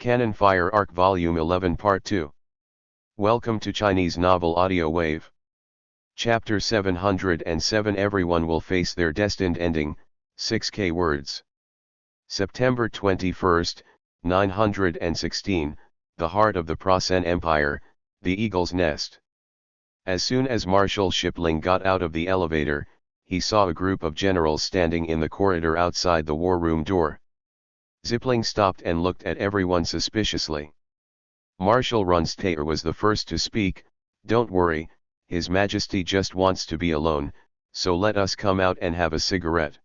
Cannon Fire Arc Volume 11 Part 2. Welcome to Chinese Novel Audiowave. Chapter 707 Everyone will face their destined ending, 6K words. September 21, 916, the heart of the Prasen Empire, the Eagle's Nest. As soon as Marshal Shipling got out of the elevator, he saw a group of generals standing in the corridor outside the war room door. Zipling stopped and looked at everyone suspiciously. Marshal Runstayer was the first to speak. "Don't worry, His Majesty just wants to be alone, so let us come out and have a cigarette."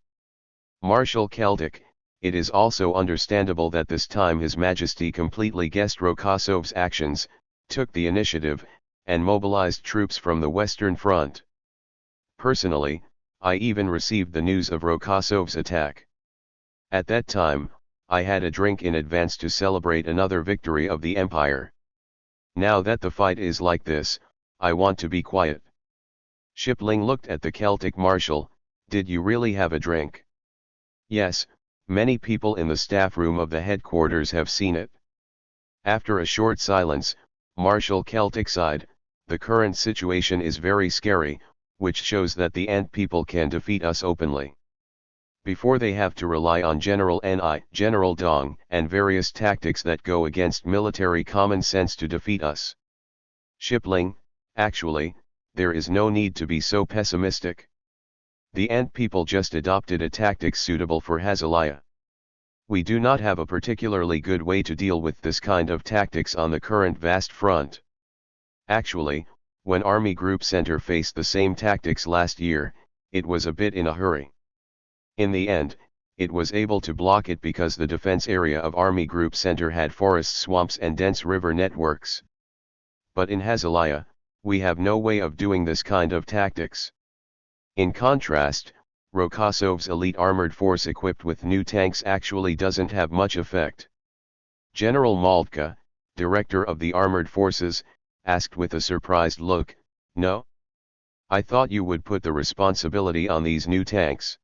Marshal Celtic, it is also understandable that this time His Majesty completely guessed Rokosov's actions, took the initiative, and mobilized troops from the Western Front. Personally, I even received the news of Rokosov's attack. At that time, I had a drink in advance to celebrate another victory of the Empire. Now that the fight is like this, I want to be quiet. Shipling looked at the Celtic marshal. "Did you really have a drink?" "Yes, many people in the staff room of the headquarters have seen it." After a short silence, Marshal Celtic sighed. "The current situation is very scary, which shows that the Ant people can defeat us openly. Before they have to rely on General Ni, General Dong, and various tactics that go against military common sense to defeat us." Shipling, "Actually, there is no need to be so pessimistic. The Ant people just adopted a tactic suitable for Hazalaya. We do not have a particularly good way to deal with this kind of tactics on the current vast front. Actually, when Army Group Center faced the same tactics last year, it was a bit in a hurry. In the end, it was able to block it because the defense area of Army Group Center had forest swamps and dense river networks. But in Hazalaya, we have no way of doing this kind of tactics. In contrast, Rokosov's elite armored force equipped with new tanks actually doesn't have much effect." General Maldka, director of the armored forces, asked with a surprised look, "No? I thought you would put the responsibility on these new tanks."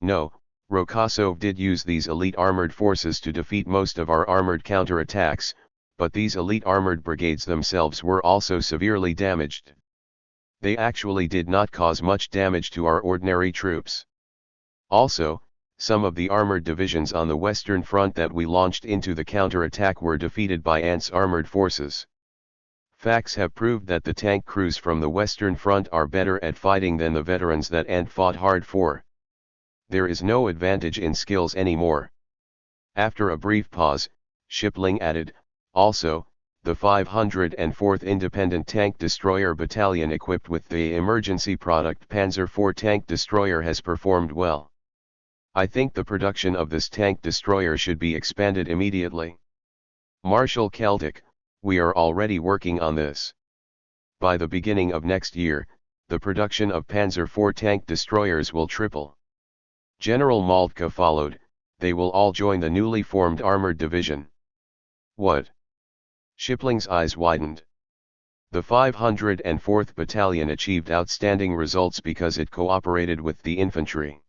"No, Rokosov did use these elite armored forces to defeat most of our armored counterattacks, but these elite armored brigades themselves were also severely damaged. They actually did not cause much damage to our ordinary troops. Also, some of the armored divisions on the Western Front that we launched into the counterattack were defeated by Ant's armored forces. Facts have proved that the tank crews from the Western Front are better at fighting than the veterans that Ant fought hard for. There is no advantage in skills anymore." After a brief pause, Shipling added, "Also, the 504th Independent Tank Destroyer Battalion equipped with the emergency product Panzer IV tank destroyer has performed well. I think the production of this tank destroyer should be expanded immediately." Marshal Celtic, "We are already working on this. By the beginning of next year, the production of Panzer IV tank destroyers will triple." General Maldka followed. "They will all join the newly formed armored division." "What?" Shipling's eyes widened. "The 504th Battalion achieved outstanding results because it cooperated with the infantry.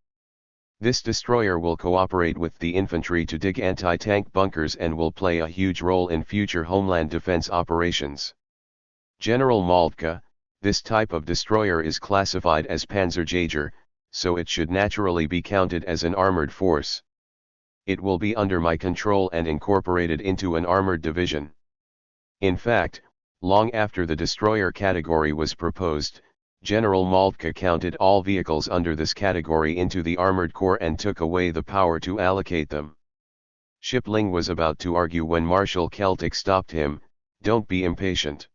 This destroyer will cooperate with the infantry to dig anti-tank bunkers and will play a huge role in future homeland defense operations." General Maldka, "This type of destroyer is classified as Panzerjäger, so it should naturally be counted as an armored force. It will be under my control and incorporated into an armored division." In fact, long after the destroyer category was proposed, General Maldka counted all vehicles under this category into the armored corps and took away the power to allocate them. Shipling was about to argue when Marshal Celtic stopped him. "Don't be impatient.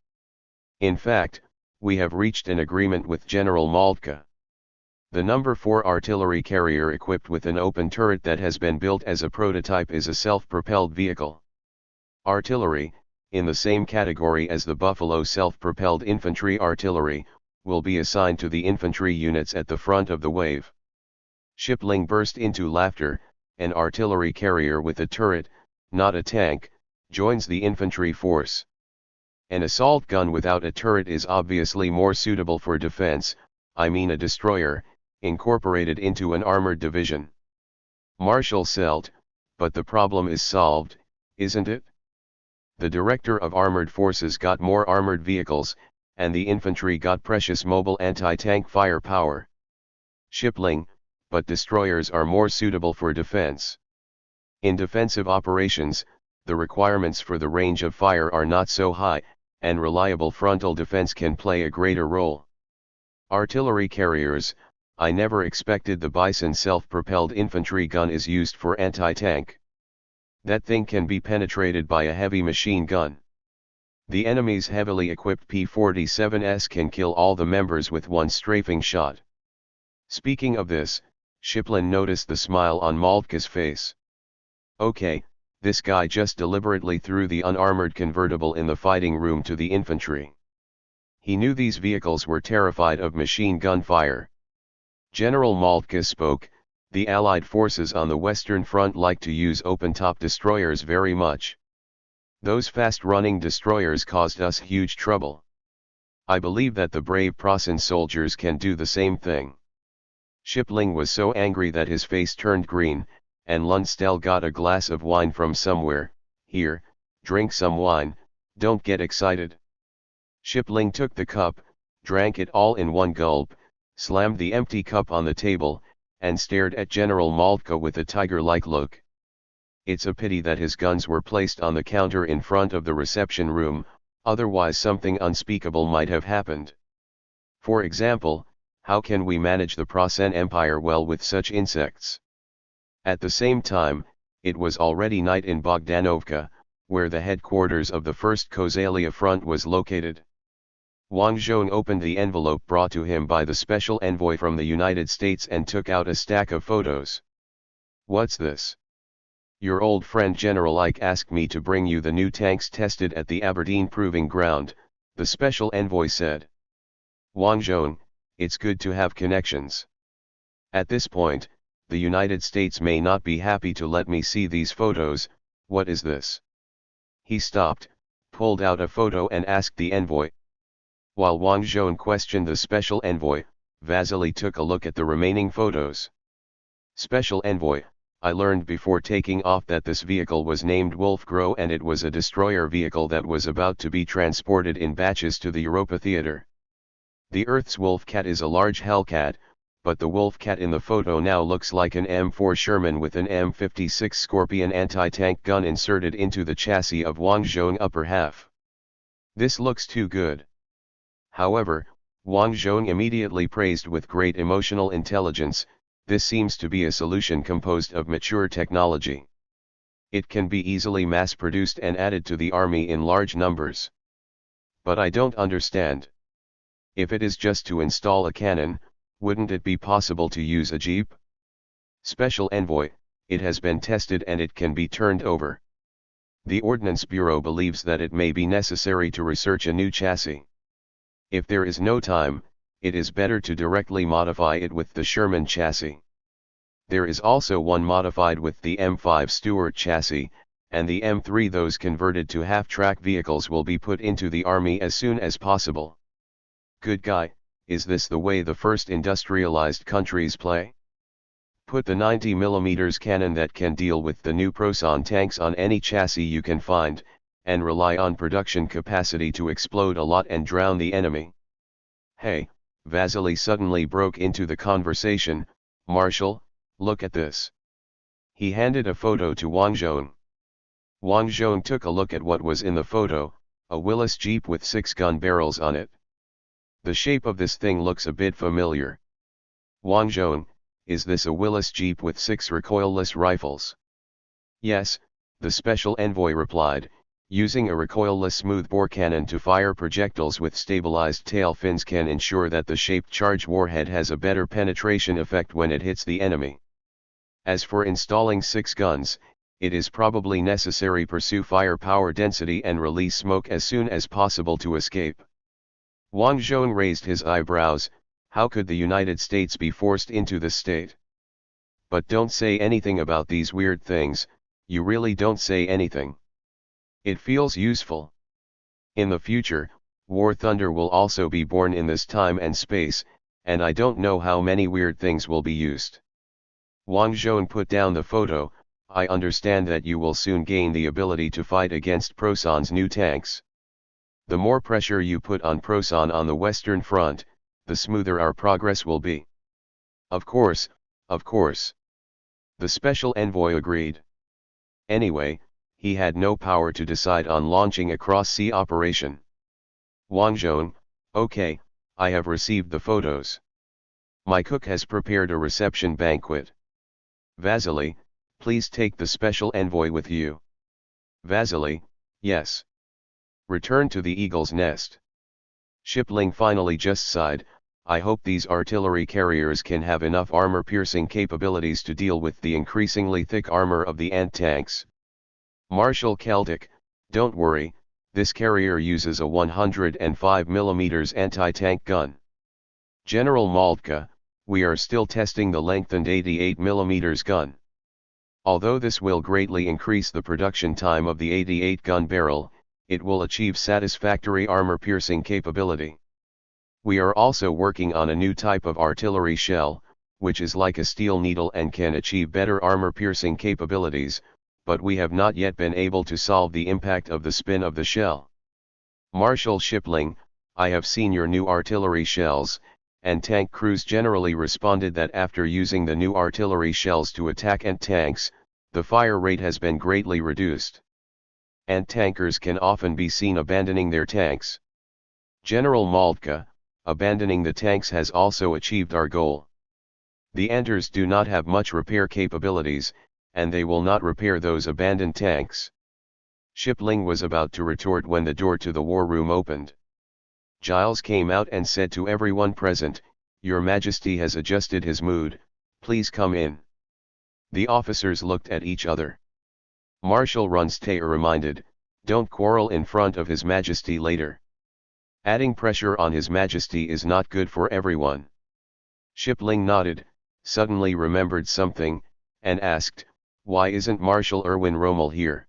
In fact, we have reached an agreement with General Maldka. The No. 4 artillery carrier equipped with an open turret that has been built as a prototype is a self-propelled vehicle. Artillery, in the same category as the Buffalo self-propelled infantry artillery, will be assigned to the infantry units at the front of the wave." Shipling burst into laughter. "An artillery carrier with a turret, not a tank, joins the infantry force. An assault gun without a turret is obviously more suitable for defense, I mean a destroyer, incorporated into an armored division." Marshal Selt, "But the problem is solved, isn't it? The director of armored forces got more armored vehicles, and the infantry got precious mobile anti-tank firepower. Shipling, but destroyers are more suitable for defense. In defensive operations, the requirements for the range of fire are not so high, and reliable frontal defense can play a greater role. Artillery carriers, I never expected the Bison self-propelled infantry gun is used for anti-tank. That thing can be penetrated by a heavy machine gun. The enemy's heavily equipped P-47s can kill all the members with one strafing shot. Speaking of this, Shiplin noticed the smile on Moltke's face. Okay, this guy just deliberately threw the unarmored convertible in the fighting room to the infantry. He knew these vehicles were terrified of machine gun fire. General Moltke spoke, the Allied forces on the Western Front like to use open-top destroyers very much. Those fast-running destroyers caused us huge trouble. I believe that the brave Prussian soldiers can do the same thing. Shipling was so angry that his face turned green, and Lundstell got a glass of wine from somewhere. Here, drink some wine, don't get excited. Shipling took the cup, drank it all in one gulp, slammed the empty cup on the table, and stared at General Moltke with a tiger-like look. It's a pity that his guns were placed on the counter in front of the reception room, otherwise something unspeakable might have happened. For example, how can we manage the Prussian Empire well with such insects? At the same time, it was already night in Bogdanovka, where the headquarters of the 1st Kosalia Front was located. Wang Zhong opened the envelope brought to him by the special envoy from the United States and took out a stack of photos. What's this? Your old friend General Ike asked me to bring you the new tanks tested at the Aberdeen Proving Ground, the special envoy said. Wang Zhong, it's good to have connections. At this point, the United States may not be happy to let me see these photos. What is this? He stopped, pulled out a photo and asked the envoy. While Wang Zhong questioned the special envoy, Vasily took a look at the remaining photos. Special envoy, I learned before taking off that this vehicle was named Wolf-Grow and it was a destroyer vehicle that was about to be transported in batches to the Europa Theater. The Earth's Wolfcat is a large Hellcat, but the Wolfcat in the photo now looks like an M4 Sherman with an M56 Scorpion anti-tank gun inserted into the chassis of Wang Zhong upper half. This looks too good. However, Wang Zhong immediately praised with great emotional intelligence, this seems to be a solution composed of mature technology. It can be easily mass-produced and added to the army in large numbers. But I don't understand. If it is just to install a cannon, wouldn't it be possible to use a jeep? Special envoy, it has been tested and it can be turned over. The Ordnance Bureau believes that it may be necessary to research a new chassis. If there is no time, it is better to directly modify it with the Sherman chassis. There is also one modified with the M5 Stuart chassis, and the M3. Those converted to half-track vehicles will be put into the army as soon as possible. Good guy, is this the way the first industrialized countries play? Put the 90mm cannon that can deal with the new Proton tanks on any chassis you can find, and rely on production capacity to explode a lot and drown the enemy. Hey, Vasily suddenly broke into the conversation, Marshal, look at this. He handed a photo to Wang Zhong. Wang Zhong took a look at what was in the photo, a Willis Jeep with 6 gun barrels on it. The shape of this thing looks a bit familiar. Wang Zhong, is this a Willis Jeep with 6 recoilless rifles? Yes, the special envoy replied, using a recoilless smoothbore cannon to fire projectiles with stabilized tail fins can ensure that the shaped charge warhead has a better penetration effect when it hits the enemy. As for installing 6 guns, it is probably necessary to pursue firepower density and release smoke as soon as possible to escape. Wang Zhong raised his eyebrows. How could the United States be forced into this state? But don't say anything about these weird things, you really don't say anything. It feels useful. In the future, War Thunder will also be born in this time and space, and I don't know how many weird things will be used. Wang Zhong put down the photo. I understand that you will soon gain the ability to fight against Proson's new tanks. The more pressure you put on Proson on the Western Front, the smoother our progress will be. Of course, of course. The special envoy agreed. Anyway, he had no power to decide on launching a cross-sea operation. Wang Zhong, okay, I have received the photos. My cook has prepared a reception banquet. Vasily, please take the special envoy with you. Vasily, yes. Return to the eagle's nest. Shipling finally just sighed, I hope these artillery carriers can have enough armor-piercing capabilities to deal with the increasingly thick armor of the ant tanks. Marshal Celtic, don't worry, this carrier uses a 105 mm anti-tank gun. General Moltke, we are still testing the lengthened 88 mm gun. Although this will greatly increase the production time of the 88 gun barrel, it will achieve satisfactory armor-piercing capability. We are also working on a new type of artillery shell, which is like a steel needle and can achieve better armor-piercing capabilities, but we have not yet been able to solve the impact of the spin of the shell. Marshal Shipling, I have seen your new artillery shells, and tank crews generally responded that after using the new artillery shells to attack ant tanks, the fire rate has been greatly reduced. Ant tankers can often be seen abandoning their tanks. General Moltke, abandoning the tanks has also achieved our goal. The Anters do not have much repair capabilities, and they will not repair those abandoned tanks. Shipling was about to retort when the door to the war room opened. Giles came out and said to everyone present, Your Majesty has adjusted his mood, please come in. The officers looked at each other. Marshal Runstetter reminded, don't quarrel in front of His Majesty later. Adding pressure on His Majesty is not good for everyone. Shipling nodded, suddenly remembered something, and asked, why isn't Marshal Erwin Rommel here?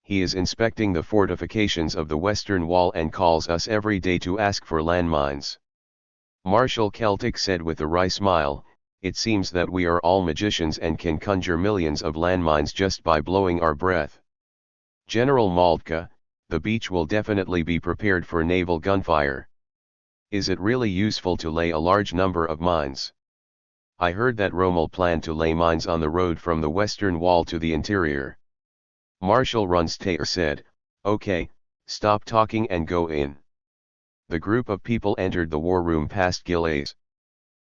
He is inspecting the fortifications of the Western Wall and calls us every day to ask for landmines. Marshal Celtic said with a wry smile, it seems that we are all magicians and can conjure millions of landmines just by blowing our breath. General Moltke, the beach will definitely be prepared for naval gunfire. Is it really useful to lay a large number of mines? I heard that Rommel planned to lay mines on the road from the Western Wall to the interior. Marshal Runstetter said, okay, stop talking and go in. The group of people entered the war room past Gilles.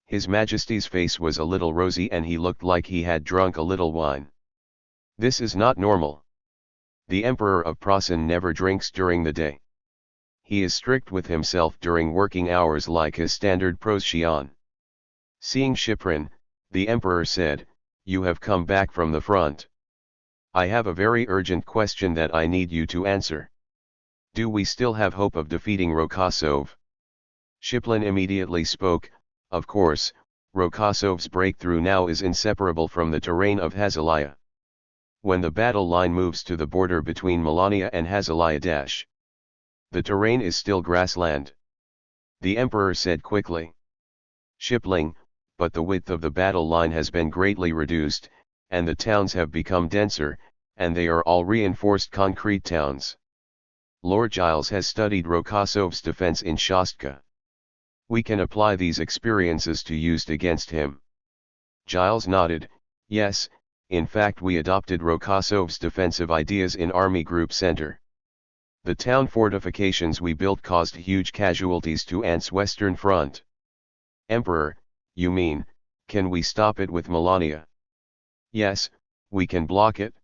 His Majesty's face was a little rosy and he looked like he had drunk a little wine. This is not normal. The Emperor of Prosen never drinks during the day. He is strict with himself during working hours like his standard Prosian. Seeing Shiprin, the Emperor said, you have come back from the front. I have a very urgent question that I need you to answer. Do we still have hope of defeating Rokosov? Shiplin immediately spoke, of course, Rokosov's breakthrough now is inseparable from the terrain of Hazalia. When the battle line moves to the border between Melania and Hazalia the terrain is still grassland. The Emperor said quickly. Shipling, but the width of the battle line has been greatly reduced, and the towns have become denser, and they are all reinforced concrete towns. Lord Giles has studied Rokosov's defense in Shostka. We can apply these experiences to used against him. Giles nodded, yes, in fact we adopted Rokosov's defensive ideas in Army Group Center. The town fortifications we built caused huge casualties to Ant's western front. Emperor, you mean, can we stop it with Melania? Yes, we can block it.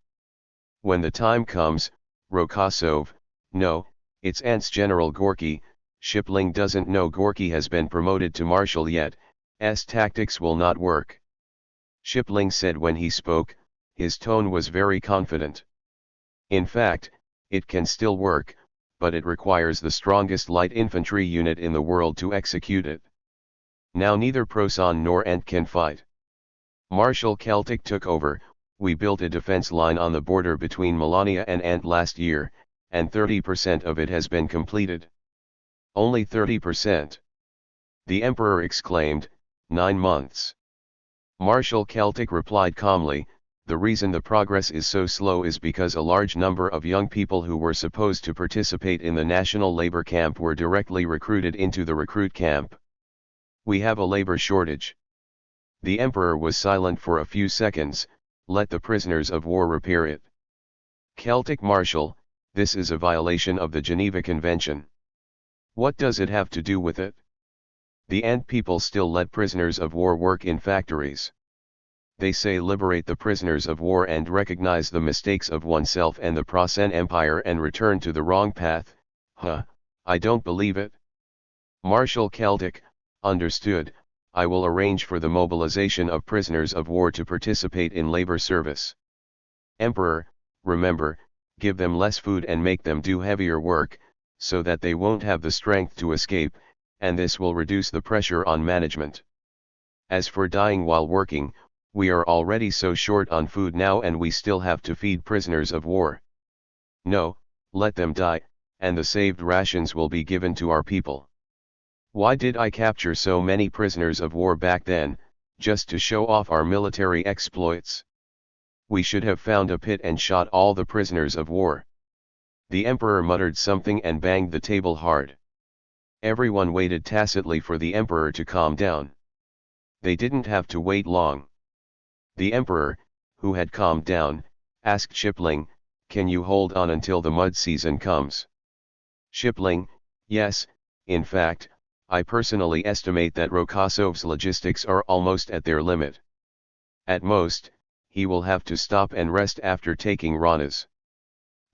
When the time comes, Rokosov, no, it's Ant's General Gorky, Shipling doesn't know Gorky has been promoted to Marshal yet, tactics will not work. Shipling said when he spoke, his tone was very confident. In fact, it can still work, but it requires the strongest light infantry unit in the world to execute it. Now neither Proson nor Ant can fight. Marshal Celtic took over, we built a defense line on the border between Melania and Ant last year, and 30% of it has been completed. Only 30%. The Emperor exclaimed, 9 months. Marshal Celtic replied calmly, The reason the progress is so slow is because a large number of young people who were supposed to participate in the national labor camp were directly recruited into the recruit camp. We have a labor shortage. The emperor was silent for a few seconds. Let the prisoners of war repair it. Celtic marshal, this is a violation of the Geneva Convention. What does it have to do with it? The Ant people still let prisoners of war work in factories. They say liberate the prisoners of war and recognize the mistakes of oneself and the Prussian Empire and return to the wrong path. I don't believe it. Marshal Celtic, understood. I will arrange for the mobilization of prisoners of war to participate in labor service. Emperor, remember, give them less food and make them do heavier work, so that they won't have the strength to escape, and this will reduce the pressure on management. As for dying while working, we are already so short on food now and we still have to feed prisoners of war. No, let them die, and the saved rations will be given to our people. Why did I capture so many prisoners of war back then, just to show off our military exploits? We should have found a pit and shot all the prisoners of war. The emperor muttered something and banged the table hard. Everyone waited tacitly for the emperor to calm down. They didn't have to wait long. The emperor, who had calmed down, asked Shipling, "Can you hold on until the mud season comes?" Shipling, "Yes, in fact, I personally estimate that Rokosov's logistics are almost at their limit. At most, he will have to stop and rest after taking Ranas.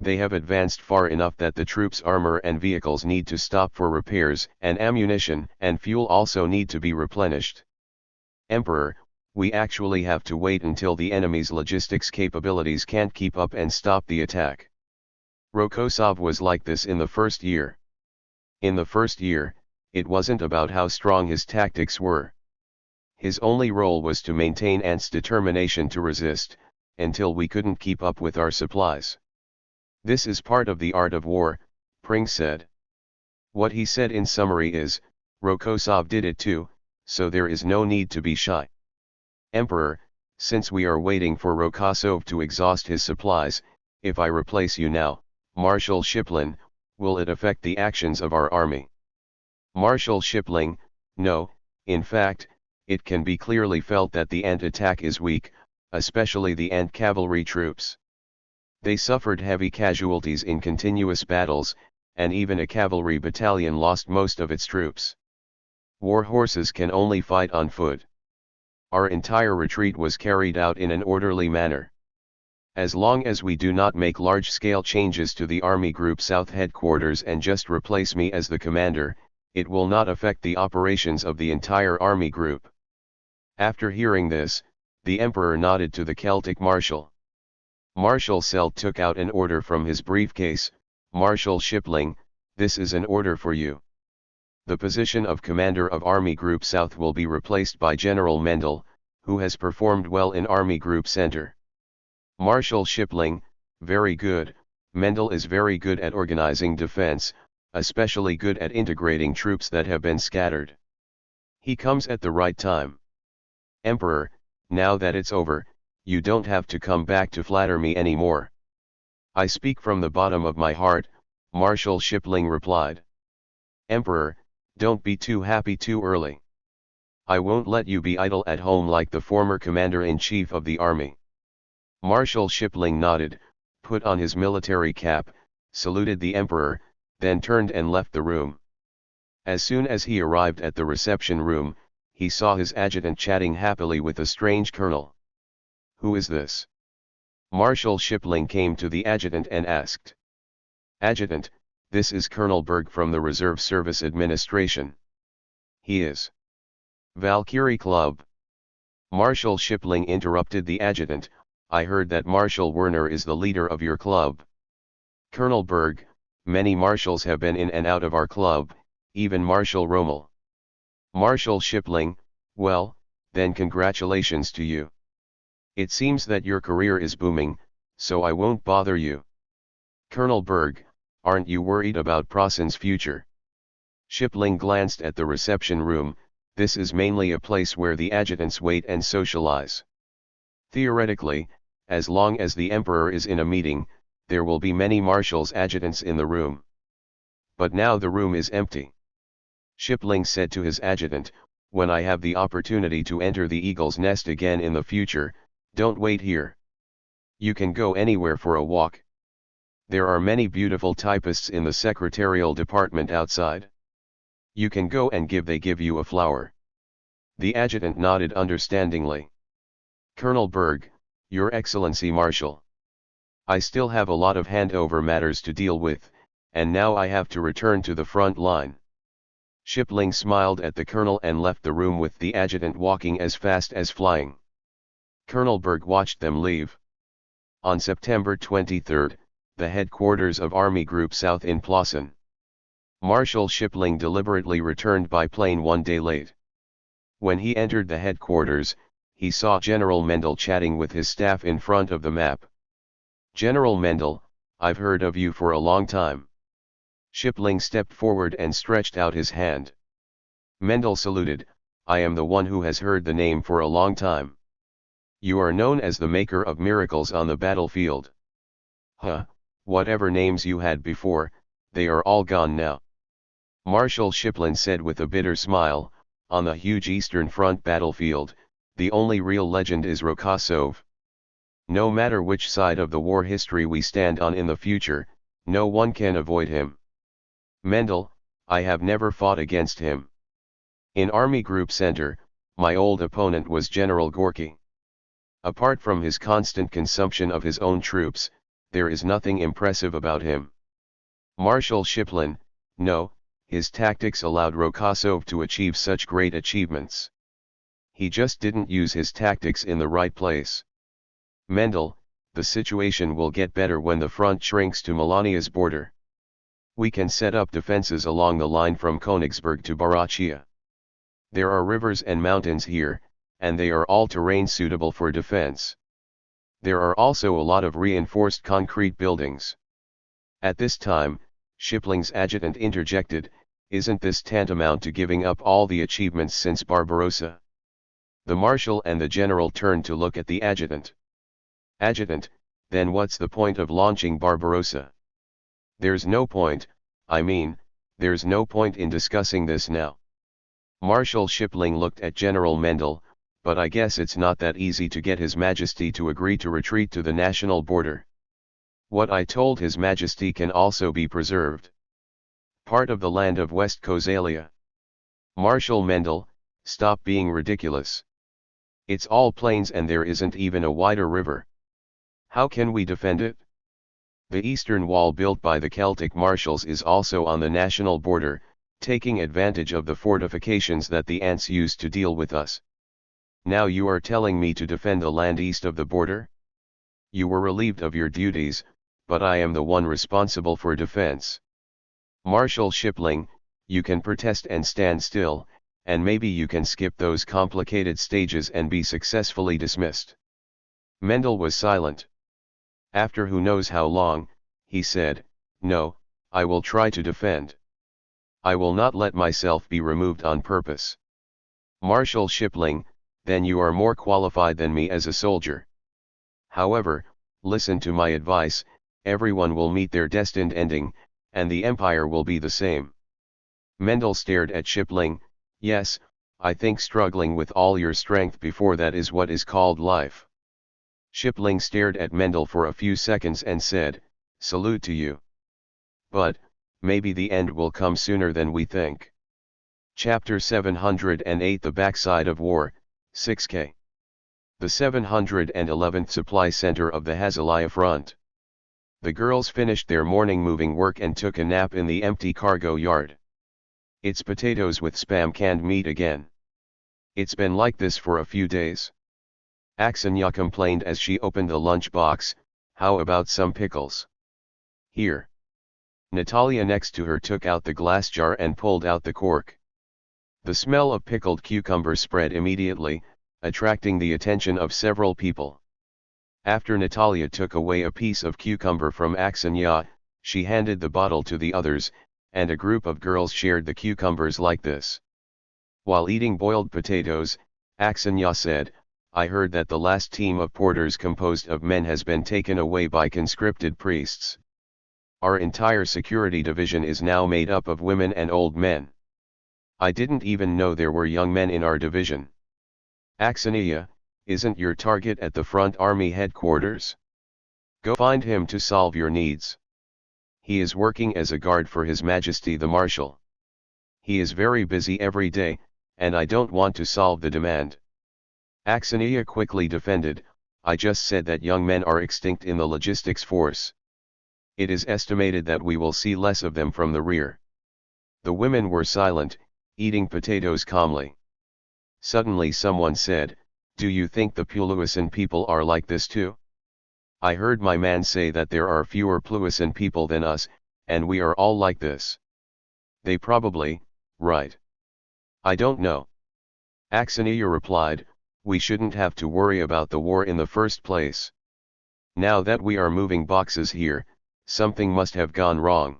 They have advanced far enough that the troops' armor and vehicles need to stop for repairs, and ammunition and fuel also need to be replenished. Emperor, we actually have to wait until the enemy's logistics capabilities can't keep up and stop the attack. Rokosov was like this in the first year. In the first year, it wasn't about how strong his tactics were. His only role was to maintain Ant's determination to resist, until we couldn't keep up with our supplies. This is part of the art of war, Pring said. What he said in summary is, Rokosov did it too, so there is no need to be shy. Emperor, since we are waiting for Rokosov to exhaust his supplies, if I replace you now, Marshal Shiplin, will it affect the actions of our army? Marshal Shipling, no, in fact, it can be clearly felt that the Ant attack is weak, especially the Ant cavalry troops. They suffered heavy casualties in continuous battles, and even a cavalry battalion lost most of its troops. War horses can only fight on foot. Our entire retreat was carried out in an orderly manner. As long as we do not make large-scale changes to the Army Group South headquarters and just replace me as the commander, it will not affect the operations of the entire Army Group. After hearing this, the Emperor nodded to the Celtic Marshal. Marshal Selt took out an order from his briefcase. Marshal Shipling, this is an order for you. The position of Commander of Army Group South will be replaced by General Mendel, who has performed well in Army Group Center. Marshal Shipling, very good. Mendel is very good at organizing defense, especially good at integrating troops that have been scattered. He comes at the right time. Emperor, now that it's over, you don't have to come back to flatter me anymore. I speak from the bottom of my heart, Marshal Shipling replied. Emperor, don't be too happy too early. I won't let you be idle at home like the former commander-in-chief of the army. Marshal Shipling nodded, put on his military cap, saluted the emperor, then turned and left the room. As soon as he arrived at the reception room, he saw his adjutant chatting happily with a strange colonel. Who is this? Marshal Shipling came to the adjutant and asked. Adjutant, this is Colonel Berg from the Reserve Service Administration. He is. Valkyrie Club. Marshal Shipling interrupted the adjutant, I heard that Marshal Werner is the leader of your club. Colonel Berg, many marshals have been in and out of our club, even Marshal Rommel. Marshal Shipling, well, then congratulations to you. It seems that your career is booming, so I won't bother you. Colonel Berg, aren't you worried about Prossen's future? Shipling glanced at the reception room. This is mainly a place where the adjutants wait and socialize. Theoretically, as long as the emperor is in a meeting, there will be many marshals adjutants in the room. But now the room is empty. Shipling said to his adjutant, when I have the opportunity to enter the eagle's nest again in the future, don't wait here. You can go anywhere for a walk. There are many beautiful typists in the secretarial department outside. You can go and they give you a flower. The adjutant nodded understandingly. Colonel Berg, Your Excellency Marshal. I still have a lot of handover matters to deal with, and now I have to return to the front line. Shipling smiled at the colonel and left the room with the adjutant walking as fast as flying. Colonel Berg watched them leave. On September 23, the headquarters of Army Group South in Plassen. Marshal Shipling deliberately returned by plane 1 day late. When he entered the headquarters, he saw General Mendel chatting with his staff in front of the map. General Mendel, I've heard of you for a long time. Shipling stepped forward and stretched out his hand. Mendel saluted, I am the one who has heard the name for a long time. You are known as the maker of miracles on the battlefield. Huh, whatever names you had before, they are all gone now. Marshal Shipling said with a bitter smile, on the huge Eastern Front battlefield, the only real legend is Rokosov. No matter which side of the war history we stand on in the future, no one can avoid him. Mendel, I have never fought against him. In Army Group Center, my old opponent was General Gorky. Apart from his constant consumption of his own troops, there is nothing impressive about him. Marshal Shipling, no, his tactics allowed Rokosov to achieve such great achievements. He just didn't use his tactics in the right place. Mendel, the situation will get better when the front shrinks to Melania's border. We can set up defenses along the line from Königsberg to Barachia. There are rivers and mountains here, and they are all terrain suitable for defense. There are also a lot of reinforced concrete buildings. At this time, Shipling's adjutant interjected, isn't this tantamount to giving up all the achievements since Barbarossa? The marshal and the general turned to look at the adjutant. Adjutant, then what's the point of launching Barbarossa? There's no point, there's no point in discussing this now. Marshal Shipling looked at General Mendel, but I guess it's not that easy to get His Majesty to agree to retreat to the national border. What I told His Majesty can also be preserved. Part of the land of West Kosalia. Marshal Mendel, stop being ridiculous. It's all plains and there isn't even a wider river. How can we defend it? The eastern wall built by the Celtic marshals is also on the national border, taking advantage of the fortifications that the ants used to deal with us. Now you are telling me to defend the land east of the border? You were relieved of your duties, but I am the one responsible for defense. Marshal Shipling, you can protest and stand still, and maybe you can skip those complicated stages and be successfully dismissed. Mendel was silent. After who knows how long, he said, no, I will try to defend. I will not let myself be removed on purpose. Marshal Shipling, then you are more qualified than me as a soldier. However, listen to my advice, everyone will meet their destined ending, and the empire will be the same. Mendel stared at Shipling, yes, I think struggling with all your strength before that is what is called life. Shipling stared at Mendel for a few seconds and said, salute to you. But, maybe the end will come sooner than we think. Chapter 708 The Backside of War, 6K. The 711th Supply Center of the Hazalia Front. The girls finished their morning moving work and took a nap in the empty cargo yard. It's potatoes with Spam canned meat again. It's been like this for a few days. Aksanya complained as she opened the lunch box, how about some pickles? Here. Natalia next to her took out the glass jar and pulled out the cork. The smell of pickled cucumber spread immediately, attracting the attention of several people. After Natalia took away a piece of cucumber from Aksanya, she handed the bottle to the others, and a group of girls shared the cucumbers like this. While eating boiled potatoes, Aksanya said, I heard that the last team of porters composed of men has been taken away by conscripted priests. Our entire security division is now made up of women and old men. I didn't even know there were young men in our division. Aksaniya, isn't your target at the front army headquarters? Go find him to solve your needs. He is working as a guard for His Majesty the Marshal. He is very busy every day, and I don't want to solve the demand. Aksaniya quickly defended, I just said that young men are extinct in the logistics force. It is estimated that we will see less of them from the rear. The women were silent, eating potatoes calmly. Suddenly someone said, do you think the Puluisan people are like this too? I heard my man say that there are fewer Puluisan people than us, and we are all like this. They probably, right. I don't know. Aksaniya replied, we shouldn't have to worry about the war in the first place. Now that we are moving boxes here, something must have gone wrong.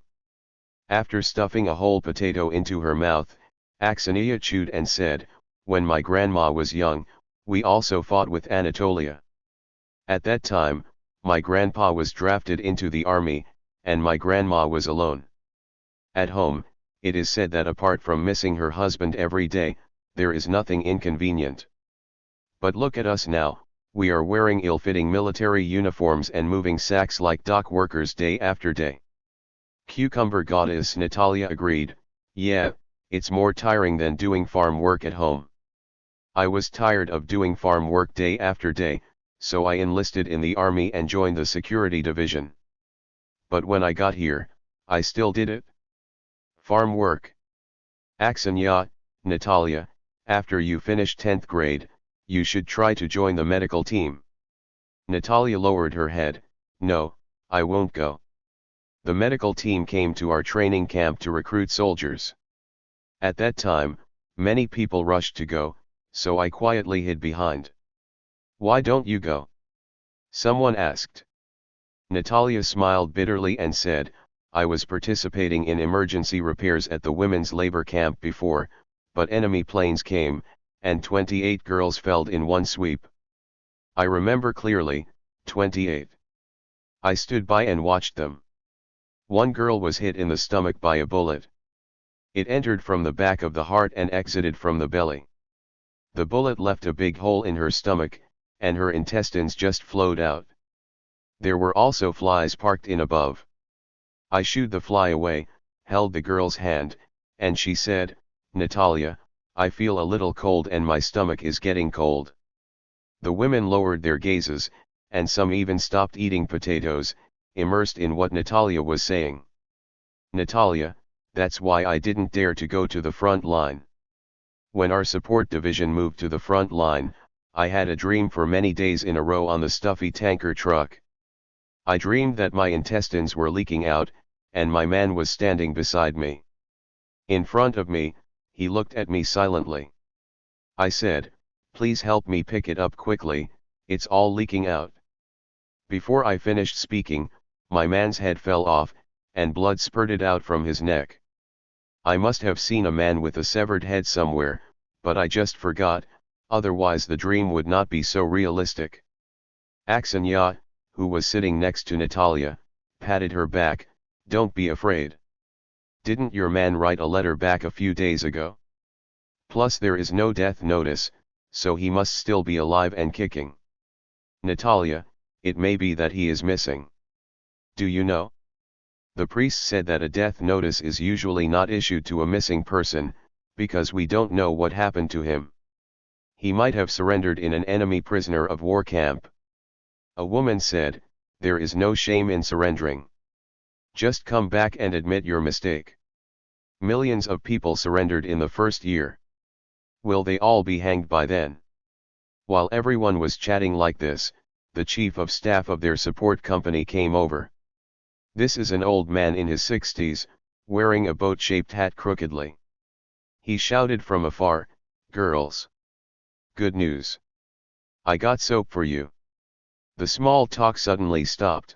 After stuffing a whole potato into her mouth, Aksaniya chewed and said, when my grandma was young, we also fought with Anatolia. At that time, my grandpa was drafted into the army, and my grandma was alone. At home, it is said that apart from missing her husband every day, there is nothing inconvenient. But look at us now, we are wearing ill-fitting military uniforms and moving sacks like dock workers day after day. Cucumber Goddess Natalia agreed, yeah, it's more tiring than doing farm work at home. I was tired of doing farm work day after day, so I enlisted in the army and joined the security division. But when I got here, I still did it. Farm work. Aksaniya, Natalia, after you finish 10th grade, you should try to join the medical team. Natalia lowered her head, no, I won't go. The medical team came to our training camp to recruit soldiers. At that time, many people rushed to go, so I quietly hid behind. Why don't you go? Someone asked. Natalia smiled bitterly and said, I was participating in emergency repairs at the women's labor camp before, but enemy planes came, and 28 girls fell in one sweep. I remember clearly, 28. I stood by and watched them. One girl was hit in the stomach by a bullet. It entered from the back of the heart and exited from the belly. The bullet left a big hole in her stomach, and her intestines just flowed out. There were also flies parked in above. I shooed the fly away, held the girl's hand, and she said, Natalia, I feel a little cold and my stomach is getting cold. The women lowered their gazes, and some even stopped eating potatoes, immersed in what Natalia was saying. Natalia, that's why I didn't dare to go to the front line. When our support division moved to the front line, I had a dream for many days in a row on the stuffy tanker truck. I dreamed that my intestines were leaking out, and my man was standing beside me. In front of me, he looked at me silently. I said, please help me pick it up quickly, it's all leaking out. Before I finished speaking, my man's head fell off, and blood spurted out from his neck. I must have seen a man with a severed head somewhere, but I just forgot, otherwise the dream would not be so realistic. Aksaniya, who was sitting next to Natalia, patted her back, don't be afraid. Didn't your man write a letter back a few days ago? Plus there is no death notice, so he must still be alive and kicking. Natalia, it may be that he is missing. Do you know? The priest said that a death notice is usually not issued to a missing person, because we don't know what happened to him. He might have surrendered in an enemy prisoner of war camp. A woman said, there is no shame in surrendering. Just come back and admit your mistake. Millions of people surrendered in the first year. Will they all be hanged by then? While everyone was chatting like this, the chief of staff of their support company came over. This is an old man in his 60s, wearing a boat-shaped hat crookedly. He shouted from afar, girls. Good news. I got soap for you. The small talk suddenly stopped.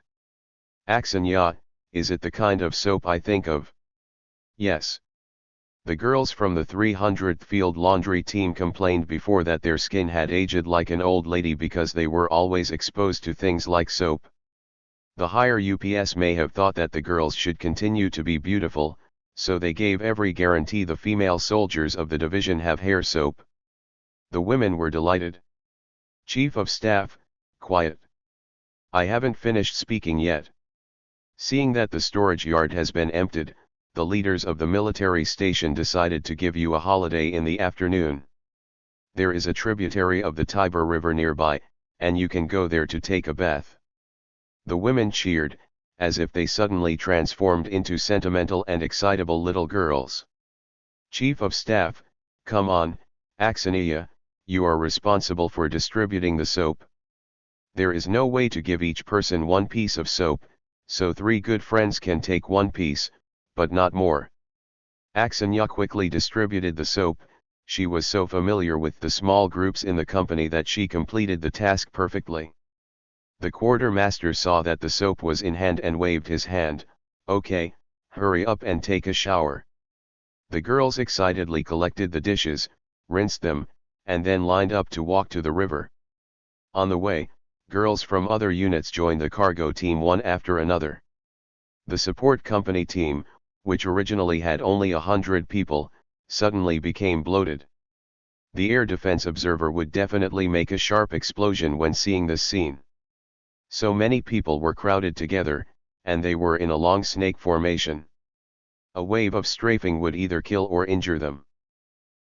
Aksaniya, is it the kind of soap I think of? Yes. The girls from the 300th Field Laundry Team complained before that their skin had aged like an old lady because they were always exposed to things like soap. The higher UPS may have thought that the girls should continue to be beautiful, so they gave every guarantee the female soldiers of the division have hair soap. The women were delighted. Chief of Staff, quiet. I haven't finished speaking yet. Seeing that the storage yard has been emptied, the leaders of the military station decided to give you a holiday in the afternoon. There is a tributary of the Tiber River nearby, and you can go there to take a bath. The women cheered, as if they suddenly transformed into sentimental and excitable little girls. Chief of Staff, come on, Axania, you are responsible for distributing the soap. There is no way to give each person one piece of soap, so 3 good friends can take 1 piece, but not more. Axania quickly distributed the soap. She was so familiar with the small groups in the company that she completed the task perfectly. The quartermaster saw that the soap was in hand and waved his hand. Okay, hurry up and take a shower. The girls excitedly collected the dishes, rinsed them, and then lined up to walk to the river. On the way, girls from other units joined the cargo team one after another. The support company team, which originally had only 100 people, suddenly became bloated. The air defense observer would definitely make a sharp explosion when seeing this scene. So many people were crowded together, and they were in a long snake formation. A wave of strafing would either kill or injure them.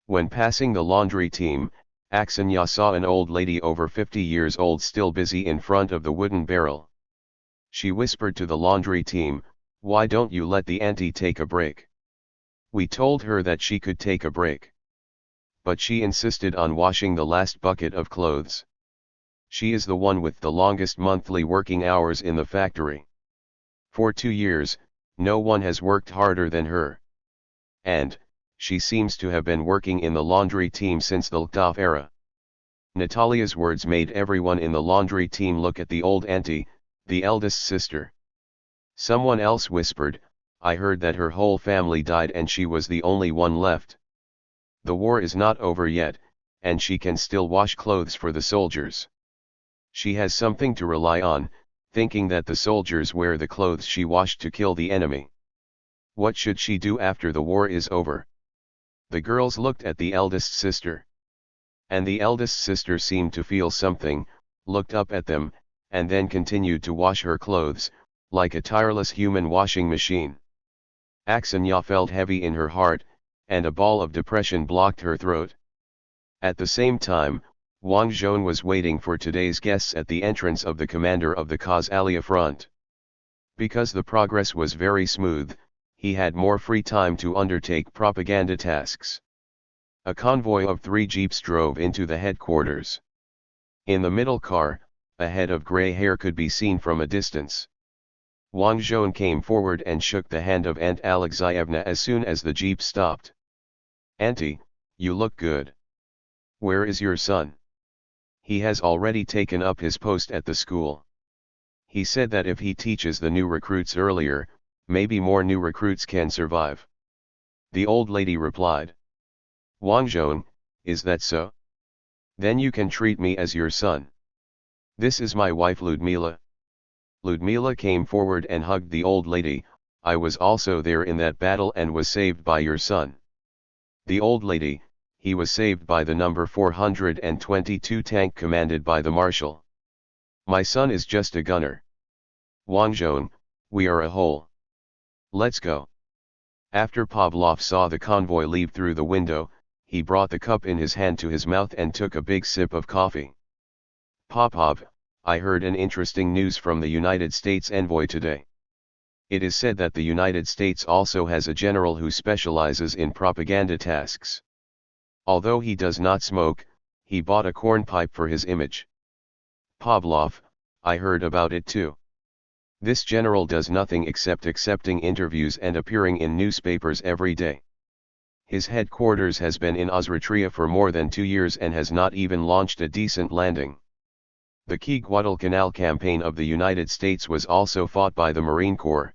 When passing the laundry team, Axania saw an old lady over 50 years old still busy in front of the wooden barrel. She whispered to the laundry team, "Why don't you let the auntie take a break?" We told her that she could take a break. But she insisted on washing the last bucket of clothes. She is the one with the longest monthly working hours in the factory. For 2 years, no one has worked harder than her. And, she seems to have been working in the laundry team since the Ltov era. Natalia's words made everyone in the laundry team look at the old auntie, the eldest sister. Someone else whispered, "I heard that her whole family died and she was the only one left. The war is not over yet, and she can still wash clothes for the soldiers. She has something to rely on, thinking that the soldiers wear the clothes she washed to kill the enemy. What should she do after the war is over?" The girls looked at the eldest sister. And the eldest sister seemed to feel something, looked up at them, and then continued to wash her clothes, like a tireless human washing machine. Axania felt heavy in her heart, and a ball of depression blocked her throat. At the same time, Wang Zhong was waiting for today's guests at the entrance of the commander of the Khazalia front. Because the progress was very smooth, he had more free time to undertake propaganda tasks. A convoy of 3 jeeps drove into the headquarters. In the middle car, a head of gray hair could be seen from a distance. Wang Zhong came forward and shook the hand of Aunt Alexeyevna as soon as the jeep stopped. "Auntie, you look good. Where is your son?" "He has already taken up his post at the school. He said that if he teaches the new recruits earlier, maybe more new recruits can survive," the old lady replied. "Wang Zhong, is that so? Then you can treat me as your son. This is my wife Ludmila." Ludmila came forward and hugged the old lady. "I was also there in that battle and was saved by your son." The old lady, "He was saved by the number 422 tank commanded by the marshal. My son is just a gunner." "Wang Zhong, we are a whole. Let's go." After Pavlov saw the convoy leave through the window, he brought the cup in his hand to his mouth and took a big sip of coffee. "Popov, I heard an interesting news from the United States envoy today. It is said that the United States also has a general who specializes in propaganda tasks. Although he does not smoke, he bought a cornpipe for his image." "Pavlov, I heard about it too. This general does nothing except accepting interviews and appearing in newspapers every day. His headquarters has been in Osretria for more than 2 years and has not even launched a decent landing. The key Guadalcanal campaign of the United States was also fought by the Marine Corps."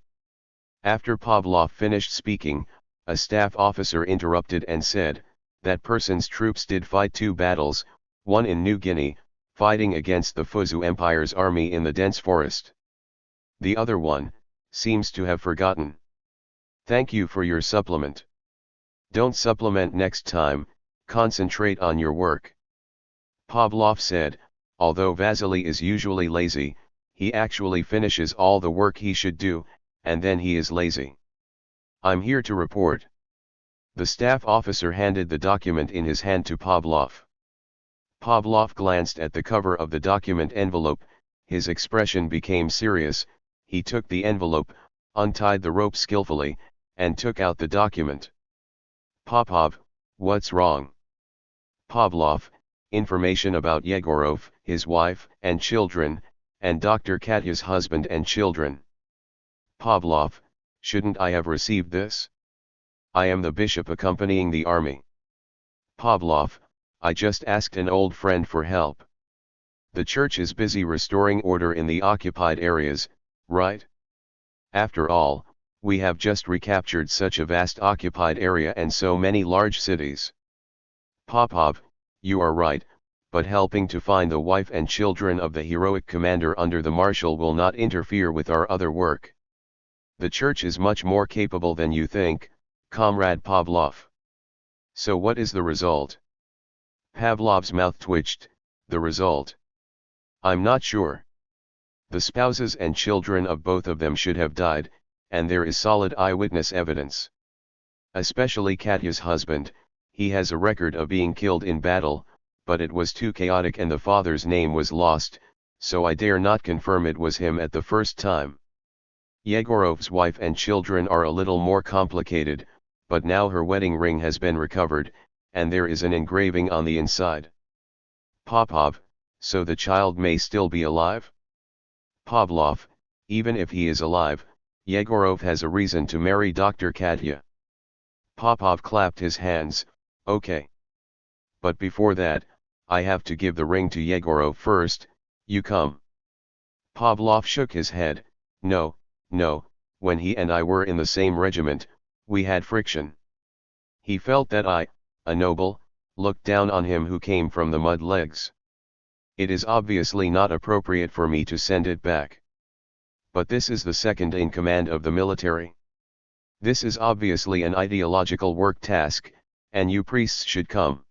After Pavlov finished speaking, A staff officer interrupted and said, that person's troops did fight 2 battles, one in New Guinea, fighting against the Fuzu Empire's army in the dense forest. The other one, seems to have forgotten. Thank you for your supplement. Don't supplement next time, concentrate on your work. Pavlov said, although Vasily is usually lazy, he actually finishes all the work he should do, and then he is lazy. I'm here to report. The staff officer handed the document in his hand to Pavlov. Pavlov glanced at the cover of the document envelope, his expression became serious, he took the envelope, untied the rope skillfully, and took out the document. Popov, what's wrong? Pavlov, information about Yegorov, his wife and children, and Dr. Katya's husband and children. Pavlov, shouldn't I have received this? I am the bishop accompanying the army. Pavlov, I just asked an old friend for help. The church is busy restoring order in the occupied areas, right? After all, we have just recaptured such a vast occupied area and so many large cities. Popov, you are right, but helping to find the wife and children of the heroic commander under the marshal will not interfere with our other work. The church is much more capable than you think, Comrade Pavlov. So what is the result? Pavlov's mouth twitched. The result? I'm not sure. The spouses and children of both of them should have died, and there is solid eyewitness evidence. Especially Katya's husband, he has a record of being killed in battle, but it was too chaotic and the father's name was lost, so I dare not confirm it was him at the first time. Yegorov's wife and children are a little more complicated, but now her wedding ring has been recovered, and there is an engraving on the inside. Popov, so the child may still be alive? Pavlov, even if he is alive, Yegorov has a reason to marry Dr. Katya. Popov clapped his hands, okay. But before that, I have to give the ring to Yegorov first, you come. Pavlov shook his head, no, when he and I were in the same regiment, we had friction. He felt that I, a noble, looked down on him who came from the mud legs. It is obviously not appropriate for me to send it back. But this is the second in command of the military. This is obviously an ideological work task, and you priests should come.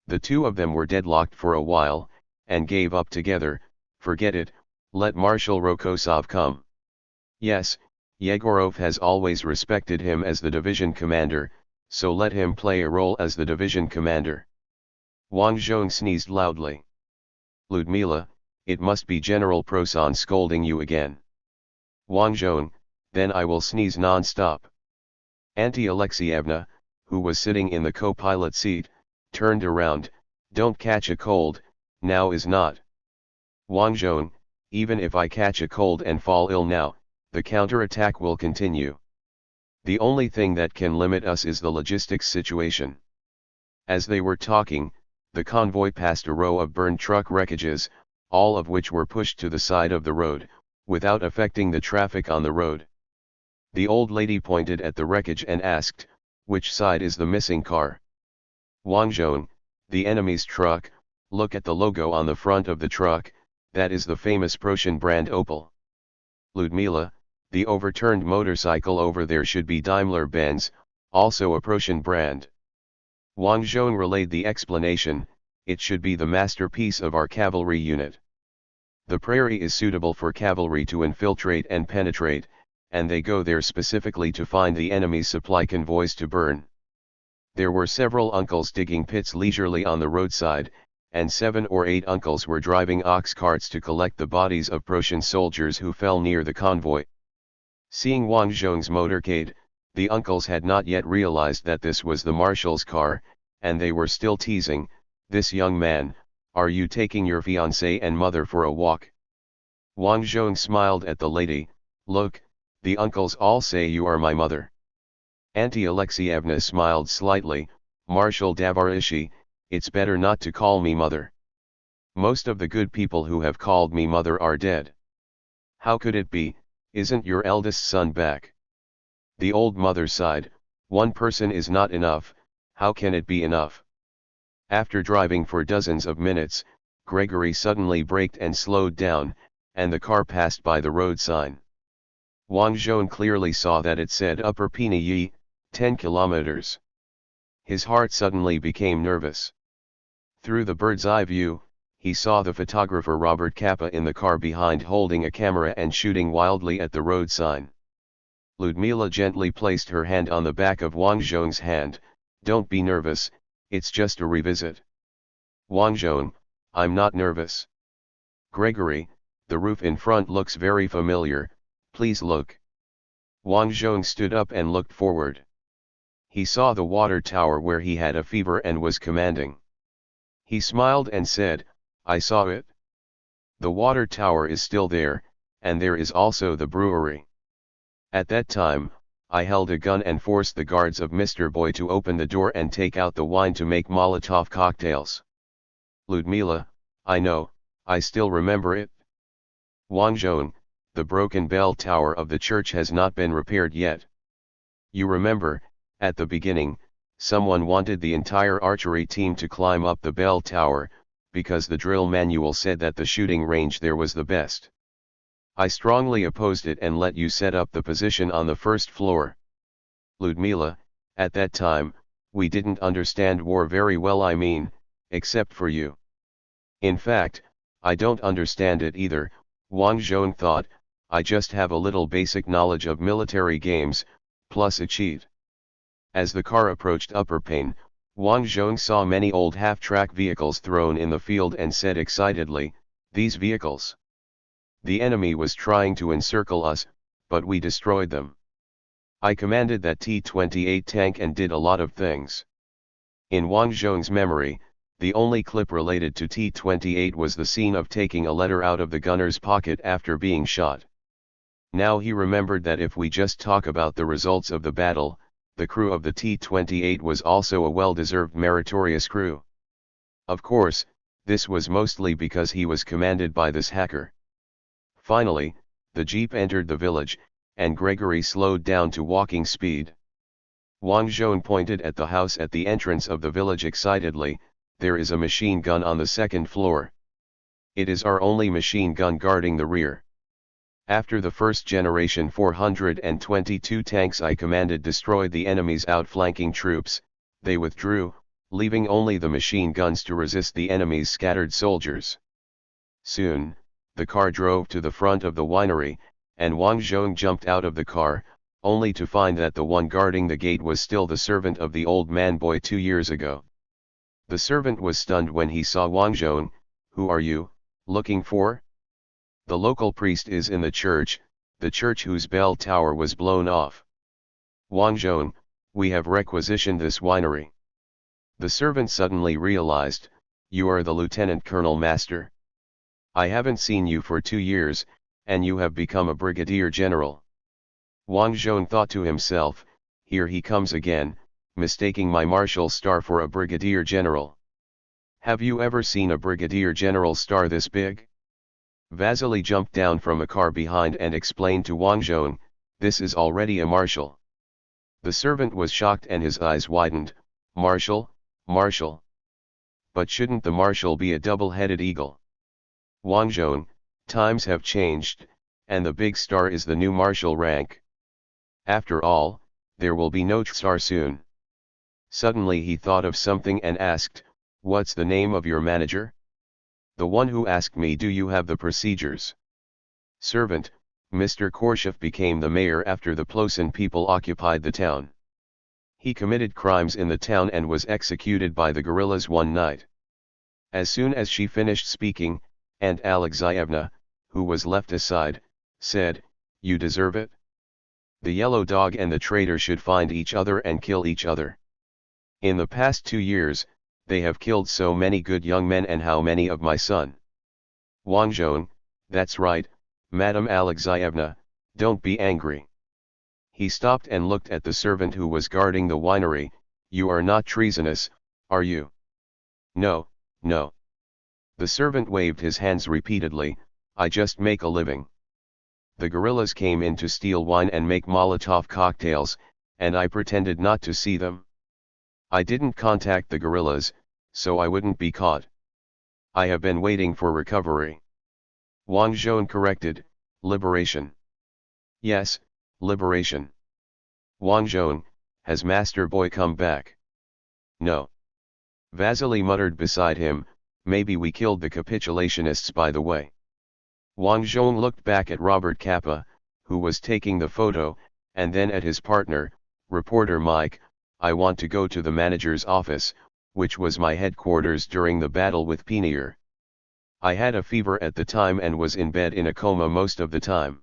The two of them were deadlocked for a while, and gave up together. Forget it, let Marshal Rokosov come. Yes, Yegorov has always respected him as the division commander, so let him play a role as the division commander. Wang Zhong sneezed loudly. Ludmila, it must be General Proson scolding you again. Wang Zhong, then I will sneeze non-stop. Auntie Alexievna, who was sitting in the co-pilot seat, turned around, don't catch a cold, now is not. Wang Zhong, even if I catch a cold and fall ill now, the counterattack will continue. The only thing that can limit us is the logistics situation. As they were talking, the convoy passed a row of burned truck wreckages, all of which were pushed to the side of the road, without affecting the traffic on the road. The old lady pointed at the wreckage and asked, which side is the missing car? Wang Zhong, the enemy's truck, look at the logo on the front of the truck, that is the famous Prussian brand Opel. Ludmila, the overturned motorcycle over there should be Daimler-Benz, also a Prussian brand. Wang Zhong relayed the explanation, it should be the masterpiece of our cavalry unit. The prairie is suitable for cavalry to infiltrate and penetrate, and they go there specifically to find the enemy's supply convoys to burn. There were several uncles digging pits leisurely on the roadside, and 7 or 8 uncles were driving ox carts to collect the bodies of Prussian soldiers who fell near the convoy. Seeing Wang Zhong's motorcade, the uncles had not yet realized that this was the marshal's car, and they were still teasing, this young man, are you taking your fiancée and mother for a walk? Wang Zhong smiled at the lady, look, the uncles all say you are my mother. Auntie Alexievna smiled slightly, Marshal Davarishi, it's better not to call me mother. Most of the good people who have called me mother are dead. How could it be, isn't your eldest son back? The old mother sighed, One person is not enough, how can it be enough? After driving for dozens of minutes, Gregory suddenly braked and slowed down, and the car passed by the road sign. Wang Zhong clearly saw that it said Upper Pinyi, 10 kilometers. His heart suddenly became nervous. Through the bird's eye view, he saw the photographer Robert Kappa in the car behind holding a camera and shooting wildly at the road sign. Ludmila gently placed her hand on the back of Wang Zhong's hand. Don't be nervous, it's just a revisit. Wang Zhong, I'm not nervous. Gregory, the roof in front looks very familiar, please look. Wang Zhong stood up and looked forward. He saw the water tower where he had a fever and was commanding. He smiled and said, I saw it. The water tower is still there, and there is also the brewery. At that time, I held a gun and forced the guards of Mr. Boy to open the door and take out the wine to make Molotov cocktails. Ludmila, I know, I still remember it. Wang Zhong, the broken bell tower of the church has not been repaired yet. You remember, at the beginning, someone wanted the entire archery team to climb up the bell tower, because the drill manual said that the shooting range there was the best. I strongly opposed it and let you set up the position on the first floor. Ludmila, at that time, we didn't understand war very well, I mean, except for you. In fact, I don't understand it either, Wang Zhong thought, I just have a little basic knowledge of military games, plus a cheat. As the car approached Upper Pane, Wang Zhong saw many old half-track vehicles thrown in the field and said excitedly, these vehicles. The enemy was trying to encircle us, but we destroyed them. I commanded that T-28 tank and did a lot of things. In Wang Zhong's memory, the only clip related to T-28 was the scene of taking a letter out of the gunner's pocket after being shot. Now he remembered that if we just talk about the results of the battle, the crew of the T-28 was also a well-deserved meritorious crew. Of course, this was mostly because he was commanded by this hacker. Finally, the jeep entered the village, and Gregory slowed down to walking speed. Wang Zhong pointed at the house at the entrance of the village excitedly, there is a machine gun on the second floor. It is our only machine gun guarding the rear. After the first generation 422 tanks I commanded destroyed the enemy's outflanking troops, they withdrew, leaving only the machine guns to resist the enemy's scattered soldiers. Soon, the car drove to the front of the winery, and Wang Zhong jumped out of the car, only to find that the one guarding the gate was still the servant of the old man boy 2 years ago. The servant was stunned when he saw Wang Zhong. Who are you, looking for? The local priest is in the church whose bell tower was blown off. Wang Zhong, we have requisitioned this winery. The servant suddenly realized, you are the lieutenant colonel master. I haven't seen you for 2 years, and you have become a brigadier general. Wang Zhong thought to himself, here he comes again, mistaking my marshal star for a brigadier general. Have you ever seen a brigadier general star this big? Vasily jumped down from a car behind and explained to Wang Zhong, this is already a marshal. The servant was shocked and his eyes widened, Marshal, Marshal. But shouldn't the marshal be a double-headed eagle? Wang Zhong, times have changed, and the big star is the new marshal rank. After all, there will be no star soon. Suddenly he thought of something and asked, what's the name of your manager? The one who asked me, do you have the procedures? Servant, Mr. Korshev became the mayor after the Plosin people occupied the town. He committed crimes in the town and was executed by the guerrillas one night. As soon as she finished speaking, Aunt Alexeyevna, who was left aside, said, you deserve it. The yellow dog and the traitor should find each other and kill each other. In the past 2 years, they have killed so many good young men, and how many of my son? Wang Zhong, that's right, Madam Alexeyevna, don't be angry. He stopped and looked at the servant who was guarding the winery, you are not treasonous, are you? No, no. The servant waved his hands repeatedly, I just make a living. The guerrillas came in to steal wine and make Molotov cocktails, and I pretended not to see them. I didn't contact the guerrillas, so I wouldn't be caught. I have been waiting for recovery. Wang Zhong corrected, liberation. Yes, liberation. Wang Zhong, has Master Boy come back? No. Vasily muttered beside him, maybe we killed the capitulationists by the way. Wang Zhong looked back at Robert Kappa, who was taking the photo, and then at his partner, reporter Mike. I want to go to the manager's office, which was my headquarters during the battle with Penier. I had a fever at the time and was in bed in a coma most of the time.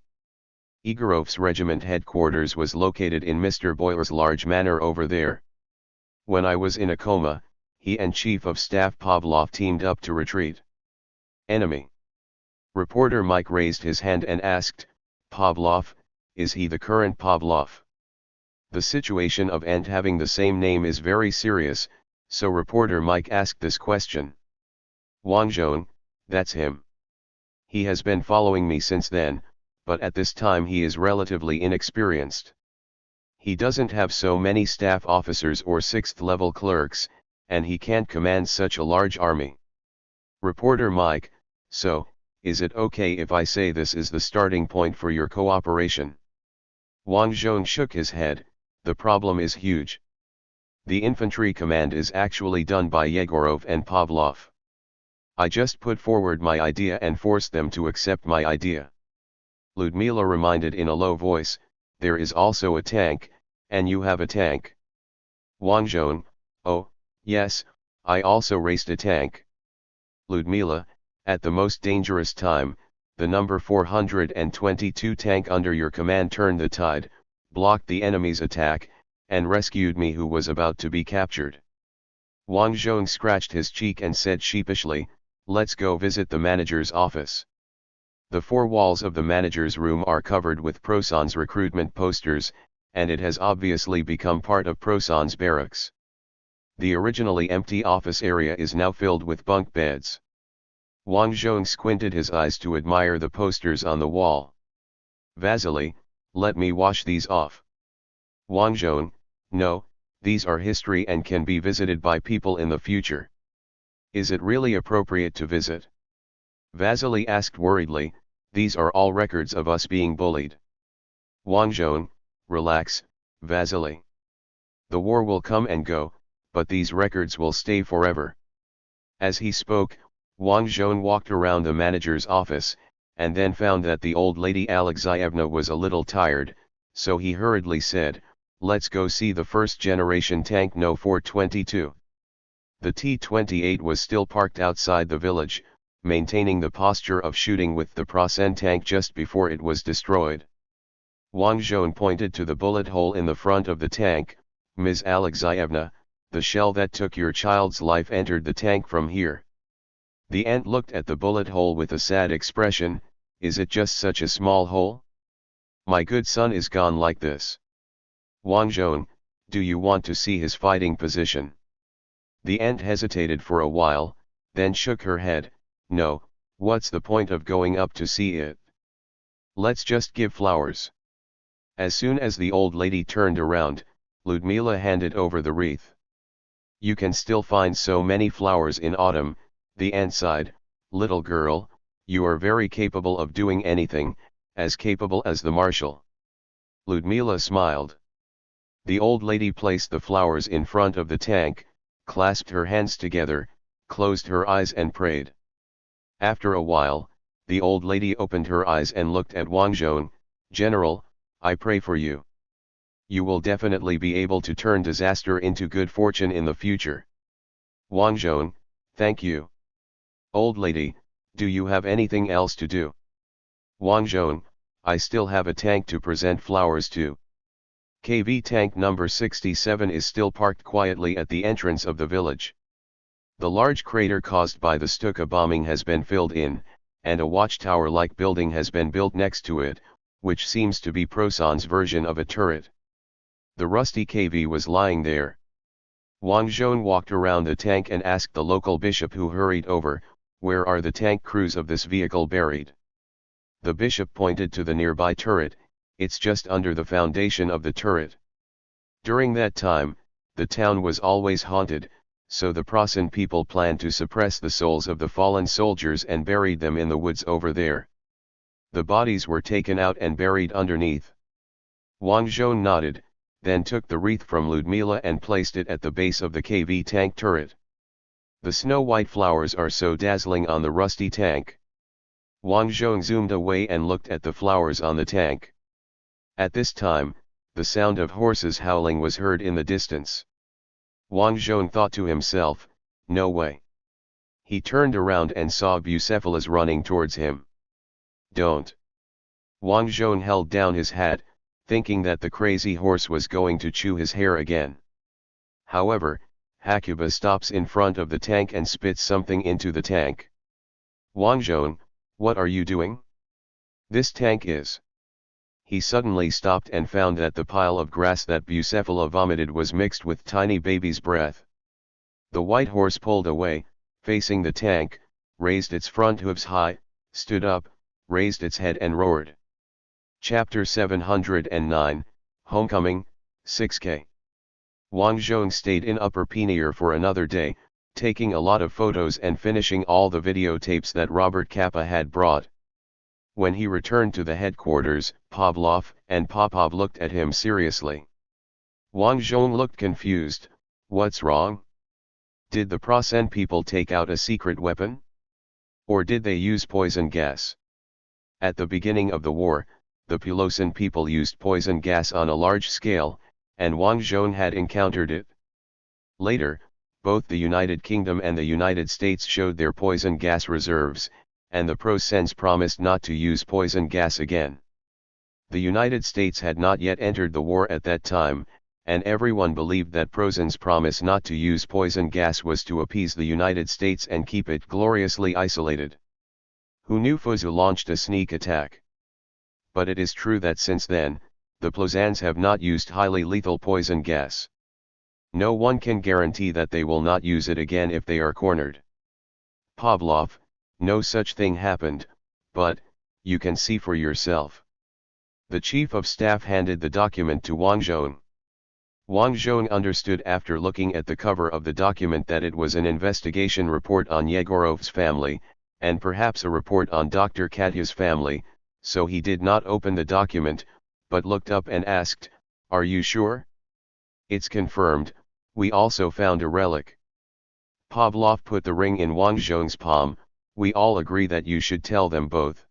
Igorov's regiment headquarters was located in Mr. Boyer's large manor over there. When I was in a coma, he and Chief of Staff Pavlov teamed up to retreat. Enemy. Reporter Mike raised his hand and asked, Pavlov, is he the current Pavlov? The situation of Ent having the same name is very serious, so reporter Mike asked this question. Wang Zhong, that's him. He has been following me since then, but at this time he is relatively inexperienced. He doesn't have so many staff officers or sixth-level clerks, and he can't command such a large army. Reporter Mike, so, is it okay if I say this is the starting point for your cooperation? Wang Zhong shook his head, the problem is huge. The infantry command is actually done by Yegorov and Pavlov. I just put forward my idea and forced them to accept my idea. Ludmila reminded in a low voice, there is also a tank, and you have a tank. Wang Zhong, oh, yes, I also raced a tank. Ludmila, at the most dangerous time, the number 422 tank under your command turned the tide, blocked the enemy's attack, and rescued me who was about to be captured. Wang Zhong scratched his cheek and said sheepishly, let's go visit the manager's office. The four walls of the manager's room are covered with Proson's recruitment posters, and it has obviously become part of Proson's barracks. The originally empty office area is now filled with bunk beds. Wang Zhong squinted his eyes to admire the posters on the wall. Vasily, let me wash these off. Wang Zhong, no, these are history and can be visited by people in the future. Is it really appropriate to visit? Vasily asked worriedly, these are all records of us being bullied. Wang Zhong, relax, Vasily. The war will come and go, but these records will stay forever. As he spoke, Wang Zhong walked around the manager's office, and then found that the old lady Alexeyevna was a little tired, so he hurriedly said, let's go see the first-generation tank No. 422. The T-28 was still parked outside the village, maintaining the posture of shooting with the Prosen tank just before it was destroyed. Wang Zhong pointed to the bullet hole in the front of the tank, Ms. Alexeyevna, the shell that took your child's life entered the tank from here. The aunt looked at the bullet hole with a sad expression, is it just such a small hole? My good son is gone like this. Wang Zhong, do you want to see his fighting position? The aunt hesitated for a while, then shook her head, no, what's the point of going up to see it? Let's just give flowers. As soon as the old lady turned around, Ludmila handed over the wreath. You can still find so many flowers in autumn, the aunt sighed, little girl, you are very capable of doing anything, as capable as the marshal. Ludmila smiled. The old lady placed the flowers in front of the tank, clasped her hands together, closed her eyes and prayed. After a while, the old lady opened her eyes and looked at Wang Zhong, General, I pray for you. You will definitely be able to turn disaster into good fortune in the future. Wang Zhong, thank you. Old lady, do you have anything else to do? Wang Zhong, I still have a tank to present flowers to. KV tank number 67 is still parked quietly at the entrance of the village. The large crater caused by the Stuka bombing has been filled in, and a watchtower-like building has been built next to it, which seems to be Proson's version of a turret. The rusty KV was lying there. Wang Zhong walked around the tank and asked the local bishop who hurried over, where are the tank crews of this vehicle buried? The bishop pointed to the nearby turret, it's just under the foundation of the turret. During that time, the town was always haunted, so the Prasen people planned to suppress the souls of the fallen soldiers and buried them in the woods over there. The bodies were taken out and buried underneath. Wang Zhong nodded, then took the wreath from Ludmila and placed it at the base of the KV tank turret. The snow-white flowers are so dazzling on the rusty tank. Wang Zhong zoomed away and looked at the flowers on the tank. At this time, the sound of horses howling was heard in the distance. Wang Zhong thought to himself, no way. He turned around and saw Bucephalus running towards him. Don't. Wang Zhong held down his hat, thinking that the crazy horse was going to chew his hair again. However, Hakuba stops in front of the tank and spits something into the tank. Wang Zhong, what are you doing? This tank is. He suddenly stopped and found that the pile of grass that Bucephala vomited was mixed with tiny baby's breath. The white horse pulled away, facing the tank, raised its front hooves high, stood up, raised its head and roared. Chapter 709, Homecoming, 6K. Wang Zhong stayed in Upper Penier for another day, taking a lot of photos and finishing all the videotapes that Robert Kappa had brought. When he returned to the headquarters, Pavlov and Popov looked at him seriously. Wang Zhong looked confused. What's wrong? Did the Prasen people take out a secret weapon? Or did they use poison gas? At the beginning of the war, the Pulosan people used poison gas on a large scale, and Wang Zhong had encountered it. Later, both the United Kingdom and the United States showed their poison gas reserves, and the Prosens promised not to use poison gas again. The United States had not yet entered the war at that time, and everyone believed that Prosens' promise not to use poison gas was to appease the United States and keep it gloriously isolated. Who knew Fozu launched a sneak attack? But it is true that since then, the Plosans have not used highly lethal poison gas. No one can guarantee that they will not use it again if they are cornered. Pavlov, no such thing happened, but, you can see for yourself. The chief of staff handed the document to Wang Zhong. Wang Zhong understood after looking at the cover of the document that it was an investigation report on Yegorov's family, and perhaps a report on Dr. Katya's family, so he did not open the document, but looked up and asked, "Are you sure?" "It's confirmed, we also found a relic." Pavlov put the ring in Wang Zhong's palm. "We all agree that you should tell them both."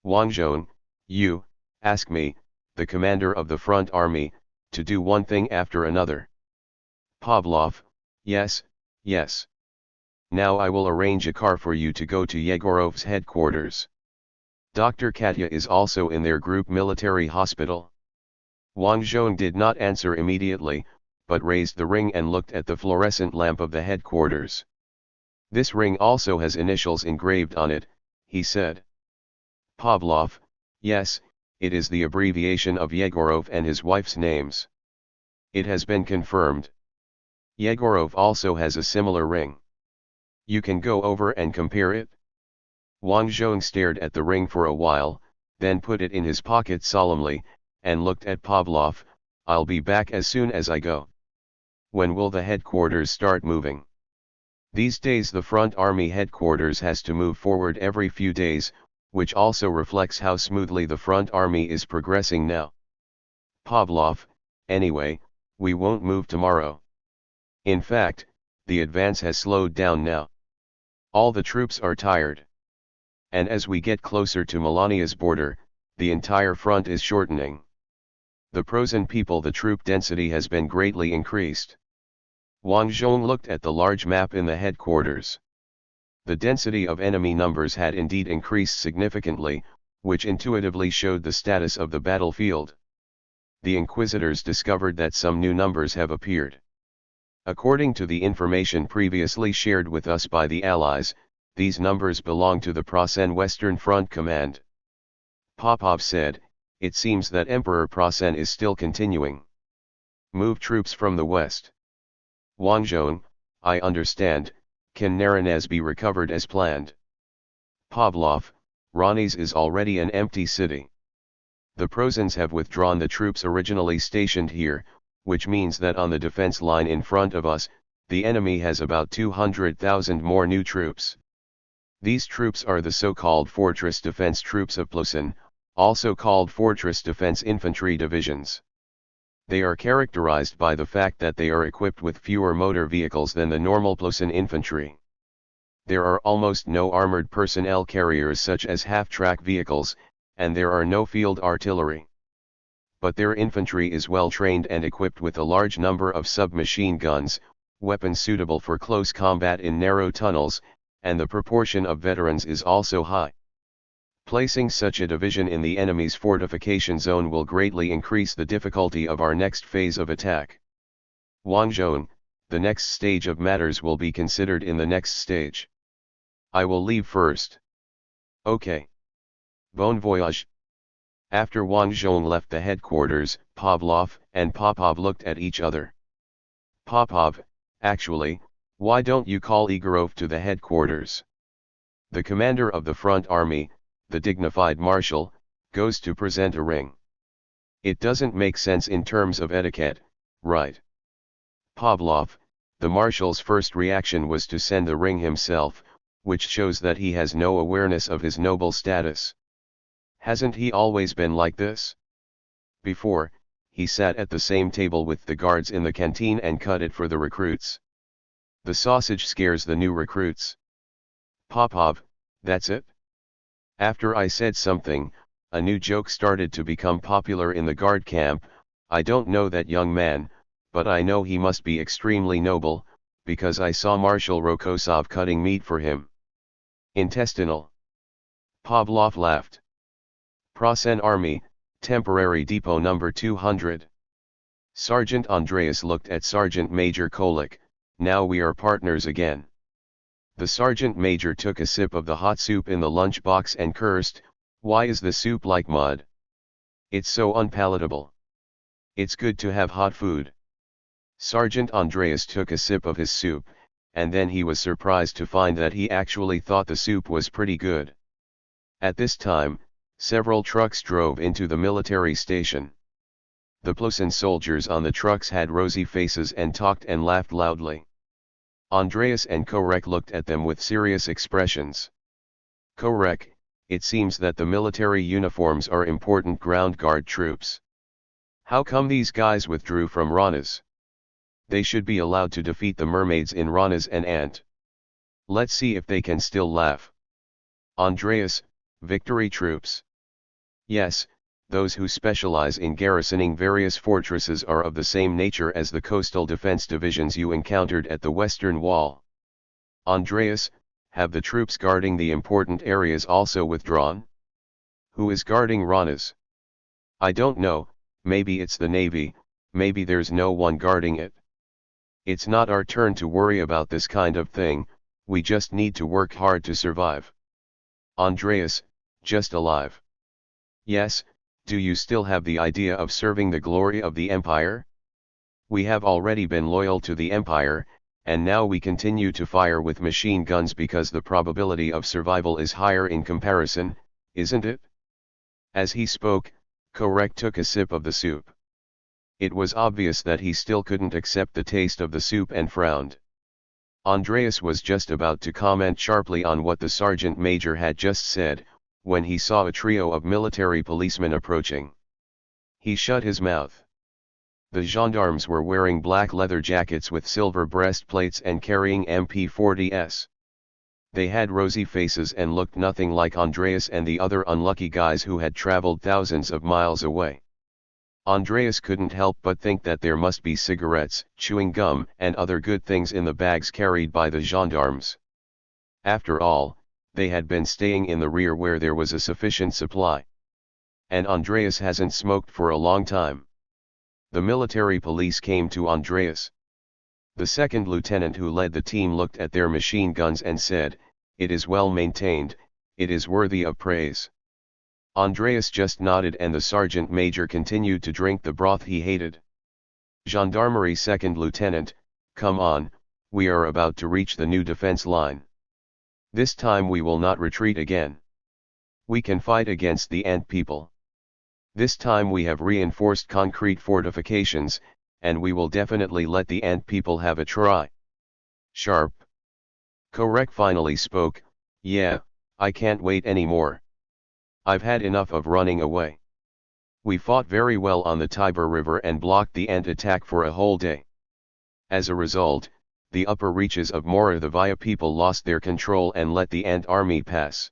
Wang Zhong, you, ask me, the commander of the front army, to do one thing after another. Pavlov, yes, yes. Now I will arrange a car for you to go to Yegorov's headquarters. Dr. Katya is also in their group military hospital. Wang Zhong did not answer immediately, but raised the ring and looked at the fluorescent lamp of the headquarters. "This ring also has initials engraved on it," he said. Pavlov, yes, it is the abbreviation of Yegorov and his wife's names. It has been confirmed. Yegorov also has a similar ring. You can go over and compare it. Wang Zhong stared at the ring for a while, then put it in his pocket solemnly, and looked at Pavlov. "I'll be back as soon as I go." "When will the headquarters start moving?" "These days the front army headquarters has to move forward every few days, which also reflects how smoothly the front army is progressing now." Pavlov, anyway, we won't move tomorrow. In fact, the advance has slowed down now. All the troops are tired. And as we get closer to Melania's border, the entire front is shortening. The Prosen people, the troop density has been greatly increased. Wang Zhong looked at the large map in the headquarters. The density of enemy numbers had indeed increased significantly, which intuitively showed the status of the battlefield. The Inquisitors discovered that some new numbers have appeared. According to the information previously shared with us by the Allies, these numbers belong to the Prasen Western Front Command. Popov said, "It seems that Emperor Prasen is still continuing. Move troops from the west." Wang Zhong, I understand, can Naranez be recovered as planned? Pavlov, Ranis is already an empty city. The Prosens have withdrawn the troops originally stationed here, which means that on the defense line in front of us, the enemy has about 200,000 more new troops. These troops are the so-called fortress defense troops of Plosin, also called fortress defense infantry divisions. They are characterized by the fact that they are equipped with fewer motor vehicles than the normal Plosin infantry. There are almost no armored personnel carriers such as half-track vehicles, and there are no field artillery. But their infantry is well trained and equipped with a large number of submachine guns, weapons suitable for close combat in narrow tunnels, and the proportion of veterans is also high. Placing such a division in the enemy's fortification zone will greatly increase the difficulty of our next phase of attack. Wang Zhong, the next stage of matters will be considered in the next stage. I will leave first. Okay. Bon voyage. After Wang Zhong left the headquarters, Pavlov and Popov looked at each other. Popov, actually, why don't you call Igorov to the headquarters? The commander of the front army, the dignified marshal, goes to present a ring. It doesn't make sense in terms of etiquette, right? Pavlov, the marshal's first reaction was to send the ring himself, which shows that he has no awareness of his noble status. Hasn't he always been like this? Before, he sat at the same table with the guards in the canteen and cut it for the recruits. The sausage scares the new recruits. Popov, that's it? After I said something, a new joke started to become popular in the guard camp. I don't know that young man, but I know he must be extremely noble, because I saw Marshal Rokosov cutting meat for him. Intestinal. Pavlov laughed. Prasen Army, Temporary Depot number 200. Sergeant Andreas looked at Sergeant Major Kolik. Now we are partners again. The sergeant major took a sip of the hot soup in the lunchbox and cursed, "Why is the soup like mud? It's so unpalatable. It's good to have hot food." Sergeant Andreas took a sip of his soup, and then he was surprised to find that he actually thought the soup was pretty good. At this time, several trucks drove into the military station. The Plosin soldiers on the trucks had rosy faces and talked and laughed loudly. Andreas and Korek looked at them with serious expressions. Korek, it seems that the military uniforms are important ground guard troops. How come these guys withdrew from Ranas? They should be allowed to defeat the mermaids in Ranas and Ant. Let's see if they can still laugh. Andreas, victory troops. Yes, those who specialize in garrisoning various fortresses are of the same nature as the coastal defense divisions you encountered at the Western Wall. Andreas, have the troops guarding the important areas also withdrawn? Who is guarding Ranas? I don't know, maybe it's the Navy, maybe there's no one guarding it. It's not our turn to worry about this kind of thing, we just need to work hard to survive. Andreas, just alive. Yes. Do you still have the idea of serving the glory of the Empire? We have already been loyal to the Empire, and now we continue to fire with machine guns because the probability of survival is higher in comparison, isn't it? As he spoke, Korek took a sip of the soup. It was obvious that he still couldn't accept the taste of the soup and frowned. Andreas was just about to comment sharply on what the sergeant major had just said, when he saw a trio of military policemen approaching. He shut his mouth. The gendarmes were wearing black leather jackets with silver breastplates and carrying MP40s. They had rosy faces and looked nothing like Andreas and the other unlucky guys who had traveled thousands of miles away. Andreas couldn't help but think that there must be cigarettes, chewing gum, and other good things in the bags carried by the gendarmes. After all, they had been staying in the rear where there was a sufficient supply. And Andreas hasn't smoked for a long time. The military police came to Andreas. The second lieutenant who led the team looked at their machine guns and said, "It is well maintained, it is worthy of praise." Andreas just nodded and the sergeant major continued to drink the broth he hated. Gendarmerie second lieutenant, come on, we are about to reach the new defense line. This time we will not retreat again. We can fight against the Ant people. This time we have reinforced concrete fortifications, and we will definitely let the ant people have a try. Sharp. Correct finally spoke, yeah, I can't wait anymore. I've had enough of running away. We fought very well on the Tiber River and blocked the ant attack for a whole day. As a result, the upper reaches of Moravia people lost their control and let the ant army pass.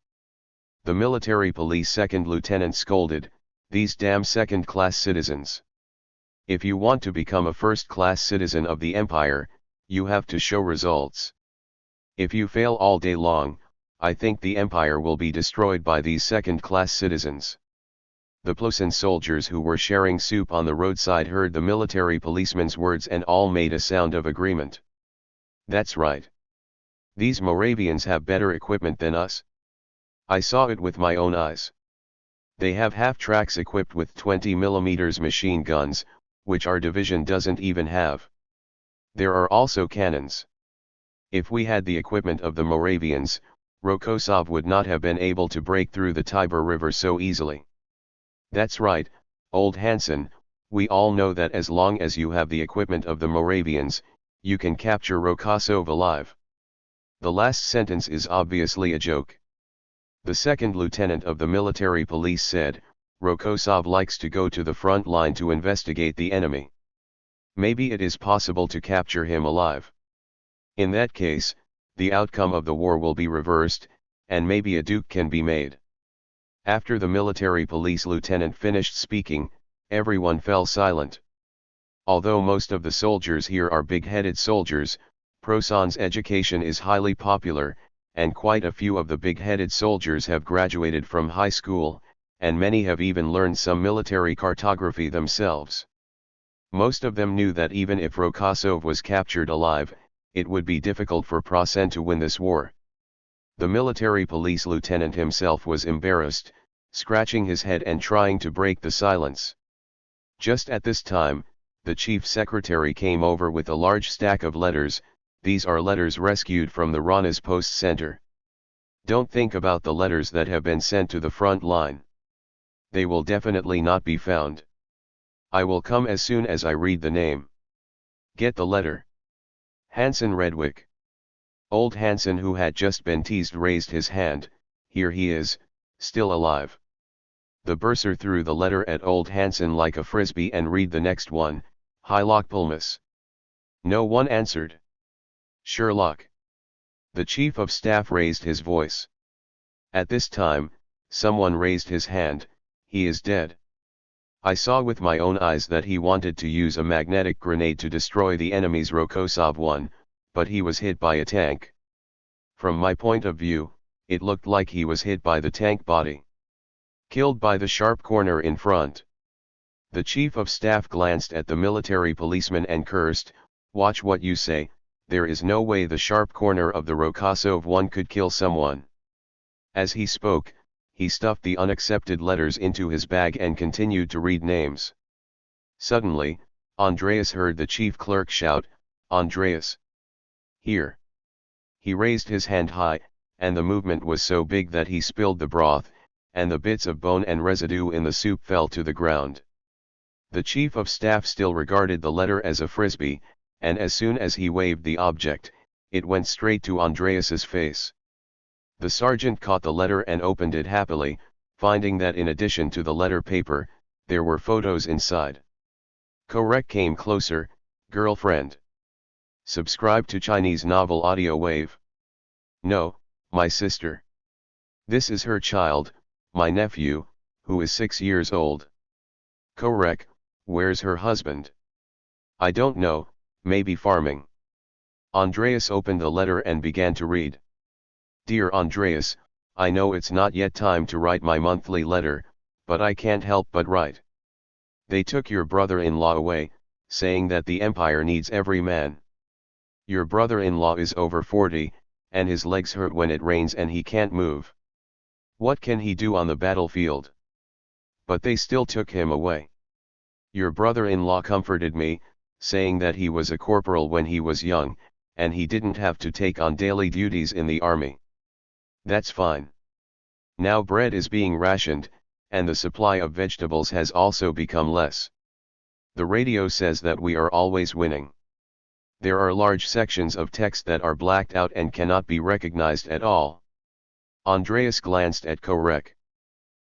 The military police second lieutenant scolded, these damn second-class citizens. If you want to become a first-class citizen of the empire, you have to show results. If you fail all day long, I think the empire will be destroyed by these second-class citizens. The Plosan soldiers who were sharing soup on the roadside heard the military policeman's words and all made a sound of agreement. That's right. These Moravians have better equipment than us. I saw it with my own eyes. They have half-tracks equipped with 20mm machine guns, which our division doesn't even have. There are also cannons. If we had the equipment of the Moravians, Rokosov would not have been able to break through the Tiber River so easily. That's right, old Hansen, we all know that as long as you have the equipment of the Moravians, you can capture Rokosov alive. The last sentence is obviously a joke. The second lieutenant of the military police said, Rokosov likes to go to the front line to investigate the enemy. Maybe it is possible to capture him alive. In that case, the outcome of the war will be reversed, and maybe a duke can be made. After the military police lieutenant finished speaking, everyone fell silent. Although most of the soldiers here are big-headed soldiers, Prosan's education is highly popular, and quite a few of the big-headed soldiers have graduated from high school, and many have even learned some military cartography themselves. Most of them knew that even if Rokosov was captured alive, it would be difficult for Prosan to win this war. The military police lieutenant himself was embarrassed, scratching his head and trying to break the silence. Just at this time, the chief secretary came over with a large stack of letters. These are letters rescued from the Rana's post center. Don't think about the letters that have been sent to the front line. They will definitely not be found. I will come as soon as I read the name. Get the letter. Hansen Redwick. Old Hansen, who had just been teased, raised his hand. Here he is, still alive. The bursar threw the letter at old Hansen like a frisbee and read the next one, Hylock Pulmus. No one answered. Sherlock. The chief of staff raised his voice. At this time, someone raised his hand, he is dead. I saw with my own eyes that he wanted to use a magnetic grenade to destroy the enemy's Rokosov 1, but he was hit by a tank. From my point of view, it looked like he was hit by the tank body. Killed by the sharp corner in front. The chief of staff glanced at the military policeman and cursed, watch what you say, there is no way the sharp corner of the Rokosov 1 could kill someone. As he spoke, he stuffed the unaccepted letters into his bag and continued to read names. Suddenly, Andreas heard the chief clerk shout, Andreas! Here! He raised his hand high, and the movement was so big that he spilled the broth, and the bits of bone and residue in the soup fell to the ground. The chief of staff still regarded the letter as a frisbee, and as soon as he waved the object, it went straight to Andreas's face. The sergeant caught the letter and opened it happily, finding that in addition to the letter paper, there were photos inside. Korek came closer, girlfriend. Subscribe to Chinese Novel Audiowave. No, my sister. This is her child, my nephew, who is 6 years old. Korek, where's her husband? I don't know, maybe farming. Andreas opened the letter and began to read. Dear Andreas, I know it's not yet time to write my monthly letter, but I can't help but write. They took your brother-in-law away, saying that the empire needs every man. Your brother-in-law is over 40, and his legs hurt when it rains and he can't move. What can he do on the battlefield? But they still took him away. Your brother-in-law comforted me, saying that he was a corporal when he was young, and he didn't have to take on daily duties in the army. That's fine. Now bread is being rationed, and the supply of vegetables has also become less. The radio says that we are always winning. There are large sections of text that are blacked out and cannot be recognized at all. Andreas glanced at Korek.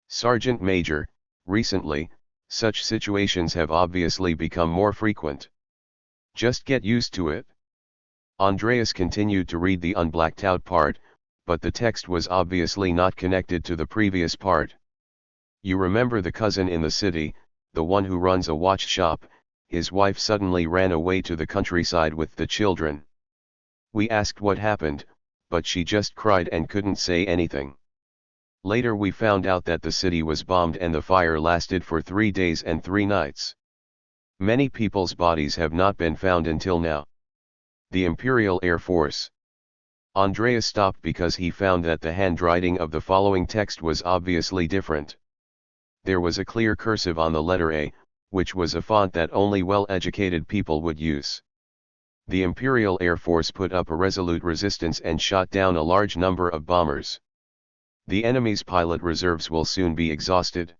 Sergeant Major, recently, such situations have obviously become more frequent. Just get used to it. Andreas continued to read the unblacked out part, but the text was obviously not connected to the previous part. You remember the cousin in the city, the one who runs a watch shop? His wife suddenly ran away to the countryside with the children. We asked what happened, but she just cried and couldn't say anything. Later we found out that the city was bombed and the fire lasted for 3 days and 3 nights. Many people's bodies have not been found until now. The Imperial Air Force. Andreas stopped because he found that the handwriting of the following text was obviously different. There was a clear cursive on the letter A, which was a font that only well-educated people would use. The Imperial Air Force put up a resolute resistance and shot down a large number of bombers. The enemy's pilot reserves will soon be exhausted.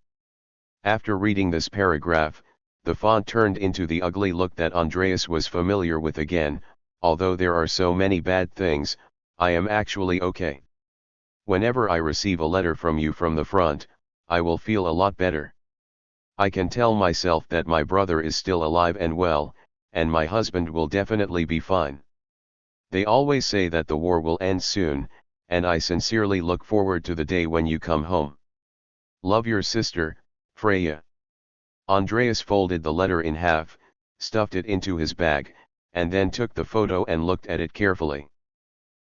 After reading this paragraph, the font turned into the ugly look that Andreas was familiar with again. Although there are so many bad things, I am actually okay. Whenever I receive a letter from you from the front, I will feel a lot better. I can tell myself that my brother is still alive and well, and my husband will definitely be fine. They always say that the war will end soon, and I sincerely look forward to the day when you come home. Love, your sister, Freya. Andreas folded the letter in half, stuffed it into his bag, and then took the photo and looked at it carefully.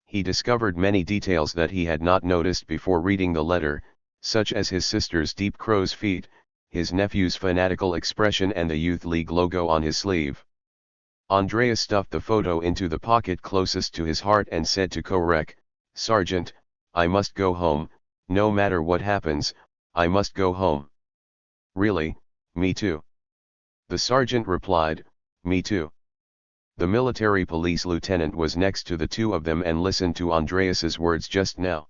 He discovered many details that he had not noticed before reading the letter, such as his sister's deep crow's feet, his nephew's fanatical expression and the Youth League logo on his sleeve. Andreas stuffed the photo into the pocket closest to his heart and said to Korek, "Sergeant, I must go home, no matter what happens, I must go home." "Really, me too." The sergeant replied, "Me too." The military police lieutenant was next to the two of them and listened to Andreas's words just now.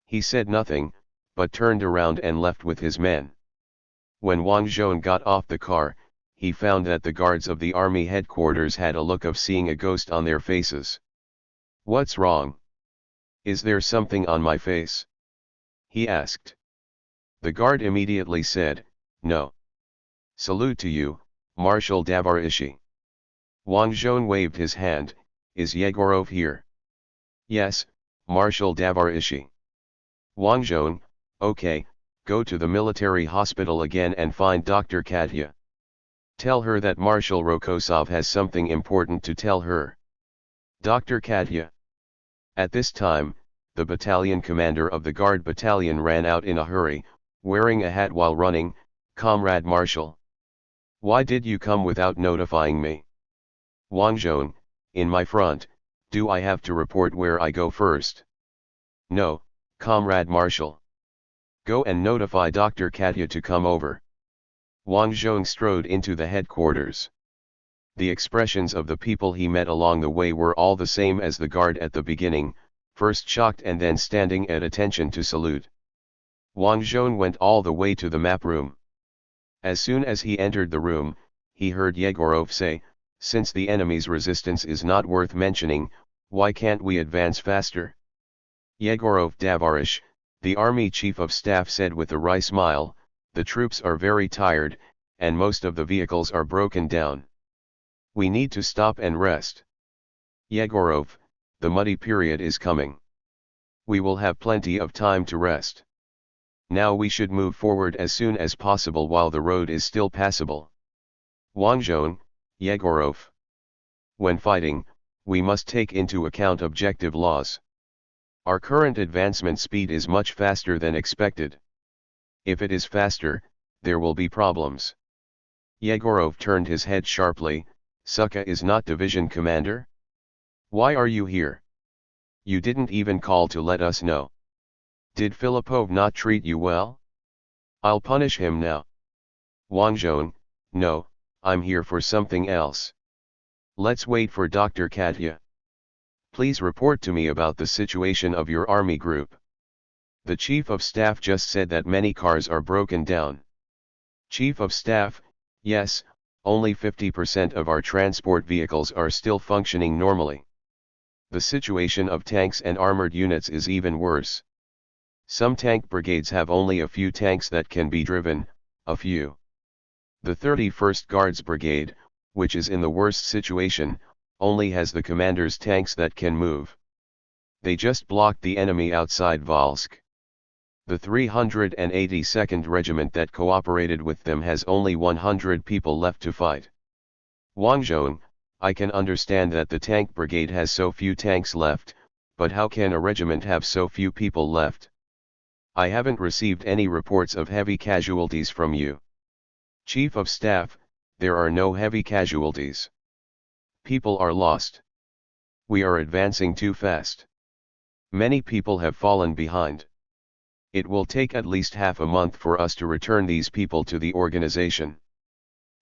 He said nothing, but turned around and left with his men. When Wang Zhong got off the car, he found that the guards of the army headquarters had a look of seeing a ghost on their faces. "What's wrong? Is there something on my face?" he asked. The guard immediately said, "No. Salute to you, Marshal Davarishi." Wang Zhong waved his hand. "Is Yegorov here?" "Yes, Marshal Davarishi." Wang Zhong, "Okay, go to the military hospital again and find Dr. Katya. Tell her that Marshal Rokosov has something important to tell her." "Dr. Katya." At this time, the battalion commander of the guard battalion ran out in a hurry, wearing a hat while running. "Comrade Marshal. Why did you come without notifying me?" "Wang Zhong, in my front, do I have to report where I go first?" "No, Comrade Marshal. Go and notify Dr. Katya to come over." Wang Zhong strode into the headquarters. The expressions of the people he met along the way were all the same as the guard at the beginning, first shocked and then standing at attention to salute. Wang Zhong went all the way to the map room. As soon as he entered the room, he heard Yegorov say, "Since the enemy's resistance is not worth mentioning, why can't we advance faster?" Yegorov Davarish, the army chief of staff, said with a wry smile, "The troops are very tired, and most of the vehicles are broken down. We need to stop and rest." "Yegorov, the muddy period is coming. We will have plenty of time to rest. Now we should move forward as soon as possible while the road is still passable." "Wang Zhong, Yegorov. When fighting, we must take into account objective laws. Our current advancement speed is much faster than expected. If it is faster, there will be problems." Yegorov turned his head sharply. "Suka is not division commander? Why are you here? You didn't even call to let us know. Did Filipov not treat you well? I'll punish him now." "Wang Zhong, no, I'm here for something else. Let's wait for Dr. Katya. Please report to me about the situation of your army group. The Chief of Staff just said that many cars are broken down." "Chief of Staff, yes, only 50% of our transport vehicles are still functioning normally. The situation of tanks and armored units is even worse. Some tank brigades have only a few tanks that can be driven, a few. The 31st Guards Brigade, which is in the worst situation, only has the commander's tanks that can move. They just blocked the enemy outside Volsk. The 382nd Regiment that cooperated with them has only 100 people left to fight. Wang Zhong, I can understand that the tank brigade has so few tanks left, but how can a regiment have so few people left? I haven't received any reports of heavy casualties from you. Chief of Staff, there are no heavy casualties. People are lost. We are advancing too fast. Many people have fallen behind. It will take at least half a month for us to return these people to the organization.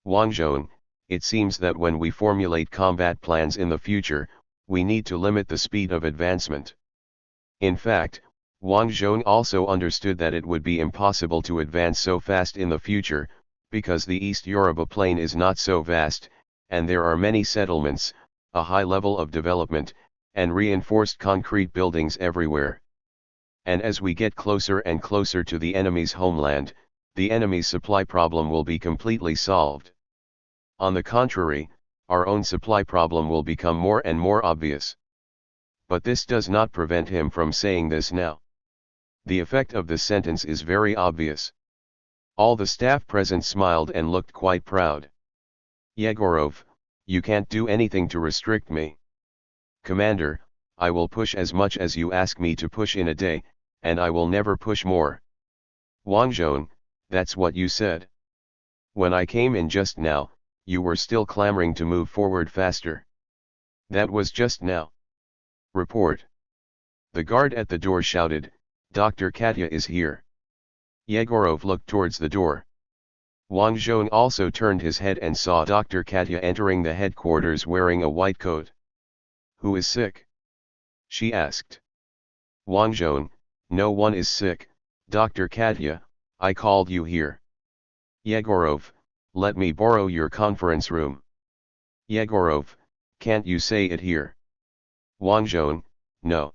Wang Zhong, it seems that when we formulate combat plans in the future, we need to limit the speed of advancement. In fact, Wang Zhong also understood that it would be impossible to advance so fast in the future, because the East Yoruba plain is not so vast, and there are many settlements, a high level of development, and reinforced concrete buildings everywhere. And as we get closer and closer to the enemy's homeland, the enemy's supply problem will be completely solved. On the contrary, our own supply problem will become more and more obvious. But this does not prevent him from saying this now. The effect of this sentence is very obvious. All the staff present smiled and looked quite proud. Yegorov, you can't do anything to restrict me. Commander, I will push as much as you ask me to push in a day, and I will never push more. Wang Zhong, that's what you said. When I came in just now, you were still clamoring to move forward faster. That was just now. Report. The guard at the door shouted, Dr. Katya is here. Yegorov looked towards the door. Wang Zhong also turned his head and saw Dr. Katya entering the headquarters wearing a white coat. Who is sick? She asked. Wang Zhong, no one is sick, Dr. Katya, I called you here. Yegorov, let me borrow your conference room. Yegorov, can't you say it here? Wang Zhong, no.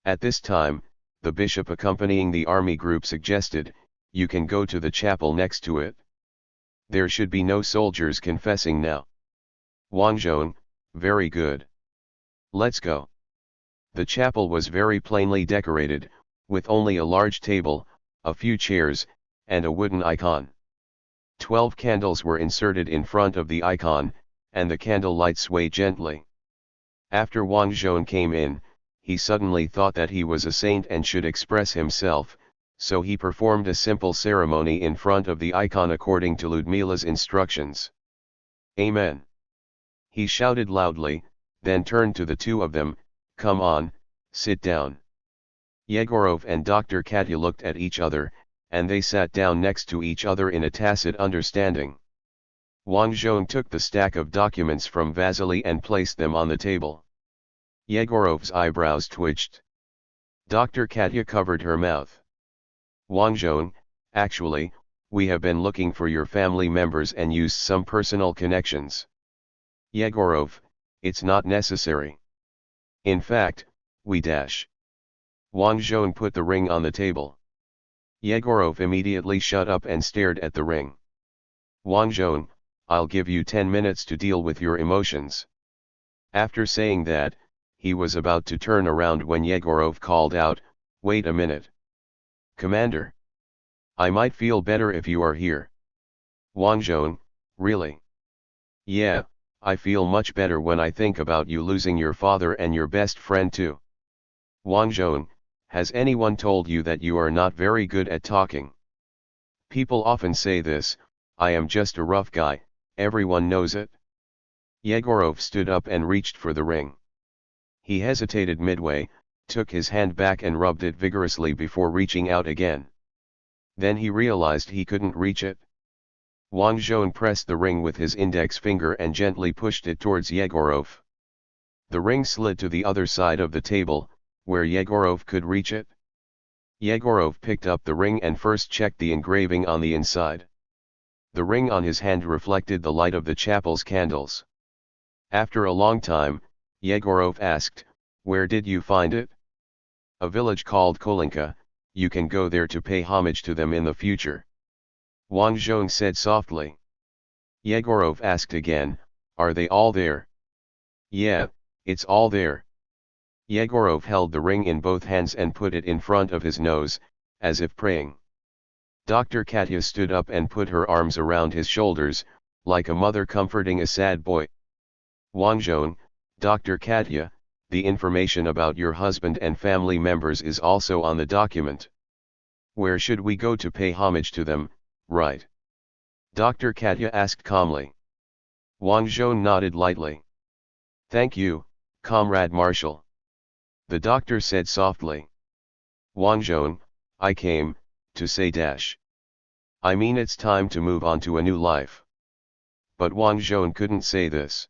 At this time, the bishop accompanying the army group suggested, you can go to the chapel next to it. There should be no soldiers confessing now. Wang Zhong, very good. Let's go. The chapel was very plainly decorated, with only a large table, a few chairs, and a wooden icon. 12 candles were inserted in front of the icon, and the candle light swayed gently. After Wang Zhong came in, he suddenly thought that he was a saint and should express himself, so he performed a simple ceremony in front of the icon according to Ludmila's instructions. Amen. He shouted loudly, then turned to the two of them, come on, sit down. Yegorov and Dr. Katya looked at each other, and they sat down next to each other in a tacit understanding. Wang Zhong took the stack of documents from Vasily and placed them on the table. Yegorov's eyebrows twitched. Dr. Katya covered her mouth. Wang Zhong, actually, we have been looking for your family members and used some personal connections. Yegorov, it's not necessary. In fact, we dash. Wang Zhong put the ring on the table. Yegorov immediately shut up and stared at the ring. Wang Zhong, I'll give you 10 minutes to deal with your emotions. After saying that, he was about to turn around when Yegorov called out, wait a minute. Commander. I might feel better if you are here. Wang Zhong, really? Yeah, I feel much better when I think about you losing your father and your best friend too. Wang Zhong, has anyone told you that you are not very good at talking? People often say this, I am just a rough guy, everyone knows it. Yegorov stood up and reached for the ring. He hesitated midway, took his hand back and rubbed it vigorously before reaching out again. Then he realized he couldn't reach it. Wang Zhong pressed the ring with his index finger and gently pushed it towards Yegorov. The ring slid to the other side of the table, where Yegorov could reach it. Yegorov picked up the ring and first checked the engraving on the inside. The ring on his hand reflected the light of the chapel's candles. After a long time, Yegorov asked, "Where did you find it?" "A village called Kolinka, you can go there to pay homage to them in the future," Wang Zhong said softly. Yegorov asked again, "Are they all there?" "Yeah, it's all there." Yegorov held the ring in both hands and put it in front of his nose, as if praying. Dr. Katya stood up and put her arms around his shoulders, like a mother comforting a sad boy. "Wang Zhong, Dr. Katya, the information about your husband and family members is also on the document. Where should we go to pay homage to them, right?" Dr. Katya asked calmly. Wang Zhong nodded lightly. "Thank you, Comrade Marshal," the doctor said softly. "Wang Zhong, I came to say dash. I mean it's time to move on to a new life." But Wang Zhong couldn't say this.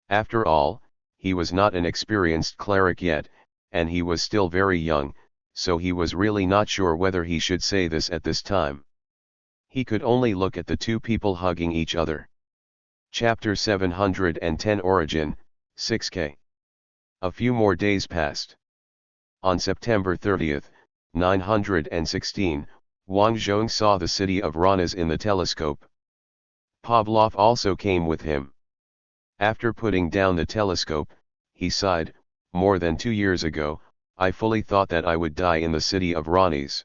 After all, he was not an experienced cleric yet, and he was still very young, so he was really not sure whether he should say this at this time. He could only look at the two people hugging each other. Chapter 710 Origin, 6K. A few more days passed. On September 30th, 916, Wang Zhong saw the city of Ranas in the telescope. Pavlov also came with him. After putting down the telescope, he sighed, "More than 2 years ago, I fully thought that I would die in the city of Ranas.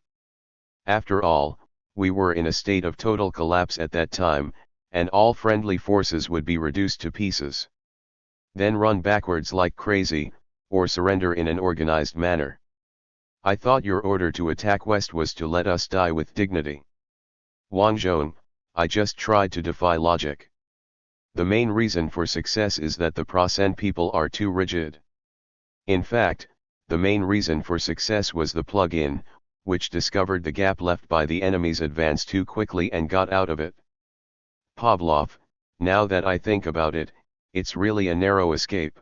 After all, we were in a state of total collapse at that time, and all friendly forces would be reduced to pieces. Then run backwards like crazy, or surrender in an organized manner. I thought your order to attack west was to let us die with dignity. Wang Zhong, I just tried to defy logic. The main reason for success is that the Prasen people are too rigid. In fact, the main reason for success was the plug-in, which discovered the gap left by the enemy's advance too quickly and got out of it. Pavlov, now that I think about it, it's really a narrow escape.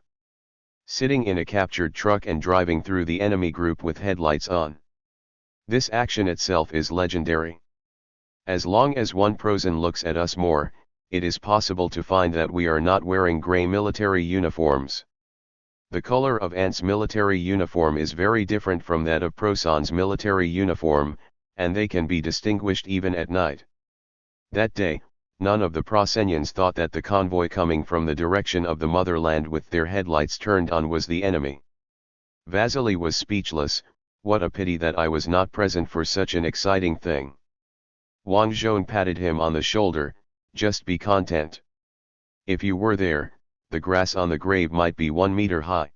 Sitting in a captured truck and driving through the enemy group with headlights on. This action itself is legendary. As long as one Prasen looks at us more, it is possible to find that we are not wearing grey military uniforms. The color of Ant's military uniform is very different from that of Prosan's military uniform, and they can be distinguished even at night. That day, none of the Prasenians thought that the convoy coming from the direction of the motherland with their headlights turned on was the enemy. Vasily was speechless. What a pity that I was not present for such an exciting thing. Wang Zhong patted him on the shoulder. Just be content. If you were there, the grass on the grave might be 1 meter high.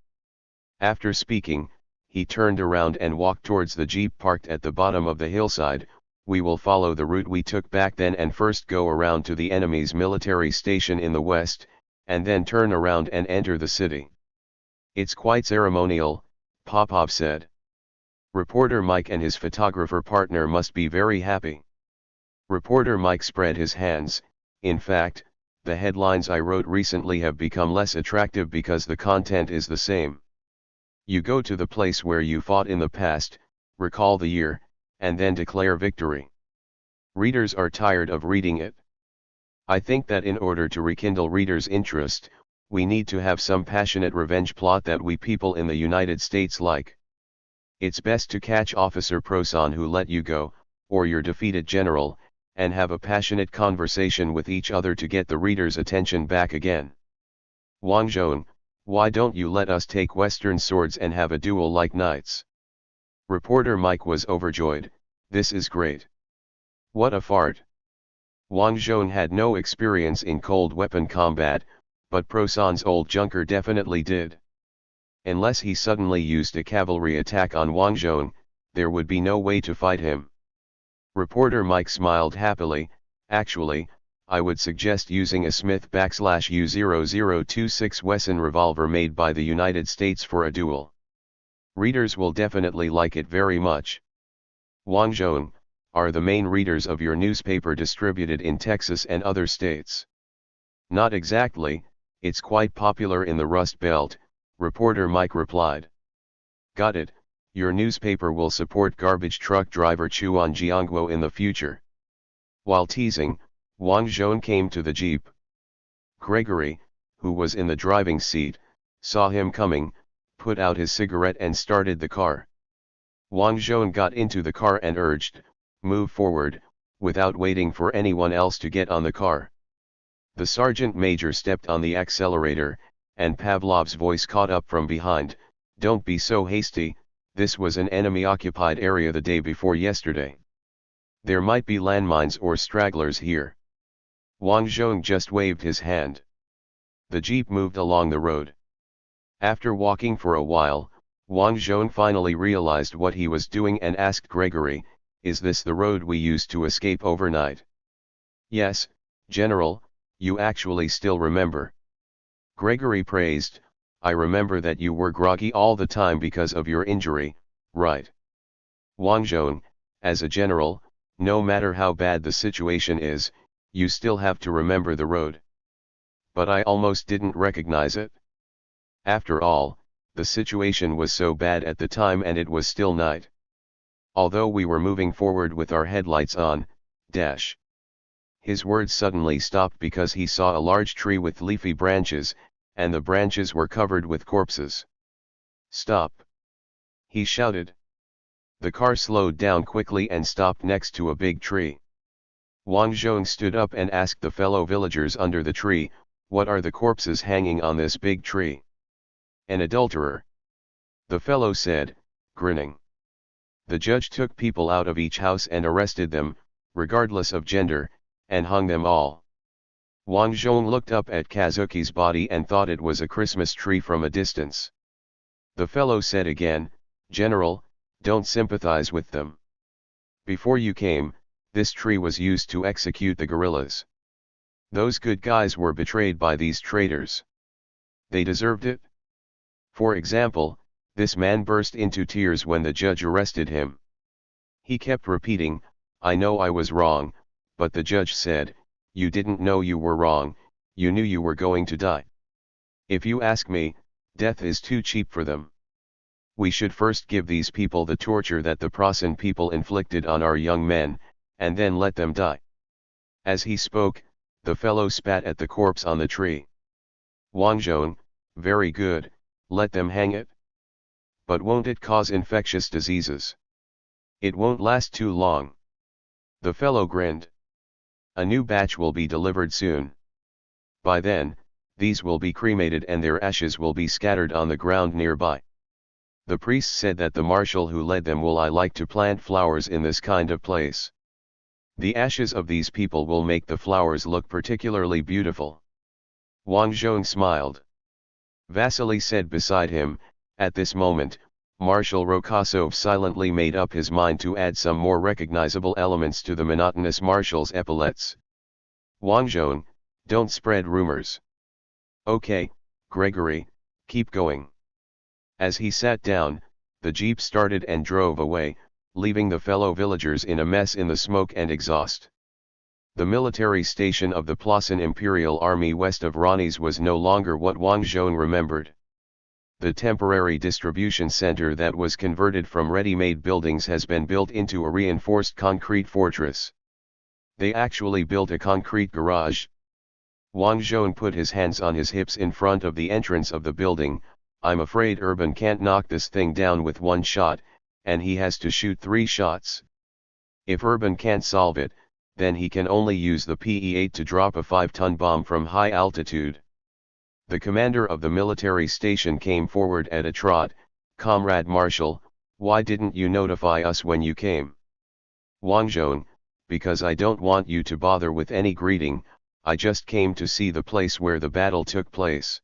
After speaking, he turned around and walked towards the jeep parked at the bottom of the hillside. We will follow the route we took back then and first go around to the enemy's military station in the west, and then turn around and enter the city. It's quite ceremonial, Popov said. Reporter Mike and his photographer partner must be very happy. Reporter Mike spread his hands. In fact, the headlines I wrote recently have become less attractive because the content is the same. You go to the place where you fought in the past, recall the year, and then declare victory. Readers are tired of reading it. I think that in order to rekindle readers' interest, we need to have some passionate revenge plot that we people in the United States like. It's best to catch Officer Prosan who let you go, or your defeated general, and have a passionate conversation with each other to get the reader's attention back again. Wang Zhong, why don't you let us take Western swords and have a duel like knights? Reporter Mike was overjoyed. This is great. What a fart. Wang Zhong had no experience in cold weapon combat, but Prosan's old junker definitely did. Unless he suddenly used a cavalry attack on Wang Zhong, there would be no way to fight him. Reporter Mike smiled happily. Actually, I would suggest using a Smith /U0026 Wesson revolver made by the United States for a duel. Readers will definitely like it very much. Wang Zhong, are the main readers of your newspaper distributed in Texas and other states? Not exactly, it's quite popular in the Rust Belt, Reporter Mike replied. Got it. Your newspaper will support garbage truck driver Chuan Jiangguo in the future. While teasing, Wang Zhong came to the jeep. Gregory, who was in the driving seat, saw him coming, put out his cigarette and started the car. Wang Zhong got into the car and urged, "Move forward," without waiting for anyone else to get on the car. The sergeant major stepped on the accelerator, and Pavlov's voice caught up from behind, "Don't be so hasty, this was an enemy-occupied area the day before yesterday. There might be landmines or stragglers here." Wang Zhong just waved his hand. The jeep moved along the road. After walking for a while, Wang Zhong finally realized what he was doing and asked Gregory, "Is this the road we used to escape overnight?" "Yes, General, you actually still remember." Gregory praised, "I remember that you were groggy all the time because of your injury, right?" Wang Zhong, "As a general, no matter how bad the situation is, you still have to remember the road." "But I almost didn't recognize it. After all, the situation was so bad at the time and it was still night. Although we were moving forward with our headlights on, dash." His words suddenly stopped because he saw a large tree with leafy branches, and the branches were covered with corpses. "Stop!" he shouted. The car slowed down quickly and stopped next to a big tree. Wang Zhong stood up and asked the fellow villagers under the tree, "What are the corpses hanging on this big tree?" "An adulterer," the fellow said, grinning. "The judge took people out of each house and arrested them, regardless of gender, and hung them all." Wang Zhong looked up at Kazuki's body and thought it was a Christmas tree from a distance. The fellow said again, "General, don't sympathize with them. Before you came, this tree was used to execute the guerrillas. Those good guys were betrayed by these traitors. They deserved it. For example, this man burst into tears when the judge arrested him. He kept repeating, 'I know I was wrong,' but the judge said, 'You didn't know you were wrong, you knew you were going to die.' If you ask me, death is too cheap for them. We should first give these people the torture that the Prasen people inflicted on our young men, and then let them die." As he spoke, the fellow spat at the corpse on the tree. Wang Zhong, "Very good, let them hang it. But won't it cause infectious diseases? It won't last too long." The fellow grinned. "A new batch will be delivered soon. By then, these will be cremated and their ashes will be scattered on the ground nearby. The priest said that the marshal who led them will like to plant flowers in this kind of place. The ashes of these people will make the flowers look particularly beautiful." Wang Zhong smiled. Vasily said beside him, "At this moment, Marshal Rokosov silently made up his mind to add some more recognizable elements to the monotonous marshal's epaulets." "Wang Zhong, don't spread rumors." "Okay, Gregory, keep going." As he sat down, the jeep started and drove away, leaving the fellow villagers in a mess in the smoke and exhaust. The military station of the Plasen Imperial Army west of Ronnies was no longer what Wang Zhong remembered. The temporary distribution center that was converted from ready-made buildings has been built into a reinforced concrete fortress. They actually built a concrete garage. Wang Zhong put his hands on his hips in front of the entrance of the building. "I'm afraid Urban can't knock this thing down with one shot, and he has to shoot 3 shots. If Urban can't solve it, then he can only use the PE-8 to drop a 5-ton bomb from high altitude." The commander of the military station came forward at a trot. "Comrade Marshal, why didn't you notify us when you came?" "Wang Zhong, because I don't want you to bother with any greeting, I just came to see the place where the battle took place."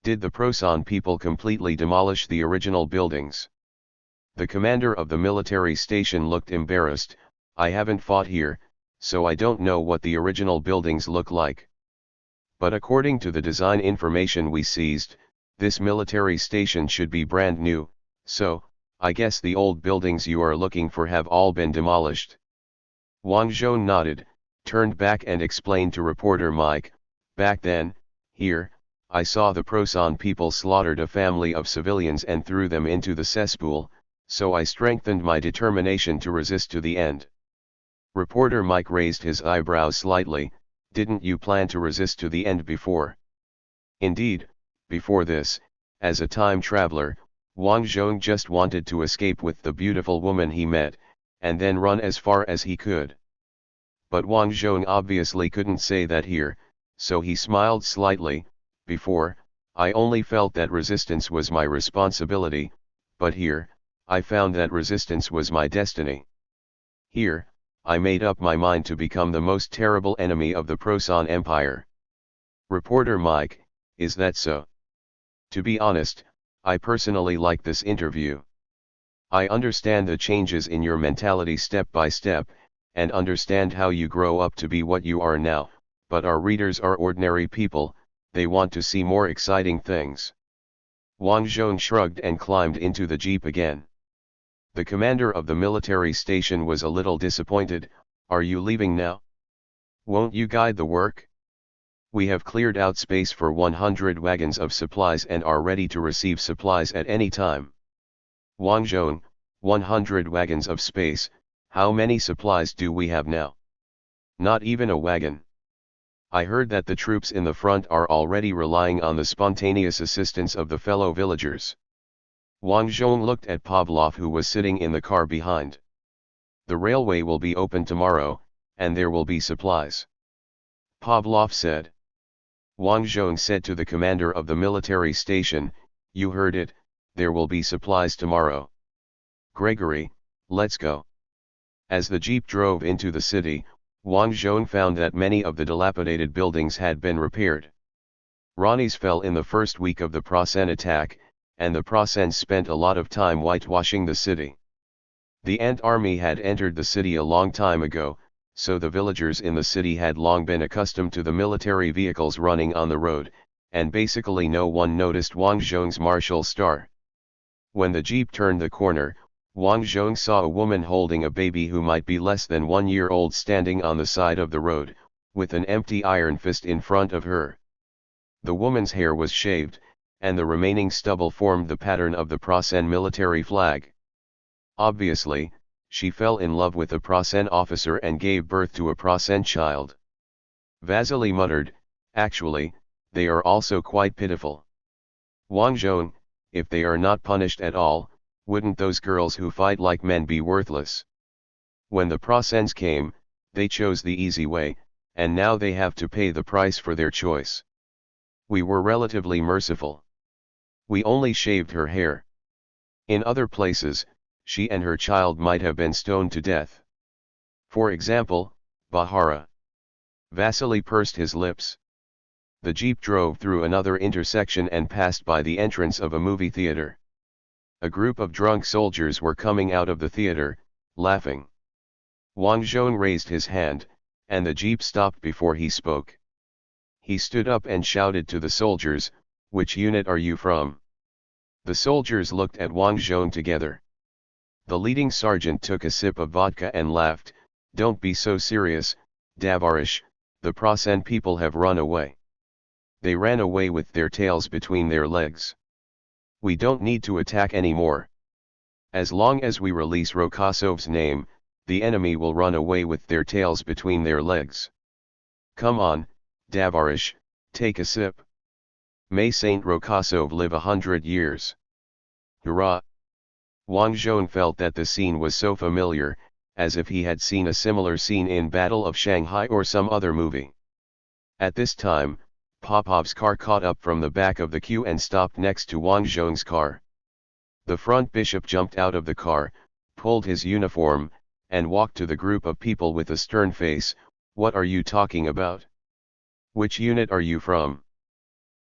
"Did the Prasen people completely demolish the original buildings?" The commander of the military station looked embarrassed. "I haven't fought here, so I don't know what the original buildings look like. But according to the design information we seized, this military station should be brand new, so, I guess the old buildings you are looking for have all been demolished." Wang Zhong nodded, turned back and explained to reporter Mike, "Back then, here, I saw the Prasen people slaughtered a family of civilians and threw them into the cesspool, so I strengthened my determination to resist to the end. Reporter Mike raised his eyebrows slightly. Didn't you plan to resist to the end before? Indeed, before this, as a time traveler, Wang Zhong just wanted to escape with the beautiful woman he met, and then run as far as he could. But Wang Zhong obviously couldn't say that here, so he smiled slightly. Before, I only felt that resistance was my responsibility, but here, I found that resistance was my destiny. Here, I made up my mind to become the most terrible enemy of the Prosan Empire. Reporter Mike, is that so? To be honest, I personally like this interview. I understand the changes in your mentality step by step, and understand how you grow up to be what you are now, but our readers are ordinary people, they want to see more exciting things. Wang Zhong shrugged and climbed into the jeep again. The commander of the military station was a little disappointed. Are you leaving now? Won't you guide the work? We have cleared out space for 100 wagons of supplies and are ready to receive supplies at any time. Wang Zhong, 100 wagons of space, how many supplies do we have now? Not even a wagon. I heard that the troops in the front are already relying on the spontaneous assistance of the fellow villagers. Wang Zhong looked at Pavlov, who was sitting in the car behind. The railway will be open tomorrow, and there will be supplies. Pavlov said. Wang Zhong said to the commander of the military station, you heard it, there will be supplies tomorrow. Gregory, let's go. As the jeep drove into the city, Wang Zhong found that many of the dilapidated buildings had been repaired. Ronnies fell in the first week of the Prasen attack, and the Prasens spent a lot of time whitewashing the city. The Ant army had entered the city a long time ago, so the villagers in the city had long been accustomed to the military vehicles running on the road, and basically no one noticed Wang Zhong's martial star. When the jeep turned the corner, Wang Zhong saw a woman holding a baby who might be less than 1 year old standing on the side of the road, with an empty iron fist in front of her. The woman's hair was shaved, and the remaining stubble formed the pattern of the Prasen military flag. Obviously, she fell in love with a Prasen officer and gave birth to a Prasen child. Vasily muttered, actually, they are also quite pitiful. Wang Zhong, if they are not punished at all, wouldn't those girls who fight like men be worthless? When the Prasens came, they chose the easy way, and now they have to pay the price for their choice. We were relatively merciful. We only shaved her hair. In other places, she and her child might have been stoned to death. For example, Bahara. Vasily pursed his lips. The jeep drove through another intersection and passed by the entrance of a movie theater. A group of drunk soldiers were coming out of the theater, laughing. Wang Zhong raised his hand, and the jeep stopped before he spoke. He stood up and shouted to the soldiers, which unit are you from? The soldiers looked at Wang Zhong together. The leading sergeant took a sip of vodka and laughed, don't be so serious, Davarish, the Prasen people have run away. They ran away with their tails between their legs. We don't need to attack anymore. As long as we release Rokosov's name, the enemy will run away with their tails between their legs. Come on, Davarish, take a sip. May Saint Rokosov live 100 years. Hurrah! Wang Zhong felt that the scene was so familiar, as if he had seen a similar scene in Battle of Shanghai or some other movie. At this time, Popov's car caught up from the back of the queue and stopped next to Wang Zhong's car. The front bishop jumped out of the car, pulled his uniform, and walked to the group of people with a stern face. What are you talking about? Which unit are you from?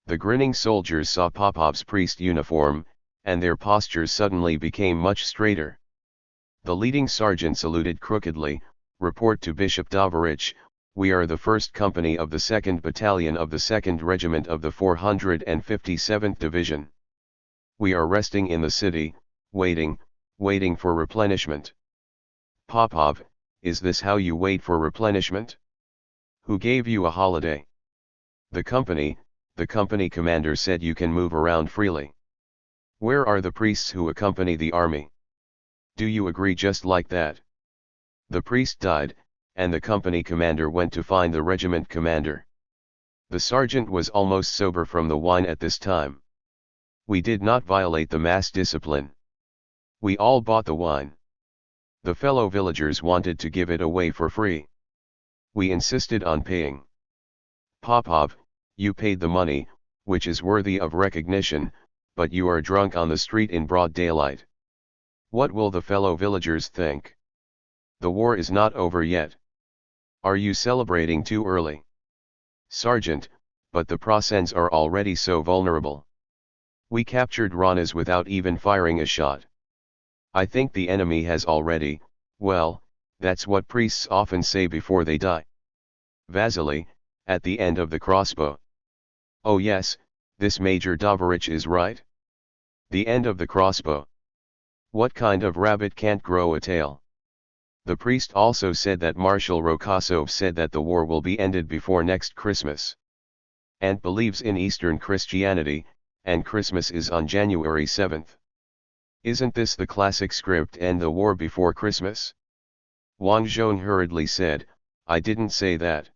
The grinning soldiers saw Popov's priest uniform, and their postures suddenly became much straighter. The leading sergeant saluted crookedly. Report to Bishop Davarich, we are the 1st Company of the 2nd Battalion of the 2nd Regiment of the 457th Division. We are resting in the city, waiting for replenishment. Popov, is this how you wait for replenishment? Who gave you a holiday? The company commander said you can move around freely. Where are the priests who accompany the army? Do you agree just like that? The priest died, and the company commander went to find the regiment commander. The sergeant was almost sober from the wine at this time. We did not violate the mass discipline. We all bought the wine. The fellow villagers wanted to give it away for free. We insisted on paying. Popov, you paid the money, which is worthy of recognition, but you are drunk on the street in broad daylight. What will the fellow villagers think? The war is not over yet. Are you celebrating too early? Sergeant, but the Praseens are already so vulnerable. We captured Ranas without even firing a shot. I think the enemy has already, well, that's what priests often say before they die. Vasily, at the end of the crossbow. Oh yes, this Major Dovorich is right. The end of the crossbow. What kind of rabbit can't grow a tail? The priest also said that Marshal Rokosov said that the war will be ended before next Christmas. And believes in Eastern Christianity, and Christmas is on January 7th. Isn't this the classic script, end the war before Christmas? Wang Zhong hurriedly said, I didn't say that.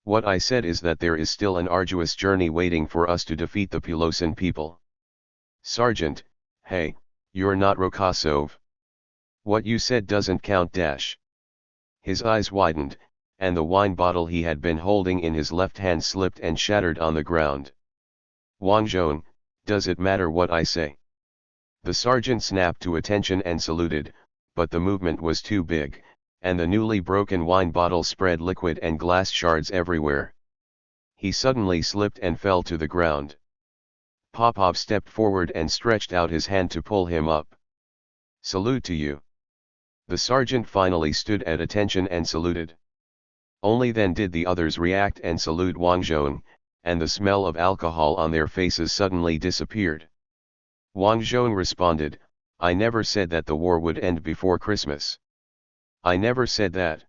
What I said is that there is still an arduous journey waiting for us to defeat the Pelosin people. Sergeant, hey, you're not Rokosov. What you said doesn't count dash. His eyes widened, and the wine bottle he had been holding in his left hand slipped and shattered on the ground. Wang Zhong, does it matter what I say? The sergeant snapped to attention and saluted, but the movement was too big, and the newly broken wine bottle spread liquid and glass shards everywhere. He suddenly slipped and fell to the ground. Popov stepped forward and stretched out his hand to pull him up. Salute to you. The sergeant finally stood at attention and saluted. Only then did the others react and salute Wang Zhong, and the smell of alcohol on their faces suddenly disappeared. Wang Zhong responded, I never said that the war would end before Christmas. I never said that.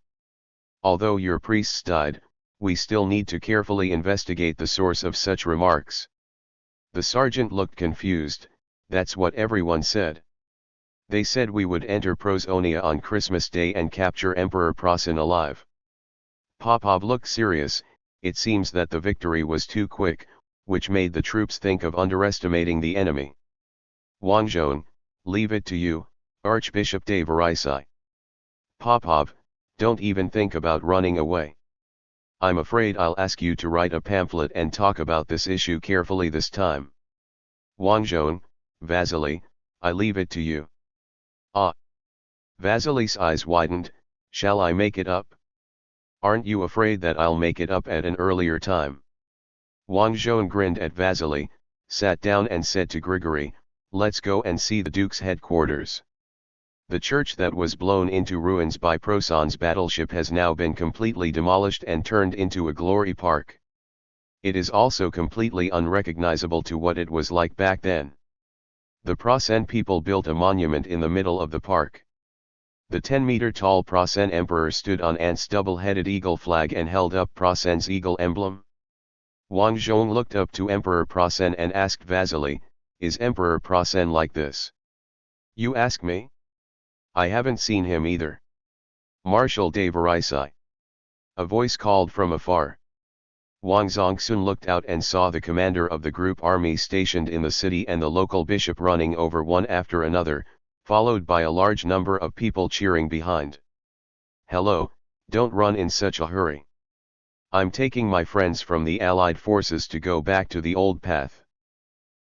Although your priests died, we still need to carefully investigate the source of such remarks. The sergeant looked confused. That's what everyone said. They said we would enter Prosonia on Christmas Day and capture Emperor Prasen alive. Popov looked serious. It seems that the victory was too quick, which made the troops think of underestimating the enemy. Wang Zhong, leave it to you, Archbishop de Varisai. Popov, don't even think about running away. I'm afraid I'll ask you to write a pamphlet and talk about this issue carefully this time. Wang Zhong, Vasily, I leave it to you. Ah. Vasily's eyes widened, shall I make it up? Aren't you afraid that I'll make it up at an earlier time? Wang Zhong grinned at Vasily, sat down and said to Grigory, let's go and see the Duke's headquarters. The church that was blown into ruins by Prosen's battleship has now been completely demolished and turned into a glory park. It is also completely unrecognizable to what it was like back then. The Prasen people built a monument in the middle of the park. The 10-meter-tall Prasen emperor stood on Ant's double-headed eagle flag and held up Prasen's eagle emblem. Wang Zhong looked up to Emperor Prasen and asked Vasily, is Emperor Prasen like this? You ask me? I haven't seen him either. Marshal de Varisai. A voice called from afar. Wang Zhong soon looked out and saw the commander of the group army stationed in the city and the local bishop running over one after another, followed by a large number of people cheering behind. Hello, don't run in such a hurry. I'm taking my friends from the Allied forces to go back to the old path.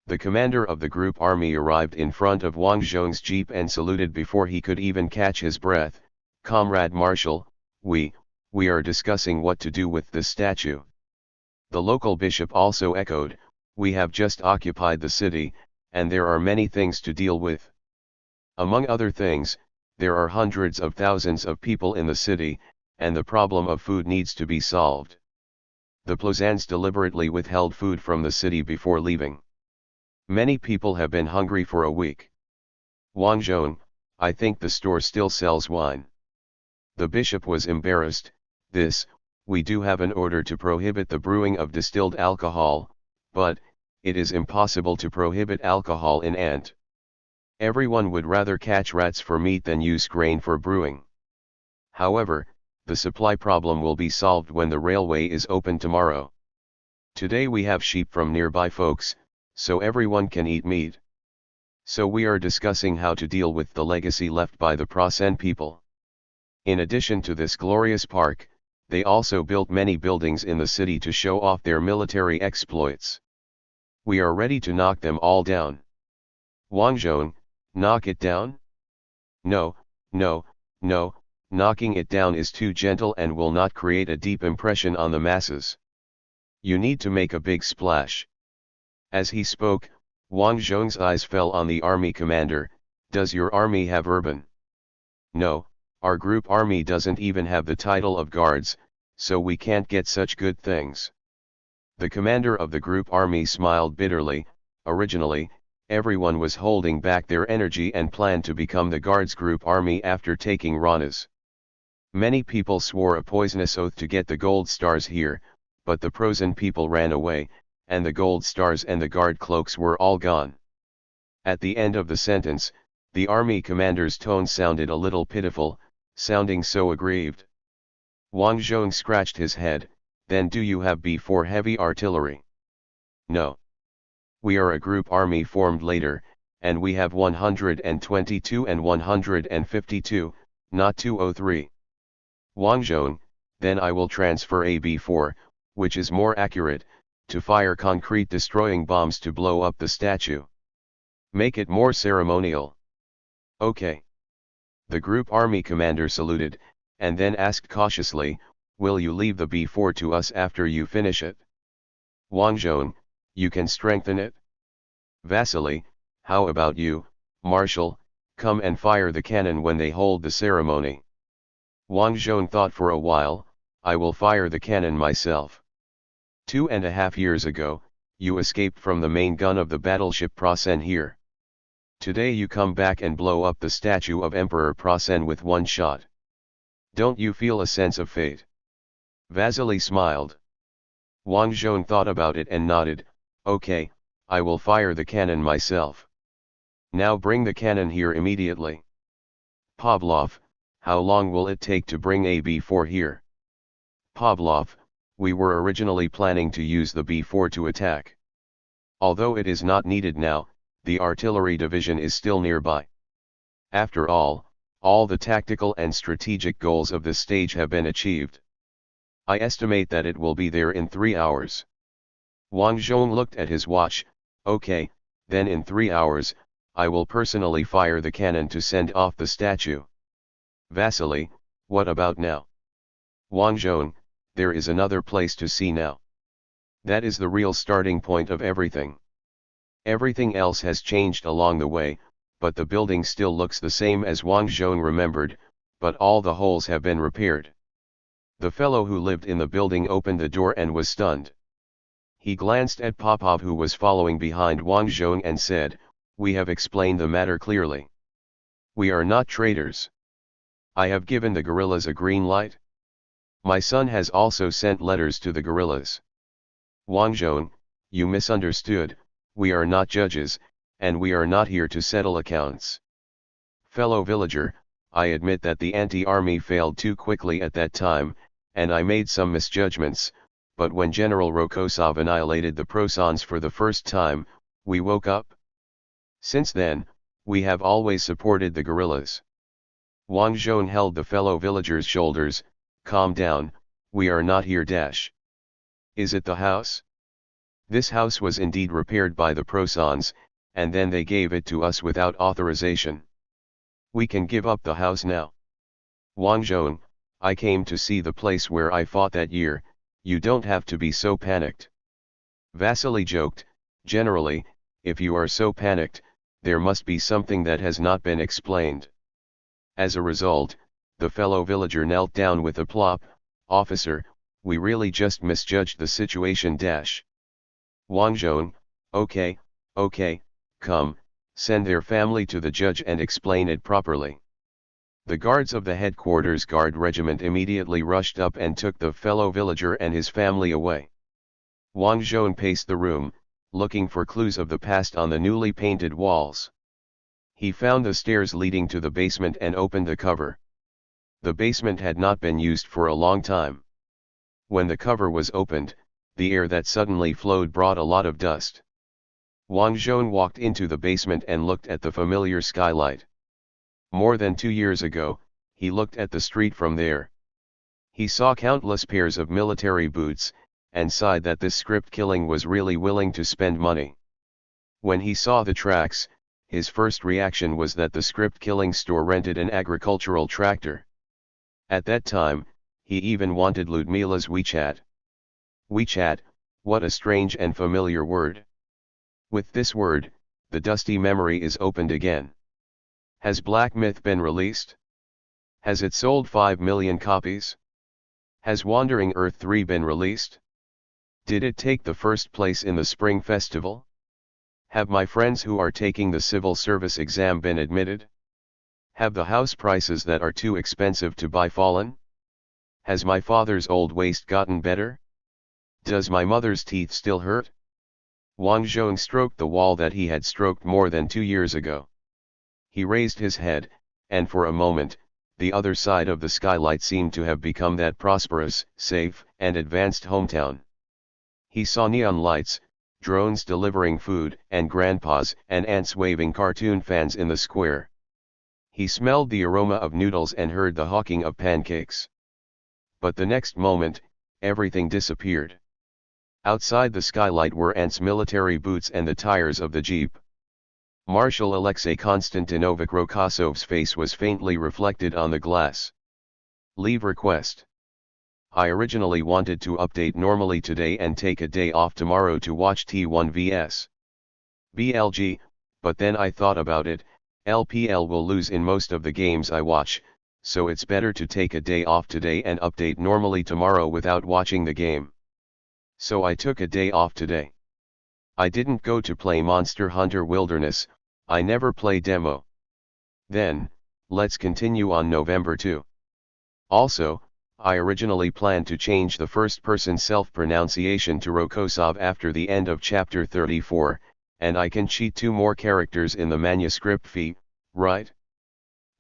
The commander of the group army arrived in front of Wang Zhong's jeep and saluted before he could even catch his breath. Comrade Marshal, we are discussing what to do with this statue. The local bishop also echoed, we have just occupied the city, and there are many things to deal with. Among other things, there are hundreds of thousands of people in the city, and the problem of food needs to be solved. The Plozans deliberately withheld food from the city before leaving. Many people have been hungry for a week. Wang Zhong, I think the store still sells wine. The bishop was embarrassed. We do have an order to prohibit the brewing of distilled alcohol, but it is impossible to prohibit alcohol in Ant. Everyone would rather catch rats for meat than use grain for brewing. However, The supply problem will be solved when the railway is open tomorrow. Today we have sheep from nearby folks, so everyone can eat meat. So we are discussing how to deal with the legacy left by the Prasen people. In addition to this glorious park, they also built many buildings in the city to show off their military exploits. We are ready to knock them all down. Wang Zhong, knock it down? No, no, no, knocking it down is too gentle and will not create a deep impression on the masses. You need to make a big splash. As he spoke, Wang Zhong's eyes fell on the army commander. Does your army have urban? No, our group army doesn't even have the title of guards, so we can't get such good things. The commander of the group army smiled bitterly. Originally, everyone was holding back their energy and planned to become the guards group army after taking Ranas. Many people swore a poisonous oath to get the gold stars here, but the Prasen people ran away, and the gold stars and the guard cloaks were all gone. At the end of the sentence, the army commander's tone sounded a little pitiful, sounding so aggrieved. Wang Zhong scratched his head. Then do you have B4 heavy artillery? No. We are a group army formed later, and we have 122 and 152, not 203. Wang Zhong, then I will transfer a B4, which is more accurate, to fire concrete destroying bombs to blow up the statue. Make it more ceremonial. Okay. The group army commander saluted, and then asked cautiously, will you leave the B4 to us after you finish it? Wang Zhong, you can strengthen it? Vasily, how about you, Marshal, come and fire the cannon when they hold the ceremony. Wang Zhong thought for a while, I will fire the cannon myself. 2.5 years ago, you escaped from the main gun of the battleship Prasen here. Today you come back and blow up the statue of Emperor Prasen with one shot. Don't you feel a sense of fate? Vasily smiled. Wang Zhong thought about it and nodded, okay, I will fire the cannon myself. Now bring the cannon here immediately. Pavlov, how long will it take to bring a B4 here? Pavlov, we were originally planning to use the B4 to attack. Although it is not needed now, the artillery division is still nearby. After all the tactical and strategic goals of this stage have been achieved. I estimate that it will be there in 3 hours. Wang Zhong looked at his watch. Okay, then in 3 hours, I will personally fire the cannon to send off the statue. Vasily, what about now? Wang Zhong, there is another place to see now. That is the real starting point of everything. Everything else has changed along the way, but the building still looks the same as Wang Zhong remembered, but all the holes have been repaired. The fellow who lived in the building opened the door and was stunned. He glanced at Popov who was following behind Wang Zhong and said, we have explained the matter clearly. We are not traitors. I have given the guerrillas a green light. My son has also sent letters to the guerrillas. Wang Zhong, you misunderstood, we are not judges, and we are not here to settle accounts. Fellow villager, I admit that the anti-army failed too quickly at that time, and I made some misjudgments, but when General Rokosov annihilated the Prosans for the first time, we woke up. Since then, we have always supported the guerrillas. Wang Zhong held the fellow villager's shoulders. Calm down, we are not here. Is it the house? This house was indeed repaired by the Prosans, and then they gave it to us without authorization. We can give up the house now. Wang Zhong, I came to see the place where I fought that year, you don't have to be so panicked. Vasily joked, generally, if you are so panicked, there must be something that has not been explained. As a result, the fellow villager knelt down with a plop, officer, we really just misjudged the situation. Wang Zhong, okay, come, send their family to the judge and explain it properly. The guards of the headquarters guard regiment immediately rushed up and took the fellow villager and his family away. Wang Zhong paced the room, looking for clues of the past on the newly painted walls. He found the stairs leading to the basement and opened the cover. The basement had not been used for a long time. When the cover was opened, the air that suddenly flowed brought a lot of dust. Wang Zhong walked into the basement and looked at the familiar skylight. More than 2 years ago, he looked at the street from there. He saw countless pairs of military boots, and sighed that this script killing was really willing to spend money. When he saw the tracks, his first reaction was that the script killing store rented an agricultural tractor. At that time, he even wanted Ludmila's WeChat. WeChat, what a strange and familiar word. With this word, the dusty memory is opened again. Has Black Myth been released? Has it sold 5 million copies? Has Wandering Earth 3 been released? Did it take the first place in the Spring Festival? Have my friends who are taking the civil service exam been admitted? Have the house prices that are too expensive to buy fallen? Has my father's old waist gotten better? Does my mother's teeth still hurt? Wang Zhong stroked the wall that he had stroked more than 2 years ago. He raised his head, and for a moment, the other side of the skylight seemed to have become that prosperous, safe, and advanced hometown. He saw neon lights, drones delivering food, and grandpas and aunts waving cartoon fans in the square. He smelled the aroma of noodles and heard the hawking of pancakes. But the next moment, everything disappeared. Outside the skylight were Ant's military boots and the tires of the jeep. Marshal Alexei Konstantinovich Rokosov's face was faintly reflected on the glass. Leave request. I originally wanted to update normally today and take a day off tomorrow to watch T1 vs. BLG, but then I thought about it, LPL will lose in most of the games I watch, so it's better to take a day off today and update normally tomorrow without watching the game. So I took a day off today. I didn't go to play Monster Hunter Wilderness, I never play demo. Then, let's continue on November 2. Also, I originally planned to change the first-person self-pronunciation to Rokosov after the end of chapter 34, and I can cheat 2 more characters in the manuscript fee, right?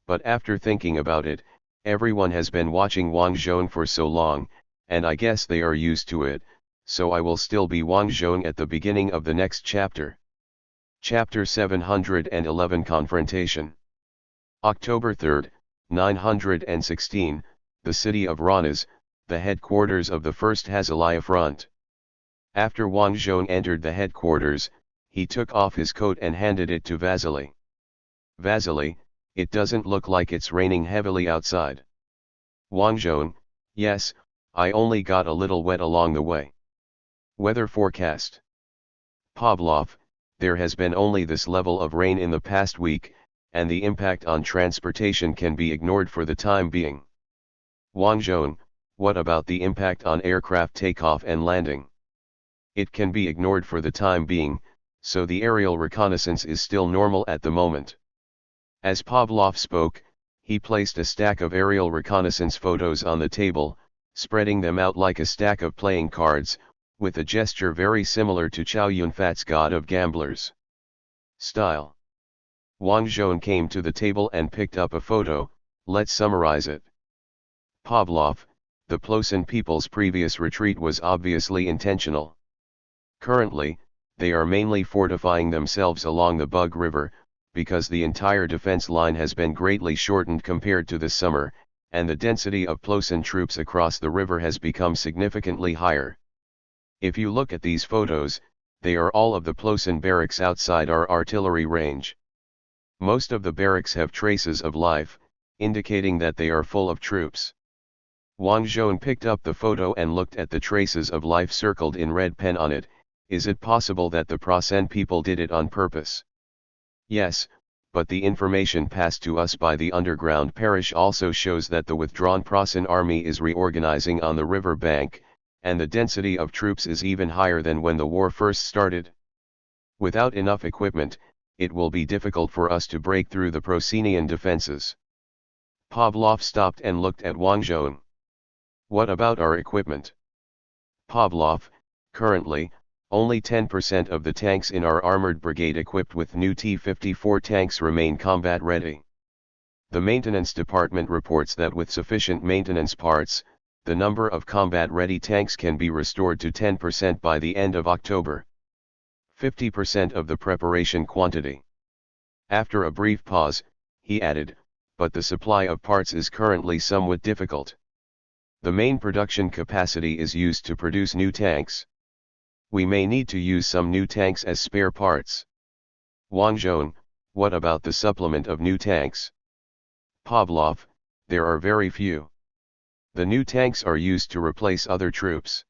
But after thinking about it, everyone has been watching Wang Zhong for so long, and I guess they are used to it, so I will still be Wang Zhong at the beginning of the next chapter. Chapter 711 Confrontation. October 3, 916, the city of Ranas, the headquarters of the First Hazalaya Front. After Wang Zhong entered the headquarters, he took off his coat and handed it to Vasily. Vasily, it doesn't look like it's raining heavily outside. Wang Zhong, yes, I only got a little wet along the way. Weather forecast. Pavlov, there has been only this level of rain in the past week, and the impact on transportation can be ignored for the time being. Wang Zhong, what about the impact on aircraft takeoff and landing? It can be ignored for the time being, so the aerial reconnaissance is still normal at the moment. As Pavlov spoke, he placed a stack of aerial reconnaissance photos on the table, spreading them out like a stack of playing cards, with a gesture very similar to Chow Yun-fat's God of Gamblers style. Wang Zhong came to the table and picked up a photo. Let's summarize it. Pavlov, the Plosin people's previous retreat was obviously intentional. Currently, they are mainly fortifying themselves along the Bug River, because the entire defense line has been greatly shortened compared to the summer, and the density of Plosin troops across the river has become significantly higher. If you look at these photos, they are all of the Plosin barracks outside our artillery range. Most of the barracks have traces of life, indicating that they are full of troops. Wang Zhong picked up the photo and looked at the traces of life circled in red pen on it. Is it possible that the Prasen people did it on purpose? Yes, but the information passed to us by the underground parish also shows that the withdrawn Prasen army is reorganizing on the river bank, and the density of troops is even higher than when the war first started. Without enough equipment, it will be difficult for us to break through the Prosenian defenses. Pavlov stopped and looked at Wang Zhong. What about our equipment? Pavlov, currently, only 10% of the tanks in our armored brigade equipped with new T-54 tanks remain combat ready. The maintenance department reports that with sufficient maintenance parts, the number of combat-ready tanks can be restored to 10% by the end of October. 50% of the preparation quantity. After a brief pause, he added, but the supply of parts is currently somewhat difficult. The main production capacity is used to produce new tanks. We may need to use some new tanks as spare parts. Wang Zhong, what about the supplement of new tanks? Pavlov, there are very few. The new tanks are used to replace other troops.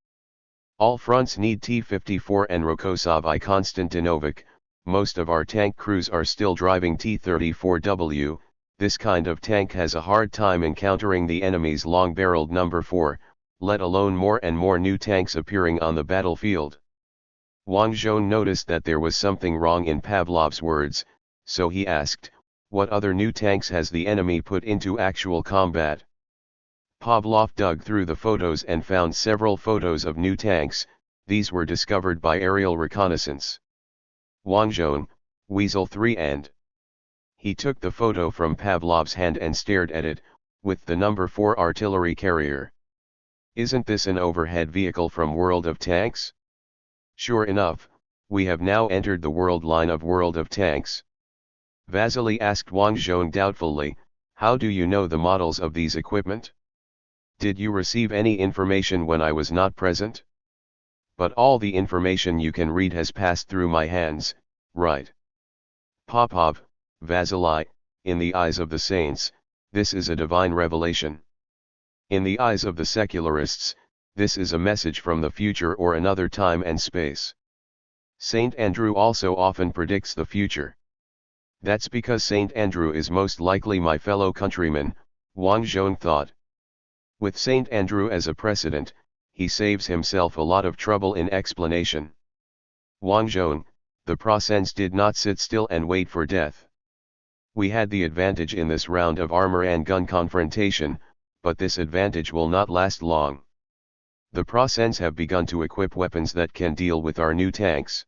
All fronts need T-54 and Rokosov I Konstantinovic. Most of our tank crews are still driving T-34W. This kind of tank has a hard time encountering the enemy's long-barreled No. 4, let alone more and more new tanks appearing on the battlefield. Wang Zhong noticed that there was something wrong in Pavlov's words, so he asked, what other new tanks has the enemy put into actual combat? Pavlov dug through the photos and found several photos of new tanks. These were discovered by aerial reconnaissance. Wang Zhong, Weasel 3 and... He took the photo from Pavlov's hand and stared at it, with the No. 4 artillery carrier. Isn't this an overhead vehicle from World of Tanks? Sure enough, we have now entered the world line of World of Tanks. Vasily asked Wang Zhong doubtfully, how do you know the models of these equipment? Did you receive any information when I was not present? But all the information you can read has passed through my hands, right? Popov, Vasily, in the eyes of the saints, this is a divine revelation. In the eyes of the secularists, this is a message from the future or another time and space. Saint Andrew also often predicts the future. That's because Saint Andrew is most likely my fellow countryman, Wang Zhong thought. With Saint Andrew as a precedent, he saves himself a lot of trouble in explanation. Wang Zhong, the Prussians did not sit still and wait for death. We had the advantage in this round of armor and gun confrontation, but this advantage will not last long. The Prussians have begun to equip weapons that can deal with our new tanks.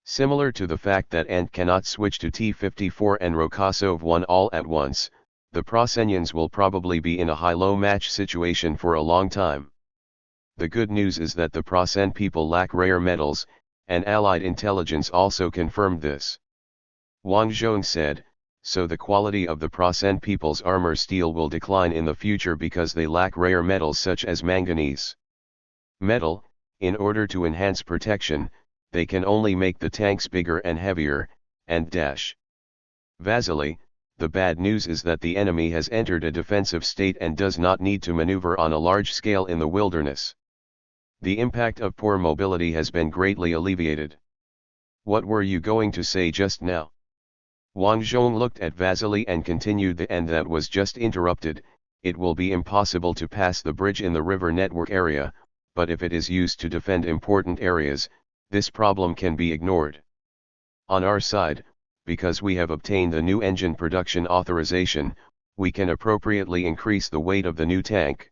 Similar to the fact that Ant cannot switch to T-54 and Rokosov 1 all at once, the Prussians will probably be in a high-low match situation for a long time. The good news is that the Prussian people lack rare metals, and Allied intelligence also confirmed this. Wang Zhong said, so the quality of the Prussian people's armor steel will decline in the future because they lack rare metals such as manganese. Metal, in order to enhance protection, they can only make the tanks bigger and heavier, and dash. Vasily, the bad news is that the enemy has entered a defensive state and does not need to maneuver on a large scale in the wilderness. The impact of poor mobility has been greatly alleviated. What were you going to say just now? Wang Zhong looked at Vasily and continued and that was just interrupted. It will be impossible to pass the bridge in the river network area, but if it is used to defend important areas, this problem can be ignored. On our side, because we have obtained the new engine production authorization, we can appropriately increase the weight of the new tank.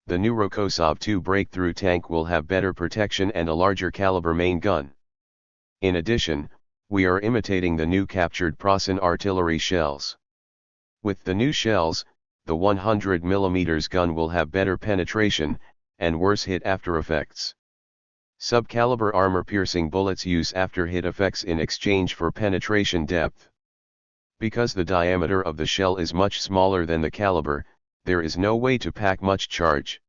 The new Rokosov 2 breakthrough tank will have better protection and a larger caliber main gun. In addition, we are imitating the new captured Prussian artillery shells. With the new shells, the 100mm gun will have better penetration, and worse hit after effects. Subcaliber armor-piercing bullets use after-hit effects in exchange for penetration depth. Because the diameter of the shell is much smaller than the caliber, there is no way to pack much charge.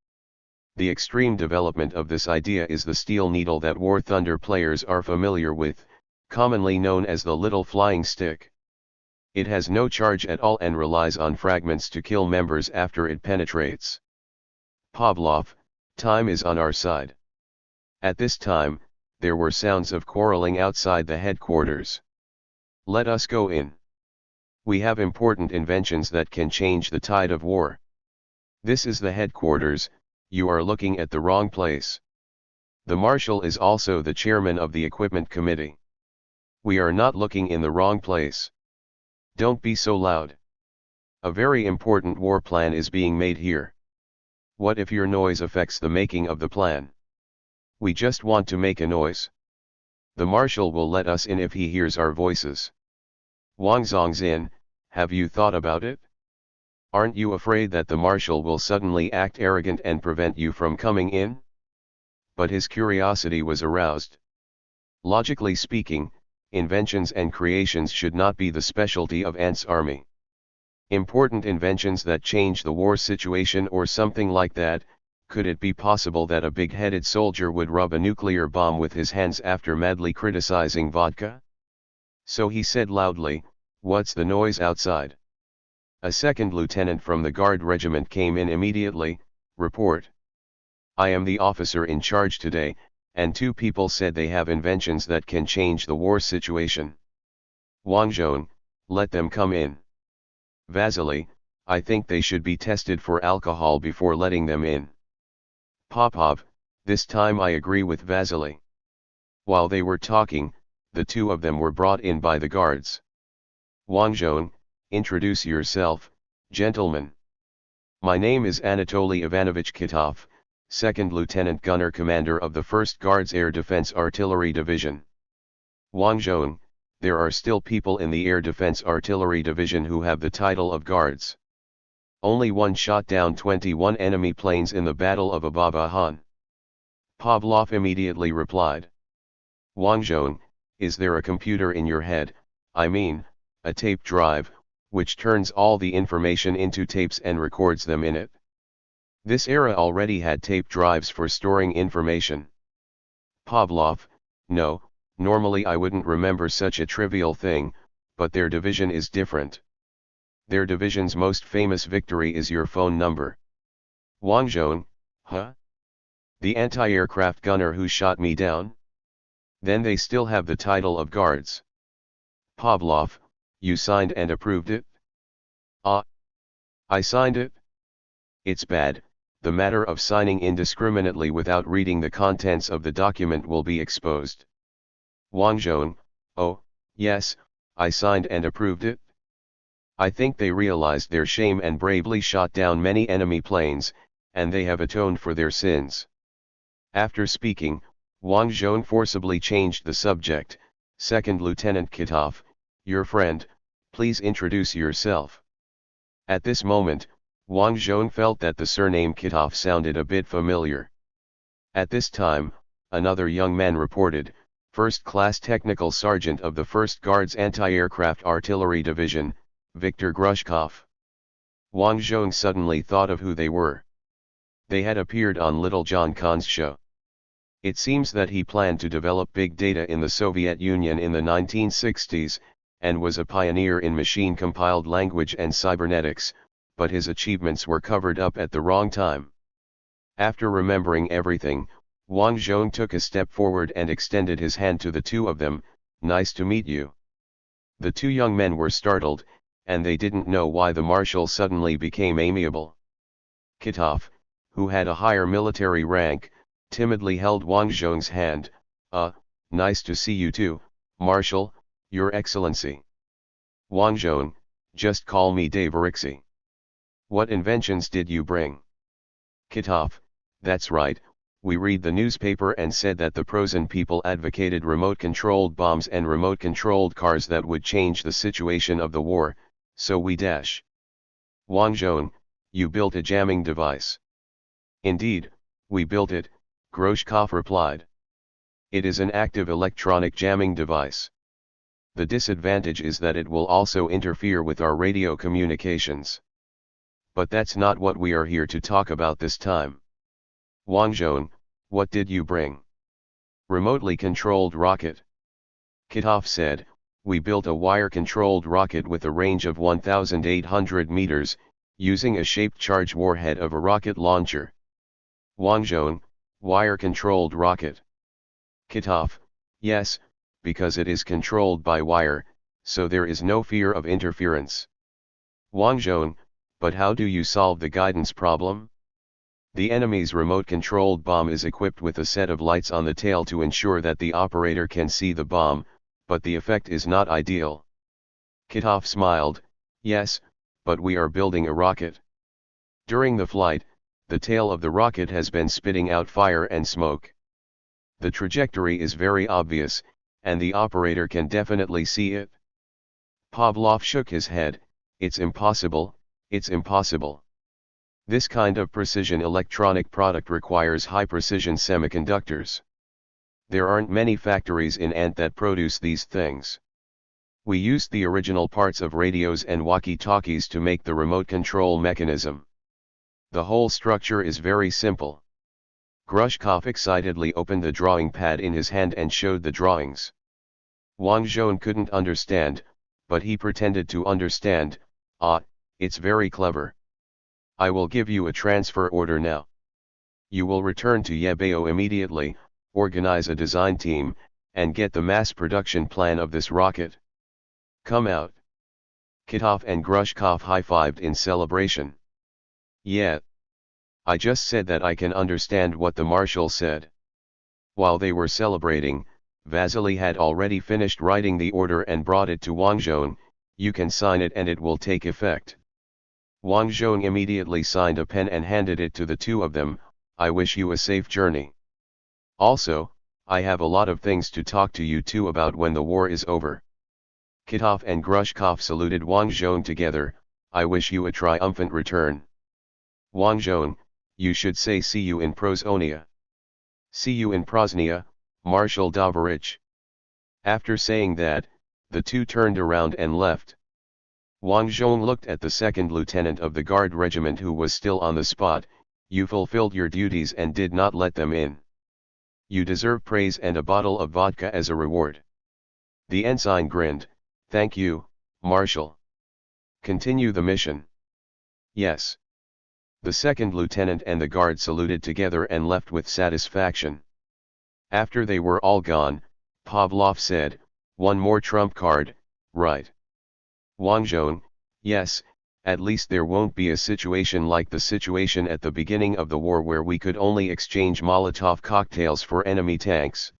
The extreme development of this idea is the steel needle that War Thunder players are familiar with, commonly known as the little flying stick. It has no charge at all and relies on fragments to kill members after it penetrates. Pavlov, time is on our side. At this time, there were sounds of quarreling outside the headquarters. Let us go in. We have important inventions that can change the tide of war. This is the headquarters, you are looking at the wrong place. The marshal is also the chairman of the equipment committee. We are not looking in the wrong place. Don't be so loud. A very important war plan is being made here. What if your noise affects the making of the plan? We just want to make a noise. The marshal will let us in if he hears our voices. Wang Zhong's in, have you thought about it? Aren't you afraid that the marshal will suddenly act arrogant and prevent you from coming in? But his curiosity was aroused. Logically speaking, inventions and creations should not be the specialty of Ant's army. Important inventions that change the war situation or something like that. Could it be possible that a big-headed soldier would rub a nuclear bomb with his hands after madly criticizing vodka? So he said loudly, "What's the noise outside?" A second lieutenant from the guard regiment came in immediately. "Report. I am the officer in charge today, and 2 people said they have inventions that can change the war situation." "Wang Zhong, let them come in." "Vasily, I think they should be tested for alcohol before letting them in." "Popov, this time I agree with Vasily." While they were talking, the 2 of them were brought in by the guards. "Wang Zhong, introduce yourself, gentlemen." "My name is Anatoly Ivanovich Kitov, 2nd Lieutenant Gunner Commander of the 1st Guards Air Defense Artillery Division." "Wang Zhong, there are still people in the Air Defense Artillery Division who have the title of guards. Only one shot down 21 enemy planes in the Battle of Ababahan." Pavlov immediately replied. "Wang Zhong, is there a computer in your head, I mean, a tape drive, which turns all the information into tapes and records them in it?" This era already had tape drives for storing information. Pavlov: "No, normally I wouldn't remember such a trivial thing, but their division is different. Their division's most famous victory is your phone number." Wang Zhong: "Huh? The anti-aircraft gunner who shot me down? Then they still have the title of guards." Pavlov: "You signed and approved it?" "Ah. I signed it. It's bad. The matter of signing indiscriminately without reading the contents of the document will be exposed." Wang Zhong: "Oh, yes, I signed and approved it. I think they realized their shame and bravely shot down many enemy planes, and they have atoned for their sins." After speaking, Wang Zhong forcibly changed the subject. "2nd Lieutenant Kitov, your friend, please introduce yourself." At this moment, Wang Zhong felt that the surname Kitov sounded a bit familiar. At this time, another young man reported, "First-class technical sergeant of the 1st Guards Anti-Aircraft Artillery Division, Viktor Grushkov." Wang Zhong suddenly thought of who they were. They had appeared on Little John Kahn's show. It seems that he planned to develop big data in the Soviet Union in the 1960s, and was a pioneer in machine-compiled language and cybernetics, but his achievements were covered up at the wrong time. After remembering everything, Wang Zhong took a step forward and extended his hand to the 2 of them. "Nice to meet you." The 2 young men were startled, and they didn't know why the marshal suddenly became amiable. Kitov, who had a higher military rank, timidly held Wang Zhong's hand. Nice to see you too, Marshal, Your Excellency." Wang Zhong: "Just call me Davorixy." "What inventions did you bring?" Kitov: "That's right, we read the newspaper and said that the Prozan people advocated remote-controlled bombs and remote-controlled cars that would change the situation of the war, so we dash." Wang Zhong: "You built a jamming device?" "Indeed, we built it," Grushkov replied. "It is an active electronic jamming device. The disadvantage is that it will also interfere with our radio communications. But that's not what we are here to talk about this time." Wang Zhong: "What did you bring?" "Remotely controlled rocket." Kitov said, "We built a wire-controlled rocket with a range of 1,800 meters, using a shaped charge warhead of a rocket launcher." Wang Zhong: "Wire-controlled rocket?" Kitov: "Yes, because it is controlled by wire, so there is no fear of interference." Wang Zhong: "But how do you solve the guidance problem?" "The enemy's remote-controlled bomb is equipped with a set of lights on the tail to ensure that the operator can see the bomb, but the effect is not ideal." Kitov smiled: "Yes, but we are building a rocket. During the flight, the tail of the rocket has been spitting out fire and smoke. The trajectory is very obvious, and the operator can definitely see it." Pavlov shook his head: "It's impossible, It's impossible. This kind of precision electronic product requires high-precision semiconductors. There aren't many factories in Ant that produce these things. We used the original parts of radios and walkie-talkies to make the remote control mechanism. The whole structure is very simple. Grushkov excitedly opened the drawing pad in his hand and showed the drawings. Wang Zhong couldn't understand, but he pretended to understand. Ah, it's very clever. I will give you a transfer order now. You will return to Yebeo immediately, organize a design team, and get the mass production plan of this rocket. Come out. Kitov and Grushkov high-fived in celebration. Yeah. I just said that I can understand what the marshal said. While they were celebrating, Vasily had already finished writing the order and brought it to Wang Zhong. You can sign it and it will take effect. Wang Zhong immediately signed a pen and handed it to the two of them. I wish you a safe journey. Also, I have a lot of things to talk to you two about when the war is over. Kitov and Grushkov saluted Wang Zhong together. I wish you a triumphant return. Wang Zhong, you should say see you in Prosonia. See you in Prosnia, Marshal Dovorich. After saying that, the two turned around and left. Wang Zhong looked at the second lieutenant of the guard regiment who was still on the spot. You fulfilled your duties and did not let them in. You deserve praise and a bottle of vodka as a reward. The ensign grinned. Thank you, Marshal. Continue the mission. Yes. The second lieutenant and the guard saluted together and left with satisfaction. After they were all gone, Pavlov said, one more trump card, right? Wang Zhong, yes, at least there won't be a situation like the situation at the beginning of the war where we could only exchange Molotov cocktails for enemy tanks.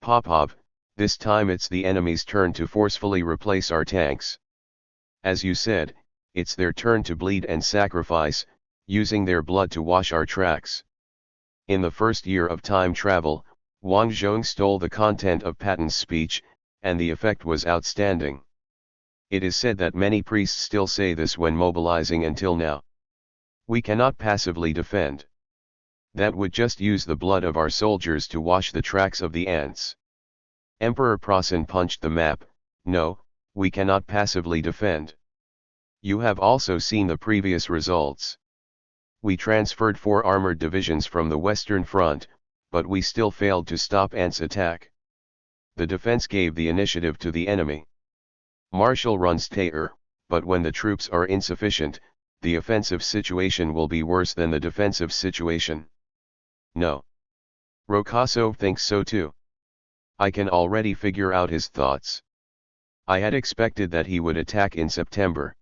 Popov, this time it's the enemy's turn to forcefully replace our tanks. As you said, it's their turn to bleed and sacrifice, using their blood to wash our tracks. In the first year of time travel, Wang Zhong stole the content of Patton's speech, and the effect was outstanding. It is said that many priests still say this when mobilizing until now. We cannot passively defend. That would just use the blood of our soldiers to wash the tracks of the ants. Emperor Prosen punched the map. No, we cannot passively defend. You have also seen the previous results. We transferred 4 armored divisions from the Western Front, but we still failed to stop ants' attack. The defense gave the initiative to the enemy. Marshal runs terror, but when the troops are insufficient, the offensive situation will be worse than the defensive situation. No. Rokosov thinks so too. I can already figure out his thoughts. I had expected that he would attack in September.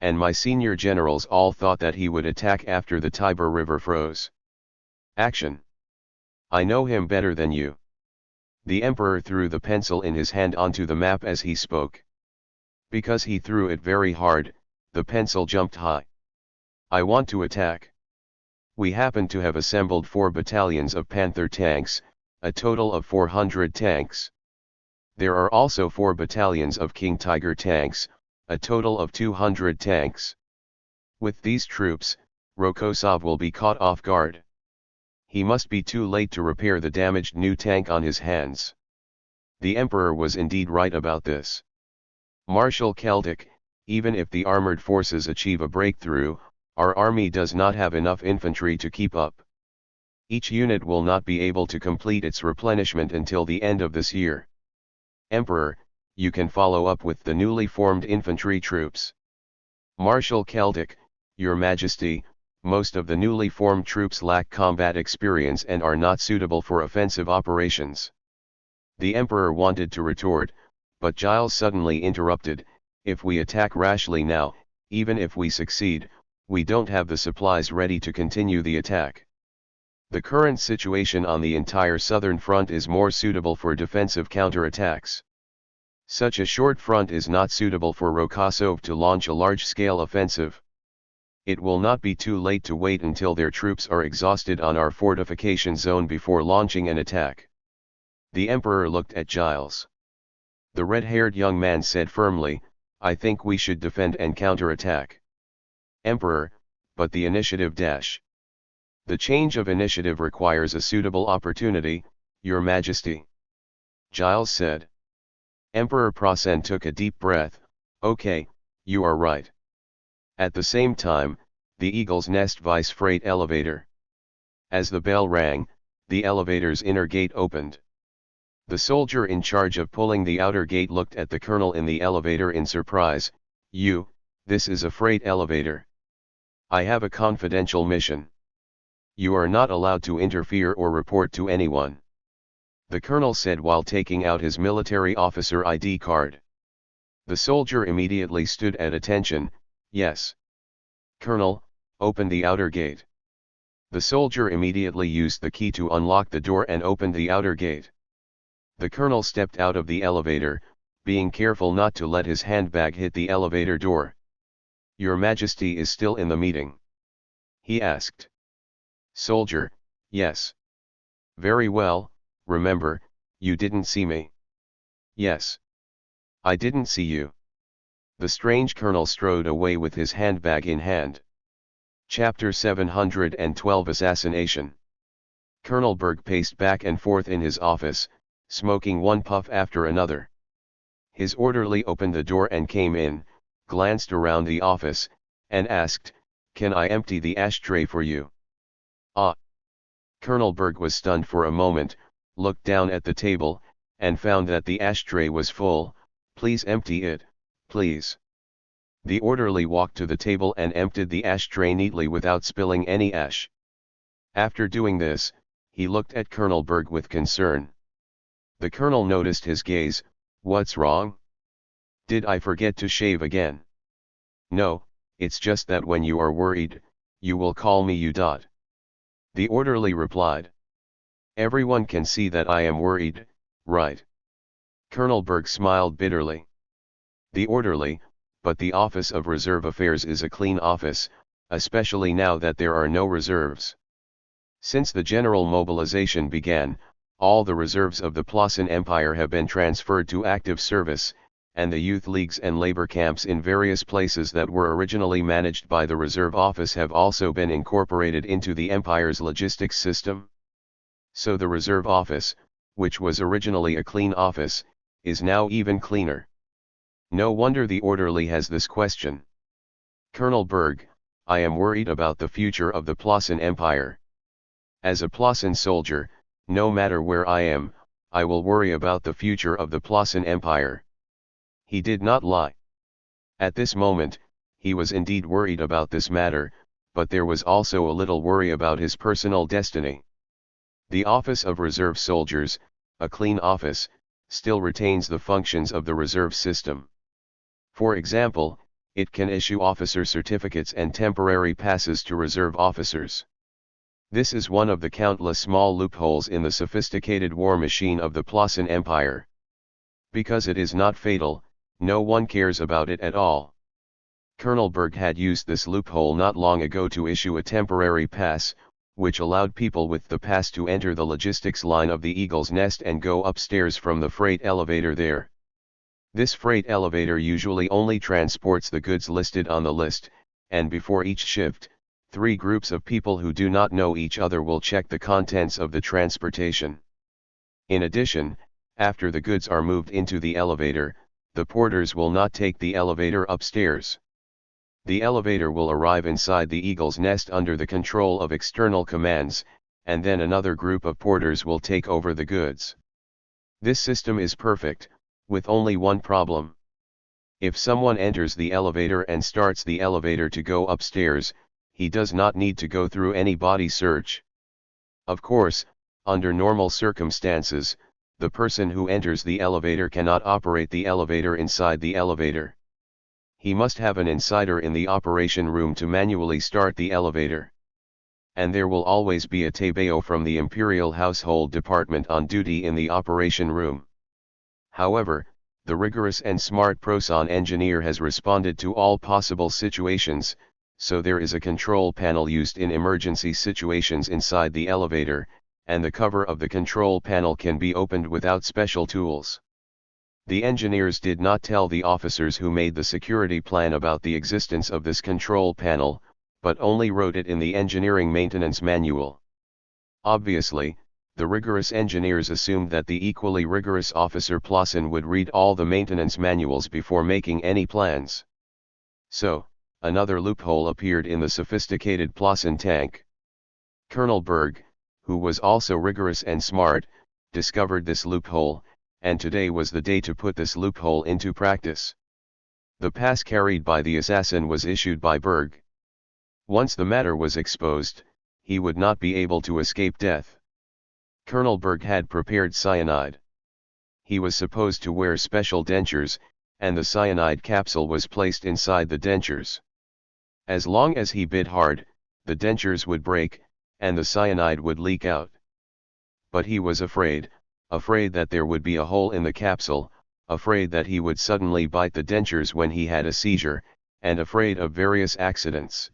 And my senior generals all thought that he would attack after the Tiber River froze. Action. I know him better than you. The emperor threw the pencil in his hand onto the map as he spoke. Because he threw it very hard, the pencil jumped high. I want to attack. We happen to have assembled 4 battalions of Panther tanks, a total of 400 tanks. There are also 4 battalions of King Tiger tanks, a total of 200 tanks. With these troops, Rokosov will be caught off guard. He must be too late to repair the damaged new tank on his hands. The emperor was indeed right about this. Marshal Keltic, even if the armored forces achieve a breakthrough, our army does not have enough infantry to keep up. Each unit will not be able to complete its replenishment until the end of this year. Emperor, you can follow up with the newly formed infantry troops. Marshal Keltic, Your Majesty, most of the newly formed troops lack combat experience and are not suitable for offensive operations. The emperor wanted to retort, but Giles suddenly interrupted. If we attack rashly now, even if we succeed, we don't have the supplies ready to continue the attack. The current situation on the entire southern front is more suitable for defensive counterattacks. Such a short front is not suitable for Rokosov to launch a large-scale offensive. It will not be too late to wait until their troops are exhausted on our fortification zone before launching an attack. The emperor looked at Giles. The red-haired young man said firmly, I think we should defend and counterattack. Emperor, but the initiative dash. The change of initiative requires a suitable opportunity, Your Majesty. Giles said. Emperor Prasen took a deep breath. Okay, you are right. At the same time, the Eagle's Nest Vice Freight Elevator. As the bell rang, the elevator's inner gate opened. The soldier in charge of pulling the outer gate looked at the colonel in the elevator in surprise. This is a freight elevator. I have a confidential mission. You are not allowed to interfere or report to anyone. The colonel said while taking out his military officer ID card. The soldier immediately stood at attention. Yes. Colonel, open the outer gate. The soldier immediately used the key to unlock the door and opened the outer gate. The colonel stepped out of the elevator, being careful not to let his handbag hit the elevator door. Your Majesty is still in the meeting? He asked. Soldier, yes. Very well, remember, you didn't see me. Yes. I didn't see you. The strange colonel strode away with his handbag in hand. Chapter 712 Assassination. Colonel Berg paced back and forth in his office, smoking one puff after another. His orderly opened the door and came in, glanced around the office, and asked, Can I empty the ashtray for you? Ah! Colonel Berg was stunned for a moment, looked down at the table, and found that the ashtray was full. Please empty it, please. The orderly walked to the table and emptied the ashtray neatly without spilling any ash. After doing this, he looked at Colonel Berg with concern. The colonel noticed his gaze. What's wrong? Did I forget to shave again? No, it's just that when you are worried, you will call me you. The orderly replied. Everyone can see that I am worried, right? Colonel Berg smiled bitterly. The orderly, but the Office of Reserve Affairs is a clean office, especially now that there are no reserves. Since the general mobilization began, all the reserves of the Plasan Empire have been transferred to active service, and the youth leagues and labor camps in various places that were originally managed by the Reserve Office have also been incorporated into the Empire's logistics system. So the Reserve Office, which was originally a clean office, is now even cleaner. No wonder the orderly has this question. Colonel Berg, I am worried about the future of the Plasan Empire. As a Plasan soldier, no matter where I am, I will worry about the future of the Plasan Empire. He did not lie. At this moment, he was indeed worried about this matter, but there was also a little worry about his personal destiny. The Office of Reserve Soldiers, a clean office, still retains the functions of the reserve system. For example, it can issue officer certificates and temporary passes to reserve officers. This is one of the countless small loopholes in the sophisticated war machine of the Plasan Empire. Because it is not fatal, no one cares about it at all. Colonel Berg had used this loophole not long ago to issue a temporary pass, which allowed people with the pass to enter the logistics line of the Eagle's Nest and go upstairs from the freight elevator there. This freight elevator usually only transports the goods listed on the list, and before each shift, 3 groups of people who do not know each other will check the contents of the transportation. In addition, after the goods are moved into the elevator, the porters will not take the elevator upstairs. The elevator will arrive inside the Eagle's Nest under the control of external commands, and then another group of porters will take over the goods. This system is perfect, with only one problem. If someone enters the elevator and starts the elevator to go upstairs, he does not need to go through any body search. Of course, under normal circumstances, the person who enters the elevator cannot operate the elevator inside the elevator. He must have an insider in the operation room to manually start the elevator. And there will always be a Tebeo from the Imperial Household Department on duty in the operation room. However, the rigorous and smart Prosan engineer has responded to all possible situations, so there is a control panel used in emergency situations inside the elevator, and the cover of the control panel can be opened without special tools. The engineers did not tell the officers who made the security plan about the existence of this control panel, but only wrote it in the engineering maintenance manual. Obviously, the rigorous engineers assumed that the equally rigorous officer Plossin would read all the maintenance manuals before making any plans. So, another loophole appeared in the sophisticated Plossin tank. Colonel Berg, who was also rigorous and smart, discovered this loophole, and today was the day to put this loophole into practice. The pass carried by the assassin was issued by Berg. Once the matter was exposed, he would not be able to escape death. Colonel Berg had prepared cyanide. He was supposed to wear special dentures, and the cyanide capsule was placed inside the dentures. As long as he bit hard, the dentures would break, and the cyanide would leak out. But he was afraid that there would be a hole in the capsule, afraid that he would suddenly bite the dentures when he had a seizure, and afraid of various accidents.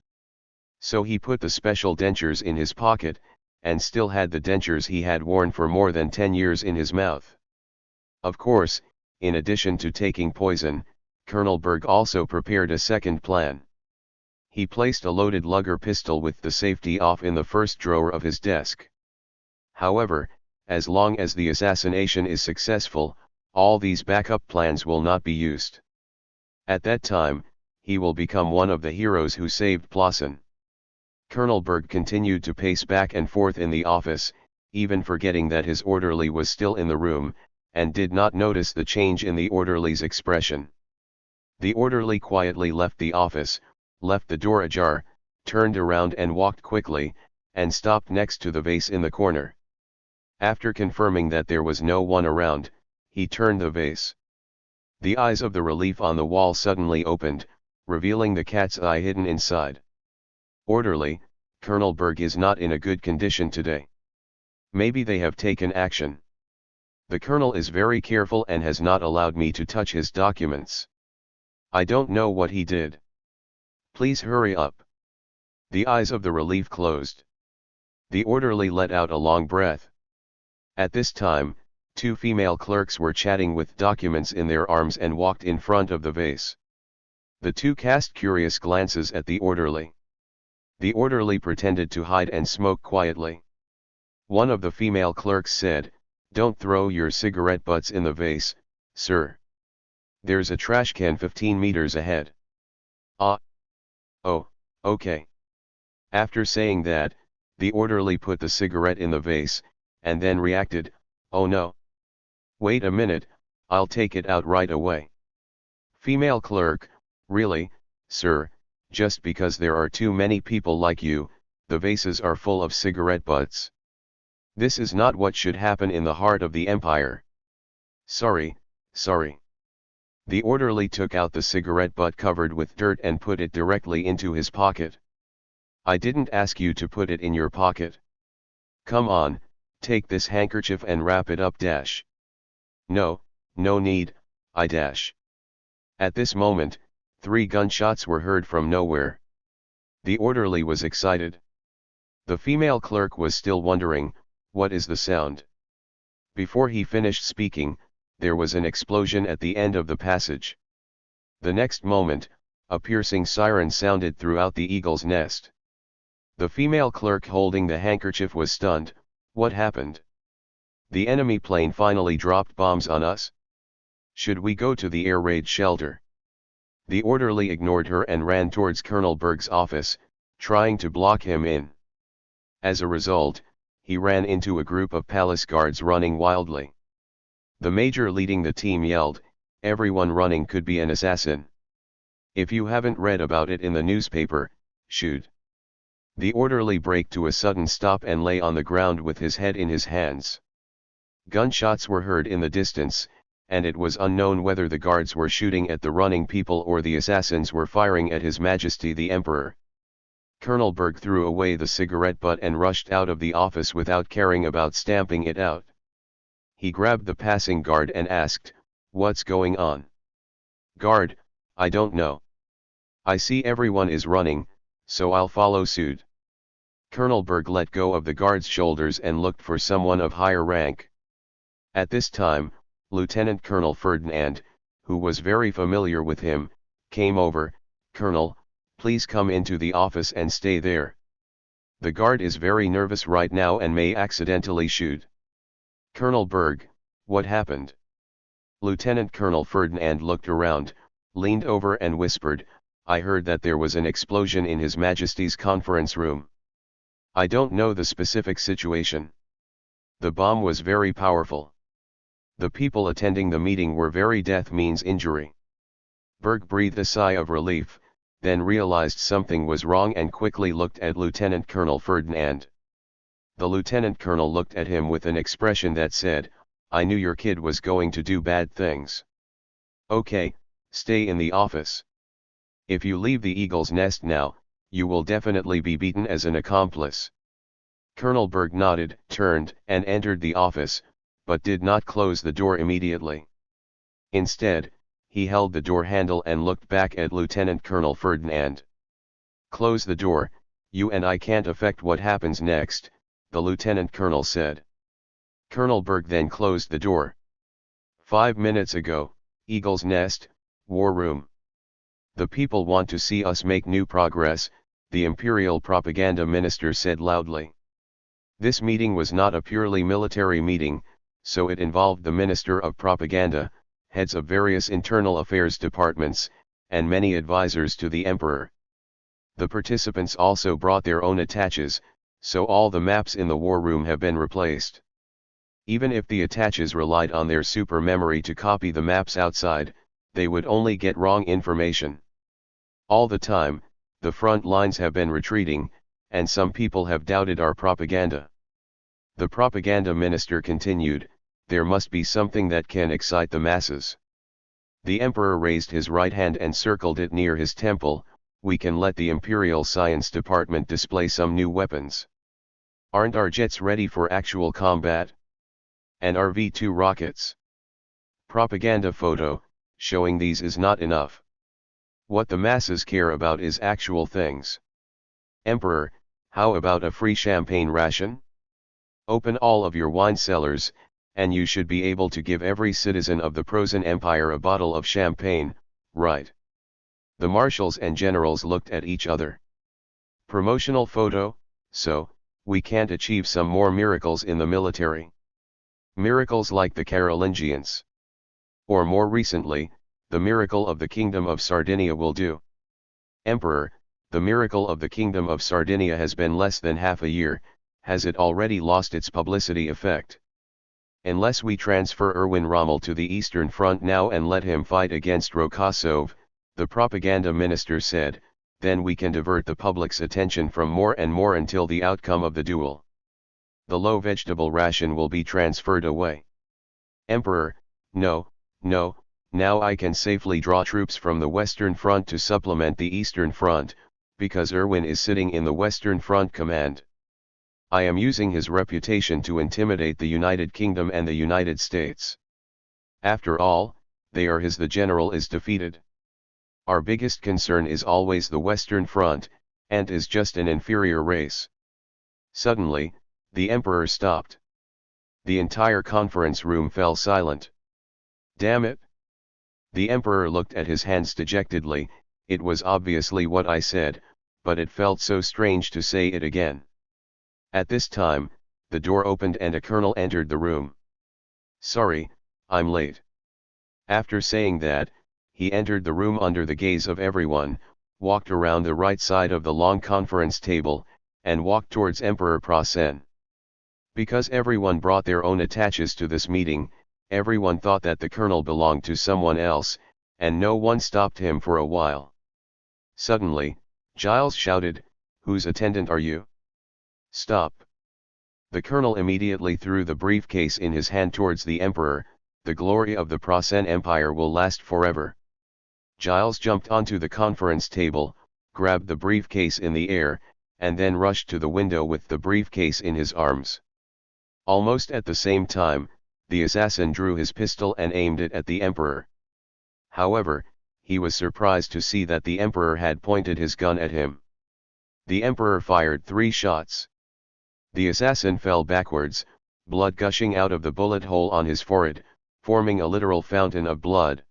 So he put the special dentures in his pocket, and still had the dentures he had worn for more than 10 years in his mouth. Of course, in addition to taking poison, Colonel Berg also prepared a second plan. He placed a loaded Luger pistol with the safety off in the first drawer of his desk. However, as long as the assassination is successful, all these backup plans will not be used. At that time, he will become one of the heroes who saved Plossin. Colonel Berg continued to pace back and forth in the office, even forgetting that his orderly was still in the room, and did not notice the change in the orderly's expression. The orderly quietly left the office, left the door ajar, turned around and walked quickly, and stopped next to the vase in the corner. After confirming that there was no one around, he turned the vase. The eyes of the relief on the wall suddenly opened, revealing the cat's eye hidden inside. Orderly, Colonel Berg is not in a good condition today. Maybe they have taken action. The colonel is very careful and has not allowed me to touch his documents. I don't know what he did. Please hurry up. The eyes of the relief closed. The orderly let out a long breath. At this time, 2 female clerks were chatting with documents in their arms and walked in front of the vase. The 2 cast curious glances at the orderly. The orderly pretended to hide and smoke quietly. One of the female clerks said, "Don't throw your cigarette butts in the vase, sir. There's a trash can 15 meters ahead." Ah. Oh, okay. After saying that, the orderly put the cigarette in the vase, and then reacted, "Oh no. Wait a minute, I'll take it out right away." Female clerk, "Really, sir, just because there are too many people like you, the vases are full of cigarette butts. This is not what should happen in the heart of the empire." Sorry. The orderly took out the cigarette butt covered with dirt and put it directly into his pocket. "I didn't ask you to put it in your pocket. Come on, take this handkerchief and wrap it up dash." "No need, I dash." At this moment, 3 gunshots were heard from nowhere. The orderly was excited. The female clerk was still wondering, what is the sound? Before he finished speaking, there was an explosion at the end of the passage. The next moment, a piercing siren sounded throughout the eagle's nest. The female clerk holding the handkerchief was stunned. What happened? The enemy plane finally dropped bombs on us? Should we go to the air raid shelter? The orderly ignored her and ran towards Colonel Berg's office, trying to block him in. As a result, he ran into a group of palace guards running wildly. The major leading the team yelled, "Everyone running could be an assassin. If you haven't read about it in the newspaper, shoot." The orderly braked to a sudden stop and lay on the ground with his head in his hands. Gunshots were heard in the distance, and it was unknown whether the guards were shooting at the running people or the assassins were firing at His Majesty the Emperor. Colonel Berg threw away the cigarette butt and rushed out of the office without caring about stamping it out. He grabbed the passing guard and asked, "What's going on?" "Guard, I don't know. I see everyone is running, so I'll follow suit." Colonel Berg let go of the guard's shoulders and looked for someone of higher rank. At this time, Lieutenant Colonel Ferdinand, who was very familiar with him, came over. "Colonel, please come into the office and stay there. The guard is very nervous right now and may accidentally shoot." "Colonel Berg, what happened?" Lieutenant Colonel Ferdinand looked around, leaned over and whispered, "I heard that there was an explosion in His Majesty's conference room. I don't know the specific situation. The bomb was very powerful. The people attending the meeting were very death means injury." Berg breathed a sigh of relief, then realized something was wrong and quickly looked at Lieutenant Colonel Ferdinand. The lieutenant colonel looked at him with an expression that said, "I knew your kid was going to do bad things. Okay, stay in the office. If you leave the eagle's nest now, you will definitely be beaten as an accomplice." Colonel Berg nodded, turned, and entered the office, but did not close the door immediately. Instead, he held the door handle and looked back at Lieutenant Colonel Ferdinand. "Close the door, you and I can't affect what happens next," the lieutenant colonel said. Colonel Berg then closed the door. "5 minutes ago, Eagle's Nest, War Room. The people want to see us make new progress," the Imperial Propaganda Minister said loudly. This meeting was not a purely military meeting, so it involved the Minister of Propaganda, heads of various internal affairs departments, and many advisors to the Emperor. The participants also brought their own attaches, so all the maps in the war room have been replaced. Even if the attaches relied on their super memory to copy the maps outside, they would only get wrong information. All the time, the front lines have been retreating, and some people have doubted our propaganda. The propaganda minister continued, "There must be something that can excite the masses." The emperor raised his right hand and circled it near his temple. "We can let the Imperial Science Department display some new weapons. Aren't our jets ready for actual combat? And our V-2 rockets? Propaganda photo, showing these is not enough. What the masses care about is actual things. Emperor, how about a free champagne ration? Open all of your wine cellars, and you should be able to give every citizen of the Prosan Empire a bottle of champagne, right?" The marshals and generals looked at each other. "Promotional photo, so, we can't achieve some more miracles in the military? Miracles like the Carolingians? Or more recently, the miracle of the Kingdom of Sardinia will do." "Emperor, the miracle of the Kingdom of Sardinia has been less than half a year. Has it already lost its publicity effect? Unless we transfer Erwin Rommel to the Eastern Front now and let him fight against Rokosov," the propaganda minister said, "then we can divert the public's attention from more and more until the outcome of the duel. The low vegetable ration will be transferred away." "Emperor, no, now I can safely draw troops from the Western Front to supplement the Eastern Front, because Erwin is sitting in the Western Front command. I am using his reputation to intimidate the United Kingdom and the United States. After all, they are his. The general is defeated. Our biggest concern is always the Western Front, and is just an inferior race." Suddenly, the emperor stopped. The entire conference room fell silent. "Damn it!" The emperor looked at his hands dejectedly. It was obviously what I said, but it felt so strange to say it again. At this time, the door opened and a colonel entered the room. "Sorry, I'm late." After saying that, he entered the room under the gaze of everyone, walked around the right side of the long conference table, and walked towards Emperor Prasen. Because everyone brought their own attaches to this meeting, everyone thought that the colonel belonged to someone else, and no one stopped him for a while. Suddenly, Giles shouted, "Whose attendant are you? Stop!" The colonel immediately threw the briefcase in his hand towards the emperor. "The glory of the Prasen Empire will last forever." Giles jumped onto the conference table, grabbed the briefcase in the air, and then rushed to the window with the briefcase in his arms. Almost at the same time, the assassin drew his pistol and aimed it at the emperor. However, he was surprised to see that the emperor had pointed his gun at him. The emperor fired 3 shots. The assassin fell backwards, blood gushing out of the bullet hole on his forehead, forming a literal fountain of blood.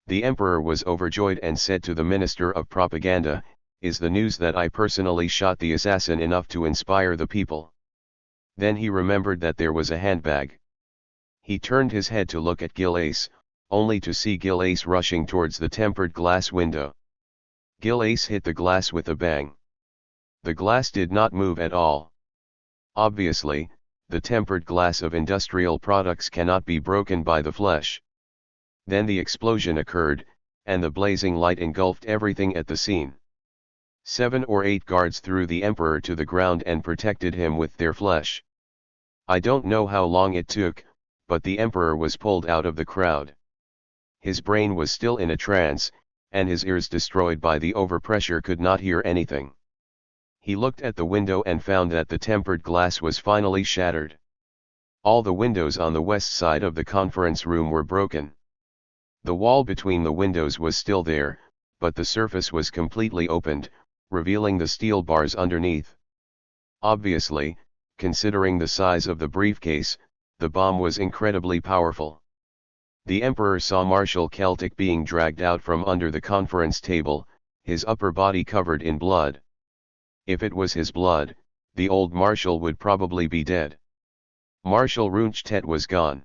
The emperor was overjoyed and said to the minister of propaganda, "Is the news that I personally shot the assassin enough to inspire the people?" Then he remembered that there was a handbag. He turned his head to look at Gil-Ace, only to see Gil-Ace rushing towards the tempered glass window. Gil-Ace hit the glass with a bang. The glass did not move at all. Obviously, the tempered glass of industrial products cannot be broken by the flesh. Then the explosion occurred, and the blazing light engulfed everything at the scene. 7 or 8 guards threw the emperor to the ground and protected him with their flesh. I don't know how long it took, but the emperor was pulled out of the crowd. His brain was still in a trance, and his ears destroyed by the overpressure could not hear anything. He looked at the window and found that the tempered glass was finally shattered. All the windows on the west side of the conference room were broken. The wall between the windows was still there, but the surface was completely opened, revealing the steel bars underneath. Obviously, considering the size of the briefcase, the bomb was incredibly powerful. The emperor saw Marshal Celtic being dragged out from under the conference table, his upper body covered in blood. If it was his blood, the old marshal would probably be dead. Marshal Runchtet was gone.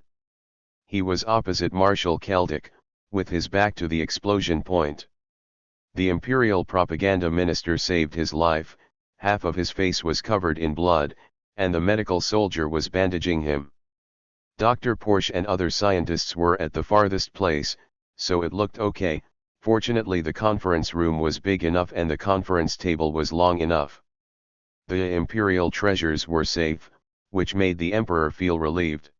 He was opposite Marshal Celtic, with his back to the explosion point. The imperial propaganda minister saved his life, half of his face was covered in blood, and the medical soldier was bandaging him. Dr. Porsche and other scientists were at the farthest place, so it looked okay. Fortunately, the conference room was big enough and the conference table was long enough. The imperial treasures were safe, which made the emperor feel relieved.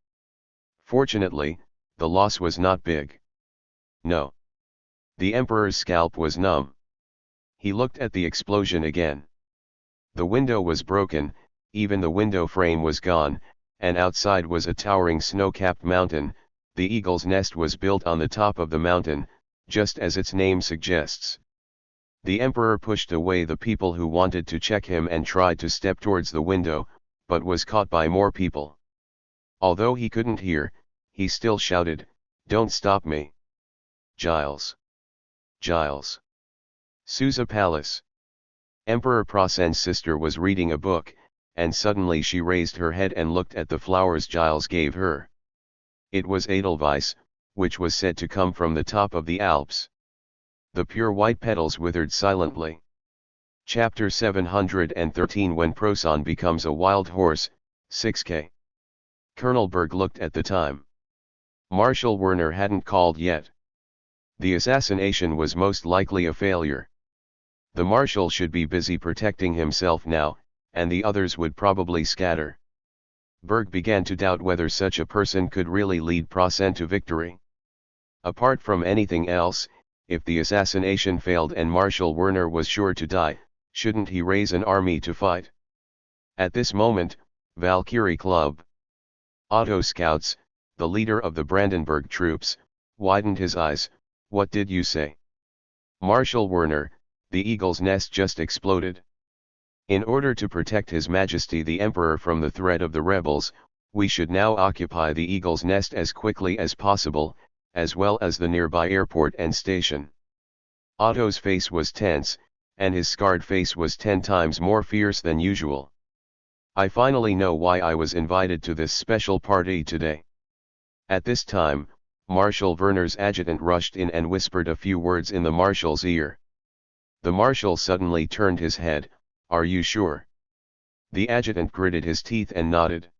Fortunately, the loss was not big. No. The emperor's scalp was numb. He looked at the explosion again. The window was broken, even the window frame was gone, and outside was a towering snow-capped mountain. The eagle's nest was built on the top of the mountain, just as its name suggests. The emperor pushed away the people who wanted to check him and tried to step towards the window, but was caught by more people. Although he couldn't hear, he still shouted, "Don't stop me! Giles! Giles! Susa Palace!" Emperor Prasen's sister was reading a book, and suddenly she raised her head and looked at the flowers Giles gave her. It was Edelweiss, which was said to come from the top of the Alps. The pure white petals withered silently. Chapter 713 When Prosan Becomes a Wild Horse, 6K. Colonel Berg looked at the time. Marshal Werner hadn't called yet. The assassination was most likely a failure. The marshal should be busy protecting himself now, and the others would probably scatter. Berg began to doubt whether such a person could really lead Prasen to victory. Apart from anything else, if the assassination failed and Marshal Werner was sure to die, shouldn't he raise an army to fight? At this moment, Valkyrie Club Otto Scouts, the leader of the Brandenburg troops, widened his eyes. "What did you say?" "Marshal Werner, the eagle's nest just exploded. In order to protect His Majesty the Emperor from the threat of the rebels, we should now occupy the eagle's nest as quickly as possible, as well as the nearby airport and station." Otto's face was tense, and his scarred face was 10 times more fierce than usual. "I finally know why I was invited to this special party today." At this time, Marshal Werner's adjutant rushed in and whispered a few words in the marshal's ear. The marshal suddenly turned his head. "Are you sure?" The adjutant gritted his teeth and nodded.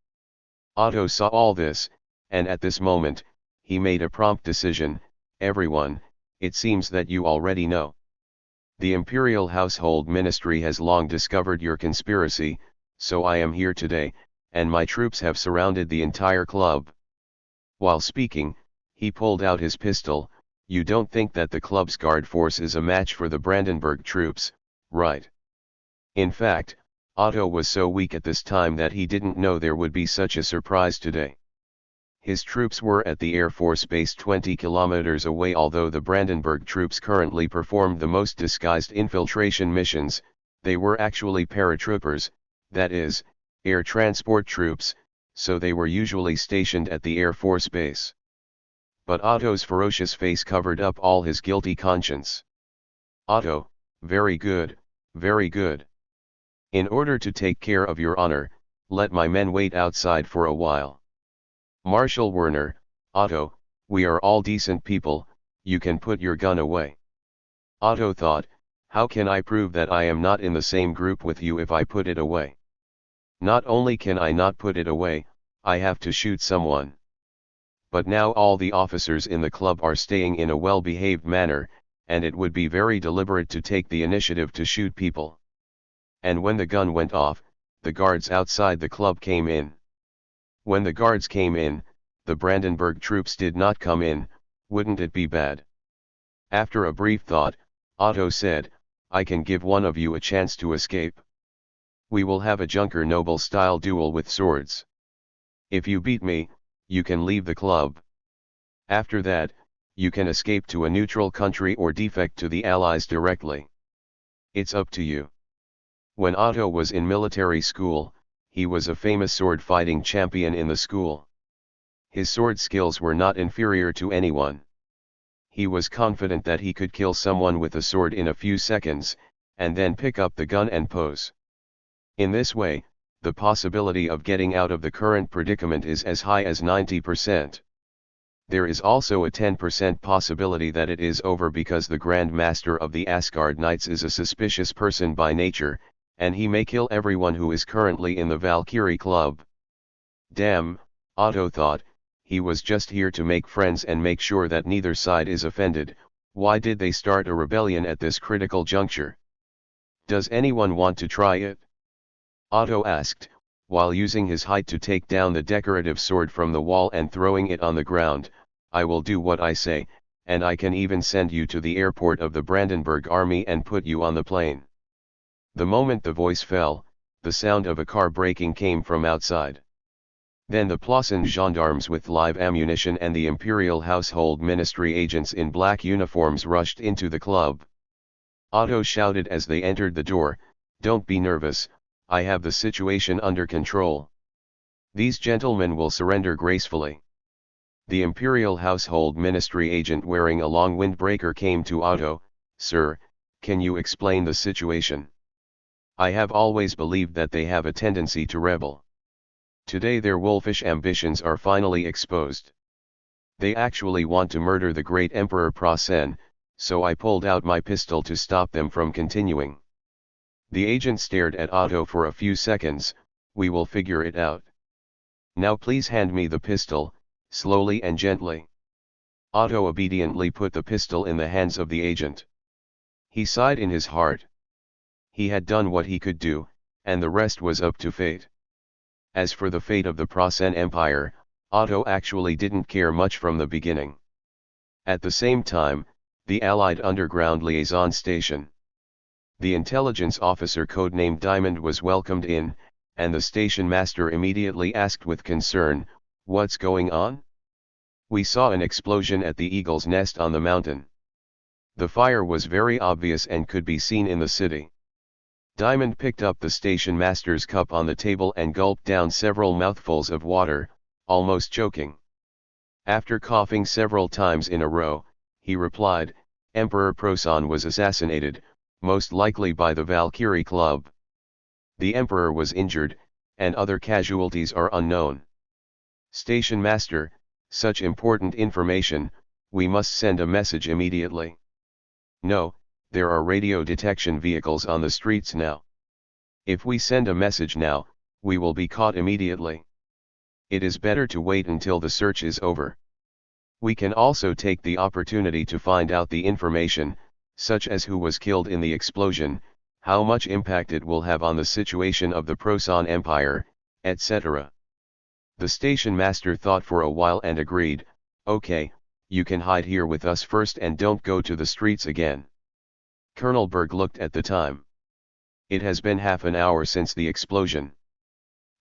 Otto saw all this, and at this moment, he made a prompt decision. "Everyone, it seems that you already know. The Imperial Household Ministry has long discovered your conspiracy, so I am here today, and my troops have surrounded the entire club." While speaking, he pulled out his pistol. "You don't think that the club's guard force is a match for the Brandenburg troops, right?" In fact, Otto was so weak at this time that he didn't know there would be such a surprise today. His troops were at the Air Force Base 20 kilometers away. Although the Brandenburg troops currently performed the most disguised infiltration missions, they were actually paratroopers, that is, air transport troops, so they were usually stationed at the Air Force Base. But Otto's ferocious face covered up all his guilty conscience. Otto, very good, very good. In order to take care of your honor, let my men wait outside for a while. Marshal Werner, Otto, we are all decent people, you can put your gun away. Otto thought, how can I prove that I am not in the same group with you if I put it away? Not only can I not put it away, I have to shoot someone. But now all the officers in the club are staying in a well-behaved manner, and it would be very deliberate to take the initiative to shoot people. And when the gun went off, the guards outside the club came in. When the guards came in, the Brandenburg troops did not come in, wouldn't it be bad? After a brief thought, Otto said, I can give one of you a chance to escape. We will have a Junker Noble-style duel with swords. If you beat me, you can leave the club. After that, you can escape to a neutral country or defect to the Allies directly. It's up to you. When Otto was in military school, he was a famous sword-fighting champion in the school. His sword skills were not inferior to anyone. He was confident that he could kill someone with a sword in a few seconds, and then pick up the gun and pose. In this way, the possibility of getting out of the current predicament is as high as 90%. There is also a 10% possibility that it is over because the Grand Master of the Asgard Knights is a suspicious person by nature, and he may kill everyone who is currently in the Valkyrie Club. Damn, Otto thought, he was just here to make friends and make sure that neither side is offended. Why did they start a rebellion at this critical juncture? Does anyone want to try it? Otto asked, while using his height to take down the decorative sword from the wall and throwing it on the ground. I will do what I say, and I can even send you to the airport of the Brandenburg army and put you on the plane. The moment the voice fell, the sound of a car braking came from outside. Then the Plossen gendarmes with live ammunition and the Imperial Household Ministry agents in black uniforms rushed into the club. Otto shouted as they entered the door, "Don't be nervous, I have the situation under control. These gentlemen will surrender gracefully." The Imperial Household Ministry agent wearing a long windbreaker came to Otto. "Sir, can you explain the situation? I have always believed that they have a tendency to rebel. Today their wolfish ambitions are finally exposed. They actually want to murder the great Emperor Prasen, so I pulled out my pistol to stop them from continuing." The agent stared at Otto for a few seconds. "We will figure it out. Now please hand me the pistol, slowly and gently." Otto obediently put the pistol in the hands of the agent. He sighed in his heart. He had done what he could do, and the rest was up to fate. As for the fate of the Prasen Empire, Otto actually didn't care much from the beginning. At the same time, the Allied Underground Liaison Station. The intelligence officer codenamed Diamond was welcomed in, and the station master immediately asked with concern, "What's going on?" "We saw an explosion at the Eagle's Nest on the mountain. The fire was very obvious and could be seen in the city." Diamond picked up the station master's cup on the table and gulped down several mouthfuls of water, almost choking. After coughing several times in a row, he replied, "Emperor Prasen was assassinated, most likely by the Valkyrie Club. The Emperor was injured, and other casualties are unknown." "Station master, such important information, we must send a message immediately." "No, there are radio detection vehicles on the streets now. If we send a message now, we will be caught immediately. It is better to wait until the search is over. We can also take the opportunity to find out the information, such as who was killed in the explosion, how much impact it will have on the situation of the Prasen Empire, etc." The station master thought for a while and agreed, "Okay, you can hide here with us first and don't go to the streets again." Colonel Berg looked at the time. It has been half an hour since the explosion.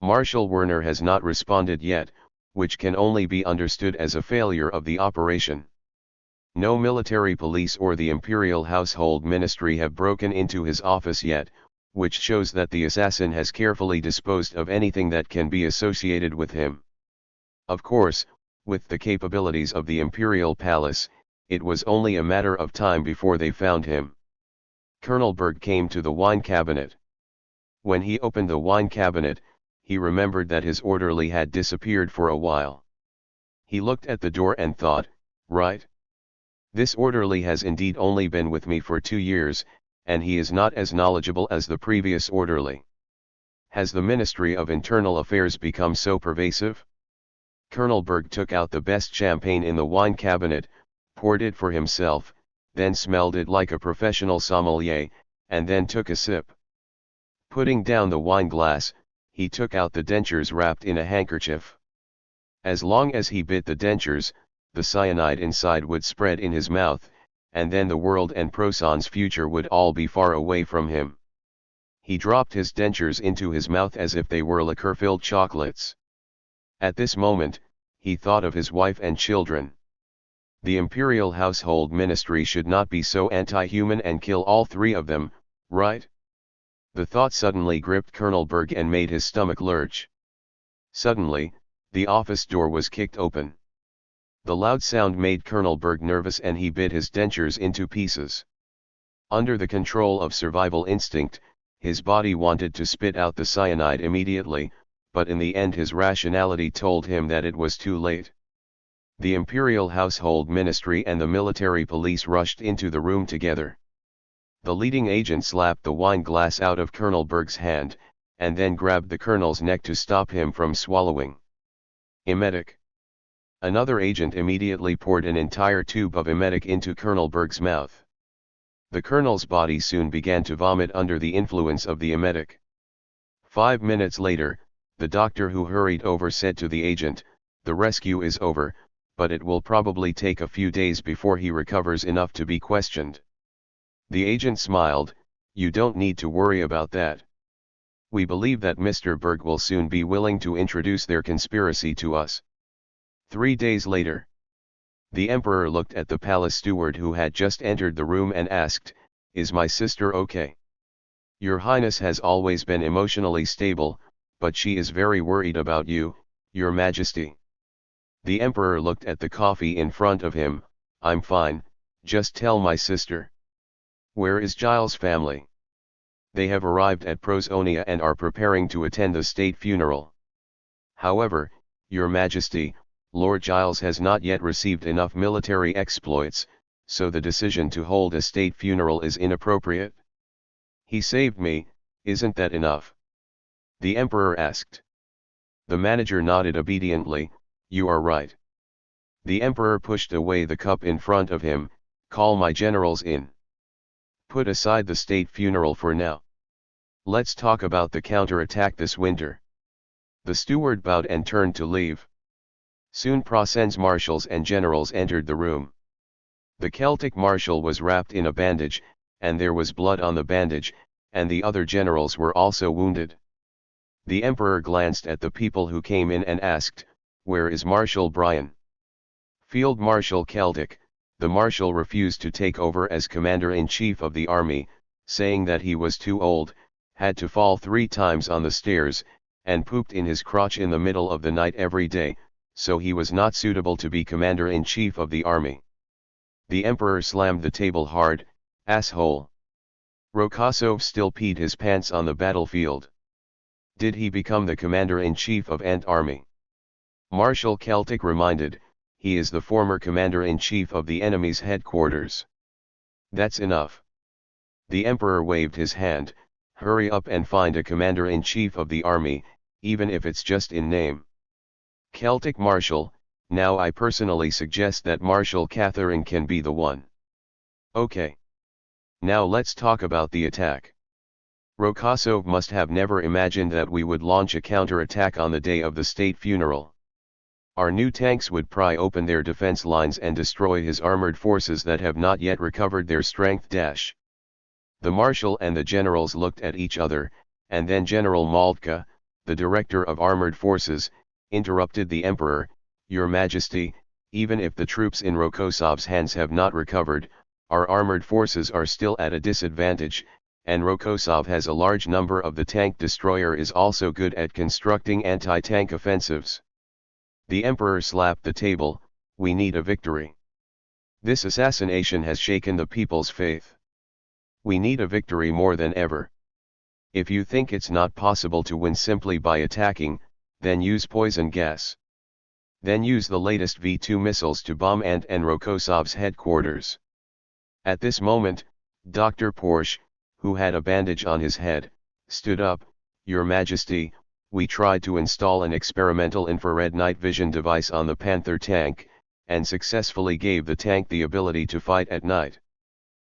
Marshal Werner has not responded yet, which can only be understood as a failure of the operation. No military police or the Imperial Household Ministry have broken into his office yet, which shows that the assassin has carefully disposed of anything that can be associated with him. Of course, With the capabilities of the imperial palace, it was only a matter of time before they found him. Colonel Berg came to the wine cabinet. When he opened the wine cabinet, he remembered that his orderly had disappeared for a while. He looked at the door and thought, right? This orderly has indeed only been with me for 2 years, and he is not as knowledgeable as the previous orderly. Has the Ministry of Internal Affairs become so pervasive? Colonel Berg took out the best champagne in the wine cabinet, poured it for himself, then smelled it like a professional sommelier, and then took a sip. Putting down the wine glass, he took out the dentures wrapped in a handkerchief. As long as he bit the dentures, the cyanide inside would spread in his mouth, and then the world and Proson's future would all be far away from him. He dropped his dentures into his mouth as if they were liquor-filled chocolates. At this moment, he thought of his wife and children. The Imperial Household Ministry should not be so anti-human and kill all 3 of them, right? The thought suddenly gripped Colonel Berg and made his stomach lurch. Suddenly, the office door was kicked open. The loud sound made Colonel Berg nervous and he bit his dentures into pieces. Under the control of survival instinct, his body wanted to spit out the cyanide immediately, but in the end his rationality told him that it was too late. The Imperial Household Ministry and the military police rushed into the room together. The leading agent slapped the wine glass out of Colonel Berg's hand, and then grabbed the colonel's neck to stop him from swallowing. Emetic. Another agent immediately poured an entire tube of emetic into Colonel Berg's mouth. The colonel's body soon began to vomit under the influence of the emetic. 5 minutes later, the doctor who hurried over said to the agent, "The rescue is over, but it will probably take a few days before he recovers enough to be questioned." The agent smiled, "You don't need to worry about that. We believe that Mr. Berg will soon be willing to introduce their conspiracy to us." 3 days later, the emperor looked at the palace steward who had just entered the room and asked, "Is my sister okay? Your Highness has always been emotionally stable, but she is very worried about you, Your Majesty." The emperor looked at the coffee in front of him. "I'm fine, just tell my sister." "Where is Giles' family?" "They have arrived at Prosonia and are preparing to attend the state funeral. However, Your Majesty, Lord Giles has not yet received enough military exploits, so the decision to hold a state funeral is inappropriate." "He saved me, isn't that enough?" the emperor asked. The manager nodded obediently. "You are right." The emperor pushed away the cup in front of him. "Call my generals in. Put aside the state funeral for now. Let's talk about the counterattack this winter." The steward bowed and turned to leave. Soon Proson's marshals and generals entered the room. The Celtic marshal was wrapped in a bandage, and there was blood on the bandage, and the other generals were also wounded. The emperor glanced at the people who came in and asked, "Where is Marshal Brian?" "Field Marshal Celtic." The marshal refused to take over as commander-in-chief of the army, saying that he was too old, had to fall 3 times on the stairs, and pooped in his crotch in the middle of the night every day, so he was not suitable to be commander-in-chief of the army. The emperor slammed the table hard. "Asshole." Rokosov still peed his pants on the battlefield. Did he become the commander-in-chief of Ant Army? Marshal Celtic reminded, "He is the former commander-in-chief of the enemy's headquarters." "That's enough." The emperor waved his hand. "Hurry up and find a commander-in-chief of the army, even if it's just in name." "Celtic Marshal, now I personally suggest that Marshal Catherine can be the one." "Okay. Now let's talk about the attack." Rokosov must have never imagined that we would launch a counterattack on the day of the state funeral. Our new tanks would pry open their defense lines and destroy his armored forces that have not yet recovered their strength. The marshal and the generals looked at each other, and then General Moldka, the director of armored forces, interrupted the emperor. "Your Majesty, even if the troops in Rokosov's hands have not recovered, our armored forces are still at a disadvantage, and Rokosov has a large number of the tank destroyer is also good at constructing anti-tank offensives." The emperor slapped the table. We need a victory. This assassination has shaken the people's faith. We need a victory more than ever. If you think it's not possible to win simply by attacking, then use poison gas. Then use the latest V-2 missiles to bomb Ant and Rokosov's headquarters. At this moment, Dr. Porsche, who had a bandage on his head, stood up. Your Majesty, we tried to install an experimental infrared night vision device on the Panther tank, and successfully gave the tank the ability to fight at night.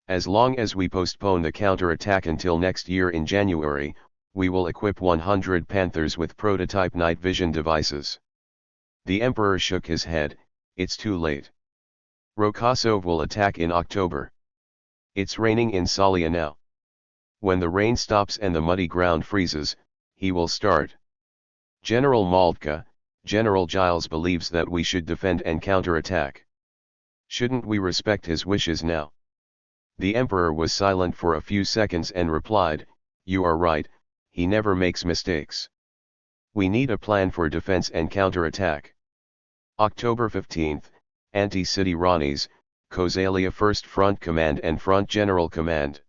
As long as we postpone the counterattack until next year in January, we will equip 100 Panthers with prototype night vision devices. The Emperor shook his head. It's too late. Rokosov will attack in October. It's raining in Salia now. When the rain stops and the muddy ground freezes, he will start. General Moltke, General Giles believes that we should defend and counterattack. Shouldn't we respect his wishes now? The Emperor was silent for a few seconds and replied, You are right, he never makes mistakes. We need a plan for defense and counterattack. October 15th, Anti-City Ranis, Kozalia 1st Front Command and Front General Command.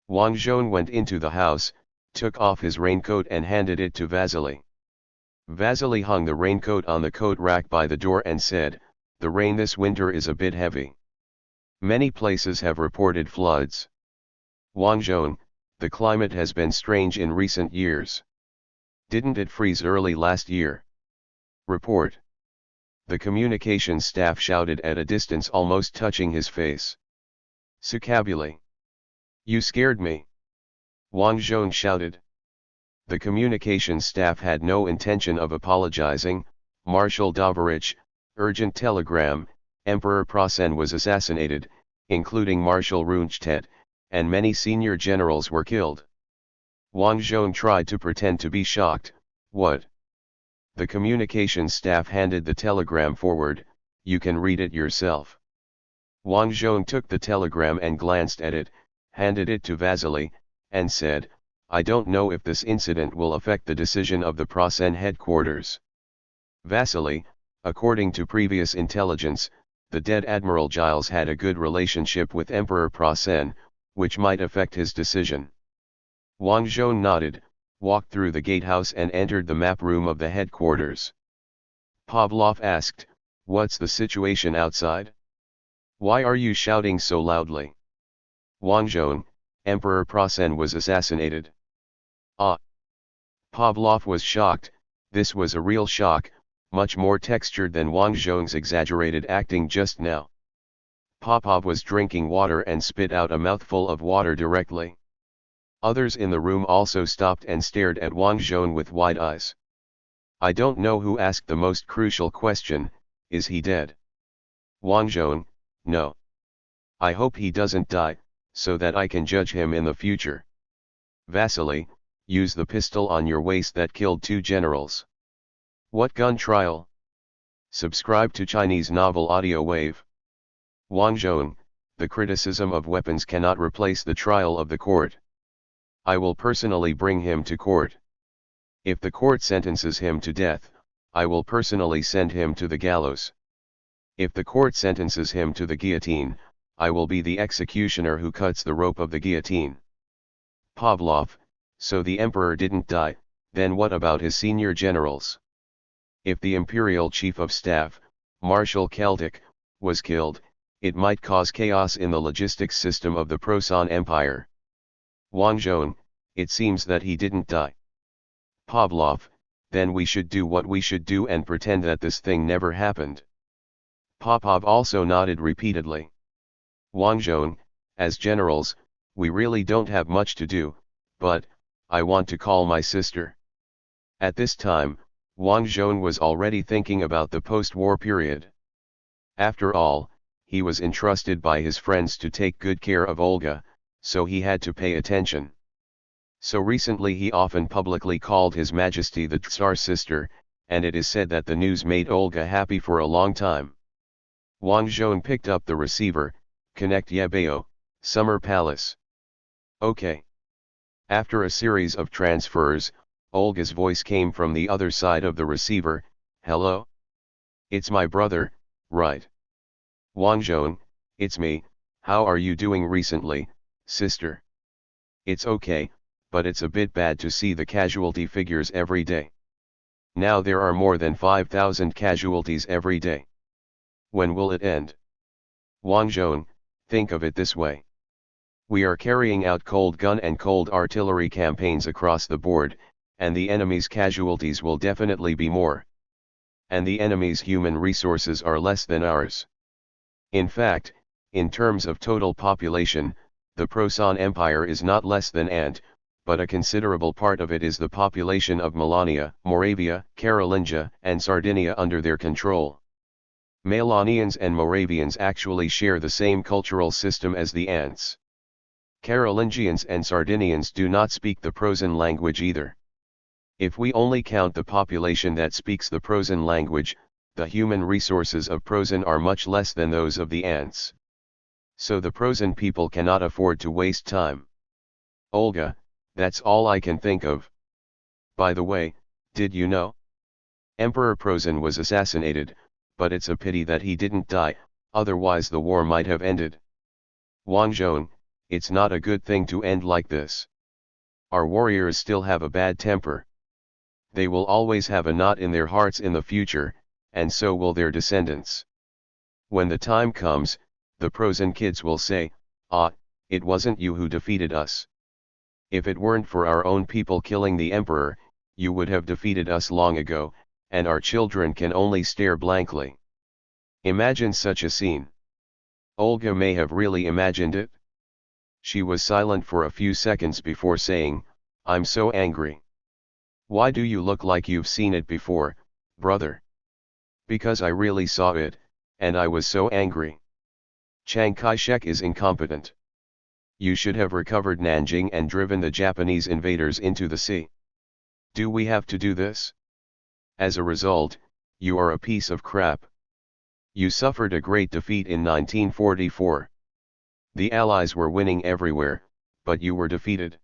Wang Zhong went into the house, took off his raincoat and handed it to Vasily. Vasily hung the raincoat on the coat rack by the door and said, The rain this winter is a bit heavy. Many places have reported floods. Wang Zhong, the climate has been strange in recent years. Didn't it freeze early last year? Report. The communications staff shouted at a distance almost touching his face. Sukabuli. You scared me. Wang Zhong shouted. The communications staff had no intention of apologizing. Marshal Dovorich, urgent telegram, Emperor Prosen was assassinated, including Marshal Rundstedt, and many senior generals were killed. Wang Zhong tried to pretend to be shocked. What? The communications staff handed the telegram forward. You can read it yourself. Wang Zhong took the telegram and glanced at it, handed it to Vasily, and said, I don't know if this incident will affect the decision of the Prosen headquarters. Vasily, according to previous intelligence, the dead Admiral Giles had a good relationship with Emperor Prosen, which might affect his decision. Wang Zhong nodded, walked through the gatehouse and entered the map room of the headquarters. Pavlov asked, What's the situation outside? Why are you shouting so loudly? Wang Zhong, Emperor Prosen was assassinated. Ah! Pavlov was shocked. This was a real shock, much more textured than Wang Zhong's exaggerated acting just now. Popov was drinking water and spit out a mouthful of water directly. Others in the room also stopped and stared at Wang Zhong with wide eyes. I don't know who asked the most crucial question, is he dead? Wang Zhong, no. I hope he doesn't die, so that I can judge him in the future. Vasily, use the pistol on your waist that killed 2 generals. What gun trial? Subscribe to Chinese Novel Audiowave. Wang Zhong, the criticism of weapons cannot replace the trial of the court. I will personally bring him to court. If the court sentences him to death, I will personally send him to the gallows. If the court sentences him to the guillotine, I will be the executioner who cuts the rope of the guillotine. Pavlov, so the emperor didn't die, then what about his senior generals? If the imperial chief of staff, Marshal Celtic, was killed, it might cause chaos in the logistics system of the Prosan Empire. Wang Zhong, it seems that he didn't die. Pavlov, then we should do what we should do and pretend that this thing never happened. Popov also nodded repeatedly. Wang Zhong, as generals, we really don't have much to do, but, I want to call my sister. At this time, Wang Zhong was already thinking about the post-war period. After all, he was entrusted by his friends to take good care of Olga, so he had to pay attention. So recently he often publicly called His Majesty the Tsar's sister, and it is said that the news made Olga happy for a long time. Wang Zhong picked up the receiver. Connect Yebeo, Summer Palace. Okay. After a series of transfers, Olga's voice came from the other side of the receiver. Hello? It's my brother, right? Wang Zhong, it's me, how are you doing recently, sister? It's okay, but it's a bit bad to see the casualty figures every day. Now there are more than 5,000 casualties every day. When will it end? Wang Zhong, think of it this way. We are carrying out cold gun and cold artillery campaigns across the board, and the enemy's casualties will definitely be more. And the enemy's human resources are less than ours. In fact, in terms of total population, the Prosan Empire is not less than Ant, but a considerable part of it is the population of Melania, Moravia, Carolingia, and Sardinia under their control. Melanians and Moravians actually share the same cultural system as the Ants. Carolingians and Sardinians do not speak the Prosan language either. If we only count the population that speaks the Prosan language, the human resources of Prosan are much less than those of the Ants. So the Prosan people cannot afford to waste time. Olga, that's all I can think of. By the way, did you know? Emperor Prosan was assassinated, but it's a pity that he didn't die, otherwise the war might have ended. Wang Zhong, it's not a good thing to end like this. Our warriors still have a bad temper. They will always have a knot in their hearts in the future, and so will their descendants. When the time comes, the Prosan kids will say, "Ah, it wasn't you who defeated us. If it weren't for our own people killing the emperor, you would have defeated us long ago," and our children can only stare blankly. Imagine such a scene. Olga may have really imagined it. She was silent for a few seconds before saying, "I'm so angry." "Why do you look like you've seen it before, brother?" "Because I really saw it, and I was so angry. Chiang Kai-shek is incompetent. You should have recovered Nanjing and driven the Japanese invaders into the sea. Do we have to do this? As a result, you are a piece of crap. You suffered a great defeat in 1944. The Allies were winning everywhere, but you were defeated.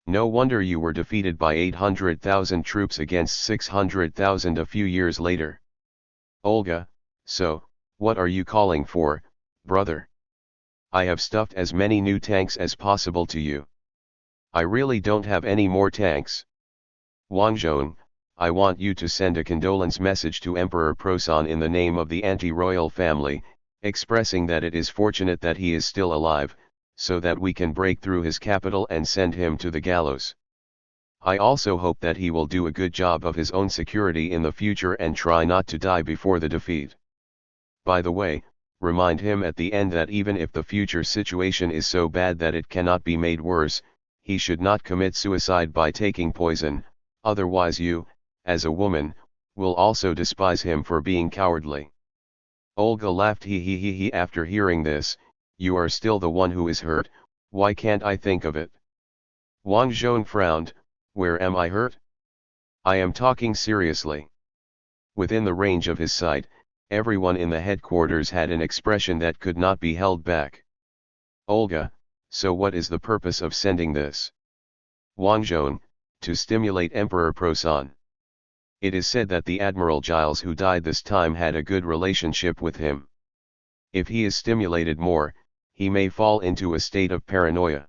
No wonder you were defeated by 800,000 troops against 600,000 a few years later." "Olga, so, what are you calling for, brother? I have stuffed as many new tanks as possible to you. I really don't have any more tanks. Wang Zhong, I want you to send a condolence message to Emperor Prosan in the name of the anti-royal family, expressing that it is fortunate that he is still alive, so that we can break through his capital and send him to the gallows. I also hope that he will do a good job of his own security in the future and try not to die before the defeat. By the way, remind him at the end that even if the future situation is so bad that it cannot be made worse, he should not commit suicide by taking poison, otherwise you, as a woman, will also despise him for being cowardly." Olga laughed he after hearing this. "You are still the one who is hurt, why can't I think of it?" Wang Zhong frowned. "Where am I hurt? I am talking seriously." Within the range of his sight, everyone in the headquarters had an expression that could not be held back. "Olga, so what is the purpose of sending this?" Wang Zhong, "To stimulate Emperor Prosan. It is said that the Admiral Giles who died this time had a good relationship with him. If he is stimulated more, he may fall into a state of paranoia.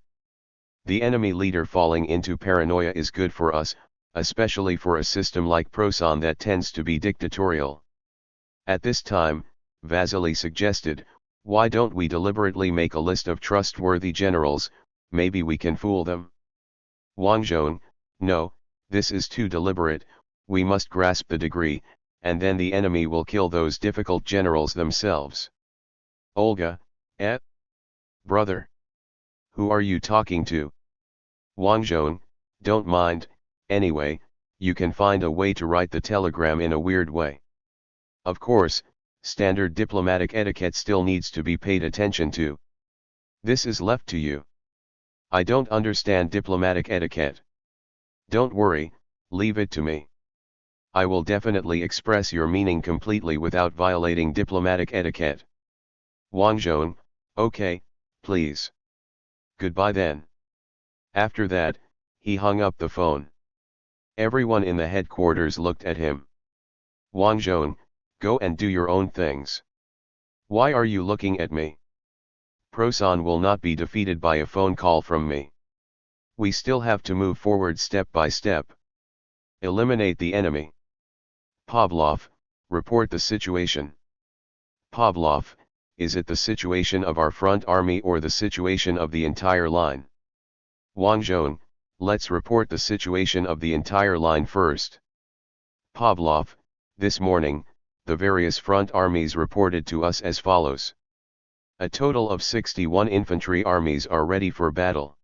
The enemy leader falling into paranoia is good for us, especially for a system like Prosan that tends to be dictatorial." At this time, Vasily suggested, "Why don't we deliberately make a list of trustworthy generals, maybe we can fool them?" Wang Zhong, "No, this is too deliberate, we must grasp the degree, and then the enemy will kill those difficult generals themselves." Olga, brother? Who are you talking to? Wang Zhong, don't mind, anyway, you can find a way to write the telegram in a weird way. Of course, standard diplomatic etiquette still needs to be paid attention to. This is left to you. I don't understand diplomatic etiquette. Don't worry, leave it to me. I will definitely express your meaning completely without violating diplomatic etiquette. Wang Zhong, okay, please. Goodbye then. After that, he hung up the phone. Everyone in the headquarters looked at him. Wang Zhong, Go and do your own things. Why are you looking at me? Prosan will not be defeated by a phone call from me. We still have to move forward step by step. Eliminate the enemy. Pavlov, report the situation. Pavlov, is it the situation of our front army or the situation of the entire line? Wang Zhong, let's report the situation of the entire line first. Pavlov, this morning, the various front armies reported to us as follows. A total of 61 infantry armies are ready for battle.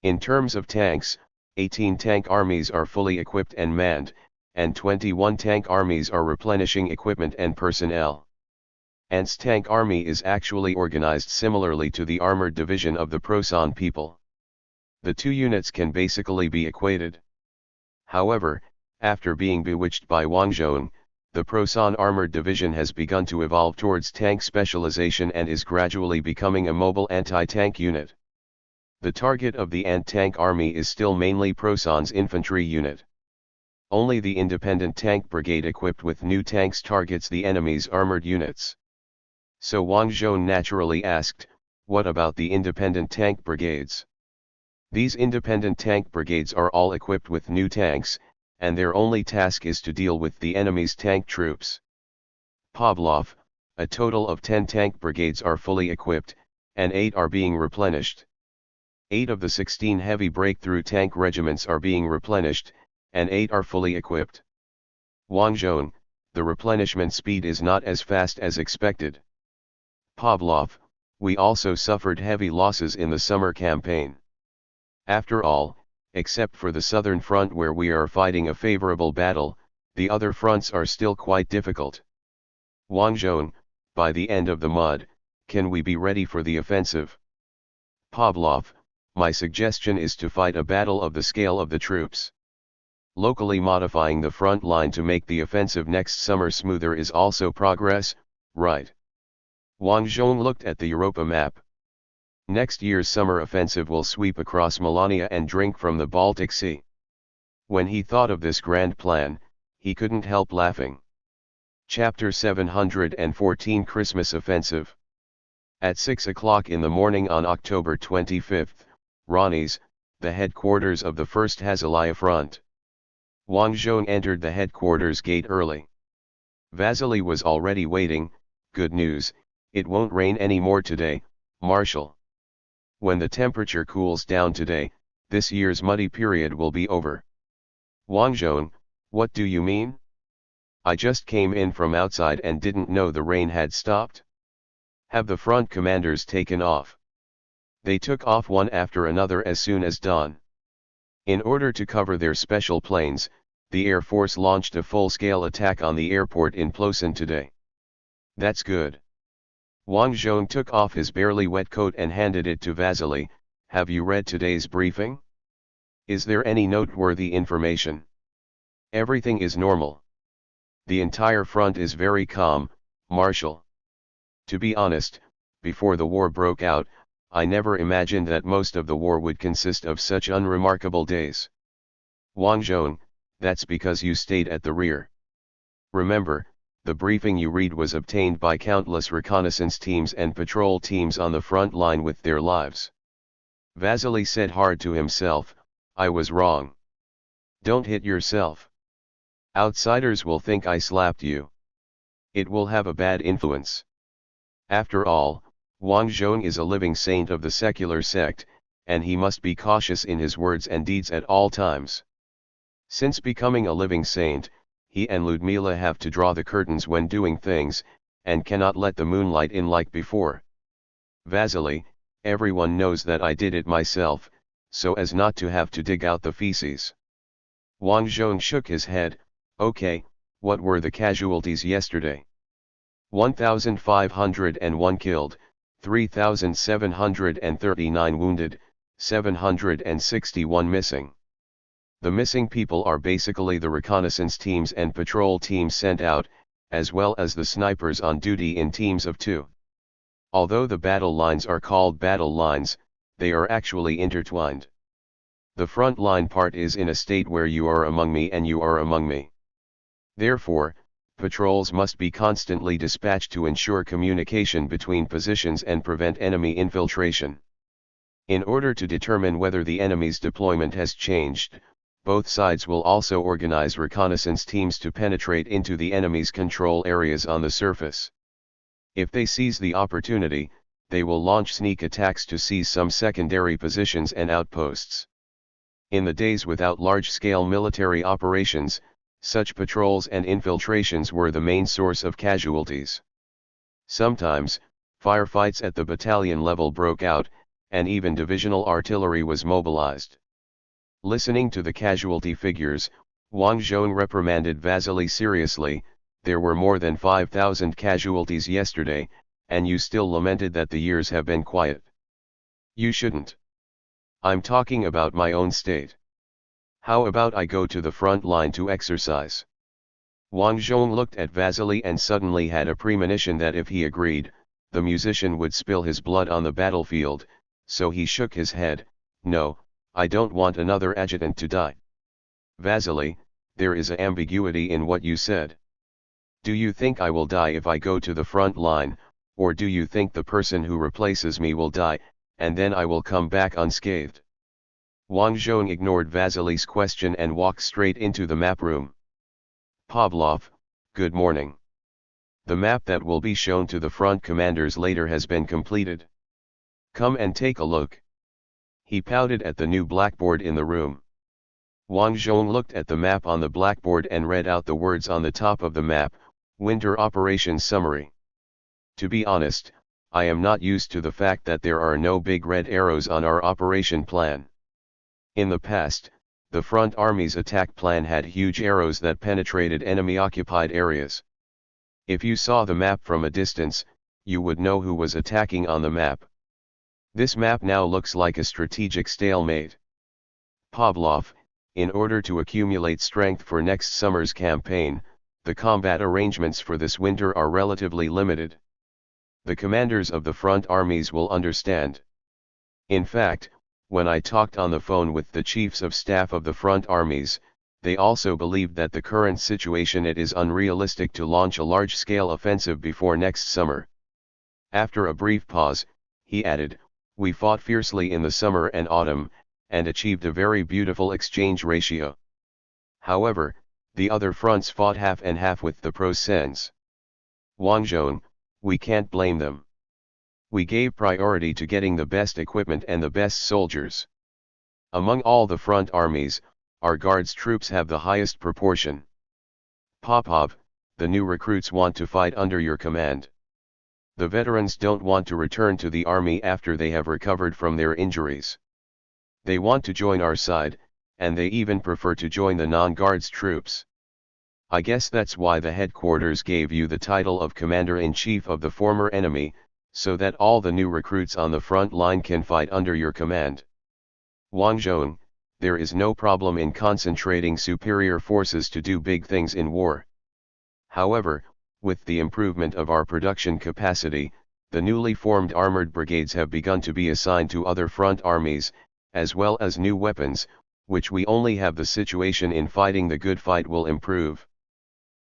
In terms of tanks, 18 tank armies are fully equipped and manned, and 21 tank armies are replenishing equipment and personnel. Ant's tank army is actually organized similarly to the armored division of the Prosan people. The two units can basically be equated. However, after being bewitched by Wang Zhong, the Prosan armored division has begun to evolve towards tank specialization and is gradually becoming a mobile anti-tank unit. The target of the Ant tank army is still mainly Prosan's infantry unit. Only the independent tank brigade equipped with new tanks targets the enemy's armored units. So Wang Zhong naturally asked, what about the independent tank brigades? These independent tank brigades are all equipped with new tanks, and their only task is to deal with the enemy's tank troops. Pavlov, a total of 10 tank brigades are fully equipped, and 8 are being replenished. 8 of the 16 heavy breakthrough tank regiments are being replenished, and 8 are fully equipped. Wang Zhong, the replenishment speed is not as fast as expected. Pavlov, we also suffered heavy losses in the summer campaign. After all, except for the southern front where we are fighting a favorable battle, the other fronts are still quite difficult. Wang Zhong, by the end of the mud, can we be ready for the offensive? Pavlov, my suggestion is to fight a battle of the scale of the troops. Locally modifying the front line to make the offensive next summer smoother is also progress, right? Wang Zhong looked at the Europa map. Next year's summer offensive will sweep across Melania and drink from the Baltic Sea. When he thought of this grand plan, he couldn't help laughing. Chapter 714 Christmas Offensive. At 6 o'clock in the morning on October 25, Rani's, the headquarters of the 1st Hazalaya Front. Wang Zhong entered the headquarters gate early. Vasily was already waiting. Good news, it won't rain anymore today, Marshal. When the temperature cools down today, this year's muddy period will be over. Wang Zhong, what do you mean? I just came in from outside and didn't know the rain had stopped. Have the front commanders taken off? They took off one after another as soon as dawn. In order to cover their special planes, the Air Force launched a full-scale attack on the airport in Plosin today. That's good. Wang Zhong took off his barely wet coat and handed it to Vasily. Have you read today's briefing? Is there any noteworthy information? Everything is normal. The entire front is very calm, Marshal. To be honest, before the war broke out, I never imagined that most of the war would consist of such unremarkable days. Wang Zhong, that's because you stayed at the rear. Remember, the briefing you read was obtained by countless reconnaissance teams and patrol teams on the front line with their lives. Vasily said hard to himself, I was wrong. Don't hit yourself. Outsiders will think I slapped you. It will have a bad influence. After all, Wang Zhong is a living saint of the secular sect, and he must be cautious in his words and deeds at all times. Since becoming a living saint, he and Ludmila have to draw the curtains when doing things, and cannot let the moonlight in like before. Vasily, everyone knows that I did it myself, so as not to have to dig out the feces. Wang Zhong shook his head. Okay, what were the casualties yesterday? 1,501 killed, 3,739 wounded, 761 missing. The missing people are basically the reconnaissance teams and patrol teams sent out, as well as the snipers on duty in teams of 2. Although the battle lines are called battle lines, they are actually intertwined. The front line part is in a state where you are among me and you are among me. Therefore, Patrols must be constantly dispatched to ensure communication between positions and prevent enemy infiltration. In order to determine whether the enemy's deployment has changed, both sides will also organize reconnaissance teams to penetrate into the enemy's control areas on the surface. If they seize the opportunity, they will launch sneak attacks to seize some secondary positions and outposts. In the days without large-scale military operations, such patrols and infiltrations were the main source of casualties. Sometimes, firefights at the battalion level broke out, and even divisional artillery was mobilized. Listening to the casualty figures, Wang Zhong reprimanded Vasily seriously. "There were more than 5,000 casualties yesterday, and you still lamented that the years have been quiet. You shouldn't. I'm talking about my own state. How about I go to the front line to exercise?" Wang Zhong looked at Vasily and suddenly had a premonition that if he agreed, the musician would spill his blood on the battlefield, so he shook his head. "No, I don't want another adjutant to die." "Vasily, there is an ambiguity in what you said. Do you think I will die if I go to the front line, or do you think the person who replaces me will die, and then I will come back unscathed?" Wang Zhong ignored Vasily's question and walked straight into the map room. "Pavlov, good morning. The map that will be shown to the front commanders later has been completed. Come and take a look." He pouted at the new blackboard in the room. Wang Zhong looked at the map on the blackboard and read out the words on the top of the map: Winter Operations Summary. "To be honest, I am not used to the fact that there are no big red arrows on our operation plan. In the past, the front army's attack plan had huge arrows that penetrated enemy-occupied areas. If you saw the map from a distance, you would know who was attacking on the map. This map now looks like a strategic stalemate. Pavlov, in order to accumulate strength for next summer's campaign, the combat arrangements for this winter are relatively limited. The commanders of the front armies will understand. In fact, when I talked on the phone with the chiefs of staff of the front armies, they also believed that the current situation it is unrealistic to launch a large-scale offensive before next summer." After a brief pause, he added, "We fought fiercely in the summer and autumn, and achieved a very beautiful exchange ratio. However, the other fronts fought half and half with the Prussians. Wang Zhong, we can't blame them. We gave priority to getting the best equipment and the best soldiers. Among all the front armies, our Guards troops have the highest proportion. Popov, the new recruits want to fight under your command. The veterans don't want to return to the army after they have recovered from their injuries. They want to join our side, and they even prefer to join the non-Guards troops. I guess that's why the headquarters gave you the title of Commander-in-Chief of the former enemy, so that all the new recruits on the front line can fight under your command. Wang Zhong, there is no problem in concentrating superior forces to do big things in war. However, with the improvement of our production capacity, the newly formed armored brigades have begun to be assigned to other front armies, as well as new weapons, which we only have the situation in fighting the good fight will improve."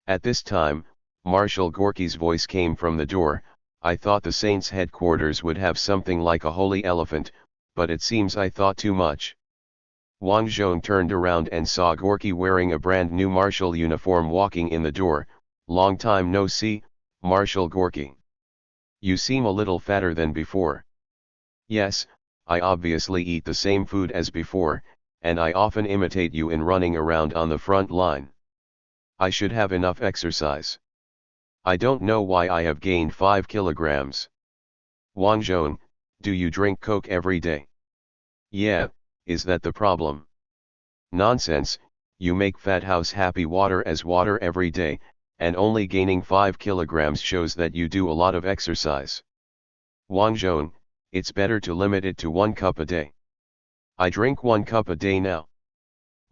At this time, Marshal Gorky's voice came from the door. "I thought the Saints' headquarters would have something like a holy elephant, but it seems I thought too much." Wang Zhong turned around and saw Gorky wearing a brand new marshal uniform walking in the door. "Long time no see, Marshal Gorky. You seem a little fatter than before." "Yes, I obviously eat the same food as before, and I often imitate you in running around on the front line. I should have enough exercise. I don't know why I have gained 5 kilograms. Wang Zhong, do you drink Coke every day?" "Yeah, is that the problem?" "Nonsense, you make Fat House happy water as water every day, and only gaining 5 kilograms shows that you do a lot of exercise. Wang Zhong, it's better to limit it to 1 cup a day." "I drink 1 cup a day now."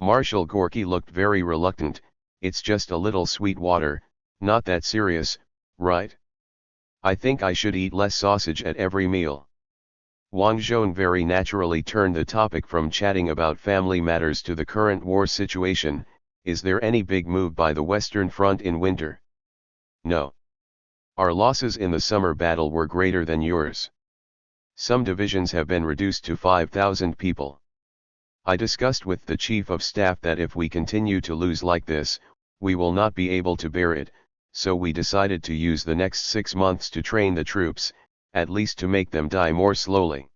Marshal Gorky looked very reluctant. "It's just a little sweet water, not that serious, right? I think I should eat less sausage at every meal." Wang Zhong very naturally turned the topic from chatting about family matters to the current war situation. "Is there any big move by the Western Front in winter?" No. Our losses in the summer battle were greater than yours. Some divisions have been reduced to 5,000 people. I discussed with the Chief of Staff that if we continue to lose like this, we will not be able to bear it, so we decided to use the next 6 months to train the troops, at least to make them die more slowly.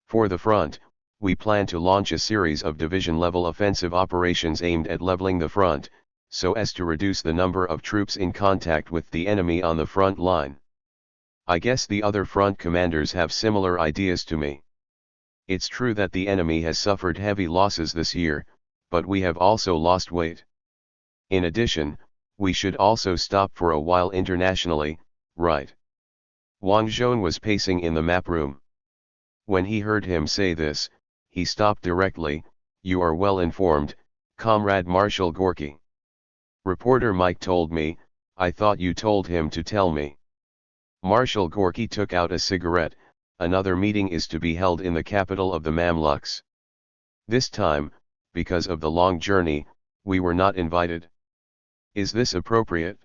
For the front, we plan to launch a series of division-level offensive operations aimed at leveling the front, so as to reduce the number of troops in contact with the enemy on the front line. I guess the other front commanders have similar ideas to me. It's true that the enemy has suffered heavy losses this year, but we have also lost weight. In addition, we should also stop for a while internationally, right? Wang Zhong was pacing in the map room. When he heard him say this, he stopped directly. You are well informed, Comrade Marshal Gorky. Reporter Mike told me. I thought you told him to tell me. Marshal Gorky took out a cigarette. Another meeting is to be held in the capital of the Mamluks. This time, because of the long journey, we were not invited. Is this appropriate?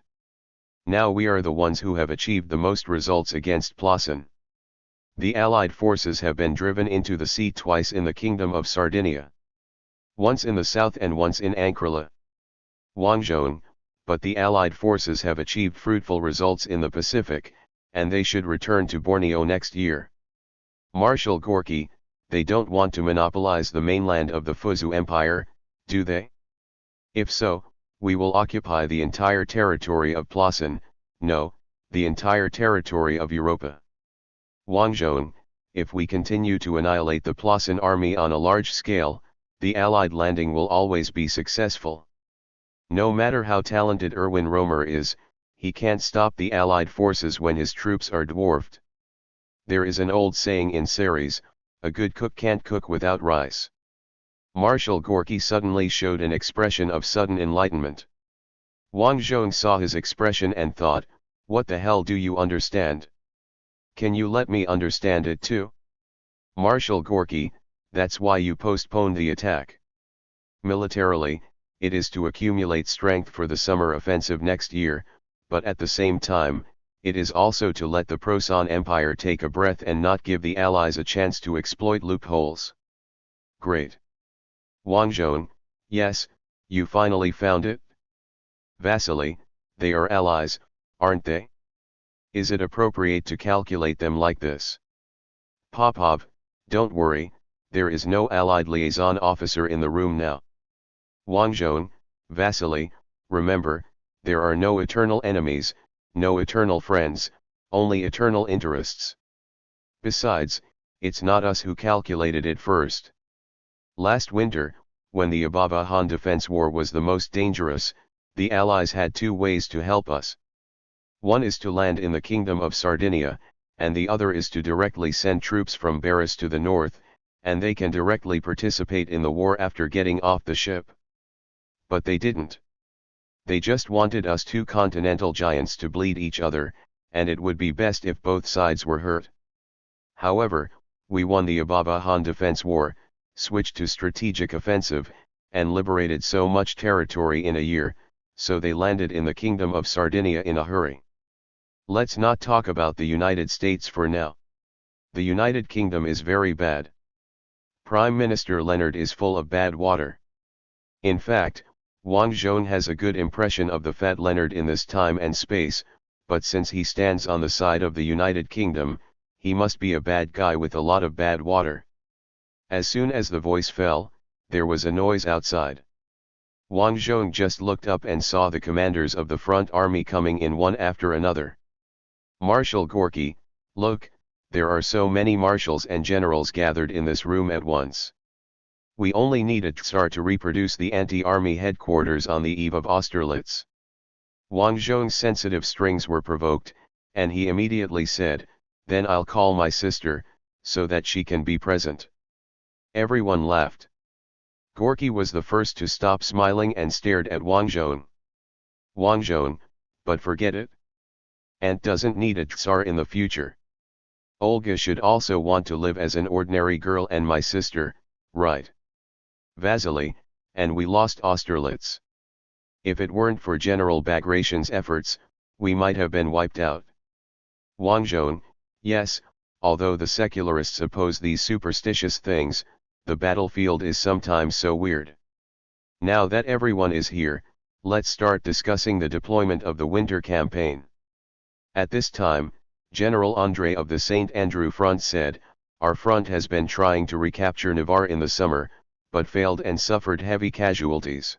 Now we are the ones who have achieved the most results against Plassen. The Allied forces have been driven into the sea twice in the Kingdom of Sardinia. Once in the south and once in Ankara. Wang Zhong, but the Allied forces have achieved fruitful results in the Pacific, and they should return to Borneo next year. Marshal Gorky, they don't want to monopolize the mainland of the Fuzu Empire, do they? If so, we will occupy the entire territory of Plassen, no, the entire territory of Europa. Wang Zhong, if we continue to annihilate the Plassen army on a large scale, the Allied landing will always be successful. No matter how talented Erwin Roemer is, he can't stop the Allied forces when his troops are dwarfed. There is an old saying in Ceres, a good cook can't cook without rice. Marshal Gorky suddenly showed an expression of sudden enlightenment. Wang Zhong saw his expression and thought, what the hell do you understand? Can you let me understand it too? Marshal Gorky, that's why you postponed the attack. Militarily, it is to accumulate strength for the summer offensive next year, but at the same time, it is also to let the Prosan Empire take a breath and not give the Allies a chance to exploit loopholes. Great. Wang Zhong, yes, you finally found it? Vasily, they are allies, aren't they? Is it appropriate to calculate them like this? Popov, don't worry, there is no Allied liaison officer in the room now. Wang Zhong, Vasily, remember, there are no eternal enemies, no eternal friends, only eternal interests. Besides, it's not us who calculated it first. Last winter, when the Ababa Han defense war was the most dangerous, the Allies had two ways to help us. One is to land in the Kingdom of Sardinia, and the other is to directly send troops from Baris to the north, and they can directly participate in the war after getting off the ship. But they didn't. They just wanted us two continental giants to bleed each other, and it would be best if both sides were hurt. However, we won the Ababa Han defense war, switched to strategic offensive, and liberated so much territory in a year, so they landed in the Kingdom of Sardinia in a hurry. Let's not talk about the United States for now. The United Kingdom is very bad. Prime Minister Leonard is full of bad water. In fact, Wang Zhong has a good impression of the fat Leonard in this time and space, but since he stands on the side of the United Kingdom, he must be a bad guy with a lot of bad water. As soon as the voice fell, there was a noise outside. Wang Zhong just looked up and saw the commanders of the front army coming in one after another. Marshal Gorky, look, there are so many marshals and generals gathered in this room at once. We only need a Tsar to reproduce the anti-army headquarters on the eve of Austerlitz. Wang Zhong's sensitive strings were provoked, and he immediately said, then I'll call my sister, so that she can be present. Everyone laughed. Gorky was the first to stop smiling and stared at Wang Zhong. Wang Zhong, but forget it. Aunt doesn't need a Tsar in the future. Olga should also want to live as an ordinary girl and my sister, right? Vasily, and we lost Austerlitz. If it weren't for General Bagration's efforts, we might have been wiped out. Wang Zhong, yes, although the secularists oppose these superstitious things, the battlefield is sometimes so weird. Now that everyone is here, let's start discussing the deployment of the winter campaign. At this time, General André of the St. Andrew Front said, "Our front has been trying to recapture Navarre in the summer, but failed and suffered heavy casualties.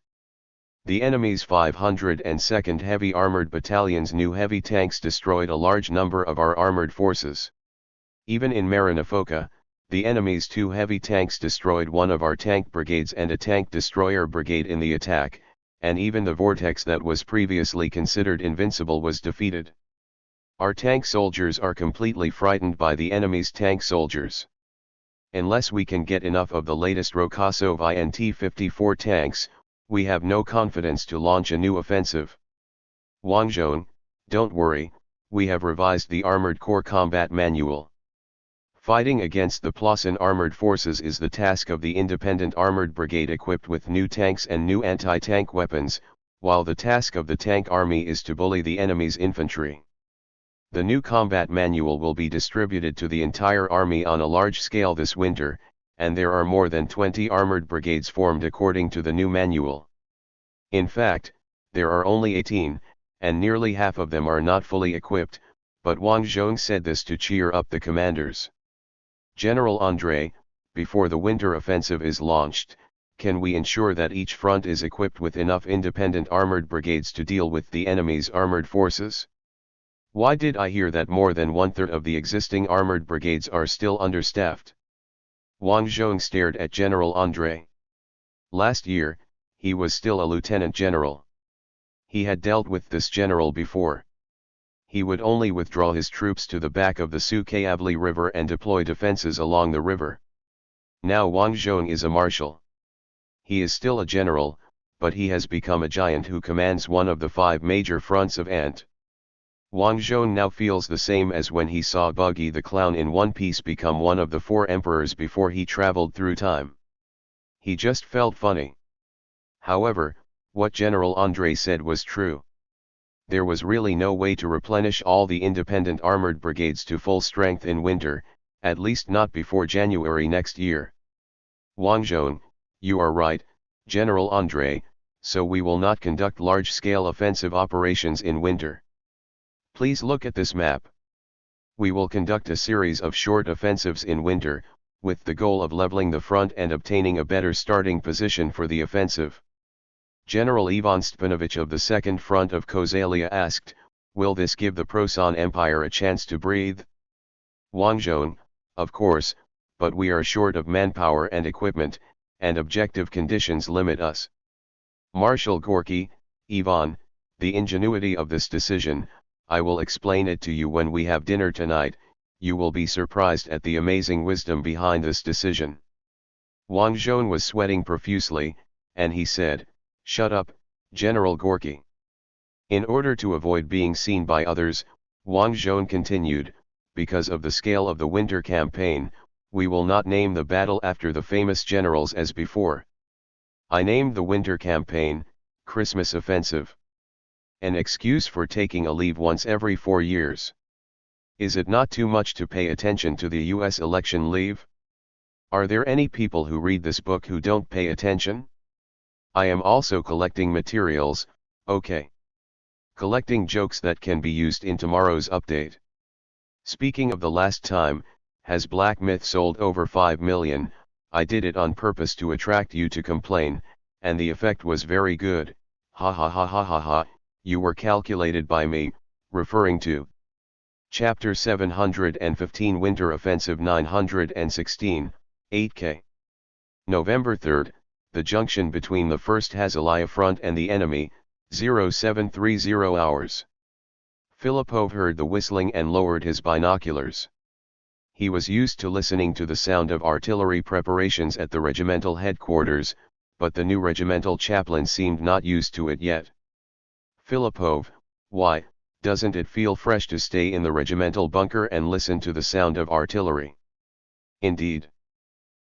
The enemy's 502nd Heavy Armored Battalion's new heavy tanks destroyed a large number of our armored forces. Even in Marinafoca, the enemy's 2 heavy tanks destroyed one of our tank brigades and a tank destroyer brigade in the attack, and even the Vortex that was previously considered invincible was defeated. Our tank soldiers are completely frightened by the enemy's tank soldiers. Unless we can get enough of the latest Rokasov INT-54 tanks, we have no confidence to launch a new offensive. Wang Zhong, don't worry, we have revised the Armored Corps Combat Manual. Fighting against the Plassen armored forces is the task of the Independent Armored Brigade equipped with new tanks and new anti-tank weapons, while the task of the Tank Army is to bully the enemy's infantry. The new combat manual will be distributed to the entire army on a large scale this winter, and there are more than 20 armored brigades formed according to the new manual. In fact, there are only 18, and nearly half of them are not fully equipped, but Wang Zhong said this to cheer up the commanders. General André, before the winter offensive is launched, can we ensure that each front is equipped with enough independent armored brigades to deal with the enemy's armored forces? Why did I hear that more than 1/3 of the existing armored brigades are still understaffed? Wang Zhong stared at General André. Last year, he was still a lieutenant general. He had dealt with this general before. He would only withdraw his troops to the back of the Sukayavli River and deploy defenses along the river. Now Wang Zhong is a marshal. He is still a general, but he has become a giant who commands one of the 5 major fronts of Ant. Wang Zhong now feels the same as when he saw Buggy the Clown in One Piece become one of the 4 emperors before he traveled through time. He just felt funny. However, what General André said was true. There was really no way to replenish all the independent armored brigades to full strength in winter, at least not before January next year. Wang Zhong, you are right, General André, so we will not conduct large-scale offensive operations in winter. Please look at this map. We will conduct a series of short offensives in winter, with the goal of leveling the front and obtaining a better starting position for the offensive. General Ivan Stepanovich of the 2nd Front of Kozalia asked, will this give the Prosan Empire a chance to breathe? Wang Zhong, of course, but we are short of manpower and equipment, and objective conditions limit us. Marshal Gorky, Ivan, the ingenuity of this decision, I will explain it to you when we have dinner tonight. You will be surprised at the amazing wisdom behind this decision. Wang Zhong was sweating profusely, and he said, shut up, General Gorky. In order to avoid being seen by others, Wang Zhong continued, because of the scale of the winter campaign, we will not name the battle after the famous generals as before. I named the winter campaign, Christmas Offensive. An excuse for taking a leave once every 4 years. Is it not too much to pay attention to the US election leave? Are there any people who read this book who don't pay attention? I am also collecting materials, okay. Collecting jokes that can be used in tomorrow's update. Speaking of the last time, has Black Myth sold over 5 million? I did it on purpose to attract you to complain, and the effect was very good, ha ha ha ha ha ha. You were calculated by me, referring to Chapter 715 Winter Offensive 916, 8K. November 3, the junction between the 1st Hazalia Front and the enemy, 0730 hours. Filipov heard the whistling and lowered his binoculars. He was used to listening to the sound of artillery preparations at the regimental headquarters, but the new regimental chaplain seemed not used to it yet. Filipov, why, doesn't it feel fresh to stay in the regimental bunker and listen to the sound of artillery? Indeed.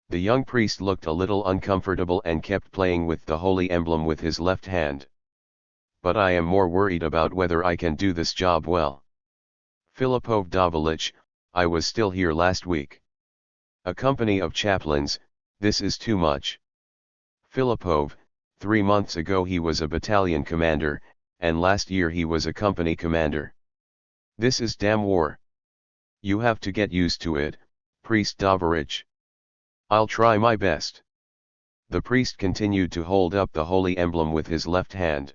The young priest looked a little uncomfortable and kept playing with the holy emblem with his left hand. but I am more worried about whether I can do this job well. Filipov Davilich, I was still here last week. A company of chaplains, this is too much. Filipov, 3 months ago he was a battalion commander, and last year he was a company commander. This is damn war. You have to get used to it, Priest Davilich. I'll try my best. The priest continued to hold up the holy emblem with his left hand.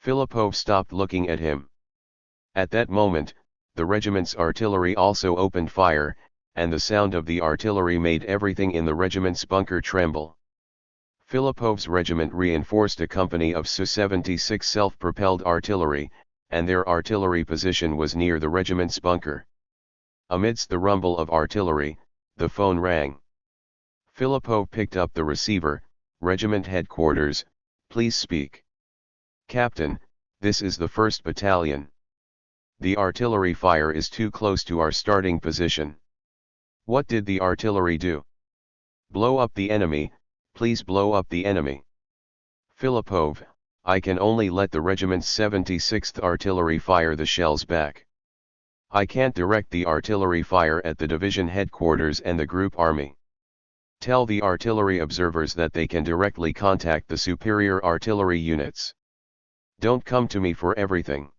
Filipov stopped looking at him. At that moment, the regiment's artillery also opened fire, and the sound of the artillery made everything in the regiment's bunker tremble. Filipov's regiment reinforced a company of Su-76 self-propelled artillery, and their artillery position was near the regiment's bunker. Amidst the rumble of artillery, the phone rang. Filipov picked up the receiver. Regiment headquarters, please speak. Captain, this is the 1st Battalion. The artillery fire is too close to our starting position. What did the artillery do? Blow up the enemy, please blow up the enemy. Filipov, I can only let the regiment's 76th Artillery fire the shells back. I can't direct the artillery fire at the division headquarters and the group army. Tell the artillery observers that they can directly contact the superior artillery units. Don't come to me for everything.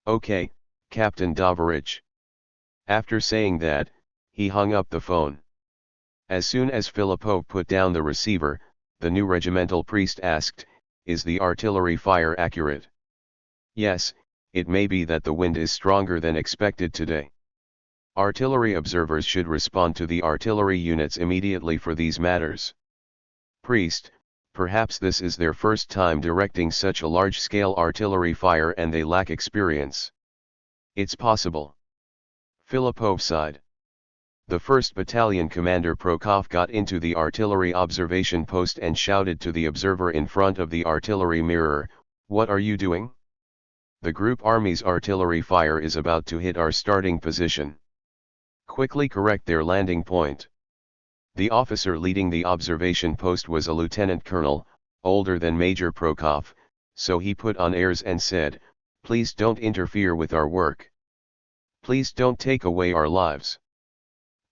Okay, Captain Davilich. After saying that, he hung up the phone. As soon as Filipov put down the receiver, the new regimental priest asked, is the artillery fire accurate? Yes, it may be that the wind is stronger than expected today. Artillery observers should respond to the artillery units immediately for these matters. Priest, perhaps this is their first time directing such a large-scale artillery fire and they lack experience. It's possible. Filipov sighed. The 1st Battalion Commander Prokop got into the artillery observation post and shouted to the observer in front of the artillery mirror, "What are you doing? The group army's artillery fire is about to hit our starting position. Quickly correct their landing point." The officer leading the observation post was a lieutenant colonel, older than Major Prokop, so he put on airs and said, "Please don't interfere with our work. Please don't take away our lives."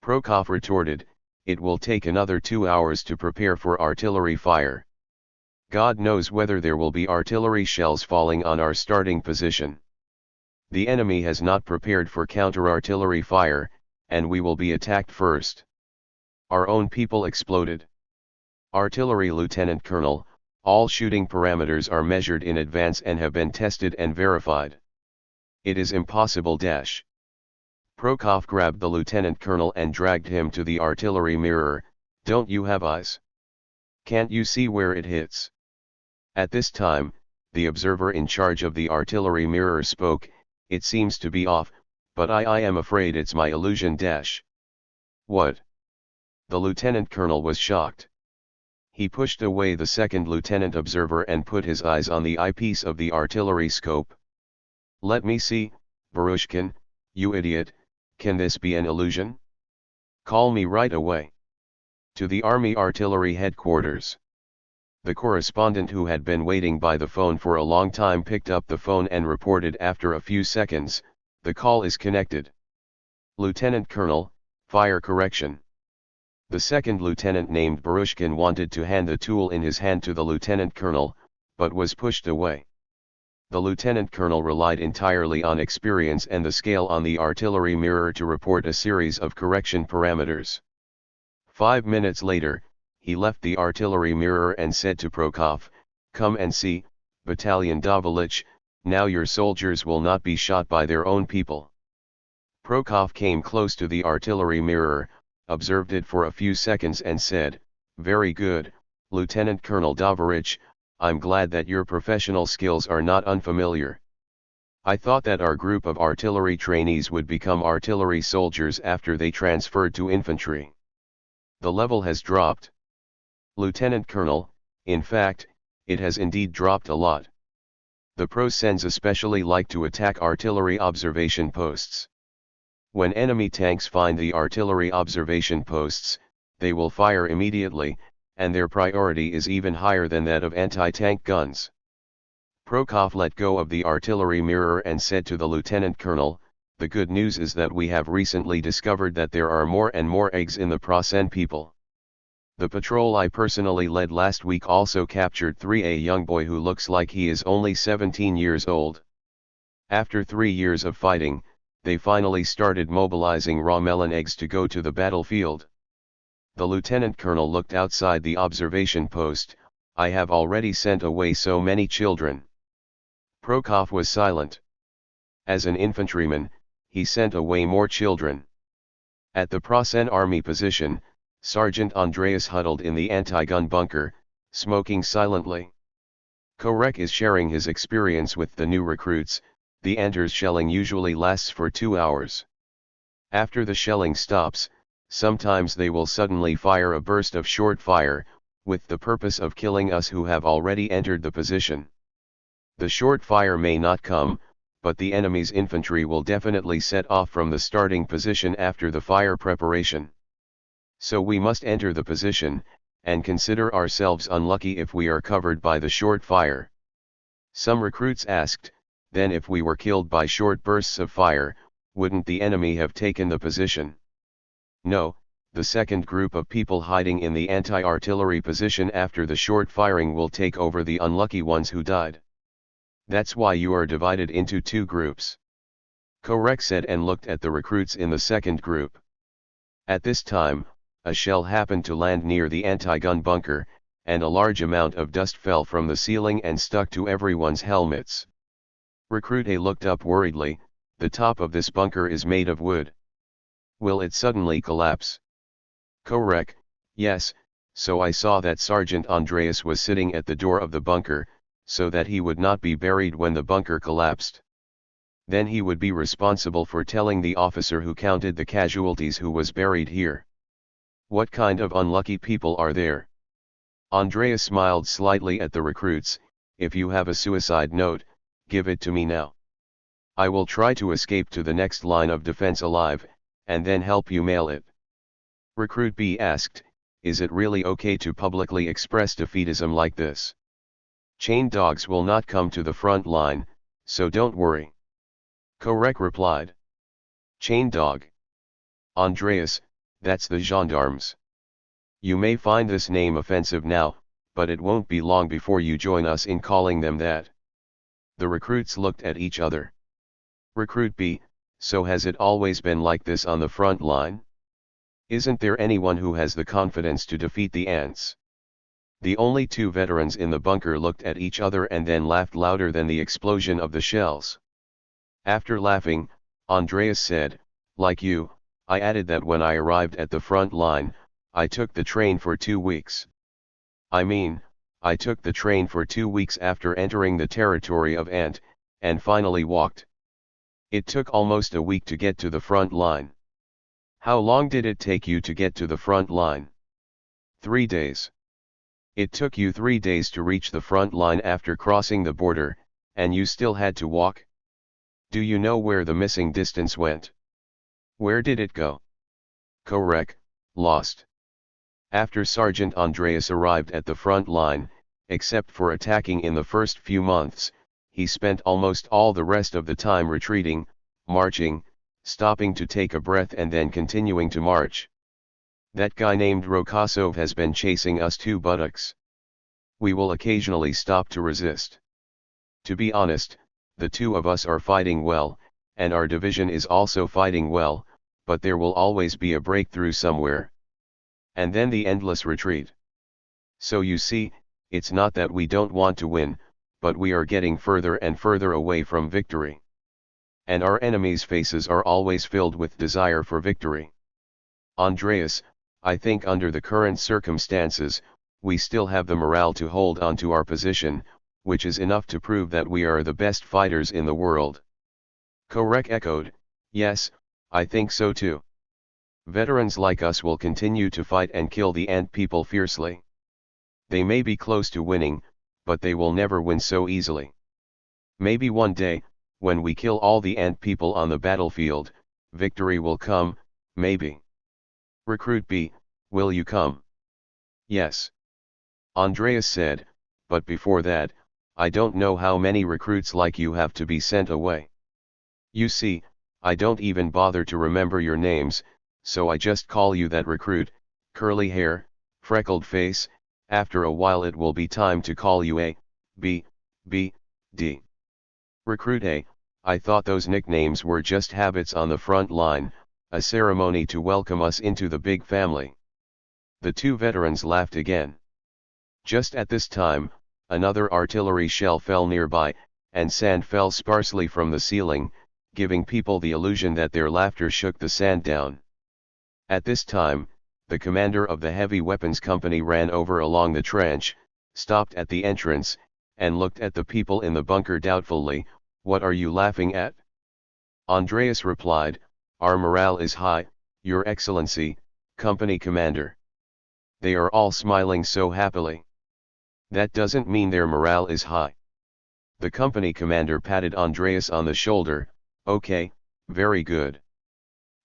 Prokop retorted, "It will take another 2 hours to prepare for artillery fire. God knows whether there will be artillery shells falling on our starting position. The enemy has not prepared for counter-artillery fire, and we will be attacked first." Our own people exploded. Artillery Lieutenant Colonel, all shooting parameters are measured in advance and have been tested and verified. It is impossible. Prokop grabbed the lieutenant colonel and dragged him to the artillery mirror. "Don't you have eyes? Can't you see where it hits?" At this time, the observer in charge of the artillery mirror spoke, "It seems to be off, but I am afraid it's my illusion." What? The lieutenant colonel was shocked. He pushed away the second lieutenant observer and put his eyes on the eyepiece of the artillery scope. "Let me see, Barushkin, you idiot, can this be an illusion? Call me right away. To the Army Artillery Headquarters." The correspondent who had been waiting by the phone for a long time picked up the phone and reported after a few seconds, "The call is connected. Lieutenant Colonel, fire correction." The second lieutenant named Barushkin wanted to hand the tool in his hand to the lieutenant colonel, but was pushed away. The lieutenant colonel relied entirely on experience and the scale on the artillery mirror to report a series of correction parameters. 5 minutes later, he left the artillery mirror and said to Prokop, "Come and see, Battalion Davilich, now your soldiers will not be shot by their own people." Prokop came close to the artillery mirror, observed it for a few seconds and said, "Very good, Lieutenant Colonel Davilich, I'm glad that your professional skills are not unfamiliar. I thought that our group of artillery trainees would become artillery soldiers after they transferred to infantry. The level has dropped. Lieutenant Colonel, in fact, it has indeed dropped a lot. The prosens especially like to attack artillery observation posts. When enemy tanks find the artillery observation posts, they will fire immediately, and their priority is even higher than that of anti-tank guns." Prokop let go of the artillery mirror and said to the lieutenant colonel, "The good news is that we have recently discovered that there are more and more eggs in the Prasen people. The patrol I personally led last week also captured a young boy who looks like he is only 17 years old. After 3 years of fighting, they finally started mobilizing raw melon eggs to go to the battlefield." The lieutenant colonel looked outside the observation post. "I have already sent away so many children." Prokop was silent. As an infantryman, he sent away more children. At the Prasen army position, Sergeant Andreas huddled in the anti-gun bunker, smoking silently. Korek is sharing his experience with the new recruits. The Anders shelling usually lasts for 2 hours. After the shelling stops, sometimes they will suddenly fire a burst of short fire, with the purpose of killing us who have already entered the position. The short fire may not come, but the enemy's infantry will definitely set off from the starting position after the fire preparation. So we must enter the position, and consider ourselves unlucky if we are covered by the short fire. Some recruits asked, then if we were killed by short bursts of fire, wouldn't the enemy have taken the position? No, the second group of people hiding in the anti-artillery position after the short firing will take over the unlucky ones who died. That's why you are divided into 2 groups. Korek said and looked at the recruits in the second group. At this time, a shell happened to land near the anti-gun bunker, and a large amount of dust fell from the ceiling and stuck to everyone's helmets. Recruit A looked up worriedly. "The top of this bunker is made of wood. Will it suddenly collapse?" Korek: "Yes, so I saw that Sergeant Andreas was sitting at the door of the bunker, so that he would not be buried when the bunker collapsed. Then he would be responsible for telling the officer who counted the casualties who was buried here. What kind of unlucky people are there?" Andreas smiled slightly at the recruits. "If you have a suicide note, give it to me now. I will try to escape to the next line of defense alive, and then help you mail it." Recruit B asked, "Is it really okay to publicly express defeatism like this? Chained dogs will not come to the front line, so don't worry." Korek replied. "Chained dog? Andreas, that's the gendarmes. You may find this name offensive now, but it won't be long before you join us in calling them that." The recruits looked at each other. Recruit B: "So has it always been like this on the front line? Isn't there anyone who has the confidence to defeat the ants?" The only 2 veterans in the bunker looked at each other and then laughed louder than the explosion of the shells. After laughing, Andreas said, "Like you, I added that when I arrived at the front line, I took the train for 2 weeks. I mean, I took the train for 2 weeks after entering the territory of Ant, and finally walked. It took almost a week to get to the front line." "How long did it take you to get to the front line?" 3 days. "It took you 3 days to reach the front line after crossing the border, and you still had to walk? Do you know where the missing distance went? Where did it go?" Korek: "Lost. After Sergeant Andreas arrived at the front line, except for attacking in the first few months, he spent almost all the rest of the time retreating, marching, stopping to take a breath and then continuing to march. That guy named Rokosov has been chasing us 2 buttocks. We will occasionally stop to resist. To be honest, the 2 of us are fighting well, and our division is also fighting well, but there will always be a breakthrough somewhere. And then the endless retreat. So you see, it's not that we don't want to win, but we are getting further and further away from victory. And our enemies' faces are always filled with desire for victory. Andreas, I think under the current circumstances, we still have the morale to hold on to our position, which is enough to prove that we are the best fighters in the world." Korek echoed, "Yes, I think so too. Veterans like us will continue to fight and kill the ant people fiercely. They may be close to winning, but they will never win so easily. Maybe one day, when we kill all the ant people on the battlefield, victory will come, maybe." Recruit B: "Will you come?" "Yes." Andreas said, "But before that, I don't know how many recruits like you have to be sent away. You see, I don't even bother to remember your names, so I just call you that recruit, curly hair, freckled face. After a while it will be time to call you A, B, B, D. Recruit A. I thought those nicknames were just habits on the front line, a ceremony to welcome us into the big family. The two veterans laughed again. Just at this time, another artillery shell fell nearby, and sand fell sparsely from the ceiling, giving people the illusion that their laughter shook the sand down. At this time, the commander of the heavy weapons company ran over along the trench, stopped at the entrance, and looked at the people in the bunker doubtfully. What are you laughing at? Andreas replied, Our morale is high, Your Excellency, company commander. They are all smiling so happily. That doesn't mean their morale is high. The company commander patted Andreas on the shoulder. Okay, very good.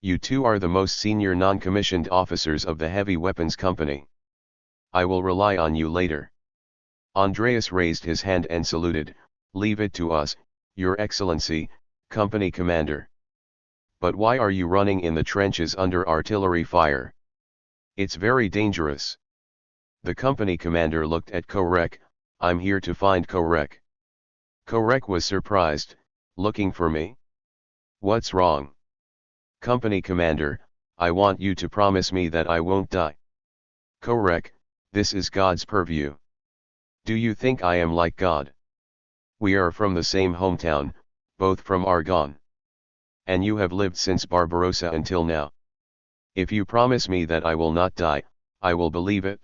You two are the most senior non-commissioned officers of the heavy weapons company. I will rely on you later. Andreas raised his hand and saluted. Leave it to us, Your Excellency, company commander. But why are you running in the trenches under artillery fire? It's very dangerous. The company commander looked at Korek. I'm here to find Korek. Korek was surprised. Looking for me? What's wrong? Company commander, I want you to promise me that I won't die. Korek, this is God's purview. Do you think I am like God? We are from the same hometown, both from Argonne. And you have lived since Barbarossa until now. If you promise me that I will not die, I will believe it.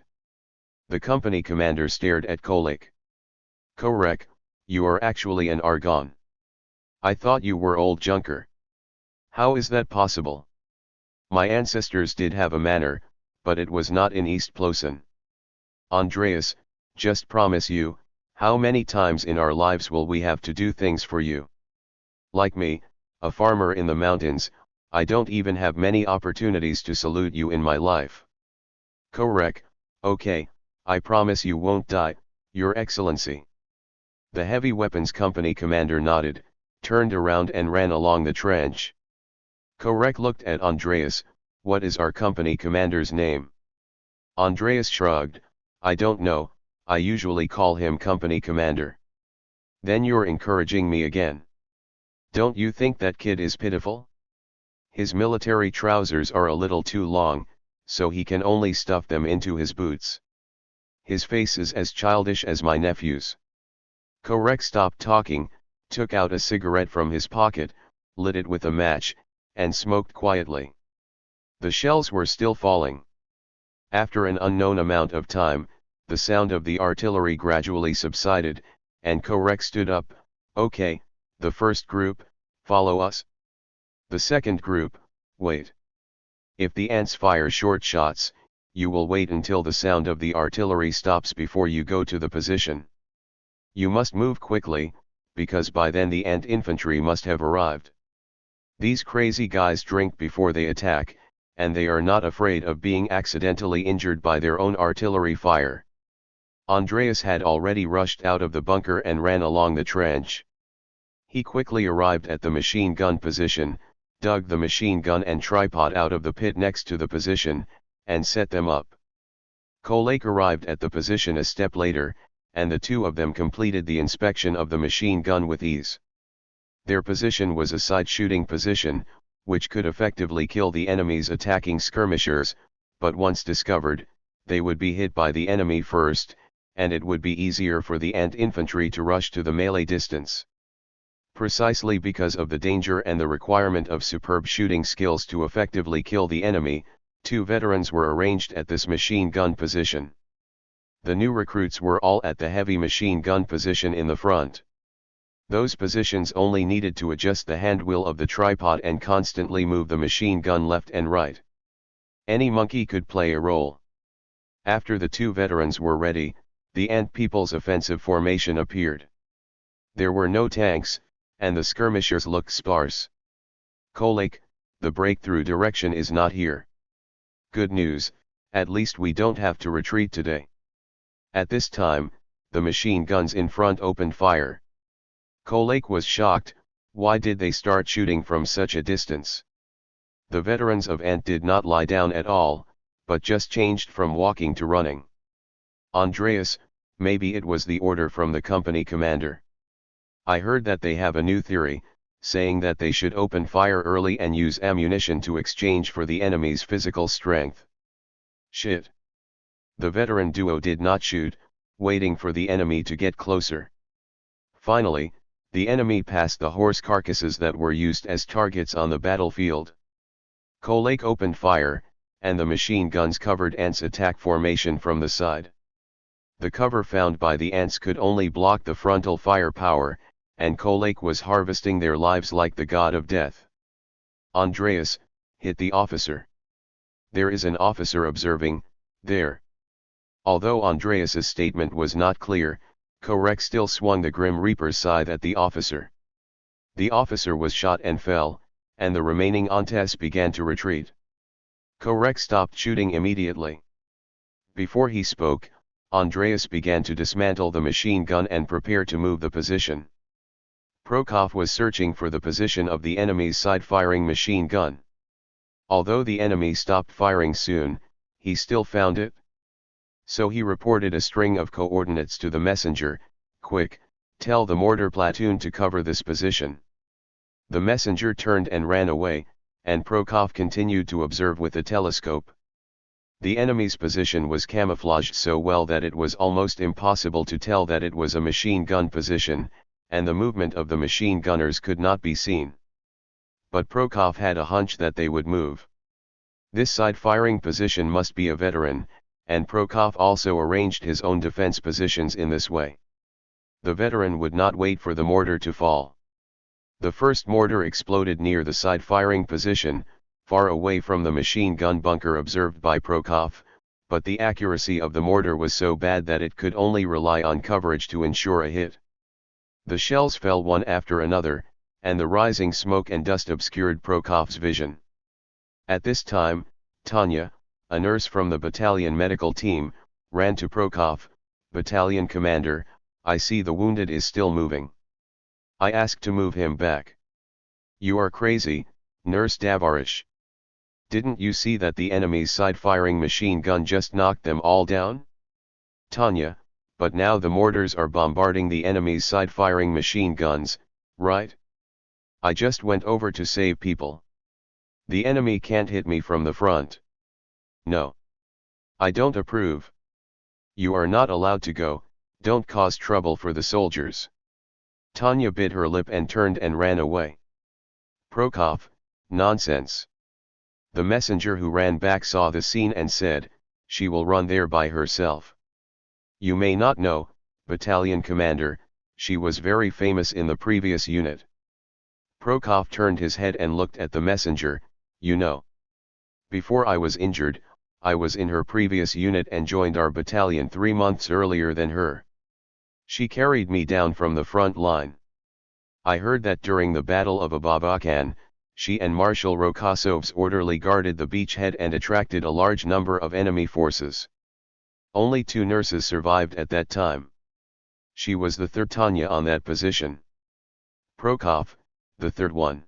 The company commander stared at Kolik. Korek, you are actually an Argonne. I thought you were old Junker. How is that possible? My ancestors did have a manor, but it was not in East Plosen. Andreas, just promise you, how many times in our lives will we have to do things for you? Like me, a farmer in the mountains, I don't even have many opportunities to salute you in my life. Korek, okay, I promise you won't die, Your Excellency. The heavy weapons company commander nodded, turned around and ran along the trench. Korek looked at Andreas. What is our company commander's name? Andreas shrugged. I don't know, I usually call him company commander. Then you're encouraging me again. Don't you think that kid is pitiful? His military trousers are a little too long, so he can only stuff them into his boots. His face is as childish as my nephew's. Korek stopped talking, took out a cigarette from his pocket, lit it with a match, and smoked quietly. The shells were still falling. After an unknown amount of time, the sound of the artillery gradually subsided, and Korek stood up. Okay, the first group, follow us. The second group, wait. If the ants fire short shots, you will wait until the sound of the artillery stops before you go to the position. You must move quickly, because by then the ant infantry must have arrived. These crazy guys drink before they attack, and they are not afraid of being accidentally injured by their own artillery fire. Andreas had already rushed out of the bunker and ran along the trench. He quickly arrived at the machine gun position, dug the machine gun and tripod out of the pit next to the position, and set them up. Kolak arrived at the position a step later, and the two of them completed the inspection of the machine gun with ease. Their position was a side-shooting position, which could effectively kill the enemy's attacking skirmishers, but once discovered, they would be hit by the enemy first, and it would be easier for the ant infantry to rush to the melee distance. Precisely because of the danger and the requirement of superb shooting skills to effectively kill the enemy, two veterans were arranged at this machine gun position. The new recruits were all at the heavy machine gun position in the front. Those positions only needed to adjust the handwheel of the tripod and constantly move the machine gun left and right. Any monkey could play a role. After the two veterans were ready, the ant people's offensive formation appeared. There were no tanks, and the skirmishers looked sparse. Kolak, the breakthrough direction is not here. Good news, at least we don't have to retreat today. At this time, The machine guns in front opened fire. Kolake was shocked. Why did they start shooting from such a distance? The veterans of Ant did not lie down at all, but just changed from walking to running. Andreas, maybe it was the order from the company commander. I heard that they have a new theory, saying that they should open fire early and use ammunition to exchange for the enemy's physical strength. Shit. The veteran duo did not shoot, waiting for the enemy to get closer. Finally, the enemy passed the horse carcasses that were used as targets on the battlefield. Kolake opened fire, and the machine guns covered Ant's attack formation from the side. The cover found by the Ants could only block the frontal firepower, and Kolake was harvesting their lives like the god of death. Andreas, hit the officer. There is an officer observing, there. Although Andreas's statement was not clear, Korek still swung the Grim Reaper's scythe at the officer. The officer was shot and fell, and the remaining Antes began to retreat. Korek stopped shooting immediately. Before he spoke, Andreas began to dismantle the machine gun and prepare to move the position. Prokop was searching for the position of the enemy's side-firing machine gun. Although the enemy stopped firing soon, he still found it. So he reported a string of coordinates to the messenger, "Quick, tell the mortar platoon to cover this position." The messenger turned and ran away, and Prokop continued to observe with a telescope. The enemy's position was camouflaged so well that it was almost impossible to tell that it was a machine gun position, and the movement of the machine gunners could not be seen. But Prokop had a hunch that they would move. This side-firing position must be a veteran, and Prokop also arranged his own defense positions in this way. The veteran would not wait for the mortar to fall. The first mortar exploded near the side-firing position, far away from the machine gun bunker observed by Prokop, but the accuracy of the mortar was so bad that it could only rely on coverage to ensure a hit. The shells fell one after another, and the rising smoke and dust obscured Prokop's vision. At this time, Tanya, a nurse from the battalion medical team, ran to Prokop. "Battalion commander, I see the wounded is still moving. I asked to move him back." "You are crazy, Nurse Davarish. Didn't you see that the enemy's side-firing machine gun just knocked them all down?" "Tanya, but now the mortars are bombarding the enemy's side-firing machine guns, right? I just went over to save people. The enemy can't hit me from the front. No. I don't approve. You are not allowed to go, don't cause trouble for the soldiers." Tanya bit her lip and turned and ran away. Prokop, nonsense. The messenger who ran back saw the scene and said, "She will run there by herself. You may not know, battalion commander, she was very famous in the previous unit." Prokop turned his head and looked at the messenger. "You know. Before I was injured, I was in her previous unit and joined our battalion 3 months earlier than her. She carried me down from the front line. I heard that during the Battle of Ababakan, she and Marshal Rokasov's orderly guarded the beachhead and attracted a large number of enemy forces. Only 2 nurses survived at that time. She was the third Tanya on that position." Prokop, "The third one?"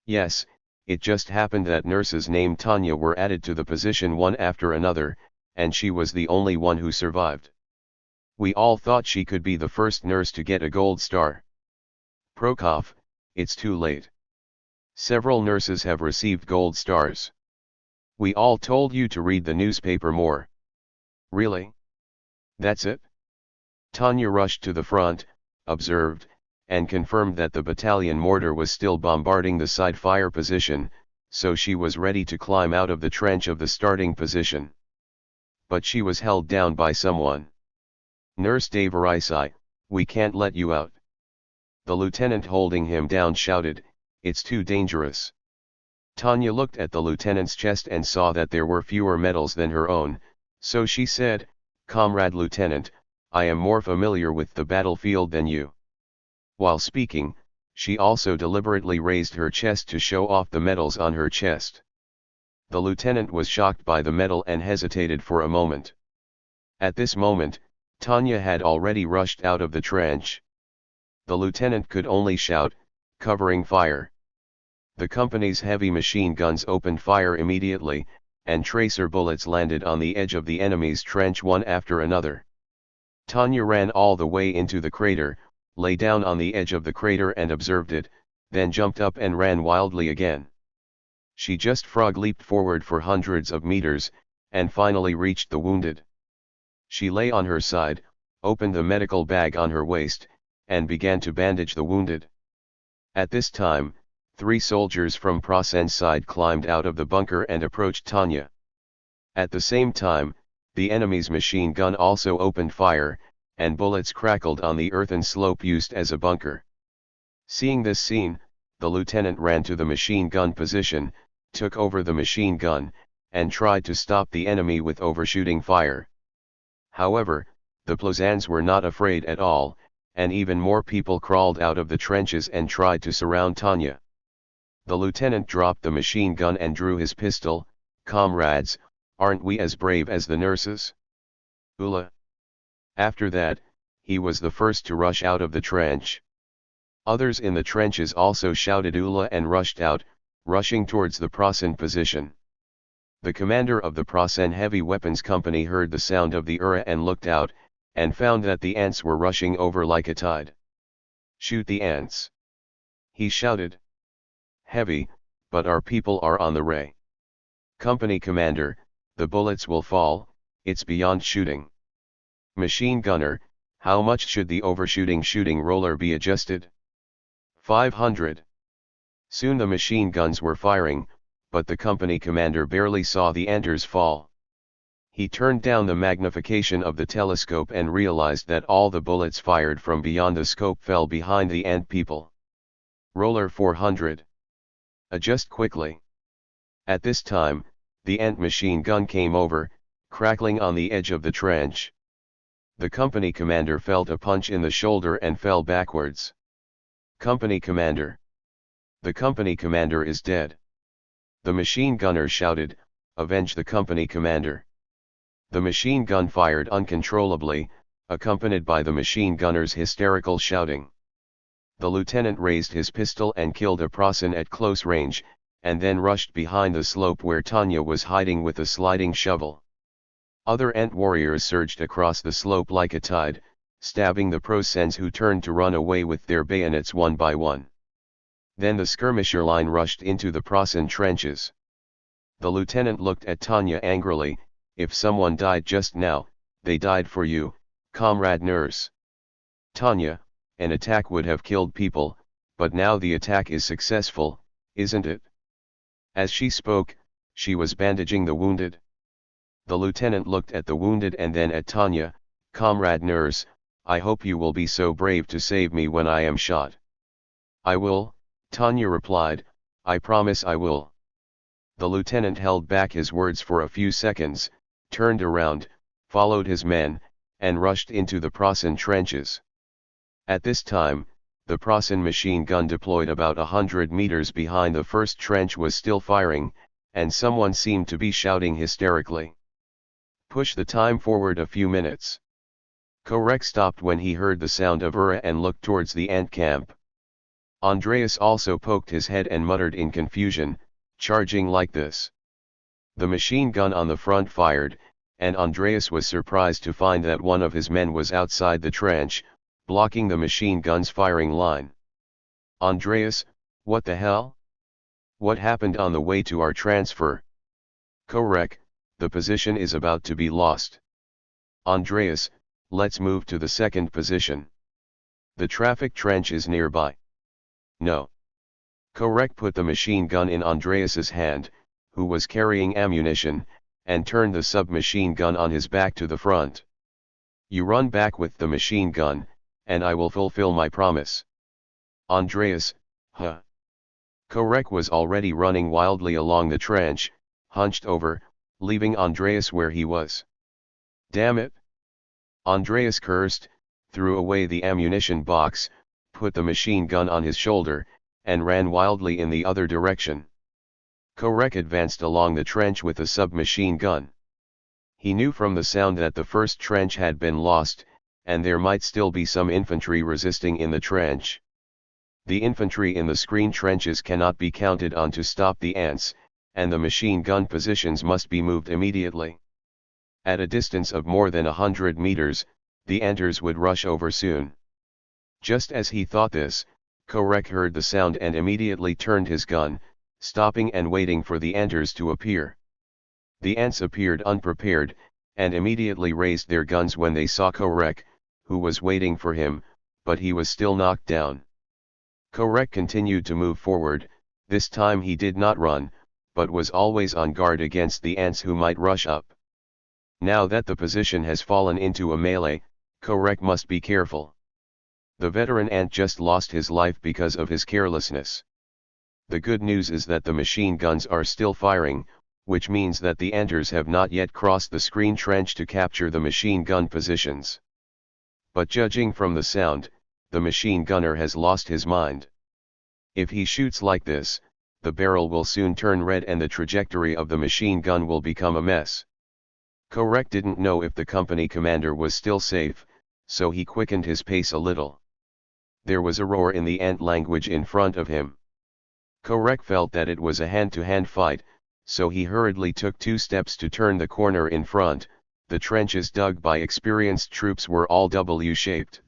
"Yes, it just happened that nurses named Tanya were added to the position one after another, and she was the only one who survived. We all thought she could be the first nurse to get a gold star." Prokop, "It's too late. Several nurses have received gold stars. We all told you to read the newspaper more." "Really? That's it?" Tanya rushed to the front, observed, and confirmed that the battalion mortar was still bombarding the side fire position, so she was ready to climb out of the trench of the starting position. But she was held down by someone. "Nurse Davarisai, we can't let you out." The lieutenant holding him down shouted, "It's too dangerous." Tanya looked at the lieutenant's chest and saw that there were fewer medals than her own, so she said, "Comrade Lieutenant, I am more familiar with the battlefield than you." While speaking, she also deliberately raised her chest to show off the medals on her chest. The lieutenant was shocked by the medal and hesitated for a moment. At this moment, Tanya had already rushed out of the trench. The lieutenant could only shout, "Covering fire!" The company's heavy machine guns opened fire immediately, and tracer bullets landed on the edge of the enemy's trench one after another. Tanya ran all the way into the crater, lay down on the edge of the crater and observed it, then jumped up and ran wildly again. She just frog leaped forward for hundreds of meters, and finally reached the wounded. She lay on her side, opened the medical bag on her waist, and began to bandage the wounded. At this time, 3 soldiers from Prasen's side climbed out of the bunker and approached Tanya. At the same time, the enemy's machine gun also opened fire, and bullets crackled on the earthen slope used as a bunker. Seeing this scene, the lieutenant ran to the machine gun position, took over the machine gun, and tried to stop the enemy with overshooting fire. However, the Plozans were not afraid at all, and even more people crawled out of the trenches and tried to surround Tanya. The lieutenant dropped the machine gun and drew his pistol. "Comrades, aren't we as brave as the nurses? Ula!" After that, he was the first to rush out of the trench. Others in the trenches also shouted Ula and rushed out, rushing towards the Prasen position. The commander of the Prasen Heavy Weapons Company heard the sound of the Ura and looked out, and found that the ants were rushing over like a tide. "Shoot the ants!" he shouted. "Heavy, but our people are on the ray." "Company commander, the bullets will fall, it's beyond shooting." "Machine gunner, how much should the overshooting shooting roller be adjusted?" 500. Soon the machine guns were firing, but the company commander barely saw the anters fall. He turned down the magnification of the telescope and realized that all the bullets fired from beyond the scope fell behind the ant people. "Roller 400. Adjust quickly." At this time, the ant machine gun came over, crackling on the edge of the trench. The company commander felt a punch in the shoulder and fell backwards. "Company commander! The company commander is dead!" The machine gunner shouted, "Avenge the company commander!" The machine gun fired uncontrollably, accompanied by the machine gunner's hysterical shouting. The lieutenant raised his pistol and killed a Prasen at close range, and then rushed behind the slope where Tanya was hiding with a sliding shovel. Other ant warriors surged across the slope like a tide, stabbing the Prasens who turned to run away with their bayonets one by one. Then the skirmisher line rushed into the Prasen trenches. The lieutenant looked at Tanya angrily. "If someone died just now, they died for you, comrade nurse. Tanya, an attack would have killed people, but now the attack is successful, isn't it?" As she spoke, she was bandaging the wounded. The lieutenant looked at the wounded and then at Tanya. "Comrade nurse, I hope you will be so brave to save me when I am shot." "I will," Tanya replied, "I promise I will." The lieutenant held back his words for a few seconds, turned around, followed his men, and rushed into the Prasen trenches. At this time, the Prasen machine gun deployed about 100 meters behind the first trench was still firing, and someone seemed to be shouting hysterically. "Push the time forward a few minutes." Korek stopped when he heard the sound of Ura and looked towards the ant camp. Andreas also poked his head and muttered in confusion, "Charging like this." The machine gun on the front fired, and Andreas was surprised to find that one of his men was outside the trench, blocking the machine gun's firing line. "Andreas, what the hell? What happened on the way to our transfer?" "Korek, the position is about to be lost." "Andreas, let's move to the second position. The traffic trench is nearby." "No." Korek put the machine gun in Andreas's hand, who was carrying ammunition, and turned the submachine gun on his back to the front. "You run back with the machine gun, and I will fulfill my promise." "Andreas, huh?" Korek was already running wildly along the trench, hunched over, leaving Andreas where he was. "Damn it!" Andreas cursed, threw away the ammunition box, put the machine gun on his shoulder, and ran wildly in the other direction. Korek advanced along the trench with a submachine gun. He knew from the sound that the first trench had been lost, and there might still be some infantry resisting in the trench. The infantry in the screen trenches cannot be counted on to stop the ants, and the machine gun positions must be moved immediately. At a distance of more than 100 meters, the Enters would rush over soon. Just as he thought this, Korek heard the sound and immediately turned his gun, stopping and waiting for the Enters to appear. The ants appeared unprepared, and immediately raised their guns when they saw Korek, who was waiting for him, but he was still knocked down. Korek continued to move forward. This time he did not run, but was always on guard against the ants who might rush up. Now that the position has fallen into a melee, Korek must be careful. The veteran ant just lost his life because of his carelessness. The good news is that the machine guns are still firing, which means that the Enters have not yet crossed the screen trench to capture the machine gun positions. But judging from the sound, the machine gunner has lost his mind. If he shoots like this, the barrel will soon turn red and the trajectory of the machine gun will become a mess. Korek didn't know if the company commander was still safe, so he quickened his pace a little. There was a roar in the ant language in front of him. Korek felt that it was a hand-to-hand fight, so he hurriedly took 2 steps to turn the corner in front. The trenches dug by experienced troops were all W-shaped.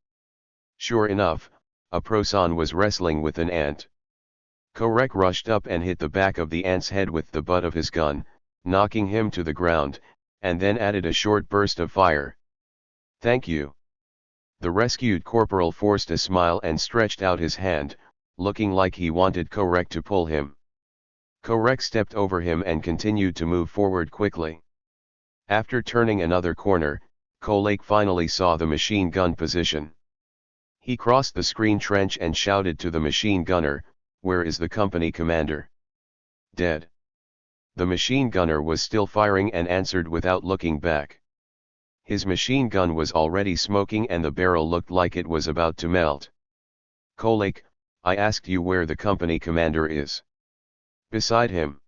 Sure enough, a Prosan was wrestling with an ant. Korek rushed up and hit the back of the ant's head with the butt of his gun, knocking him to the ground, and then added a short burst of fire. "Thank you." The rescued corporal forced a smile and stretched out his hand, looking like he wanted Korek to pull him. Korek stepped over him and continued to move forward quickly. After turning another corner, Kolek finally saw the machine gun position. He crossed the screen trench and shouted to the machine gunner, "Where is the company commander?" "Dead." The machine gunner was still firing and answered without looking back. His machine gun was already smoking and the barrel looked like it was about to melt. "Kolek, I asked you where the company commander is." "Beside him."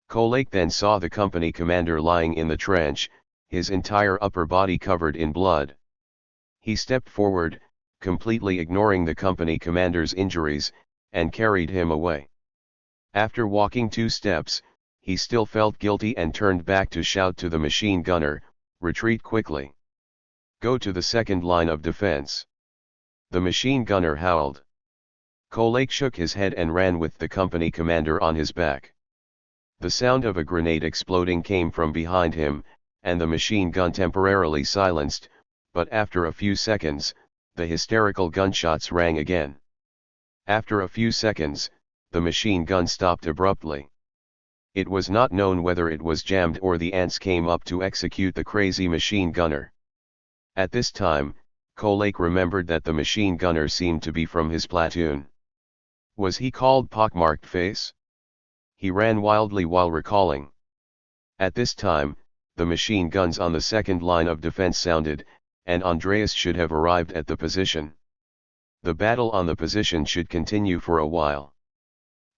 Kolek then saw the company commander lying in the trench, his entire upper body covered in blood. He stepped forward, completely ignoring the company commander's injuries, and carried him away. After walking 2 steps, he still felt guilty and turned back to shout to the machine gunner, "Retreat quickly. Go to the second line of defense." The machine gunner howled. Kolek shook his head and ran with the company commander on his back. The sound of a grenade exploding came from behind him, and the machine gun temporarily silenced, but after a few seconds, the hysterical gunshots rang again. After a few seconds, the machine gun stopped abruptly. It was not known whether it was jammed or the ants came up to execute the crazy machine gunner. At this time, Kolek remembered that the machine gunner seemed to be from his platoon. Was he called Pockmarked Face? He ran wildly while recalling. At this time, the machine guns on the second line of defense sounded, and Andreas should have arrived at the position. The battle on the position should continue for a while.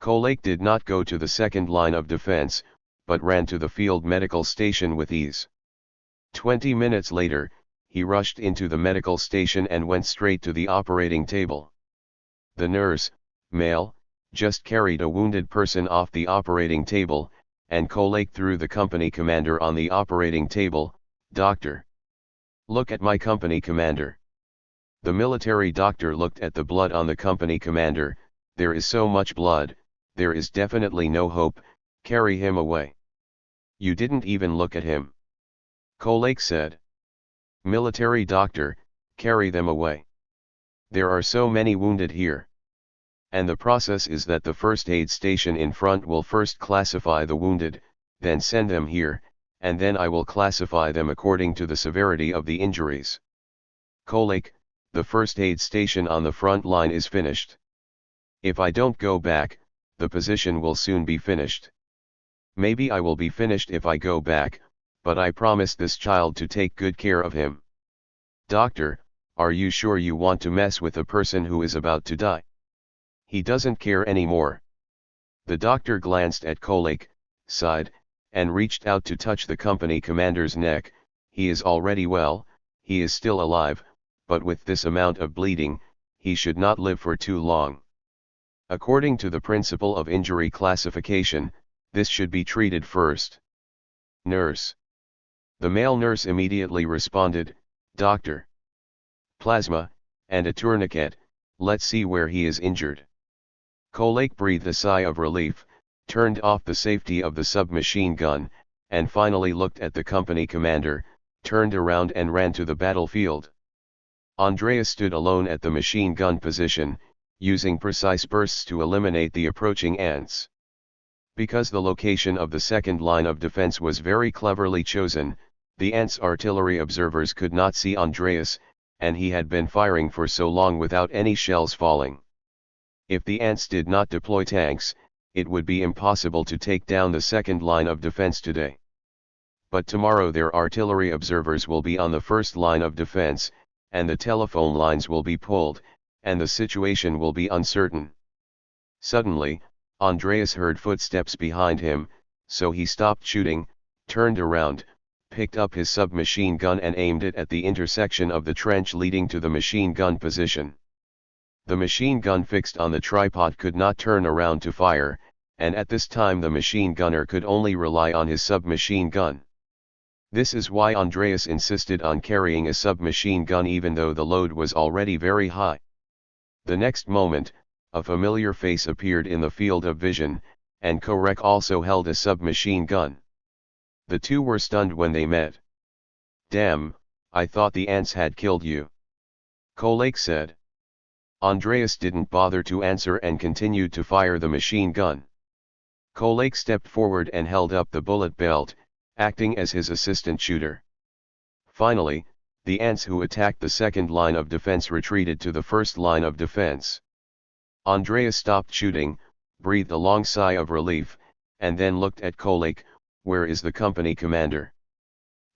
Kolek did not go to the second line of defense, but ran to the field medical station with ease. 20 minutes later, he rushed into the medical station and went straight to the operating table. The nurse, male, just carried a wounded person off the operating table, and Kolek threw the company commander on the operating table. "Doctor. Look at my company commander." The military doctor looked at the blood on the company commander. "There is so much blood, there is definitely no hope, carry him away." "You didn't even look at him," Kolek said. "Military doctor, carry them away. There are so many wounded here. And the process is that the first aid station in front will first classify the wounded, then send them here, and then I will classify them according to the severity of the injuries. Kolek, the first aid station on the front line is finished. If I don't go back, the position will soon be finished. Maybe I will be finished if I go back, but I promise this child to take good care of him." "Doctor, are you sure you want to mess with a person who is about to die? He doesn't care anymore." The doctor glanced at Kolek, sighed, and reached out to touch the company commander's neck. "He is already well, he is still alive, but with this amount of bleeding, he should not live for too long. According to the principle of injury classification, this should be treated first. Nurse. The male nurse immediately responded, "Doctor. Plasma, and a tourniquet, let's see where he is injured." Kolake breathed a sigh of relief, turned off the safety of the submachine gun, and finally looked at the company commander, turned around and ran to the battlefield. Andreas stood alone at the machine gun position, using precise bursts to eliminate the approaching ants. Because the location of the second line of defense was very cleverly chosen, the ants' artillery observers could not see Andreas, and he had been firing for so long without any shells falling. If the ants did not deploy tanks, it would be impossible to take down the second line of defense today. But tomorrow their artillery observers will be on the first line of defense, and the telephone lines will be pulled, and the situation will be uncertain. Suddenly, Andreas heard footsteps behind him, so he stopped shooting, turned around, picked up his submachine gun and aimed it at the intersection of the trench leading to the machine gun position. The machine gun fixed on the tripod could not turn around to fire, and at this time the machine gunner could only rely on his submachine gun. This is why Andreas insisted on carrying a submachine gun even though the load was already very high. The next moment, a familiar face appeared in the field of vision, and Korek also held a submachine gun. The two were stunned when they met. "Damn, I thought the ants had killed you," Kolake said. Andreas didn't bother to answer and continued to fire the machine gun. Kolake stepped forward and held up the bullet belt, acting as his assistant shooter. Finally, the ants who attacked the second line of defense retreated to the first line of defense. Andreas stopped shooting, breathed a long sigh of relief, and then looked at Kolake. "Where is the company commander?"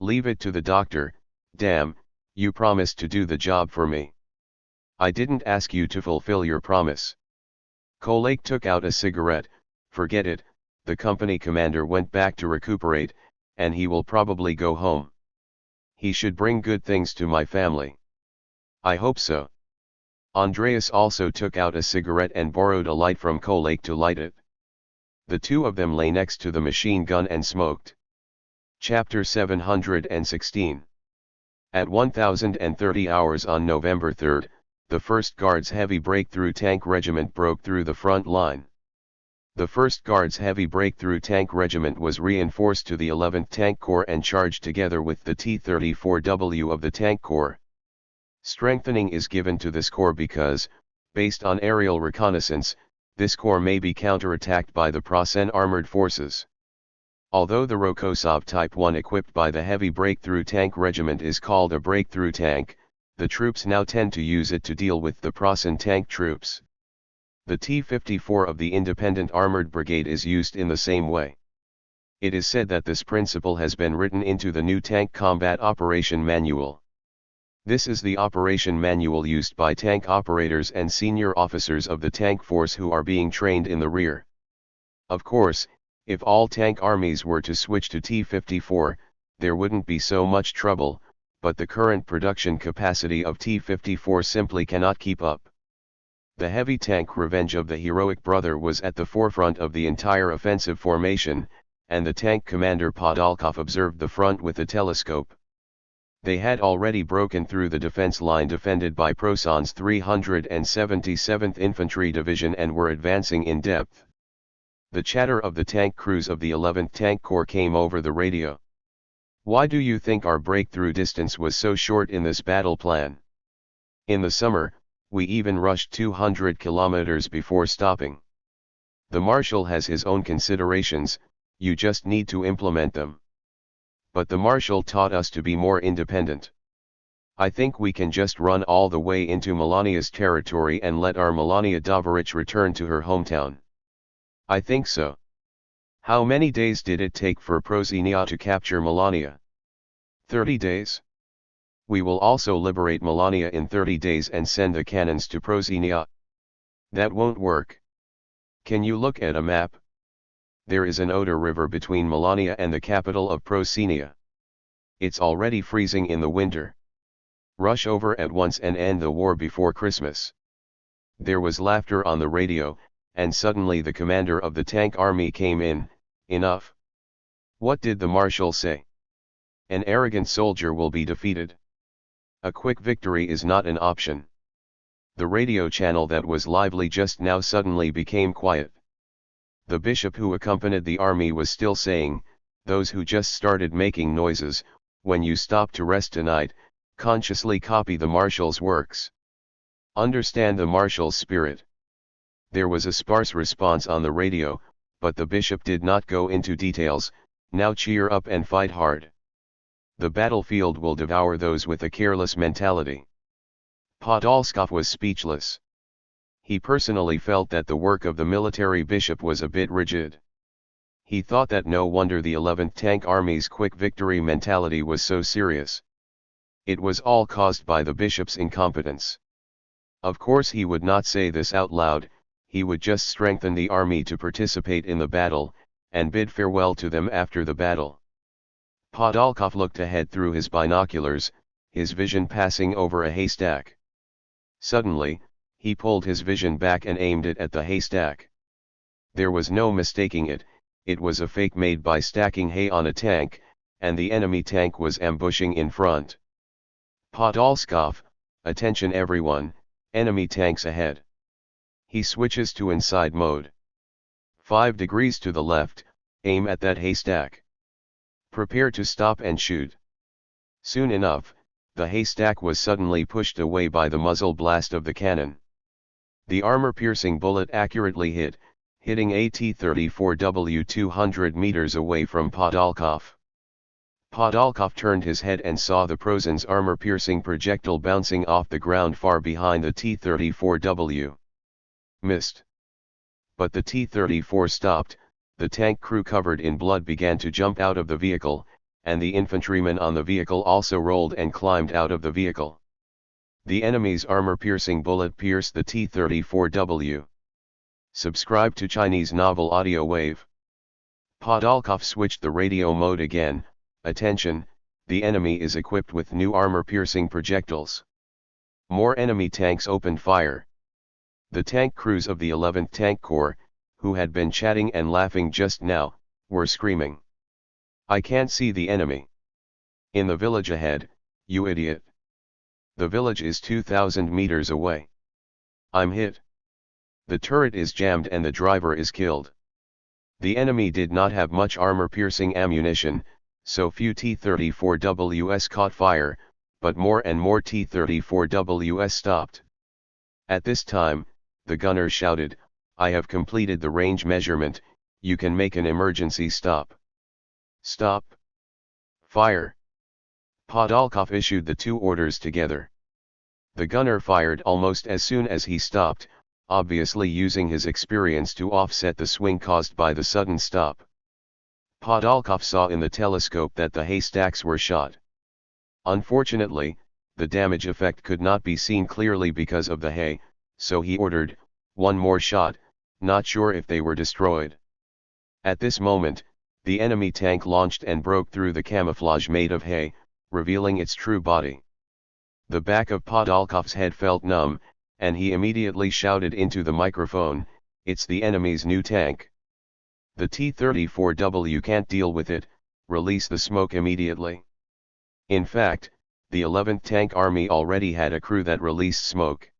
"Leave it to the doctor. Damn, you promised to do the job for me." "I didn't ask you to fulfill your promise." Kolake took out a cigarette. "Forget it," the company commander went back to recuperate, "and he will probably go home. He should bring good things to my family." "I hope so." Andreas also took out a cigarette and borrowed a light from Kolake to light it. The two of them lay next to the machine gun and smoked. Chapter 716. At 1030 hours on November 3, the 1st Guards Heavy Breakthrough Tank Regiment broke through the front line. The 1st Guards Heavy Breakthrough Tank Regiment was reinforced to the 11th Tank Corps and charged together with the T-34W of the Tank Corps. Strengthening is given to this corps because, based on aerial reconnaissance, this corps may be counterattacked by the Prasen armored forces. Although the Rokosov Type 1 equipped by the Heavy Breakthrough Tank Regiment is called a breakthrough tank, the troops now tend to use it to deal with the Prasen tank troops. The T-54 of the Independent Armored Brigade is used in the same way. It is said that this principle has been written into the new Tank Combat Operation Manual. This is the operation manual used by tank operators and senior officers of the tank force who are being trained in the rear. Of course, if all tank armies were to switch to T-54, there wouldn't be so much trouble, but the current production capacity of T-54 simply cannot keep up. The heavy tank Revenge of the Heroic Brother was at the forefront of the entire offensive formation, and the tank commander Podolkov observed the front with a telescope. They had already broken through the defense line defended by Proson's 377th Infantry Division and were advancing in depth. The chatter of the tank crews of the 11th Tank Corps came over the radio. "Why do you think our breakthrough distance was so short in this battle plan? In the summer, we even rushed 200 kilometers before stopping. The Marshal has his own considerations, you just need to implement them. But the Marshal taught us to be more independent. I think we can just run all the way into Melania's territory and let our Melania Dovorich return to her hometown." "I think so." "How many days did it take for Prosinia to capture Melania?" 30 days. "We will also liberate Melania in 30 days and send the cannons to Prosinia." "That won't work." "Can you look at a map? There is an Oder river between Melania and the capital of Prosinia. It's already freezing in the winter. Rush over at once and end the war before Christmas. There was laughter on the radio, and suddenly the commander of the tank army came in. Enough. What did the marshal say? An arrogant soldier will be defeated. A quick victory is not an option. The radio channel that was lively just now suddenly became quiet. The bishop who accompanied the army was still saying, "Those who just started making noises, when you stop to rest tonight, consciously copy the marshal's works. Understand the marshal's spirit." There was a sparse response on the radio, but the bishop did not go into details. "Now cheer up and fight hard. The battlefield will devour those with a careless mentality." Podolskov was speechless. He personally felt that the work of the military bishop was a bit rigid. He thought that no wonder the 11th Tank Army's quick victory mentality was so serious. It was all caused by the bishop's incompetence. Of course he would not say this out loud, he would just strengthen the army to participate in the battle, and bid farewell to them after the battle. Podolkov looked ahead through his binoculars, his vision passing over a haystack. Suddenly, he pulled his vision back and aimed it at the haystack. There was no mistaking it, it was a fake made by stacking hay on a tank, and the enemy tank was ambushing in front. Podolskov, attention everyone, enemy tanks ahead. He switches to inside mode. 5 degrees to the left, aim at that haystack. Prepare to stop and shoot. Soon enough, the haystack was suddenly pushed away by the muzzle blast of the cannon. The armor-piercing bullet accurately hitting a T-34W 200 meters away from Podolkov. Podolkov turned his head and saw the Prozin's armor-piercing projectile bouncing off the ground far behind the T-34W. Missed. But the T-34 stopped, the tank crew covered in blood began to jump out of the vehicle, and the infantrymen on the vehicle also rolled and climbed out of the vehicle. The enemy's armor-piercing bullet pierced the T-34W. Subscribe to Chinese Novel Audiowave. Podolkov switched the radio mode again. Attention, the enemy is equipped with new armor-piercing projectiles. More enemy tanks opened fire. The tank crews of the 11th Tank Corps, who had been chatting and laughing just now, were screaming. "I can't see the enemy. In the village ahead, you idiot. The village is 2,000 meters away. I'm hit. The turret is jammed and the driver is killed." The enemy did not have much armor-piercing ammunition, so few T-34Ws caught fire, but more and more T-34Ws stopped. At this time, the gunner shouted, "I have completed the range measurement, you can make an emergency stop." "Stop. Fire." Podolkov issued the two orders together. The gunner fired almost as soon as he stopped, obviously using his experience to offset the swing caused by the sudden stop. Podolkov saw in the telescope that the haystacks were shot. Unfortunately, the damage effect could not be seen clearly because of the hay, so he ordered, "One more shot," not sure if they were destroyed. At this moment, the enemy tank launched and broke through the camouflage made of hay, revealing its true body. The back of Podolkov's head felt numb, and he immediately shouted into the microphone, "It's the enemy's new tank. The T-34W can't deal with it, release the smoke immediately." In fact, the 11th Tank Army already had a crew that released smoke.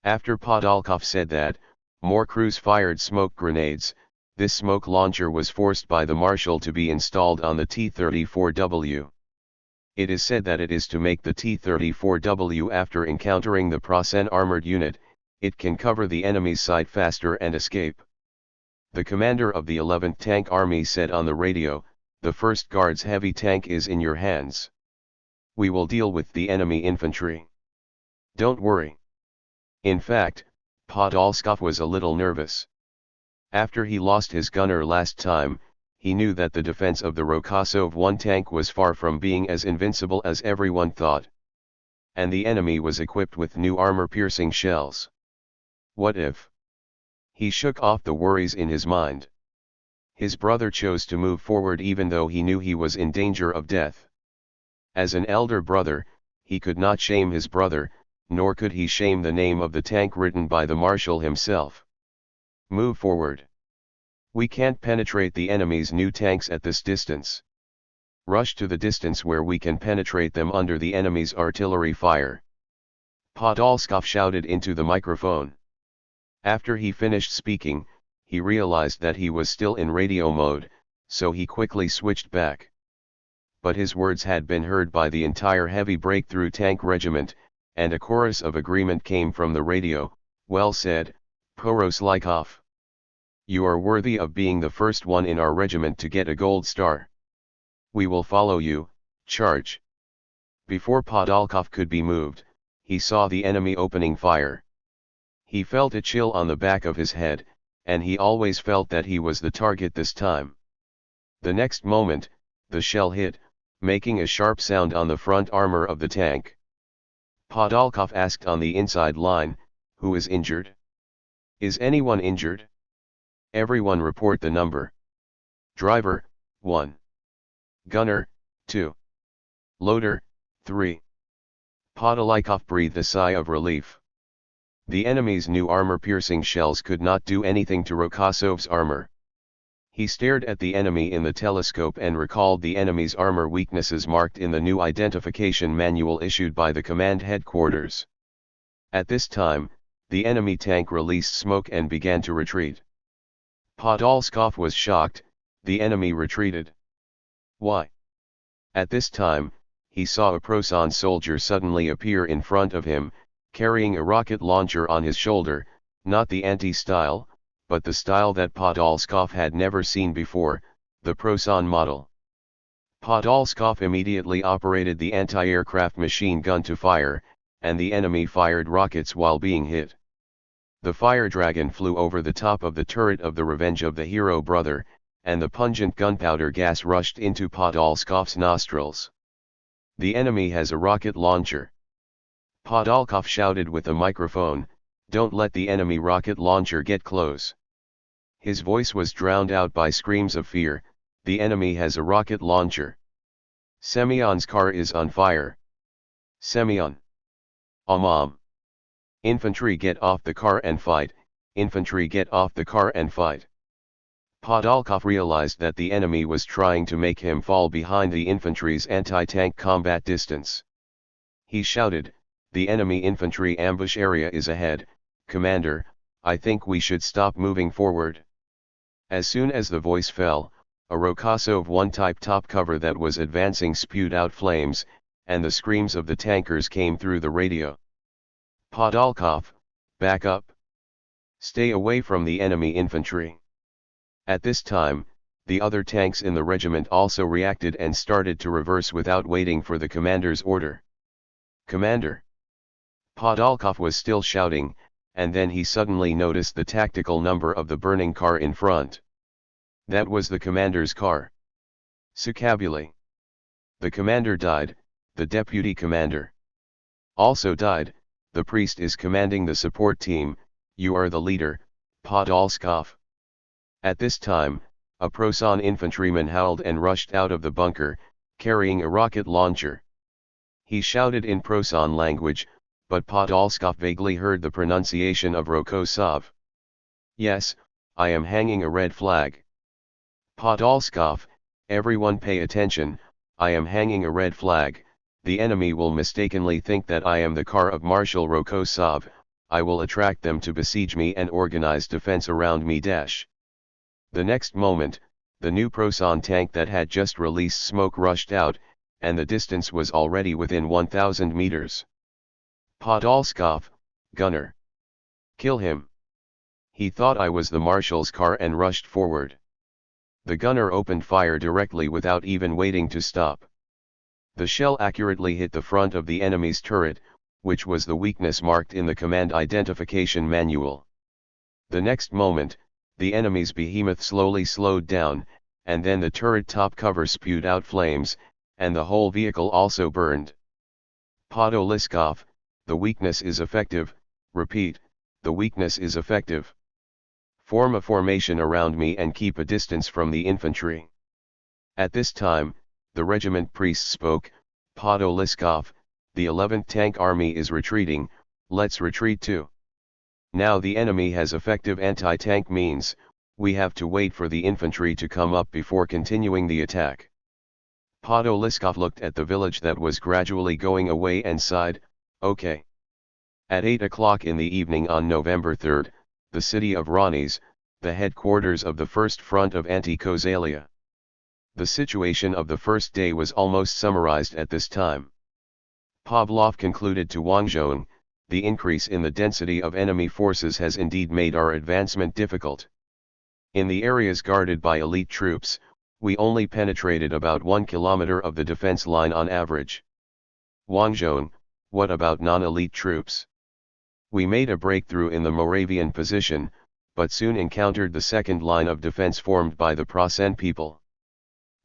After Podolkov said that, more crews fired smoke grenades. This smoke launcher was forced by the marshal to be installed on the T-34W. It is said that it is to make the T-34W after encountering the Prosen armored unit, it can cover the enemy's sight faster and escape. The commander of the 11th Tank Army said on the radio, "The 1st Guards heavy tank is in your hands. We will deal with the enemy infantry. Don't worry." In fact, Podolskov was a little nervous. After he lost his gunner last time, he knew that the defense of the Rokosov 1 tank was far from being as invincible as everyone thought. And the enemy was equipped with new armor-piercing shells. What if? He shook off the worries in his mind. His brother chose to move forward even though he knew he was in danger of death. As an elder brother, he could not shame his brother, nor could he shame the name of the tank written by the marshal himself. Move forward. We can't penetrate the enemy's new tanks at this distance. Rush to the distance where we can penetrate them under the enemy's artillery fire. Podolskov shouted into the microphone. After he finished speaking, he realized that he was still in radio mode, so he quickly switched back. But his words had been heard by the entire heavy breakthrough tank regiment, and a chorus of agreement came from the radio. Well said, Poroslikov. You are worthy of being the first one in our regiment to get a gold star. We will follow you, charge. Before Podolkov could be moved, he saw the enemy opening fire. He felt a chill on the back of his head, and he always felt that he was the target this time. The next moment, the shell hit, making a sharp sound on the front armor of the tank. Podolkov asked on the inside line, "Who is injured? Is anyone injured? Everyone report the number. Driver, 1. Gunner, 2. Loader, 3. Podolkov breathed a sigh of relief. The enemy's new armor-piercing shells could not do anything to Rokosov's armor. He stared at the enemy in the telescope and recalled the enemy's armor weaknesses marked in the new identification manual issued by the command headquarters. At this time, the enemy tank released smoke and began to retreat. Podolskov was shocked. The enemy retreated. Why? At this time, he saw a Prosan soldier suddenly appear in front of him, carrying a rocket launcher on his shoulder, not the anti-style, but the style that Podolskov had never seen before, the Prosan model. Podolskov immediately operated the anti-aircraft machine gun to fire, and the enemy fired rockets while being hit. The fire dragon flew over the top of the turret of the Revenge of the Hero brother, and the pungent gunpowder gas rushed into Podolskov's nostrils. The enemy has a rocket launcher. Podolkov shouted with a microphone, "Don't let the enemy rocket launcher get close." His voice was drowned out by screams of fear. The enemy has a rocket launcher. Semyon's car is on fire. Semyon. Mom. Infantry get off the car and fight, infantry get off the car and fight. Podolkov realized that the enemy was trying to make him fall behind the infantry's anti-tank combat distance. He shouted, "The enemy infantry ambush area is ahead, Commander, I think we should stop moving forward." As soon as the voice fell, a Rokosov 1 type top cover that was advancing spewed out flames, and the screams of the tankers came through the radio. Podolkov, back up. Stay away from the enemy infantry. At this time, the other tanks in the regiment also reacted and started to reverse without waiting for the commander's order. Commander. Podolkov was still shouting, and then he suddenly noticed the tactical number of the burning car in front. That was the commander's car. Sakabuli. The commander died, the deputy commander also died. The priest is commanding the support team. You are the leader, Podolskov. At this time, a Prosan infantryman howled and rushed out of the bunker, carrying a rocket launcher. He shouted in Prosan language, but Podolskov vaguely heard the pronunciation of Rokosov. Yes, I am hanging a red flag. Podolskov, everyone pay attention, I am hanging a red flag. The enemy will mistakenly think that I am the car of Marshal Rokosov. I will attract them to besiege me and organize defense around me. The next moment, the new Prosan tank that had just released smoke rushed out, and the distance was already within 1,000 meters. Podolskov, gunner. Kill him. He thought I was the marshal's car and rushed forward. The gunner opened fire directly without even waiting to stop. The shell accurately hit the front of the enemy's turret, which was the weakness marked in the command identification manual. The next moment, the enemy's behemoth slowly slowed down, and then the turret top cover spewed out flames, and the whole vehicle also burned. Podolskov, the weakness is effective. Repeat, the weakness is effective. Form a formation around me and keep a distance from the infantry. At this time, the regiment priest spoke, Podolskov, the 11th Tank Army is retreating, let's retreat too. Now the enemy has effective anti-tank means, we have to wait for the infantry to come up before continuing the attack. Podoliskov looked at the village that was gradually going away and sighed, okay. At 8 o'clock in the evening on November 3, the city of Ranis, the headquarters of the First Front of Anti-Kosalia. The situation of the first day was almost summarized at this time. Pavlov concluded to Wang Zhong, the increase in the density of enemy forces has indeed made our advancement difficult. In the areas guarded by elite troops, we only penetrated about 1 kilometer of the defense line on average. Wang Zhong, what about non-elite troops? We made a breakthrough in the Moravian position, but soon encountered the second line of defense formed by the Prasen people.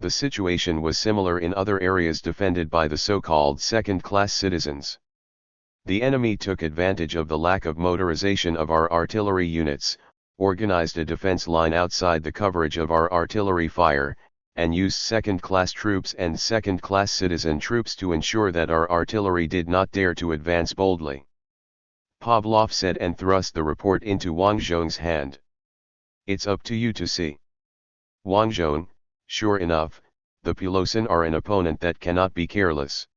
The situation was similar in other areas defended by the so-called second-class citizens. The enemy took advantage of the lack of motorization of our artillery units, organized a defense line outside the coverage of our artillery fire, and used second-class troops and second-class citizen troops to ensure that our artillery did not dare to advance boldly. Pavlov said and thrust the report into Wang Zhong's hand. It's up to you to see. Wang Zhong, sure enough, the Pulosan are an opponent that cannot be careless.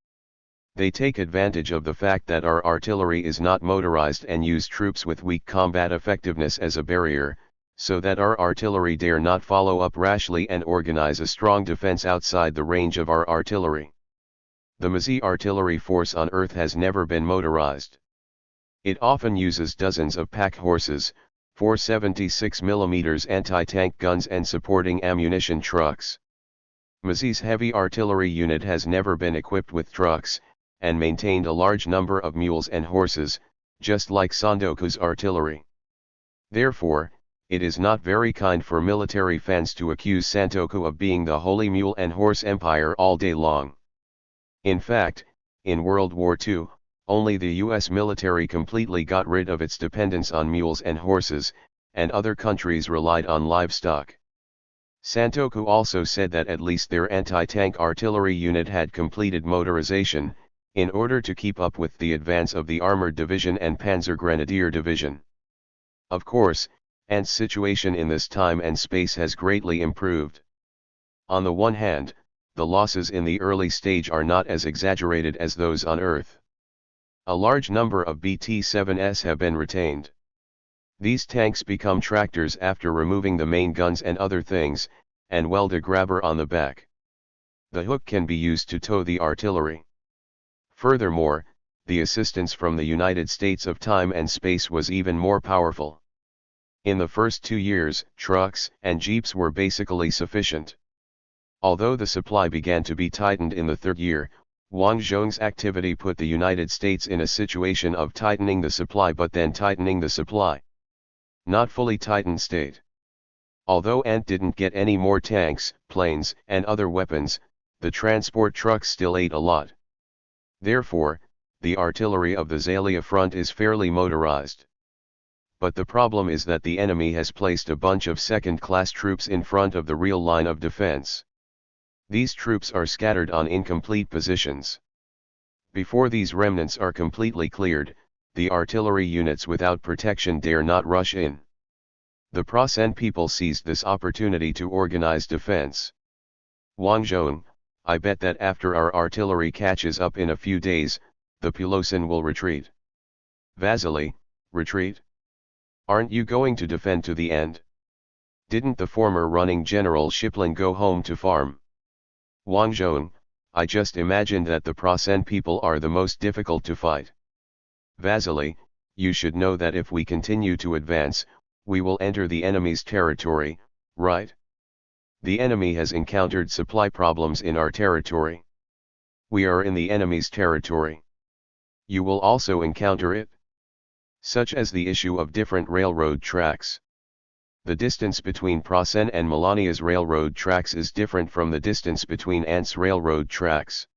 They take advantage of the fact that our artillery is not motorized and use troops with weak combat effectiveness as a barrier, so that our artillery dare not follow up rashly and organize a strong defense outside the range of our artillery. The Mazi artillery force on Earth has never been motorized. It often uses dozens of pack horses, 476mm anti-tank guns and supporting ammunition trucks. Mazi's heavy artillery unit has never been equipped with trucks, and maintained a large number of mules and horses, just like Santoku's artillery. Therefore, it is not very kind for military fans to accuse Santoku of being the holy mule and horse empire all day long. In fact, in World War II, only the US military completely got rid of its dependence on mules and horses, and other countries relied on livestock. Santoku also said that at least their anti-tank artillery unit had completed motorization, in order to keep up with the advance of the Armored Division and Panzer Grenadier Division. Of course, Ant's situation in this time and space has greatly improved. On the one hand, the losses in the early stage are not as exaggerated as those on Earth. A large number of BT-7s have been retained. These tanks become tractors after removing the main guns and other things, and weld a grabber on the back. The hook can be used to tow the artillery. Furthermore, the assistance from the United States of time and space was even more powerful. In the first 2 years, trucks and jeeps were basically sufficient. Although the supply began to be tightened in the third year, Wang Zhong's activity put the United States in a situation of tightening the supply but then tightening the supply. Not fully tightened state. Although Ant didn't get any more tanks, planes, and other weapons, the transport trucks still ate a lot. Therefore, the artillery of the Zalia front is fairly motorized. But the problem is that the enemy has placed a bunch of second-class troops in front of the real line of defense. These troops are scattered on incomplete positions. Before these remnants are completely cleared, the artillery units without protection dare not rush in. The Prasen people seized this opportunity to organize defense. Wang Zhong, I bet that after our artillery catches up in a few days, the Pulosan will retreat. Vasily, retreat? Aren't you going to defend to the end? Didn't the former running General Shiplin go home to farm? Wang Zhong, I just imagined that the Prasen people are the most difficult to fight. Vasily, you should know that if we continue to advance, we will enter the enemy's territory, right? The enemy has encountered supply problems in our territory. We are in the enemy's territory. You will also encounter it. Such as the issue of different railroad tracks. The distance between Prasen and Melania's railroad tracks is different from the distance between Ant's railroad tracks.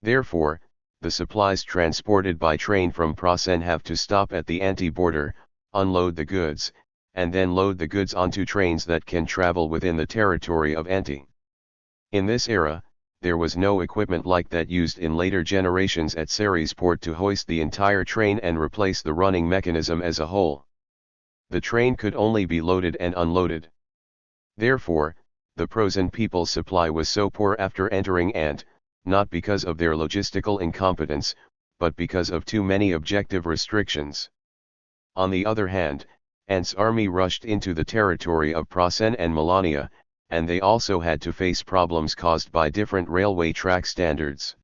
Therefore, the supplies transported by train from Prasen have to stop at the anti-border, unload the goods, and then load the goods onto trains that can travel within the territory of Anti. In this era, there was no equipment like that used in later generations at Serisport to hoist the entire train and replace the running mechanism as a whole. The train could only be loaded and unloaded. Therefore, the Prosen people's supply was so poor after entering and, not because of their logistical incompetence, but because of too many objective restrictions. On the other hand, Ant's army rushed into the territory of Prosen and Melania, and they also had to face problems caused by different railway track standards.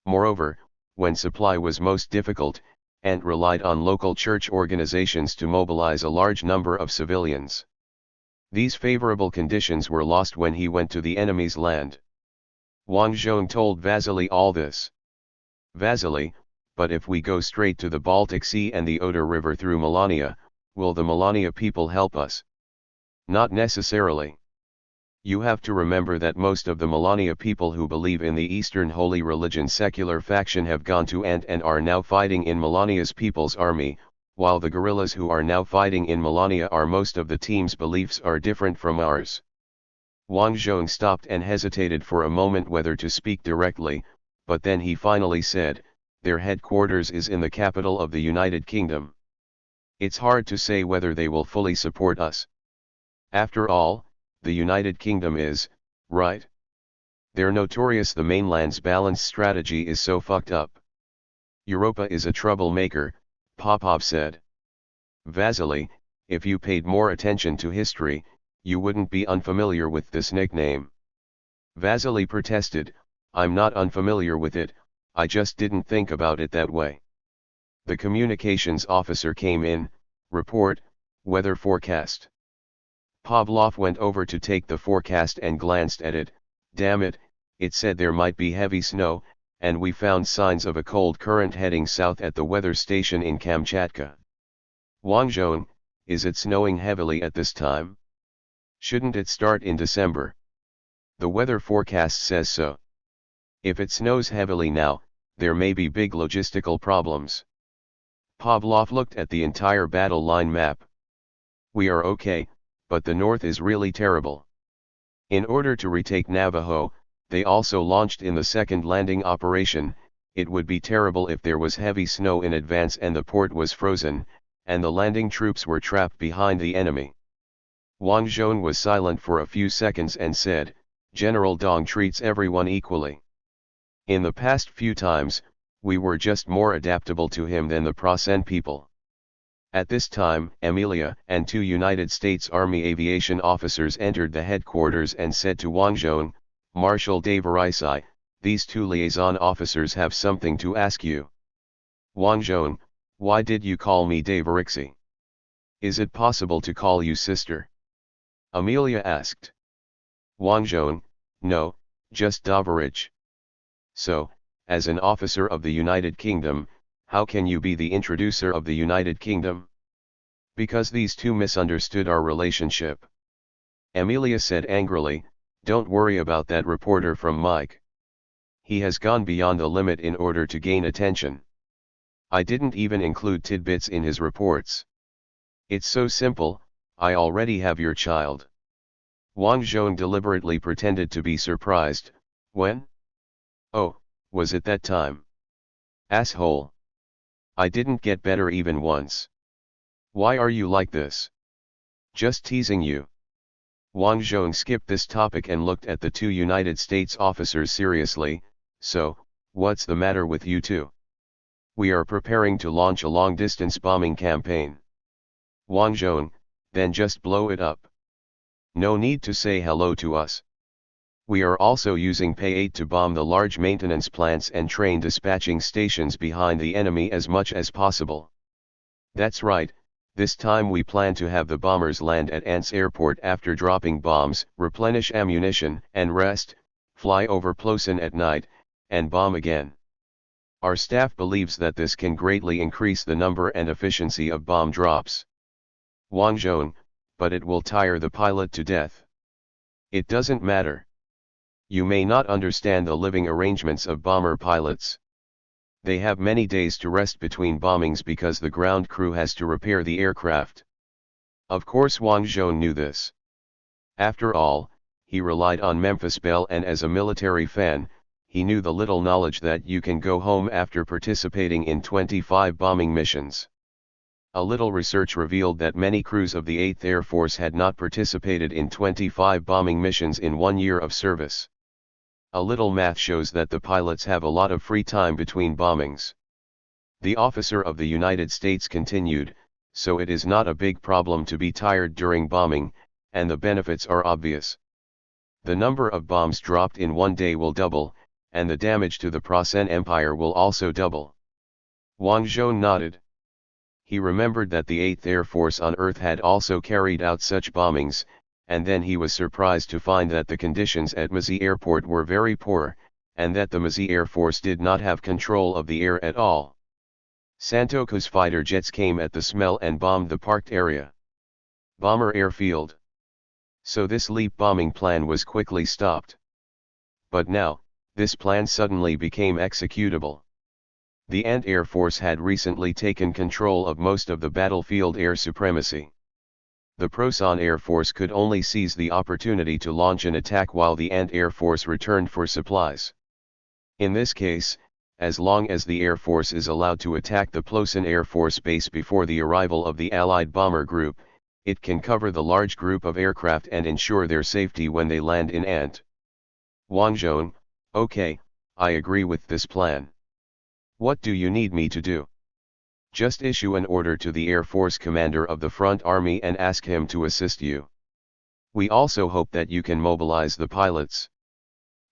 Moreover, when supply was most difficult, Ant relied on local church organizations to mobilize a large number of civilians. These favorable conditions were lost when he went to the enemy's land. Wang Zhong told Vasily all this. Vasily, but if we go straight to the Baltic Sea and the Oder River through Melania, will the Melania people help us? Not necessarily. You have to remember that most of the Melania people who believe in the Eastern Holy Religion secular faction have gone to Ant and are now fighting in Melania's people's army, while the guerrillas who are now fighting in Melania are most of the team's beliefs are different from ours. Wang Zhong stopped and hesitated for a moment whether to speak directly, but then he finally said, their headquarters is in the capital of the United Kingdom. It's hard to say whether they will fully support us. After all, the United Kingdom is, right? They're notorious the mainland's balanced strategy is so fucked up. Europa is a troublemaker, Popov said. Vasily, if you paid more attention to history, you wouldn't be unfamiliar with this nickname. Vasily protested, I'm not unfamiliar with it, I just didn't think about it that way. The communications officer came in, report, weather forecast. Pavlov went over to take the forecast and glanced at it, damn it, it said there might be heavy snow, and we found signs of a cold current heading south at the weather station in Kamchatka. Wang Zhong, is it snowing heavily at this time? Shouldn't it start in December? The weather forecast says so. If it snows heavily now, there may be big logistical problems. Pavlov looked at the entire battle line map. We are okay, but the north is really terrible. In order to retake Navajo, they also launched in the second landing operation. It would be terrible if there was heavy snow in advance and the port was frozen, and the landing troops were trapped behind the enemy. Wang Zhong was silent for a few seconds and said, General Dong treats everyone equally. In the past few times, we were just more adaptable to him than the Prosen people. At this time, Emilia and two United States Army aviation officers entered the headquarters and said to Wang Zhong, Marshal Deverisi, these two liaison officers have something to ask you. Wang Zhong, why did you call me Deveriksi? Is it possible to call you sister? Amelia asked. Wang Zhong, no, just Davarich. So, as an officer of the United Kingdom, how can you be the introducer of the United Kingdom? Because these two misunderstood our relationship. Amelia said angrily, don't worry about that reporter from Mike. He has gone beyond the limit in order to gain attention. I didn't even include tidbits in his reports. It's so simple, I already have your child. Wang Zhong deliberately pretended to be surprised, when? Oh, was it that time? Asshole. I didn't get better even once. Why are you like this? Just teasing you. Wang Zhong skipped this topic and looked at the two United States officers seriously, so, what's the matter with you two? We are preparing to launch a long-distance bombing campaign. Wang Zhong, then just blow it up. No need to say hello to us. We are also using Pay-8 to bomb the large maintenance plants and train dispatching stations behind the enemy as much as possible. That's right, this time we plan to have the bombers land at Ant's airport after dropping bombs, replenish ammunition and rest, fly over Plosen at night, and bomb again. Our staff believes that this can greatly increase the number and efficiency of bomb drops. Wang Zhong, but it will tire the pilot to death. It doesn't matter. You may not understand the living arrangements of bomber pilots. They have many days to rest between bombings because the ground crew has to repair the aircraft. Of course Wang Zhong knew this. After all, he relied on Memphis Belle, and as a military fan, he knew the little knowledge that you can go home after participating in 25 bombing missions. A little research revealed that many crews of the 8th Air Force had not participated in 25 bombing missions in 1 year of service. A little math shows that the pilots have a lot of free time between bombings. The officer of the United States continued, so it is not a big problem to be tired during bombing, and the benefits are obvious. The number of bombs dropped in 1 day will double, and the damage to the Prasen Empire will also double. Wang Zhong nodded. He remembered that the 8th Air Force on Earth had also carried out such bombings, and then he was surprised to find that the conditions at Mazi Airport were very poor, and that the Mazi Air Force did not have control of the air at all. Santoku's fighter jets came at the smell and bombed the parked area. Bomber airfield. So this leap bombing plan was quickly stopped. But now, this plan suddenly became executable. The Ant Air Force had recently taken control of most of the battlefield air supremacy. The Prasen Air Force could only seize the opportunity to launch an attack while the Ant Air Force returned for supplies. In this case, as long as the Air Force is allowed to attack the Plosen Air Force base before the arrival of the Allied bomber group, it can cover the large group of aircraft and ensure their safety when they land in Ant. Wang Zhong, okay, I agree with this plan. What do you need me to do? Just issue an order to the Air Force commander of the front army and ask him to assist you. We also hope that you can mobilize the pilots.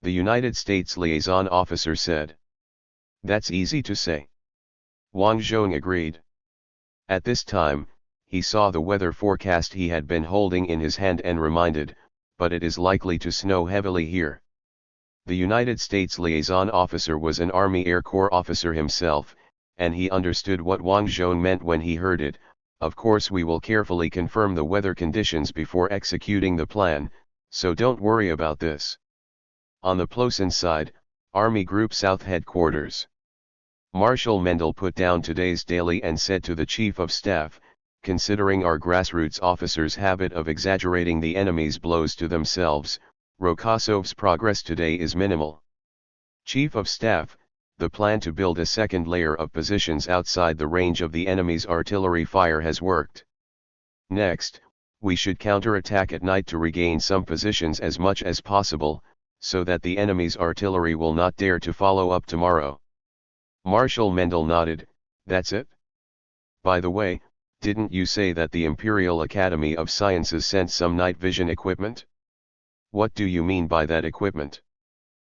The United States liaison officer said. That's easy to say. Wang Zhong agreed. At this time, he saw the weather forecast he had been holding in his hand and reminded, but it is likely to snow heavily here. The United States liaison officer was an Army Air Corps officer himself, and he understood what Wang Zhong meant when he heard it. Of course, we will carefully confirm the weather conditions before executing the plan, so don't worry about this. On the Plosen side, Army Group South Headquarters. Marshal Mendel put down today's daily and said to the Chief of Staff, considering our grassroots officers' habit of exaggerating the enemy's blows to themselves, Rokosov's progress today is minimal. Chief of Staff, the plan to build a second layer of positions outside the range of the enemy's artillery fire has worked. Next, we should counterattack at night to regain some positions as much as possible, so that the enemy's artillery will not dare to follow up tomorrow. Marshal Mendel nodded, that's it? By the way, didn't you say that the Imperial Academy of Sciences sent some night vision equipment? What do you mean by that equipment?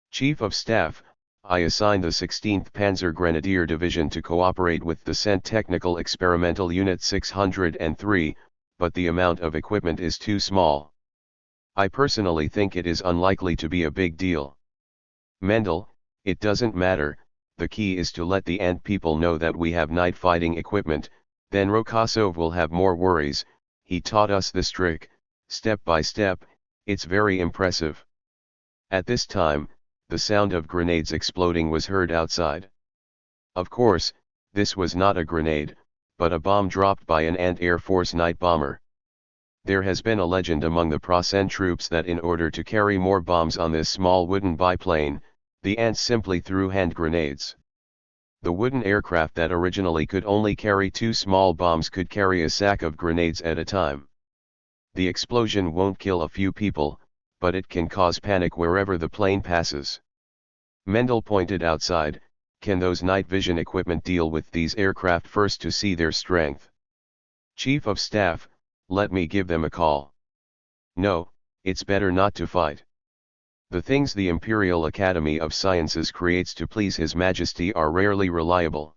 Chief of Staff, I assigned the 16th Panzer Grenadier Division to cooperate with the Cent Technical Experimental Unit 603, but the amount of equipment is too small. I personally think it is unlikely to be a big deal. Mendel, it doesn't matter, the key is to let the Ant people know that we have night fighting equipment, then Rokosov will have more worries. He taught us this trick, step by step. It's very impressive. At this time, the sound of grenades exploding was heard outside. Of course, this was not a grenade, but a bomb dropped by an Ant Air Force night bomber. There has been a legend among the Prasen troops that in order to carry more bombs on this small wooden biplane, the Ants simply threw hand grenades. The wooden aircraft that originally could only carry 2 small bombs could carry a sack of grenades at a time. The explosion won't kill a few people, but it can cause panic wherever the plane passes. Mendel pointed outside, can those night vision equipment deal with these aircraft first to see their strength? Chief of Staff, let me give them a call. No, it's better not to fight. The things the Imperial Academy of Sciences creates to please His Majesty are rarely reliable.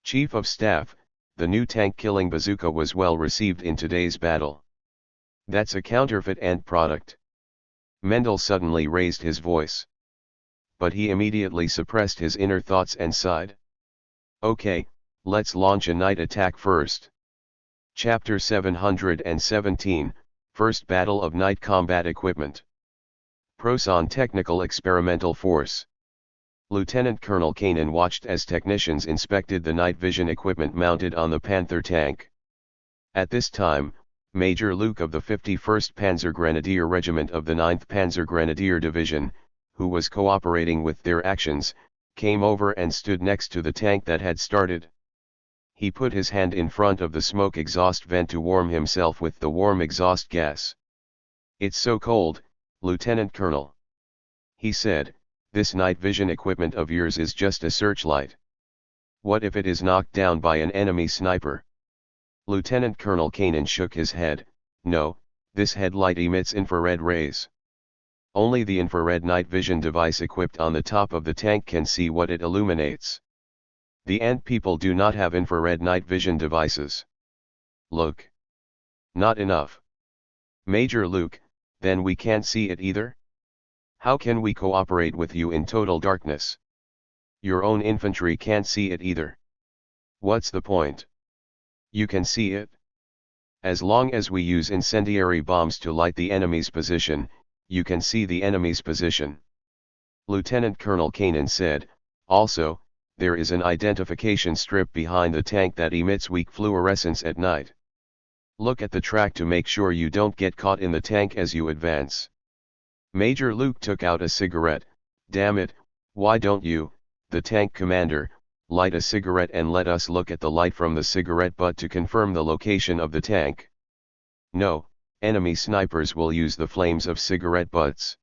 Chief of Staff, the new tank-killing bazooka was well received in today's battle. That's a counterfeit Ant product. Mendel suddenly raised his voice. But he immediately suppressed his inner thoughts and sighed. Okay, let's launch a night attack first. Chapter 717, First Battle of Night Combat Equipment. Prasen Technical Experimental Force. Lieutenant Colonel Kanan watched as technicians inspected the night vision equipment mounted on the Panther tank. At this time, Major Luke of the 51st Panzergrenadier Regiment of the 9th Panzergrenadier Division, who was cooperating with their actions, came over and stood next to the tank that had started. He put his hand in front of the smoke exhaust vent to warm himself with the warm exhaust gas. "It's so cold, Lieutenant Colonel," he said. "This night vision equipment of yours is just a searchlight. What if it is knocked down by an enemy sniper?" Lieutenant Colonel Kanan shook his head. "No, this headlight emits infrared rays. Only the infrared night vision device equipped on the top of the tank can see what it illuminates. The ant people do not have infrared night vision devices." "Look. Not enough. Major Luke, then we can't see it either? How can we cooperate with you in total darkness? Your own infantry can't see it either. What's the point? You can see it. As long as we use incendiary bombs to light the enemy's position, you can see the enemy's position." Lieutenant Colonel Kanan said. "Also, there is an identification strip behind the tank that emits weak fluorescence at night. Look at the track to make sure you don't get caught in the tank as you advance." Major Luke took out a cigarette. "Damn it, why don't you, the tank commander, light a cigarette and let us look at the light from the cigarette butt to confirm the location of the tank?" "No, enemy snipers will use the flames of cigarette butts."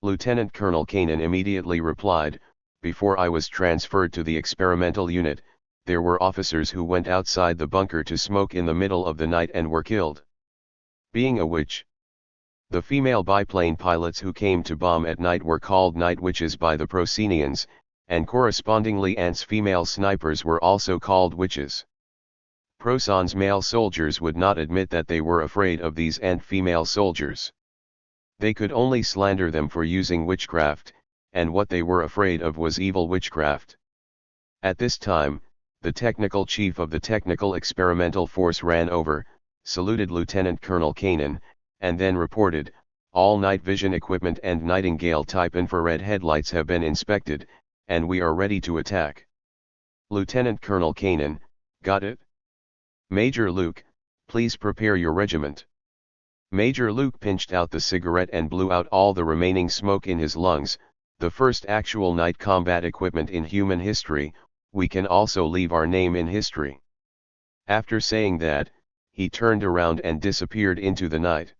Lieutenant Colonel Kanan immediately replied. "Before I was transferred to the experimental unit, there were officers who went outside the bunker to smoke in the middle of the night and were killed. Being a witch. The female biplane pilots who came to bomb at night were called night witches by the Procenians, and correspondingly ants female snipers were also called witches. Procons male soldiers would not admit that they were afraid of these ant female soldiers. They could only slander them for using witchcraft, and what they were afraid of was evil witchcraft. At this time, the technical chief of the Technical Experimental Force ran over, saluted Lieutenant Colonel Kanan, and then reported, "All night vision equipment and Nightingale-type infrared headlights have been inspected, and we are ready to attack." Lieutenant Colonel Kanan, "Got it? Major Luke, please prepare your regiment." Major Luke pinched out the cigarette and blew out all the remaining smoke in his lungs. "The first actual night combat equipment in human history, we can also leave our name in history." After saying that, he turned around and disappeared into the night.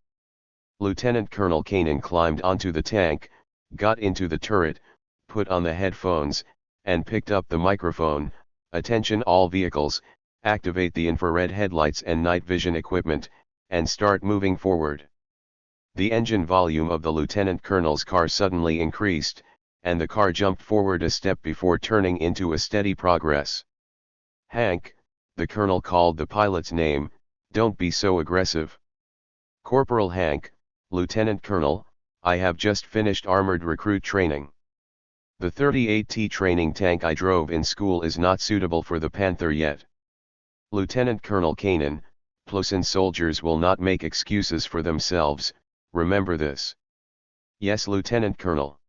Lieutenant Colonel Kanan climbed onto the tank, got into the turret, put on the headphones, and picked up the microphone. "Attention all vehicles, activate the infrared headlights and night vision equipment, and start moving forward." The engine volume of the lieutenant colonel's car suddenly increased, and the car jumped forward a step before turning into a steady progress. "Hank," the colonel called the pilot's name, "don't be so aggressive." "Corporal Hank, Lieutenant Colonel, I have just finished armored recruit training. The 38T training tank I drove in school is not suitable for the Panther yet." Lieutenant Colonel Kanan, "Plusin soldiers will not make excuses for themselves, remember this." "Yes, Lieutenant Colonel."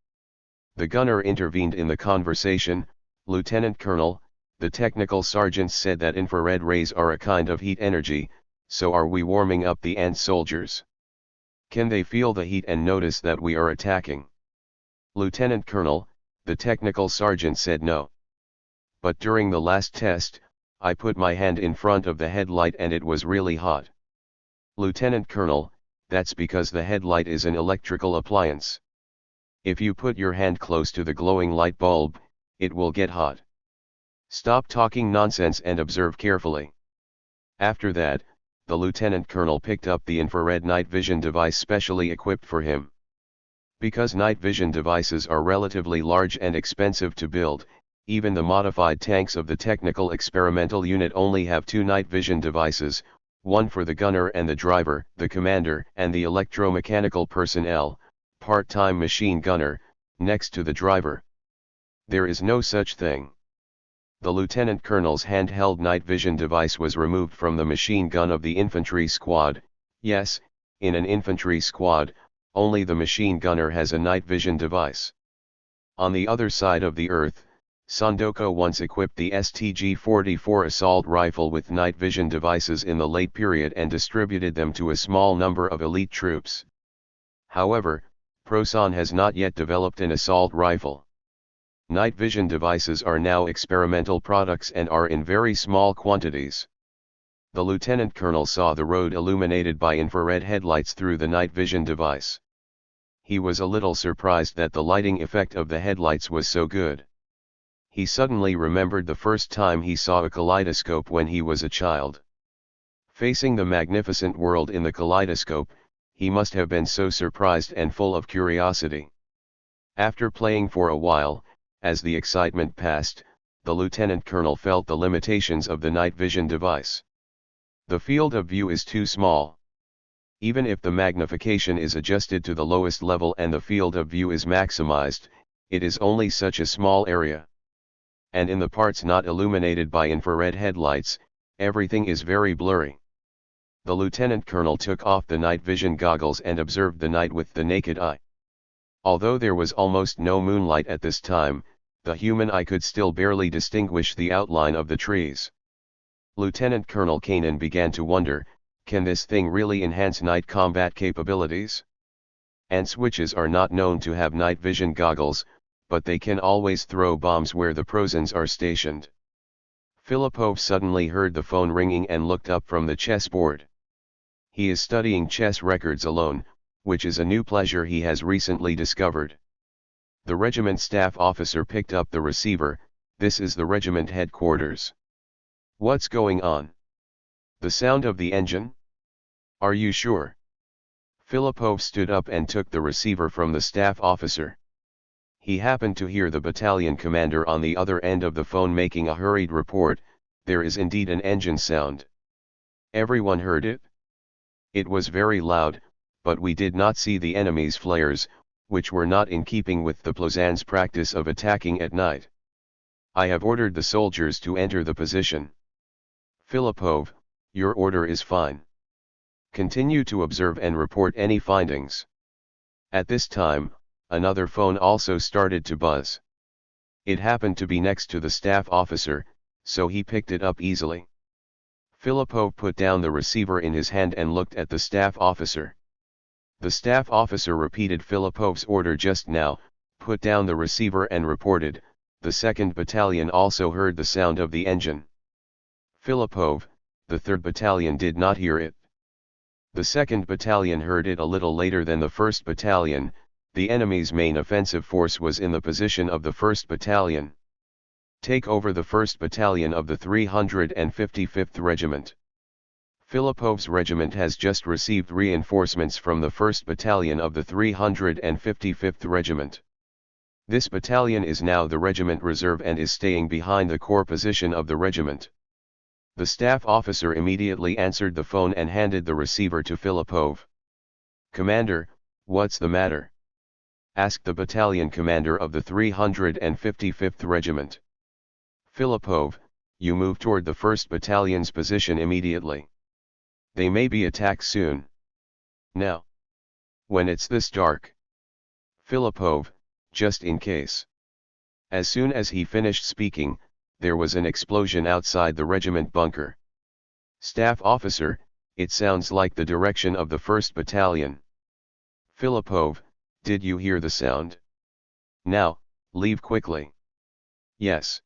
The gunner intervened in the conversation. "Lieutenant Colonel, the technical sergeants said that infrared rays are a kind of heat energy, so are we warming up the ant soldiers? Can they feel the heat and notice that we are attacking?" "Lieutenant Colonel, the technical sergeant said no. But during the last test, I put my hand in front of the headlight and it was really hot." "Lieutenant Colonel, that's because the headlight is an electrical appliance. If you put your hand close to the glowing light bulb, it will get hot. Stop talking nonsense and observe carefully." After that, the lieutenant colonel picked up the infrared night vision device specially equipped for him. Because night vision devices are relatively large and expensive to build, even the modified tanks of the Technical Experimental Unit only have 2 night vision devices, one for the gunner and the driver, the commander and the electromechanical personnel, part-time machine gunner, next to the driver. There is no such thing. The lieutenant colonel's handheld night vision device was removed from the machine gun of the infantry squad. Yes, in an infantry squad, only the machine gunner has a night vision device. On the other side of the earth, Sandokan once equipped the STG-44 assault rifle with night vision devices in the late period and distributed them to a small number of elite troops. However, Prosan has not yet developed an assault rifle. Night vision devices are now experimental products and are in very small quantities. The lieutenant colonel saw the road illuminated by infrared headlights through the night vision device. He was a little surprised that the lighting effect of the headlights was so good. He suddenly remembered the first time he saw a kaleidoscope when he was a child. Facing the magnificent world in the kaleidoscope, he must have been so surprised and full of curiosity. After playing for a while, as the excitement passed, the lieutenant colonel felt the limitations of the night vision device. The field of view is too small. Even if the magnification is adjusted to the lowest level and the field of view is maximized, it is only such a small area. And in the parts not illuminated by infrared headlights, everything is very blurry. The lieutenant colonel took off the night vision goggles and observed the night with the naked eye. Although there was almost no moonlight at this time, the human eye could still barely distinguish the outline of the trees. Lieutenant Colonel Kanan began to wonder, can this thing really enhance night combat capabilities? Ants witches are not known to have night vision goggles, but they can always throw bombs where the Prosans are stationed. Filippov suddenly heard the phone ringing and looked up from the chessboard. He is studying chess records alone, which is a new pleasure he has recently discovered. The regiment staff officer picked up the receiver. This is the regiment headquarters. What's going on? The sound of the engine? Are you sure? Filippov stood up and took the receiver from the staff officer. He happened to hear the battalion commander on the other end of the phone making a hurried report. There is indeed an engine sound. Everyone heard it. It was very loud, but we did not see the enemy's flares, which were not in keeping with the Plozan's practice of attacking at night. I have ordered the soldiers to enter the position. Filippov, your order is fine. Continue to observe and report any findings. At this time, another phone also started to buzz. It happened to be next to the staff officer, so he picked it up easily. Filippov put down the receiver in his hand and looked at the staff officer. The staff officer repeated Filippov's order just now, put down the receiver and reported. The 2nd Battalion also heard the sound of the engine. Filippov, the 3rd Battalion did not hear it. The 2nd Battalion heard it a little later than the 1st Battalion. The enemy's main offensive force was in the position of the 1st Battalion. Take over the 1st Battalion of the 355th Regiment. Filippov's regiment has just received reinforcements from the 1st Battalion of the 355th Regiment. This battalion is now the regiment reserve and is staying behind the core position of the regiment. The staff officer immediately answered the phone and handed the receiver to Filippov. Commander, what's the matter? Asked the battalion commander of the 355th Regiment. Filippov, you move toward the 1st Battalion's position immediately. They may be attacked soon. Now. When it's this dark. Filippov, just in case. As soon as he finished speaking, there was an explosion outside the regiment bunker. Staff officer, it sounds like the direction of the 1st Battalion. Filippov, did you hear the sound? Now, leave quickly. Yes.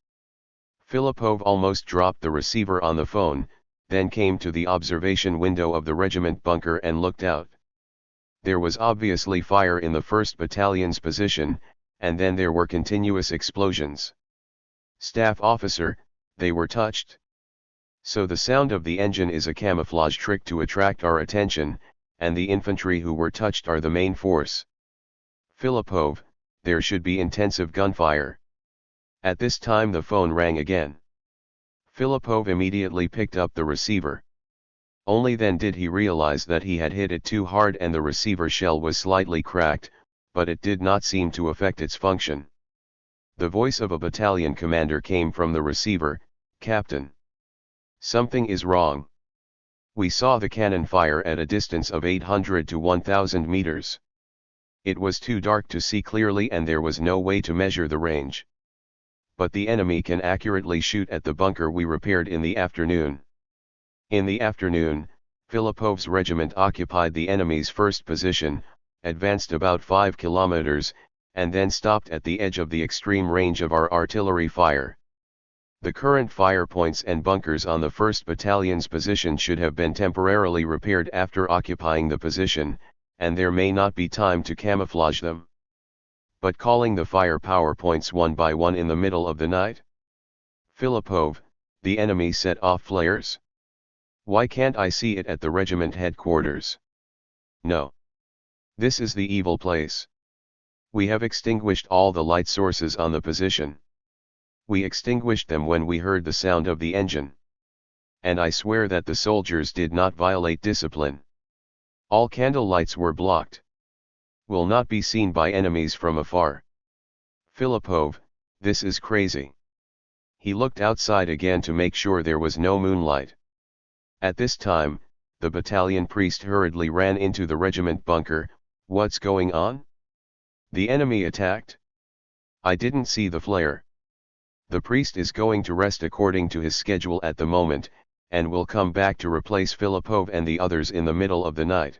Filippov almost dropped the receiver on the phone, then came to the observation window of the regiment bunker and looked out. There was obviously fire in the 1st Battalion's position, and then there were continuous explosions. Staff officer, they were touched. So the sound of the engine is a camouflage trick to attract our attention, and the infantry who were touched are the main force. Filippov, there should be intensive gunfire. At this time the phone rang again. Filippov immediately picked up the receiver. Only then did he realize that he had hit it too hard and the receiver shell was slightly cracked, but it did not seem to affect its function. The voice of a battalion commander came from the receiver, Captain. Something is wrong. We saw the cannon fire at a distance of 800 to 1000 meters. It was too dark to see clearly and there was no way to measure the range. but the enemy can accurately shoot at the bunker we repaired in the afternoon. In the afternoon, Filipov's regiment occupied the enemy's first position, advanced about 5 kilometers, and then stopped at the edge of the extreme range of our artillery fire. The current fire points and bunkers on the 1st Battalion's position should have been temporarily repaired after occupying the position, and there may not be time to camouflage them. But calling the fire power points one by one in the middle of the night? Filipov, the enemy set off flares? Why can't I see it at the regiment headquarters? No. This is the evil place. We have extinguished all the light sources on the position. We extinguished them when we heard the sound of the engine. And I swear that the soldiers did not violate discipline. All candle lights were blocked. Will not be seen by enemies from afar. Filipov, this is crazy. He looked outside again to make sure there was no moonlight. At this time, the battalion priest hurriedly ran into the regiment bunker. What's going on? The enemy attacked? I didn't see the flare. The priest is going to rest according to his schedule at the moment, and will come back to replace Filipov and the others in the middle of the night.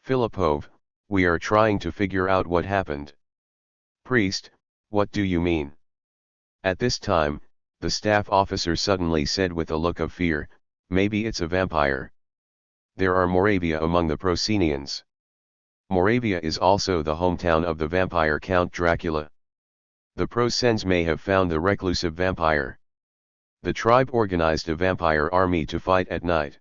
Filipov, we are trying to figure out what happened. Priest, what do you mean? At this time, the staff officer suddenly said with a look of fear, maybe it's a vampire. There are Moravia among the Procenians. Moravia is also the hometown of the vampire Count Dracula. The Procens may have found the reclusive vampire. The tribe organized a vampire army to fight at night.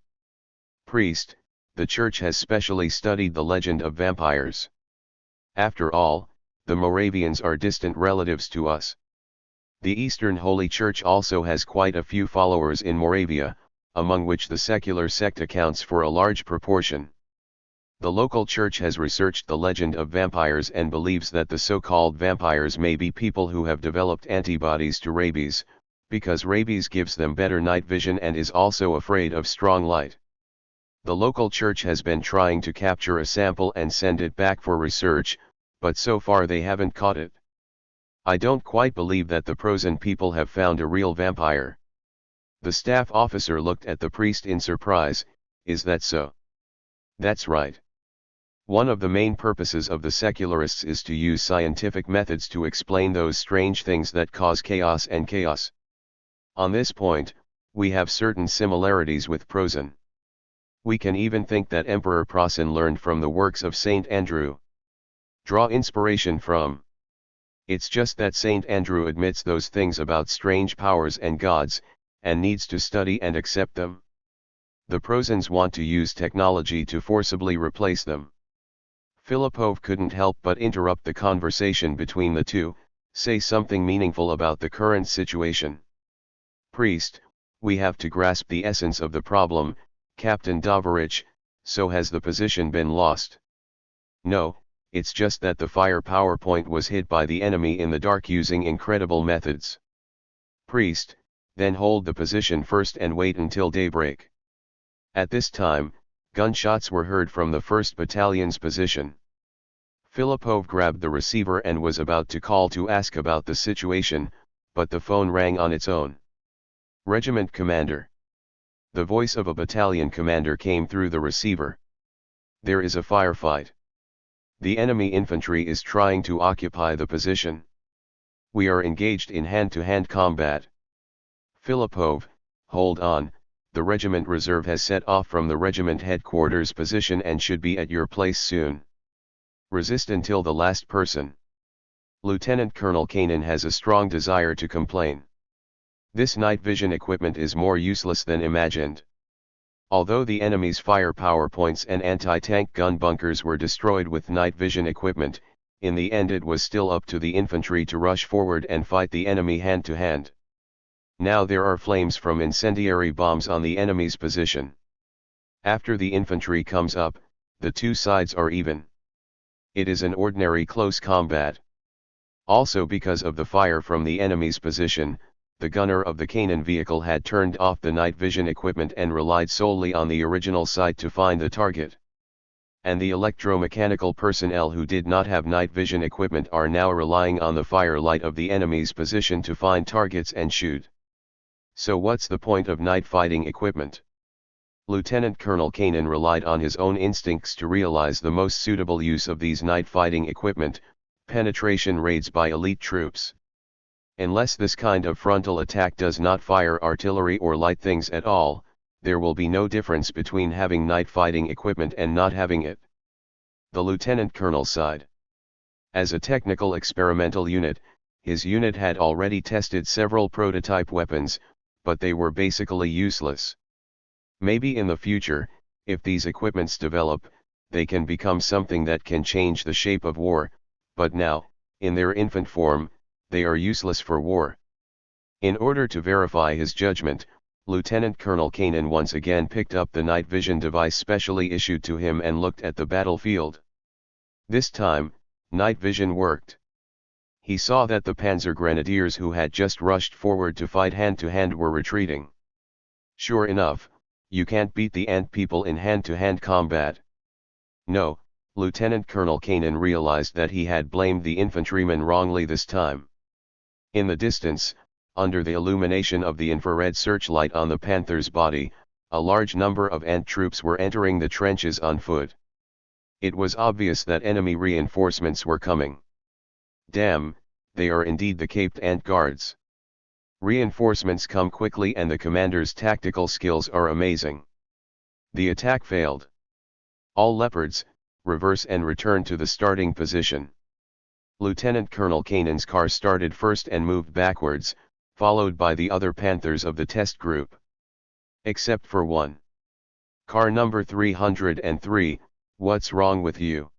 Priest, the church has specially studied the legend of vampires. After all, the Moravians are distant relatives to us. The Eastern Holy Church also has quite a few followers in Moravia, among which the secular sect accounts for a large proportion. The local church has researched the legend of vampires and believes that the so-called vampires may be people who have developed antibodies to rabies, because rabies gives them better night vision and is also afraid of strong light. The local church has been trying to capture a sample and send it back for research, but so far they haven't caught it. I don't quite believe that the Prosen people have found a real vampire. The staff officer looked at the priest in surprise. Is that so? That's right. One of the main purposes of the secularists is to use scientific methods to explain those strange things that cause chaos and chaos. On this point, we have certain similarities with Prosen. We can even think that Emperor Prosen learned from the works of Saint Andrew. Draw inspiration from. It's just that Saint Andrew admits those things about strange powers and gods, and needs to study and accept them. The Prosens want to use technology to forcibly replace them. Filipov couldn't help but interrupt the conversation between the two, say something meaningful about the current situation. Priest, we have to grasp the essence of the problem, Captain Dovorich. So has the position been lost? No, it's just that the fire power point was hit by the enemy in the dark using incredible methods. Priest, then hold the position first and wait until daybreak. At this time, gunshots were heard from the 1st Battalion's position. Filipov grabbed the receiver and was about to call to ask about the situation, but the phone rang on its own. Regiment commander. The voice of a battalion commander came through the receiver. There is a firefight. The enemy infantry is trying to occupy the position. We are engaged in hand-to-hand combat. Filipov, hold on. The regiment reserve has set off from the regiment headquarters position and should be at your place soon. Resist until the last person. Lieutenant Colonel Kanin has a strong desire to complain. This night vision equipment is more useless than imagined. Although the enemy's fire power points and anti-tank gun bunkers were destroyed with night vision equipment, in the end it was still up to the infantry to rush forward and fight the enemy hand to hand. Now there are flames from incendiary bombs on the enemy's position. After the infantry comes up, the two sides are even. It is an ordinary close combat. Also because of the fire from the enemy's position, the gunner of the Kanin vehicle had turned off the night vision equipment and relied solely on the original sight to find the target. and the electromechanical personnel who did not have night vision equipment are now relying on the firelight of the enemy's position to find targets and shoot. So what's the point of night fighting equipment? Lieutenant Colonel Kanan relied on his own instincts to realize the most suitable use of these night fighting equipment: penetration raids by elite troops. Unless this kind of frontal attack does not fire artillery or light things at all, there will be no difference between having night fighting equipment and not having it. The lieutenant colonel sighed. As a technical experimental unit, his unit had already tested several prototype weapons, but they were basically useless. Maybe in the future, if these equipments develop, they can become something that can change the shape of war, but now, in their infant form, they are useless for war. In order to verify his judgment, Lieutenant Colonel Kanan once again picked up the night vision device specially issued to him and looked at the battlefield. This time, night vision worked. He saw that the Panzer Grenadiers who had just rushed forward to fight hand-to-hand were retreating. Sure enough, you can't beat the ant people in hand-to-hand combat. No, Lieutenant Colonel Kanan realized that he had blamed the infantrymen wrongly this time. In the distance, under the illumination of the infrared searchlight on the Panther's body, a large number of ant troops were entering the trenches on foot. It was obvious that enemy reinforcements were coming. Damn, they are indeed the Caped Ant Guards. Reinforcements come quickly and the commander's tactical skills are amazing. The attack failed. All leopards, reverse and return to the starting position. Lieutenant Colonel Kanan's car started first and moved backwards, followed by the other Panthers of the test group. Except for one. Car number 303, what's wrong with you?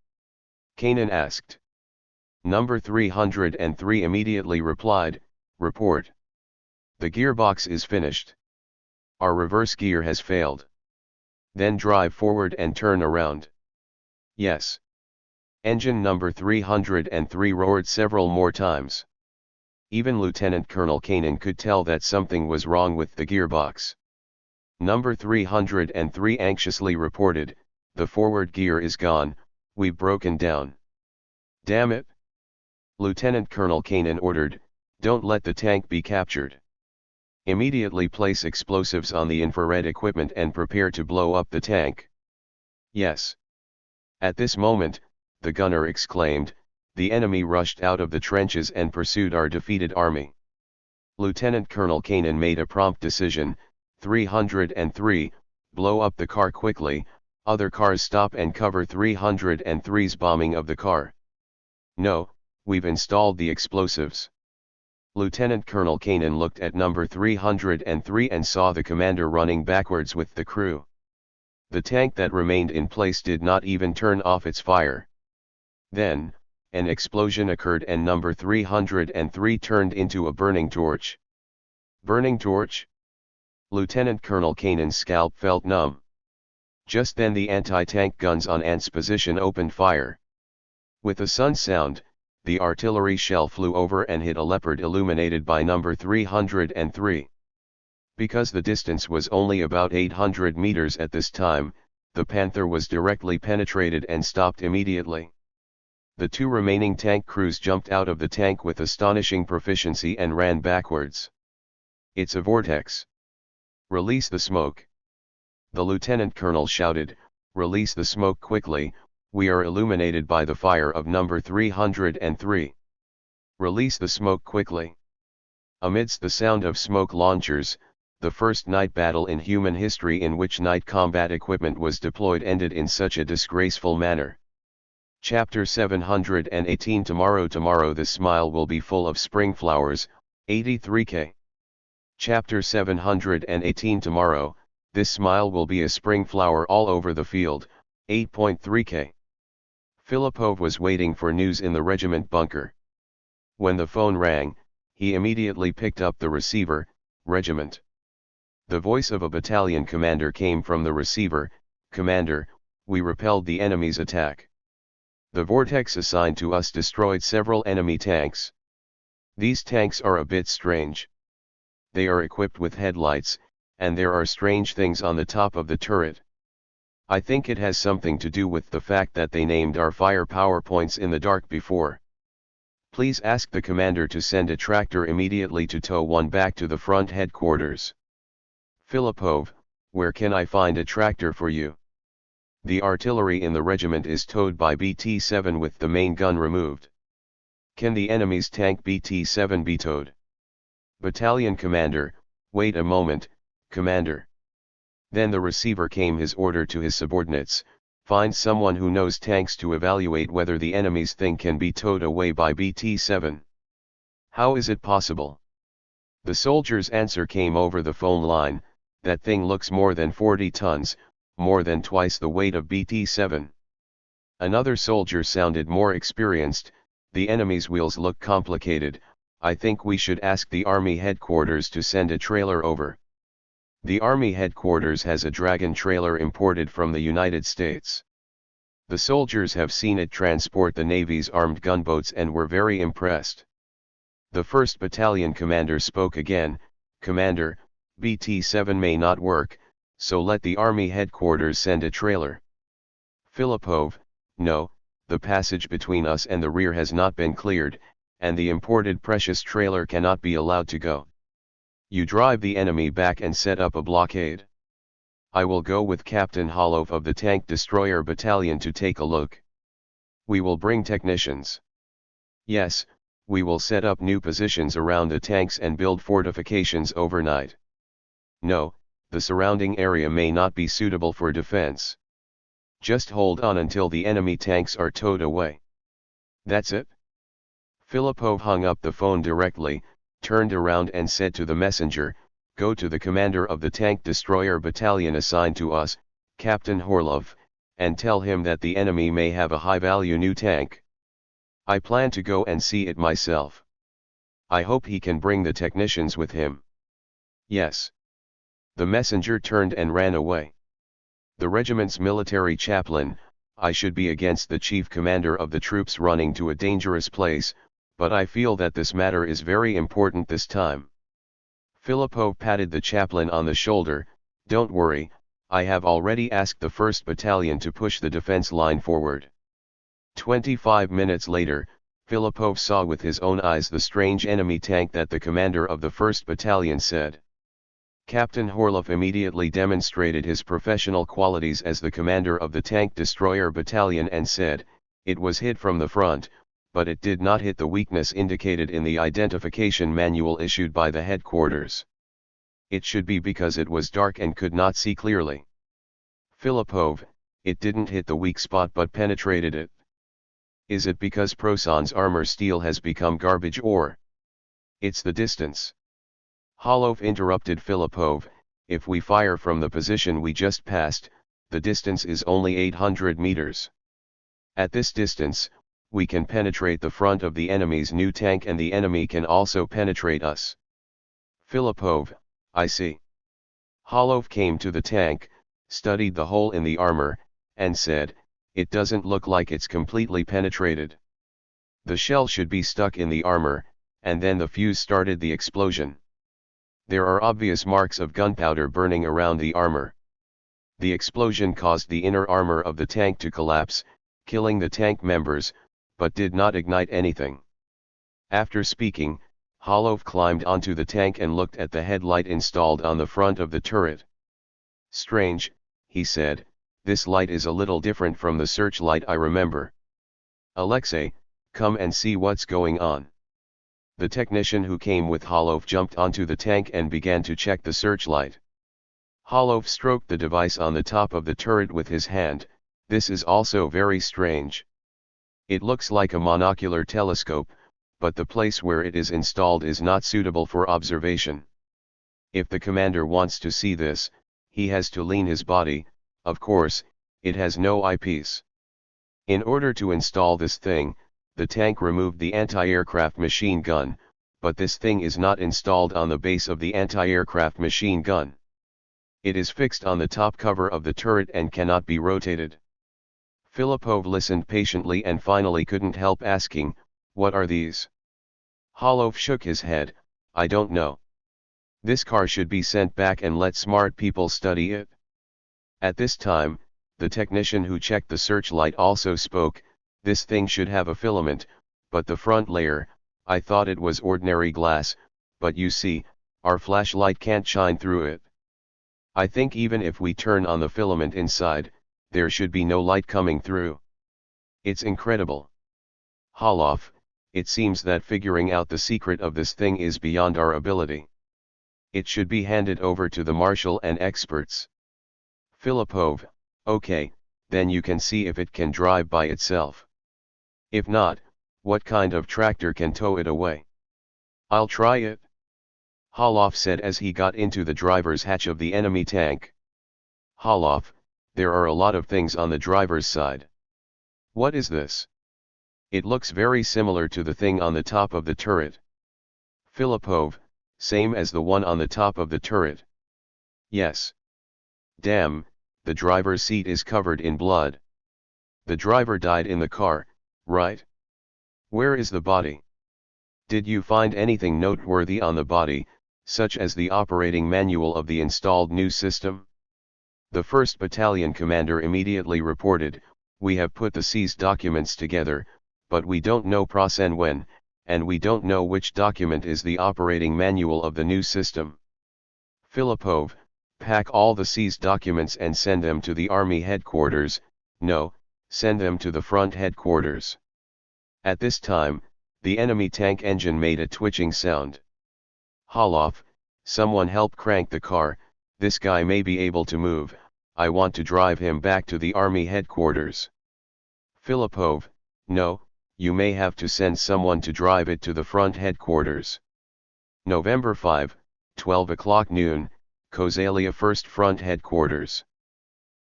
Kanan asked. Number 303 immediately replied, report. The gearbox is finished. Our reverse gear has failed. Then drive forward and turn around. Yes. Engine number 303 roared several more times. Even Lieutenant Colonel Kanan could tell that something was wrong with the gearbox. Number 303 anxiously reported, the forward gear is gone, we've broken down. Damn it! Lieutenant Colonel Kanan ordered, don't let the tank be captured. Immediately place explosives on the infrared equipment and prepare to blow up the tank. Yes. At this moment, the gunner exclaimed, the enemy rushed out of the trenches and pursued our defeated army. Lieutenant Colonel Kanan made a prompt decision, 303, blow up the car quickly, other cars stop and cover 303's bombing of the car. No, we've installed the explosives. Lieutenant Colonel Kanan looked at number 303 and saw the commander running backwards with the crew. The tank that remained in place did not even turn off its fire. Then, an explosion occurred and number 303 turned into a burning torch. Burning torch? Lieutenant Colonel Kanan's scalp felt numb. Just then the anti-tank guns on Ant's position opened fire. With a sun sound, the artillery shell flew over and hit a leopard illuminated by number 303. Because the distance was only about 800 meters at this time, the Panther was directly penetrated and stopped immediately. The two remaining tank crews jumped out of the tank with astonishing proficiency and ran backwards. It's a vortex. Release the smoke. The lieutenant colonel shouted, release the smoke quickly, we are illuminated by the fire of number 303. Release the smoke quickly. Amidst the sound of smoke launchers, the first night battle in human history in which night combat equipment was deployed ended in such a disgraceful manner. Chapter 718 Tomorrow this smile will be full of spring flowers, 83k. Chapter 718 Tomorrow, this smile will be a spring flower all over the field, 8.3k. Filipov was waiting for news in the regiment bunker. When the phone rang, he immediately picked up the receiver, regiment. The voice of a battalion commander came from the receiver, Commander, we repelled the enemy's attack. The vortex assigned to us destroyed several enemy tanks. These tanks are a bit strange. They are equipped with headlights, and there are strange things on the top of the turret. I think it has something to do with the fact that they named our firepower points in the dark before. Please ask the commander to send a tractor immediately to tow one back to the front headquarters. Filipov, where can I find a tractor for you? The artillery in the regiment is towed by BT-7 with the main gun removed. Can the enemy's tank BT-7 be towed? Battalion commander, wait a moment, commander. Then the receiver came his order to his subordinates, find someone who knows tanks to evaluate whether the enemy's thing can be towed away by BT-7. How is it possible? The soldier's answer came over the phone line, that thing looks more than 40 tons, more than twice the weight of BT-7. Another soldier sounded more experienced, the enemy's wheels look complicated, I think we should ask the army headquarters to send a trailer over. The army headquarters has a Dragon trailer imported from the United States. The soldiers have seen it transport the Navy's armed gunboats and were very impressed. The 1st Battalion commander spoke again, Commander, BT-7 may not work, so let the army headquarters send a trailer. Filipov, no, the passage between us and the rear has not been cleared, and the imported precious trailer cannot be allowed to go. You drive the enemy back and set up a blockade. I will go with Captain Holov of the Tank Destroyer Battalion to take a look. We will bring technicians. Yes, we will set up new positions around the tanks and build fortifications overnight. No, the surrounding area may not be suitable for defense. Just hold on until the enemy tanks are towed away. That's it? Filipov hung up the phone directly, turned around and said to the messenger, go to the commander of the Tank Destroyer Battalion assigned to us, Captain Horlov, and tell him that the enemy may have a high-value new tank. I plan to go and see it myself. I hope he can bring the technicians with him. Yes. The messenger turned and ran away. The regiment's military chaplain, I should be against the chief commander of the troops running to a dangerous place, but I feel that this matter is very important this time. Filipov patted the chaplain on the shoulder, don't worry, I have already asked the 1st Battalion to push the defense line forward. 25 minutes later, Filipov saw with his own eyes the strange enemy tank that the commander of the 1st Battalion said. Captain Horlov immediately demonstrated his professional qualities as the commander of the Tank Destroyer Battalion and said, it was hit from the front, but it did not hit the weakness indicated in the identification manual issued by the headquarters. It should be because it was dark and could not see clearly. Filipov, it didn't hit the weak spot but penetrated it. Is it because Proson's armor steel has become garbage or? It's the distance. Holov interrupted Filipov, if we fire from the position we just passed, the distance is only 800 meters. At this distance, we can penetrate the front of the enemy's new tank and the enemy can also penetrate us. Filipov, I see. Holov came to the tank, studied the hole in the armor, and said, it doesn't look like it's completely penetrated. The shell should be stuck in the armor, and then the fuse started the explosion. There are obvious marks of gunpowder burning around the armor. The explosion caused the inner armor of the tank to collapse, killing the tank members, but did not ignite anything. After speaking, Holov climbed onto the tank and looked at the headlight installed on the front of the turret. Strange, he said, this light is a little different from the searchlight I remember. Alexei, come and see what's going on. The technician who came with Holov jumped onto the tank and began to check the searchlight. Holov stroked the device on the top of the turret with his hand, this is also very strange. It looks like a monocular telescope, but the place where it is installed is not suitable for observation. If the commander wants to see this, he has to lean his body, of course, it has no eyepiece. In order to install this thing, the tank removed the anti-aircraft machine gun, but this thing is not installed on the base of the anti-aircraft machine gun. It is fixed on the top cover of the turret and cannot be rotated. Filipov listened patiently and finally couldn't help asking, what are these? Holov shook his head, I don't know. This car should be sent back and let smart people study it. At this time, The technician who checked the searchlight also spoke. This thing should have a filament, but the front layer, I thought it was ordinary glass, but you see, our flashlight can't shine through it. I think even if we turn on the filament inside, there should be no light coming through. It's incredible. Holof, it seems that figuring out the secret of this thing is beyond our ability. It should be handed over to the marshal and experts. Filipov, okay, then you can see if it can drive by itself. If not, what kind of tractor can tow it away? I'll try it. Holof said as he got into the driver's hatch of the enemy tank. Holof, there are a lot of things on the driver's side. What is this? It looks very similar to the thing on the top of the turret. Filipov, same as the one on the top of the turret. Yes. Damn, the driver's seat is covered in blood. The driver died in the car, right? Where is the body? Did you find anything noteworthy on the body, such as the operating manual of the installed new system? The 1st Battalion commander immediately reported, we have put the seized documents together, but we don't know process when, and we don't know which document is the operating manual of the new system. Filipov, pack all the seized documents and send them to the army headquarters. No, send them to the front headquarters. At this time, the enemy tank engine made a twitching sound. Holof, someone help crank the car, this guy may be able to move, I want to drive him back to the army headquarters. Filipov, no, you may have to send someone to drive it to the front headquarters. November 5, 12 o'clock noon, Kozalia 1st Front Headquarters.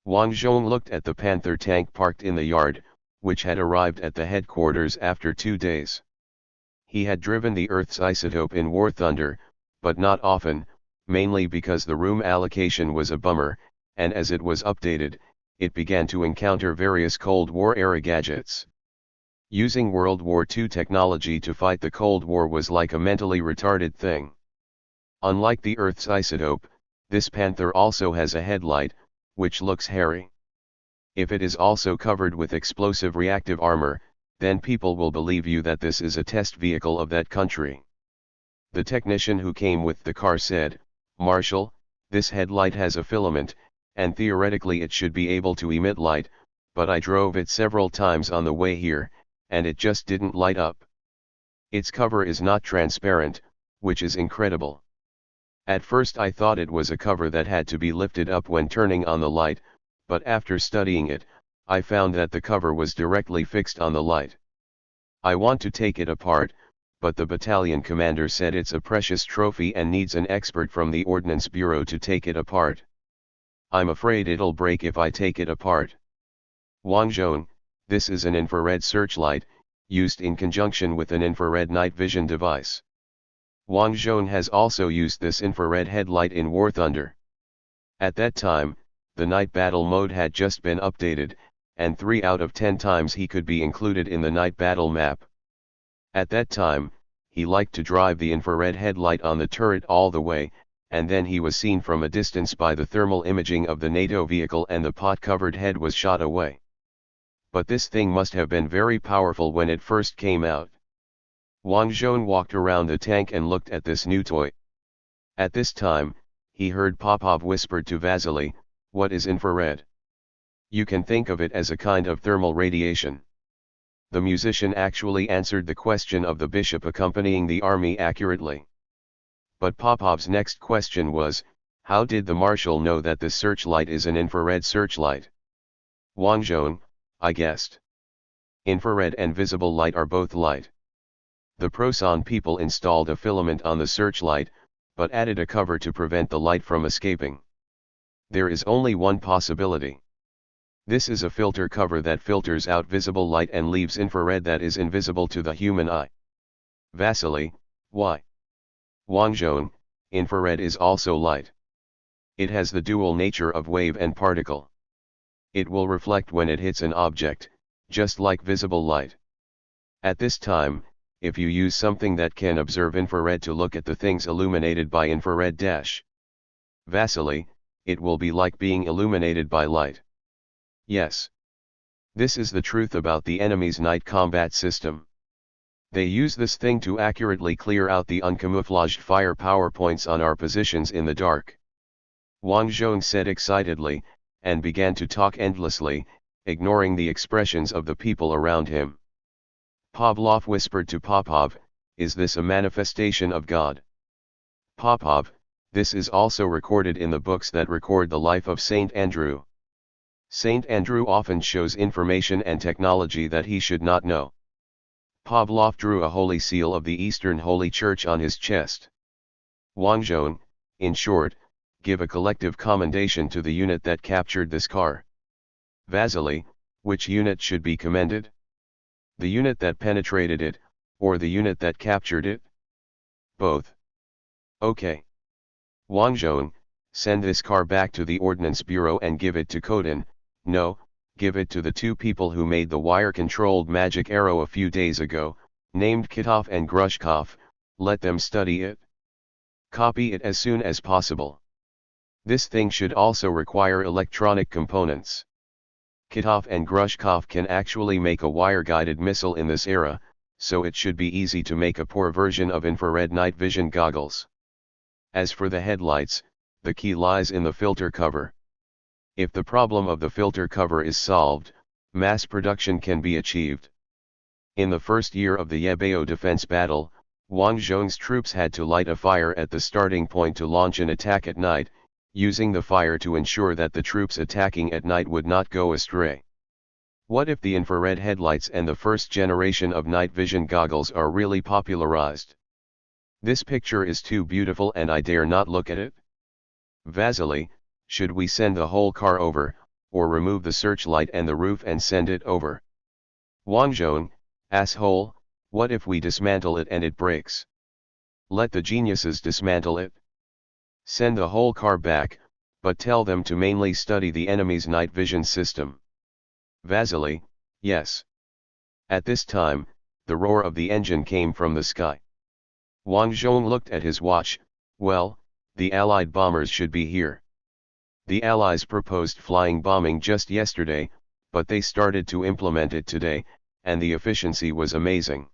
Wang Zhong looked at the Panther tank parked in the yard, which had arrived at the headquarters after 2 days. He had driven the Earth's isotope in War Thunder, but not often, mainly because the room allocation was a bummer, and as it was updated, it began to encounter various Cold War-era gadgets. Using World War II technology to fight the Cold War was like a mentally retarded thing. Unlike the Earth's isotope, this Panther also has a headlight, which looks hairy. If it is also covered with explosive reactive armor, then people will believe you that this is a test vehicle of that country. The technician who came with the car said, Marshal, this headlight has a filament, and theoretically it should be able to emit light, but I drove it several times on the way here, and it just didn't light up. Its cover is not transparent, which is incredible. At first I thought it was a cover that had to be lifted up when turning on the light, but after studying it, I found that the cover was directly fixed on the light. I want to take it apart, but the battalion commander said it's a precious trophy and needs an expert from the Ordnance Bureau to take it apart. I'm afraid it'll break if I take it apart. Wang Zhong, this is an infrared searchlight, used in conjunction with an infrared night vision device. Wang Zhong has also used this infrared headlight in War Thunder. At that time, the night battle mode had just been updated, and 3 out of 10 times he could be included in the night battle map. At that time, he liked to drive the infrared headlight on the turret all the way, and then he was seen from a distance by the thermal imaging of the NATO vehicle and the pot-covered head was shot away. But this thing must have been very powerful when it first came out. Wang Zhong walked around the tank and looked at this new toy. At this time, he heard Popov whisper to Vasily, what is infrared? You can think of it as a kind of thermal radiation. The musician actually answered the question of the bishop accompanying the army accurately. But Popov's next question was, how did the marshal know that this searchlight is an infrared searchlight? Wang Zhong, I guessed. Infrared and visible light are both light. The Proson people installed a filament on the searchlight, but added a cover to prevent the light from escaping. There is only one possibility. This is a filter cover that filters out visible light and leaves infrared that is invisible to the human eye. Vasily, why? Wang Zhong, infrared is also light. It has the dual nature of wave and particle. It will reflect when it hits an object, just like visible light. At this time, if you use something that can observe infrared to look at the things illuminated by infrared dash. Vasily, it will be like being illuminated by light. Yes. This is the truth about the enemy's night combat system. They use this thing to accurately clear out the uncamouflaged fire powerpoints on our positions in the dark. Wang Zhong said excitedly, and began to talk endlessly, ignoring the expressions of the people around him. Pavlov whispered to Popov, "Is this a manifestation of God?" Popov, this is also recorded in the books that record the life of Saint Andrew. Saint Andrew often shows information and technology that he should not know. Pavlov drew a holy seal of the Eastern Holy Church on his chest. Wang Zhong, in short, give a collective commendation to the unit that captured this car. Vasily, which unit should be commended? The unit that penetrated it, or the unit that captured it? Both. Okay. Wang Zhong, send this car back to the Ordnance Bureau and give it to Kodin. No, give it to the two people who made the wire-controlled magic arrow a few days ago, named Kitov and Grushkov. Let them study it. Copy it as soon as possible. This thing should also require electronic components. Kitov and Grushkov can actually make a wire-guided missile in this era, so it should be easy to make a poor version of infrared night vision goggles. As for the headlights, the key lies in the filter cover. If the problem of the filter cover is solved, mass production can be achieved. In the first year of the Yebeo defense battle, Wang Zhong's troops had to light a fire at the starting point to launch an attack at night, using the fire to ensure that the troops attacking at night would not go astray. What if the infrared headlights and the first generation of night vision goggles are really popularized? This picture is too beautiful and I dare not look at it. Vasily, should we send the whole car over, or remove the searchlight and the roof and send it over? Wang Zhong, asshole, what if we dismantle it and it breaks? Let the geniuses dismantle it. Send the whole car back, but tell them to mainly study the enemy's night vision system. Vasily, yes. At this time, the roar of the engine came from the sky. Wang Zhong looked at his watch. Well, the Allied bombers should be here. The Allies proposed flying bombing just yesterday, but they started to implement it today, and the efficiency was amazing.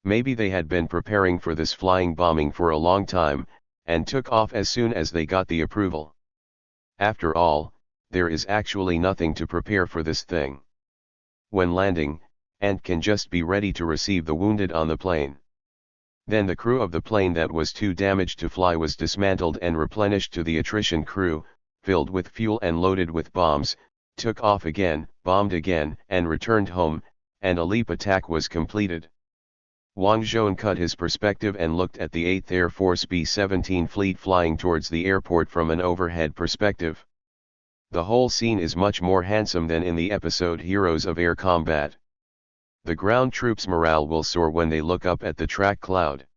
Maybe they had been preparing for this flying bombing for a long time, and took off as soon as they got the approval. After all, there is actually nothing to prepare for this thing. When landing, Ant can just be ready to receive the wounded on the plane. Then the crew of the plane that was too damaged to fly was dismantled and replenished to the attrition crew, filled with fuel and loaded with bombs, took off again, bombed again, and returned home, and a leap attack was completed. Wang Zhong cut his perspective and looked at the 8th Air Force B-17 fleet flying towards the airport from an overhead perspective. The whole scene is much more handsome than in the episode Heroes of Air Combat. The ground troops' morale will soar when they look up at the track cloud.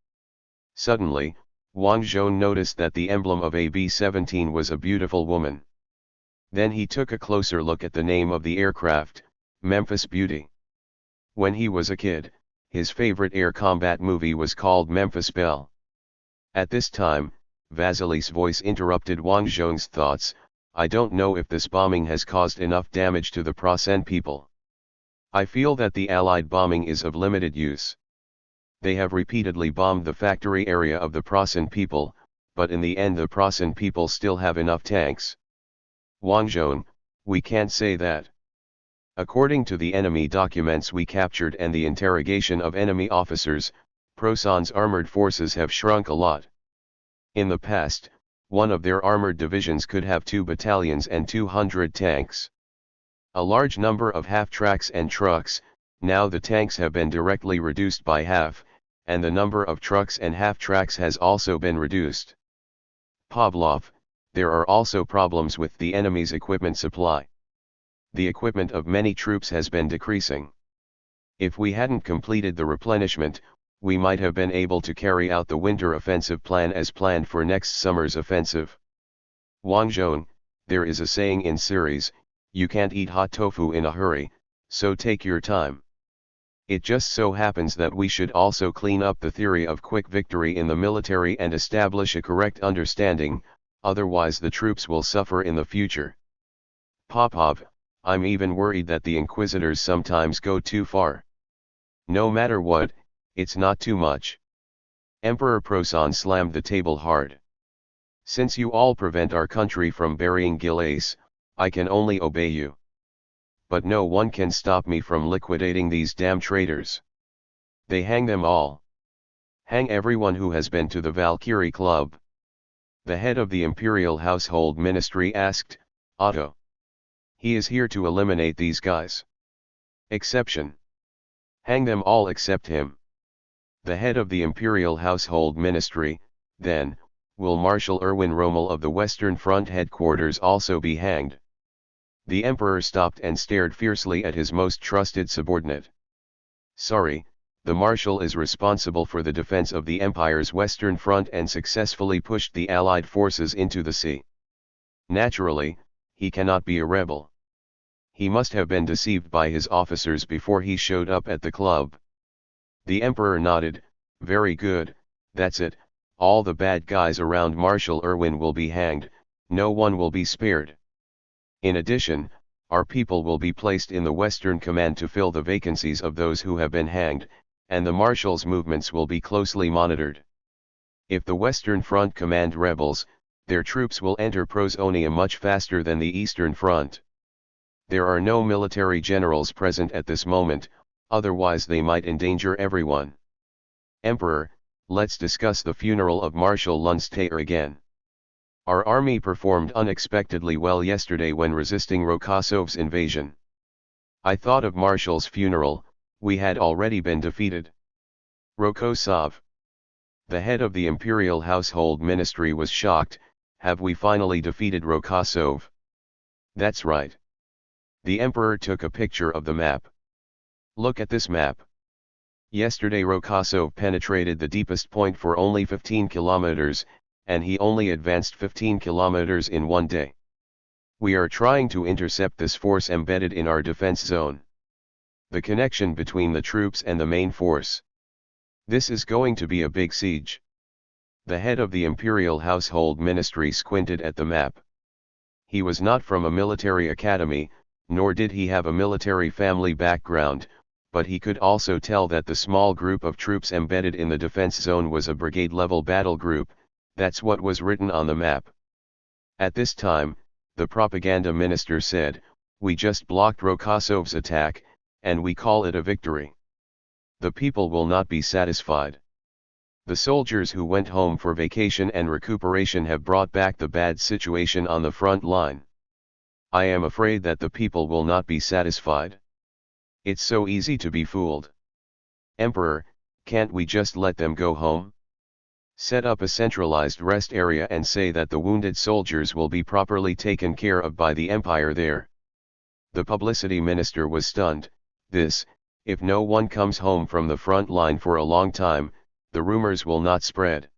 Suddenly, Wang Zhong noticed that the emblem of a B-17 was a beautiful woman. Then he took a closer look at the name of the aircraft, Memphis Beauty. When he was a kid, his favorite air combat movie was called Memphis Belle. At this time, Vasily's voice interrupted Wang Zhong's thoughts. I don't know if this bombing has caused enough damage to the Prasen people. I feel that the Allied bombing is of limited use. They have repeatedly bombed the factory area of the Prasen people, but in the end the Prasen people still have enough tanks. Wang Zhong, we can't say that. According to the enemy documents we captured and the interrogation of enemy officers, Prasen's armored forces have shrunk a lot. In the past, one of their armored divisions could have 2 battalions and 200 tanks. A large number of half-tracks and trucks. Now the tanks have been directly reduced by half, and the number of trucks and half-tracks has also been reduced. Pavlov, there are also problems with the enemy's equipment supply. The equipment of many troops has been decreasing. If we hadn't completed the replenishment, we might have been able to carry out the winter offensive plan as planned for next summer's offensive. Wang Zhong, there is a saying in series, you can't eat hot tofu in a hurry, so take your time. It just so happens that we should also clean up the theory of quick victory in the military and establish a correct understanding, otherwise the troops will suffer in the future. Popov, I'm even worried that the inquisitors sometimes go too far. No matter what, it's not too much. Emperor Proson slammed the table hard. Since you all prevent our country from burying Gilace, I can only obey you. But no one can stop me from liquidating these damn traitors. They hang them all. Hang everyone who has been to the Valkyrie Club. The head of the Imperial Household Ministry asked, Otto. He is here to eliminate these guys. Exception. Hang them all except him. The head of the Imperial Household Ministry, then, will Marshal Erwin Rommel of the Western Front headquarters also be hanged? The Emperor stopped and stared fiercely at his most trusted subordinate. Sorry, the Marshal is responsible for the defense of the Empire's Western Front and successfully pushed the Allied forces into the sea. Naturally, he cannot be a rebel. He must have been deceived by his officers before he showed up at the club. The Emperor nodded, very good, that's it, all the bad guys around Marshal Erwin will be hanged, no one will be spared. In addition, our people will be placed in the Western Command to fill the vacancies of those who have been hanged, and the Marshal's movements will be closely monitored. If the Western Front Command rebels, their troops will enter Prosonia much faster than the Eastern Front. There are no military generals present at this moment, otherwise they might endanger everyone. Emperor, let's discuss the funeral of Marshal Lundsteiner again. Our army performed unexpectedly well yesterday when resisting Rokosov's invasion. I thought of Marshal's funeral, we had already been defeated. Rokosov. The head of the Imperial Household Ministry was shocked, have we finally defeated Rokosov? That's right. The Emperor took a picture of the map. Look at this map. Yesterday Rokosov penetrated the deepest point for only 15 kilometers, and he only advanced 15 kilometers in one day. We are trying to intercept this force embedded in our defense zone. The connection between the troops and the main force. This is going to be a big siege. The head of the Imperial Household Ministry squinted at the map. He was not from a military academy, nor did he have a military family background, but he could also tell that the small group of troops embedded in the defense zone was a brigade-level battle group, that's what was written on the map. At this time, the propaganda minister said, we just blocked Rokosov's attack, and we call it a victory. The people will not be satisfied. The soldiers who went home for vacation and recuperation have brought back the bad situation on the front line. I am afraid that the people will not be satisfied. It's so easy to be fooled. Emperor, can't we just let them go home? Set up a centralized rest area and say that the wounded soldiers will be properly taken care of by the Empire there. The publicity minister was stunned. If no one comes home from the front line for a long time, the rumors will not spread.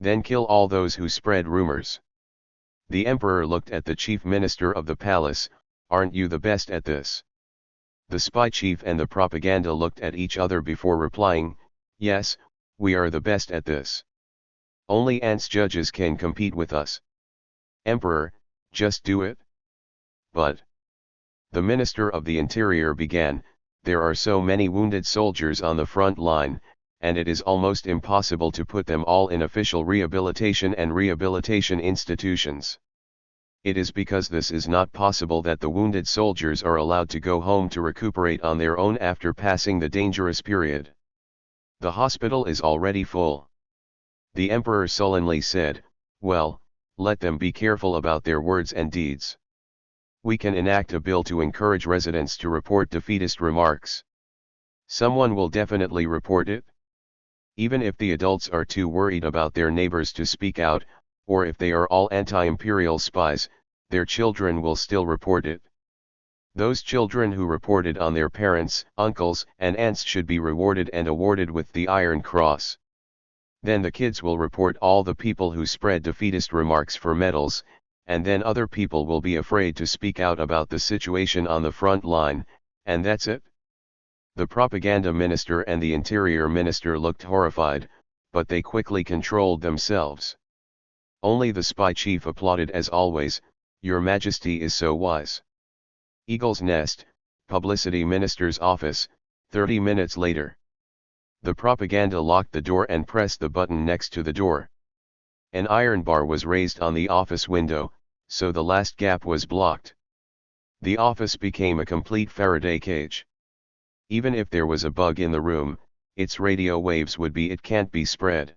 Then kill all those who spread rumors. The Emperor looked at the chief minister of the palace, aren't you the best at this? The spy chief and the propaganda looked at each other before replying, yes, we are the best at this. Only ants judges can compete with us. Emperor, just do it. But the Minister of the Interior began, there are so many wounded soldiers on the front line, and it is almost impossible to put them all in official rehabilitation and rehabilitation institutions. It is because this is not possible that the wounded soldiers are allowed to go home to recuperate on their own after passing the dangerous period. The hospital is already full. The Emperor sullenly said, well, let them be careful about their words and deeds. We can enact a bill to encourage residents to report defeatist remarks. Someone will definitely report it. Even if the adults are too worried about their neighbors to speak out, or if they are all anti-imperial spies, their children will still report it. Those children who reported on their parents, uncles, and aunts should be rewarded and awarded with the Iron Cross. Then the kids will report all the people who spread defeatist remarks for medals, and then other people will be afraid to speak out about the situation on the front line, and that's it. The propaganda minister and the interior minister looked horrified, but they quickly controlled themselves. Only the spy chief applauded as always, Your Majesty is so wise. Eagle's Nest, Publicity Minister's office, 30 minutes later. The propaganda locked the door and pressed the button next to the door. An iron bar was raised on the office window, so the last gap was blocked. The office became a complete Faraday cage. Even if there was a bug in the room, its radio waves would be "it can't be spread."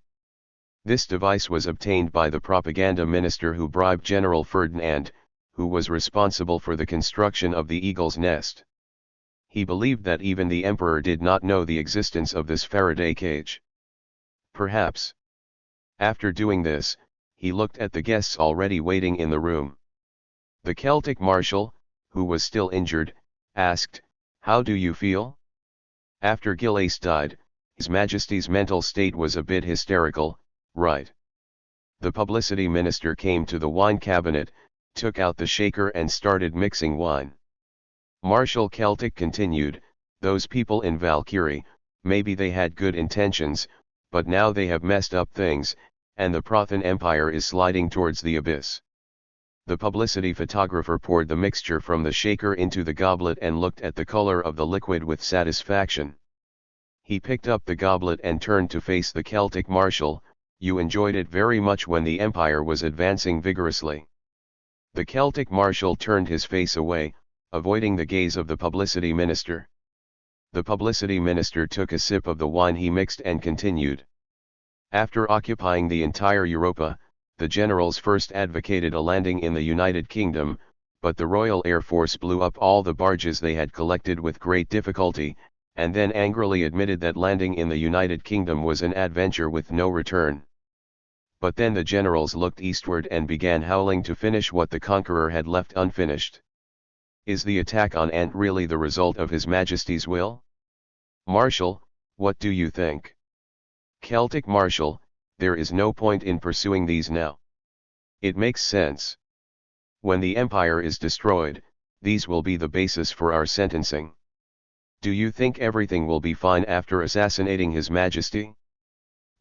This device was obtained by the propaganda minister who bribed General Ferdinand, who was responsible for the construction of the Eagle's Nest. He believed that even the emperor did not know the existence of this Faraday cage. Perhaps. After doing this, he looked at the guests already waiting in the room. The Celtic marshal, who was still injured, asked, "How do you feel?" After Gilles died, His Majesty's mental state was a bit hysterical, right? The publicity minister came to the wine cabinet, took out the shaker and started mixing wine. Marshal Celtic continued, "Those people in Valkyrie, maybe they had good intentions, but now they have messed up things, and the Prothean Empire is sliding towards the abyss." The publicity photographer poured the mixture from the shaker into the goblet and looked at the color of the liquid with satisfaction. He picked up the goblet and turned to face the Celtic marshal. "You enjoyed it very much when the empire was advancing vigorously." The Celtic marshal turned his face away, avoiding the gaze of the publicity minister. The publicity minister took a sip of the wine he mixed and continued. "After occupying the entire Europa, the generals first advocated a landing in the United Kingdom, but the Royal Air Force blew up all the barges they had collected with great difficulty, and then angrily admitted that landing in the United Kingdom was an adventure with no return. But then the generals looked eastward and began howling to finish what the conqueror had left unfinished. Is the attack on Ant really the result of His Majesty's will? Marshal, what do you think?" Celtic marshal, "There is no point in pursuing these now. It makes sense. When the empire is destroyed, these will be the basis for our sentencing. Do you think everything will be fine after assassinating His Majesty?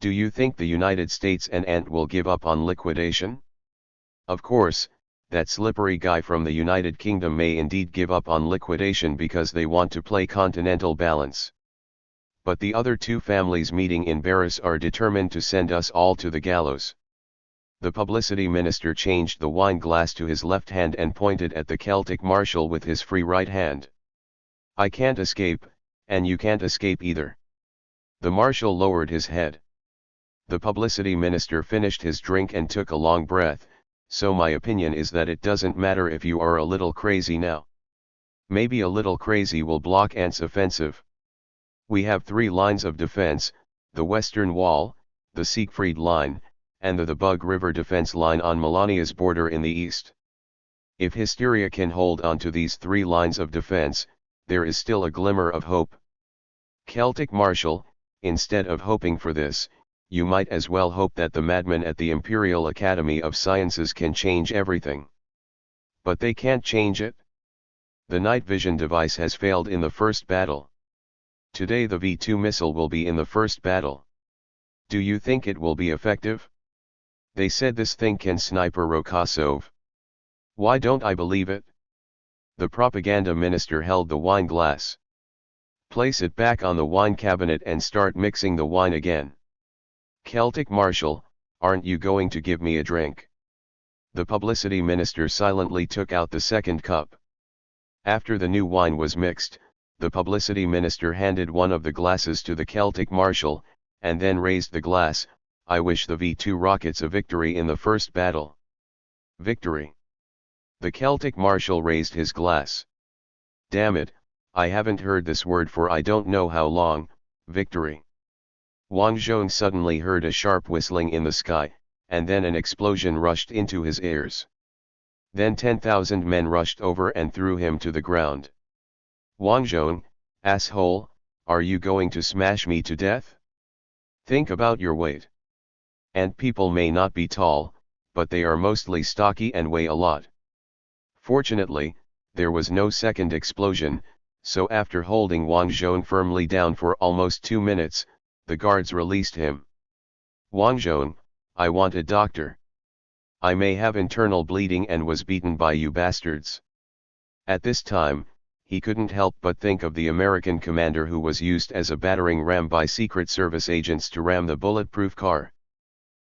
Do you think the United States and Ant will give up on liquidation? Of course, that slippery guy from the United Kingdom may indeed give up on liquidation because they want to play continental balance. But the other two families meeting in Paris are determined to send us all to the gallows." The publicity minister changed the wine glass to his left hand and pointed at the Celtic marshal with his free right hand. "I can't escape, and you can't escape either." The marshal lowered his head. The publicity minister finished his drink and took a long breath. "So my opinion is that it doesn't matter if you are a little crazy now. Maybe a little crazy will block Ant's offensive. We have 3 lines of defense, the Western Wall, the Siegfried Line, and the Bug River defense line on Melania's border in the east. If hysteria can hold on to these 3 lines of defense, there is still a glimmer of hope. Celtic marshal, instead of hoping for this, you might as well hope that the madmen at the Imperial Academy of Sciences can change everything. But they can't change it. The night vision device has failed in the first battle. Today the V2 missile will be in the first battle. Do you think it will be effective? They said this thing can sniper Rokosov. Why don't I believe it?" The propaganda minister held the wine glass. "Place it back on the wine cabinet and start mixing the wine again." "Celtic marshal, aren't you going to give me a drink?" The publicity minister silently took out the second cup. After the new wine was mixed, the publicity minister handed one of the glasses to the Celtic marshal, and then raised the glass. "I wish the V2 rockets a victory in the first battle." "Victory?" The Celtic marshal raised his glass. "Damn it, I haven't heard this word for I don't know how long. Victory." Wang Zhong suddenly heard a sharp whistling in the sky, and then an explosion rushed into his ears. Then 10,000 men rushed over and threw him to the ground. "Wang Zhong, asshole, are you going to smash me to death? Think about your weight. And people may not be tall, but they are mostly stocky and weigh a lot." Fortunately, there was no second explosion, so after holding Wang Zhong firmly down for almost 2 minutes, the guards released him. "Wang Zhong, I want a doctor. I may have internal bleeding and was beaten by you bastards." At this time, he couldn't help but think of the American commander who was used as a battering ram by Secret Service agents to ram the bulletproof car.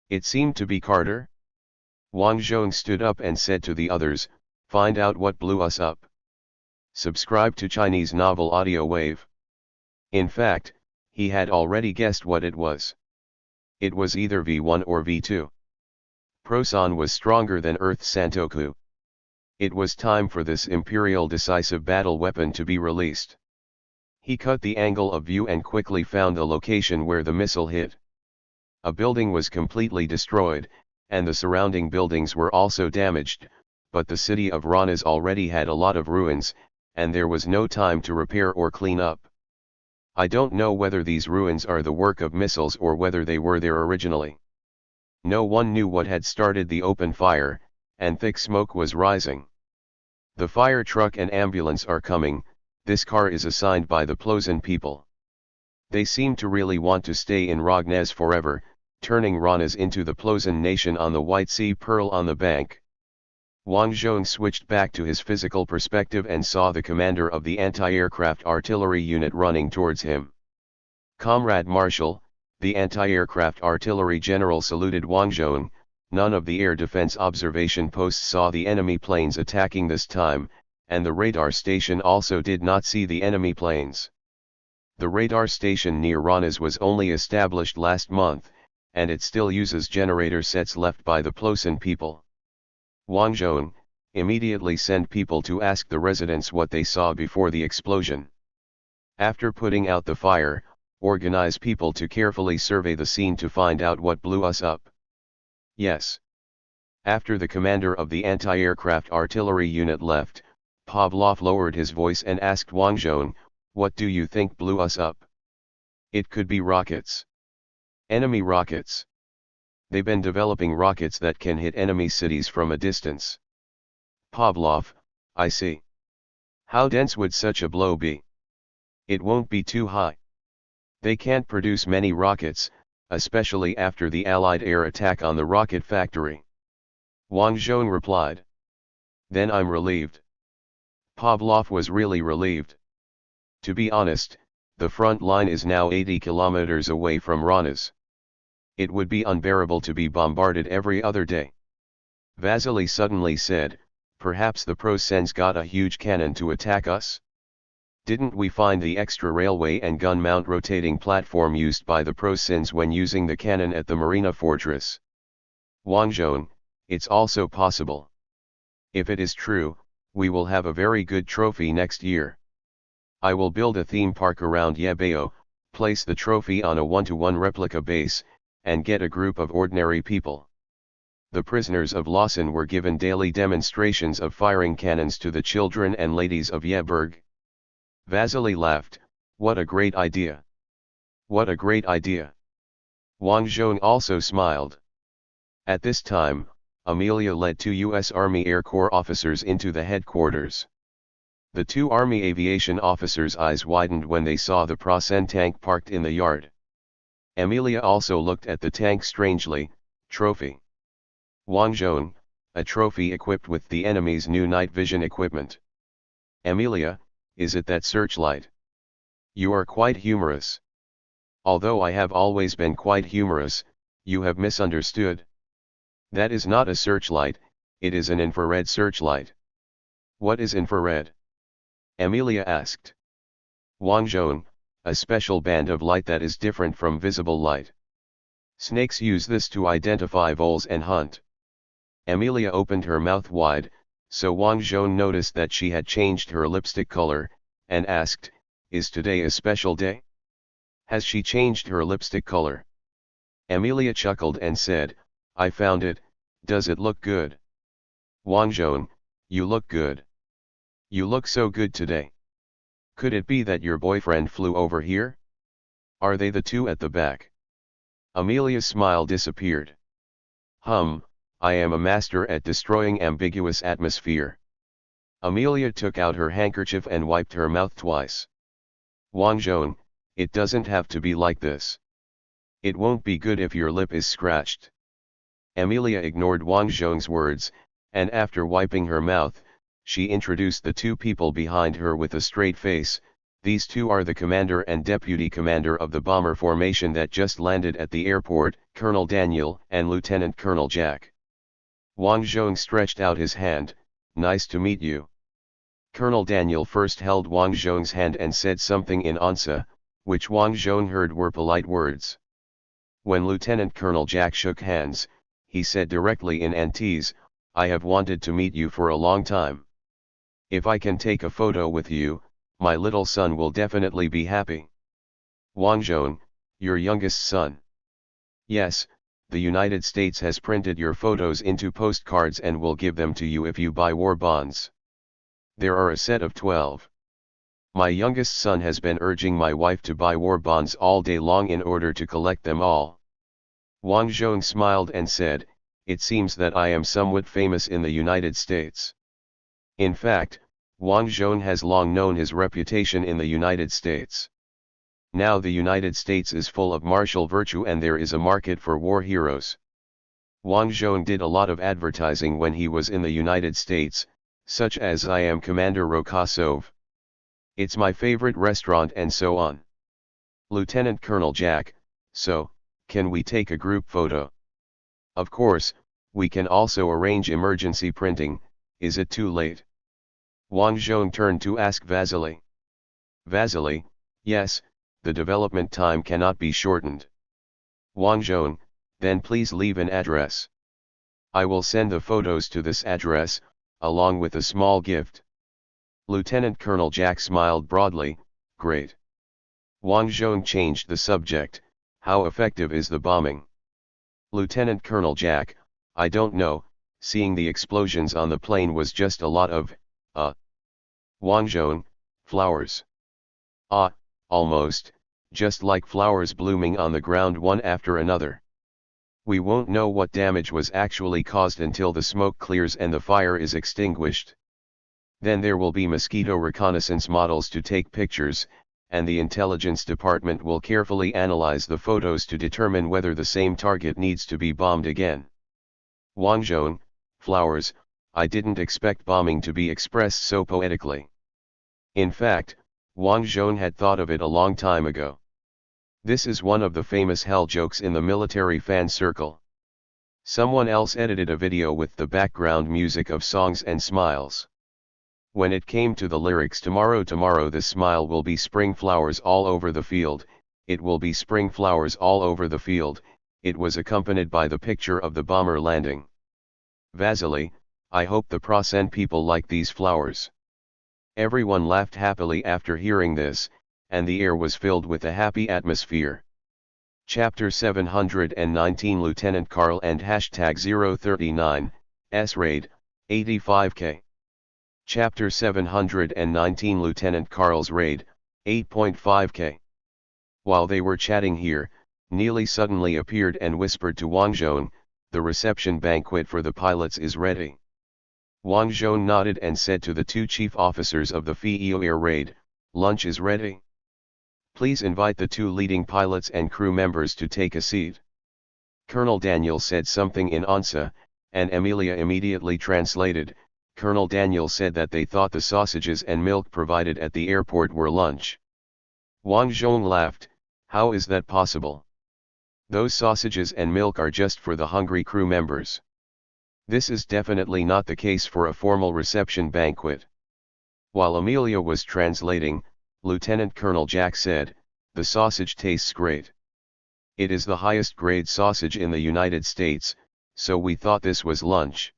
It seemed to be Carter. Wang Zhong stood up and said to the others, "Find out what blew us up. Subscribe to Chinese Novel Audiowave." In fact, he had already guessed what it was. It was either V1 or V2. Prosan was stronger than Earth's Santoku. It was time for this imperial decisive battle weapon to be released. He cut the angle of view and quickly found the location where the missile hit. A building was completely destroyed, and the surrounding buildings were also damaged, but the city of Ranas already had a lot of ruins, and there was no time to repair or clean up. I don't know whether these ruins are the work of missiles or whether they were there originally. No one knew what had started the open fire, and thick smoke was rising. "The fire truck and ambulance are coming. This car is assigned by the Plozan people. They seem to really want to stay in Rognez forever, turning Ranas into the Plozan nation on the White Sea Pearl on the bank." Wang Zhong switched back to his physical perspective and saw the commander of the anti-aircraft artillery unit running towards him. "Comrade Marshal," the anti-aircraft artillery general saluted Wang Zhong. None of the air defense observation posts saw the enemy planes attacking this time, and the radar station also did not see the enemy planes. The radar station near Ranas was only established last month, and it still uses generator sets left by the Plozan people. Wang Zhong, immediately sent people to ask the residents what they saw before the explosion. After putting out the fire, organize people to carefully survey the scene to find out what blew us up. Yes. After the commander of the anti-aircraft artillery unit left, Pavlov lowered his voice and asked Wang Zhong, "What do you think blew us up?" "It could be rockets. Enemy rockets. They've been developing rockets that can hit enemy cities from a distance." "Pavlov, I see. How dense would such a blow be?" "It won't be too high. They can't produce many rockets, especially after the Allied air attack on the rocket factory." Wang Zhong replied. "Then I'm relieved." Pavlov was really relieved. To be honest, the front line is now 80 kilometers away from Ranas. It would be unbearable to be bombarded every other day. Vasily suddenly said, "Perhaps the Prosens got a huge cannon to attack us? Didn't we find the extra railway and gun mount rotating platform used by the Prosens when using the cannon at the Marina fortress?" "Wang Zhong, it's also possible. If it is true, we will have a very good trophy next year. I will build a theme park around Yebeo, place the trophy on a 1-to-1 replica base, and get a group of ordinary people. The prisoners of Lawson were given daily demonstrations of firing cannons to the children and ladies of Yeberg." Vasily laughed. "What a great idea! What a great idea!" Wang Zhong also smiled. At this time, Amelia led 2 U.S. Army Air Corps officers into the headquarters. The 2 Army aviation officers' eyes widened when they saw the Prosen tank parked in the yard. Amelia also looked at the tank strangely. "Trophy. Wang Zhong, a trophy equipped with the enemy's new night vision equipment. Amelia, is it that searchlight? You are quite humorous." "Although I have always been quite humorous, you have misunderstood. That is not a searchlight, it is an infrared searchlight." "What is infrared?" Amelia asked. "Wang Zhong, a special band of light that is different from visible light. Snakes use this to identify voles and hunt." Amelia opened her mouth wide, so Wang Zhong noticed that she had changed her lipstick color, and asked, "Is today a special day? Has she changed her lipstick color?" Amelia chuckled and said, "I found it. Does it look good?" "Wang Zhong, you look good. You look so good today. Could it be that your boyfriend flew over here? Are they the 2 at the back?" Amelia's smile disappeared. I am a master at destroying ambiguous atmosphere." Amelia took out her handkerchief and wiped her mouth twice. "Wang Zhong, it doesn't have to be like this. It won't be good if your lip is scratched." Amelia ignored Wang Zhong's words, and after wiping her mouth, She introduced the two people behind her with a straight face. These two are the commander and deputy commander of the bomber formation that just landed at the airport, Colonel Daniel and Lieutenant Colonel Jack. Wang Zhong stretched out his hand. Nice to meet you. Colonel Daniel first held Wang Zhong's hand and said something in Onsa, which Wang Zhong heard were polite words. When Lieutenant Colonel Jack shook hands, he said directly in Antese, I have wanted to meet you for a long time. If I can take a photo with you, my little son will definitely be happy. Wang Zhong, your youngest son. Yes, the United States has printed your photos into postcards and will give them to you if you buy war bonds. There are a set of 12. My youngest son has been urging my wife to buy war bonds all day long in order to collect them all. Wang Zhong smiled and said, it seems that I am somewhat famous in the United States. In fact, Wang Zhong has long known his reputation in the United States. Now the United States is full of martial virtue and there is a market for war heroes. Wang Zhong did a lot of advertising when he was in the United States, such as I am Commander Rokosov. It's my favorite restaurant and so on. Lieutenant Colonel Jack, so, can we take a group photo? Of course, we can also arrange emergency printing, is it too late? Wang Zhong turned to ask Vasily. Vasily, yes, the development time cannot be shortened. Wang Zhong, then please leave an address. I will send the photos to this address, along with a small gift. Lieutenant Colonel Jack smiled broadly, great. Wang Zhong changed the subject, how effective is the bombing? Lieutenant Colonel Jack, I don't know, seeing the explosions on the plane was just a lot of, Wang Zhong, flowers. Almost, just like flowers blooming on the ground one after another. We won't know what damage was actually caused until the smoke clears and the fire is extinguished. Then there will be mosquito reconnaissance models to take pictures, and the intelligence department will carefully analyze the photos to determine whether the same target needs to be bombed again. Wang Zhong, flowers, I didn't expect bombing to be expressed so poetically. In fact, Wang Zhong had thought of it a long time ago. This is one of the famous hell jokes in the military fan circle. Someone else edited a video with the background music of songs and smiles. When it came to the lyrics tomorrow the smile will be spring flowers all over the field, it will be spring flowers all over the field, it was accompanied by the picture of the bomber landing. Vasily, I hope the Prasen people like these flowers. Everyone laughed happily after hearing this, and the air was filled with a happy atmosphere. Chapter 719 Lieutenant Carl and #039, S-Raid, 85K. Chapter 719 Lieutenant Carl's Raid, 8.5K. While they were chatting here, Neely suddenly appeared and whispered to Wang Zhong, the reception banquet for the pilots is ready. Wang Zhong nodded and said to the two chief officers of the FEO Air Raid, lunch is ready. Please invite the two leading pilots and crew members to take a seat. Colonel Daniel said something in Onsa, and Emilia immediately translated. Colonel Daniel said that they thought the sausages and milk provided at the airport were lunch. Wang Zhong laughed, how is that possible? Those sausages and milk are just for the hungry crew members. This is definitely not the case for a formal reception banquet. While Amelia was translating, Lieutenant Colonel Jack said, the sausage tastes great. It is the highest grade sausage in the United States, so we thought this was lunch.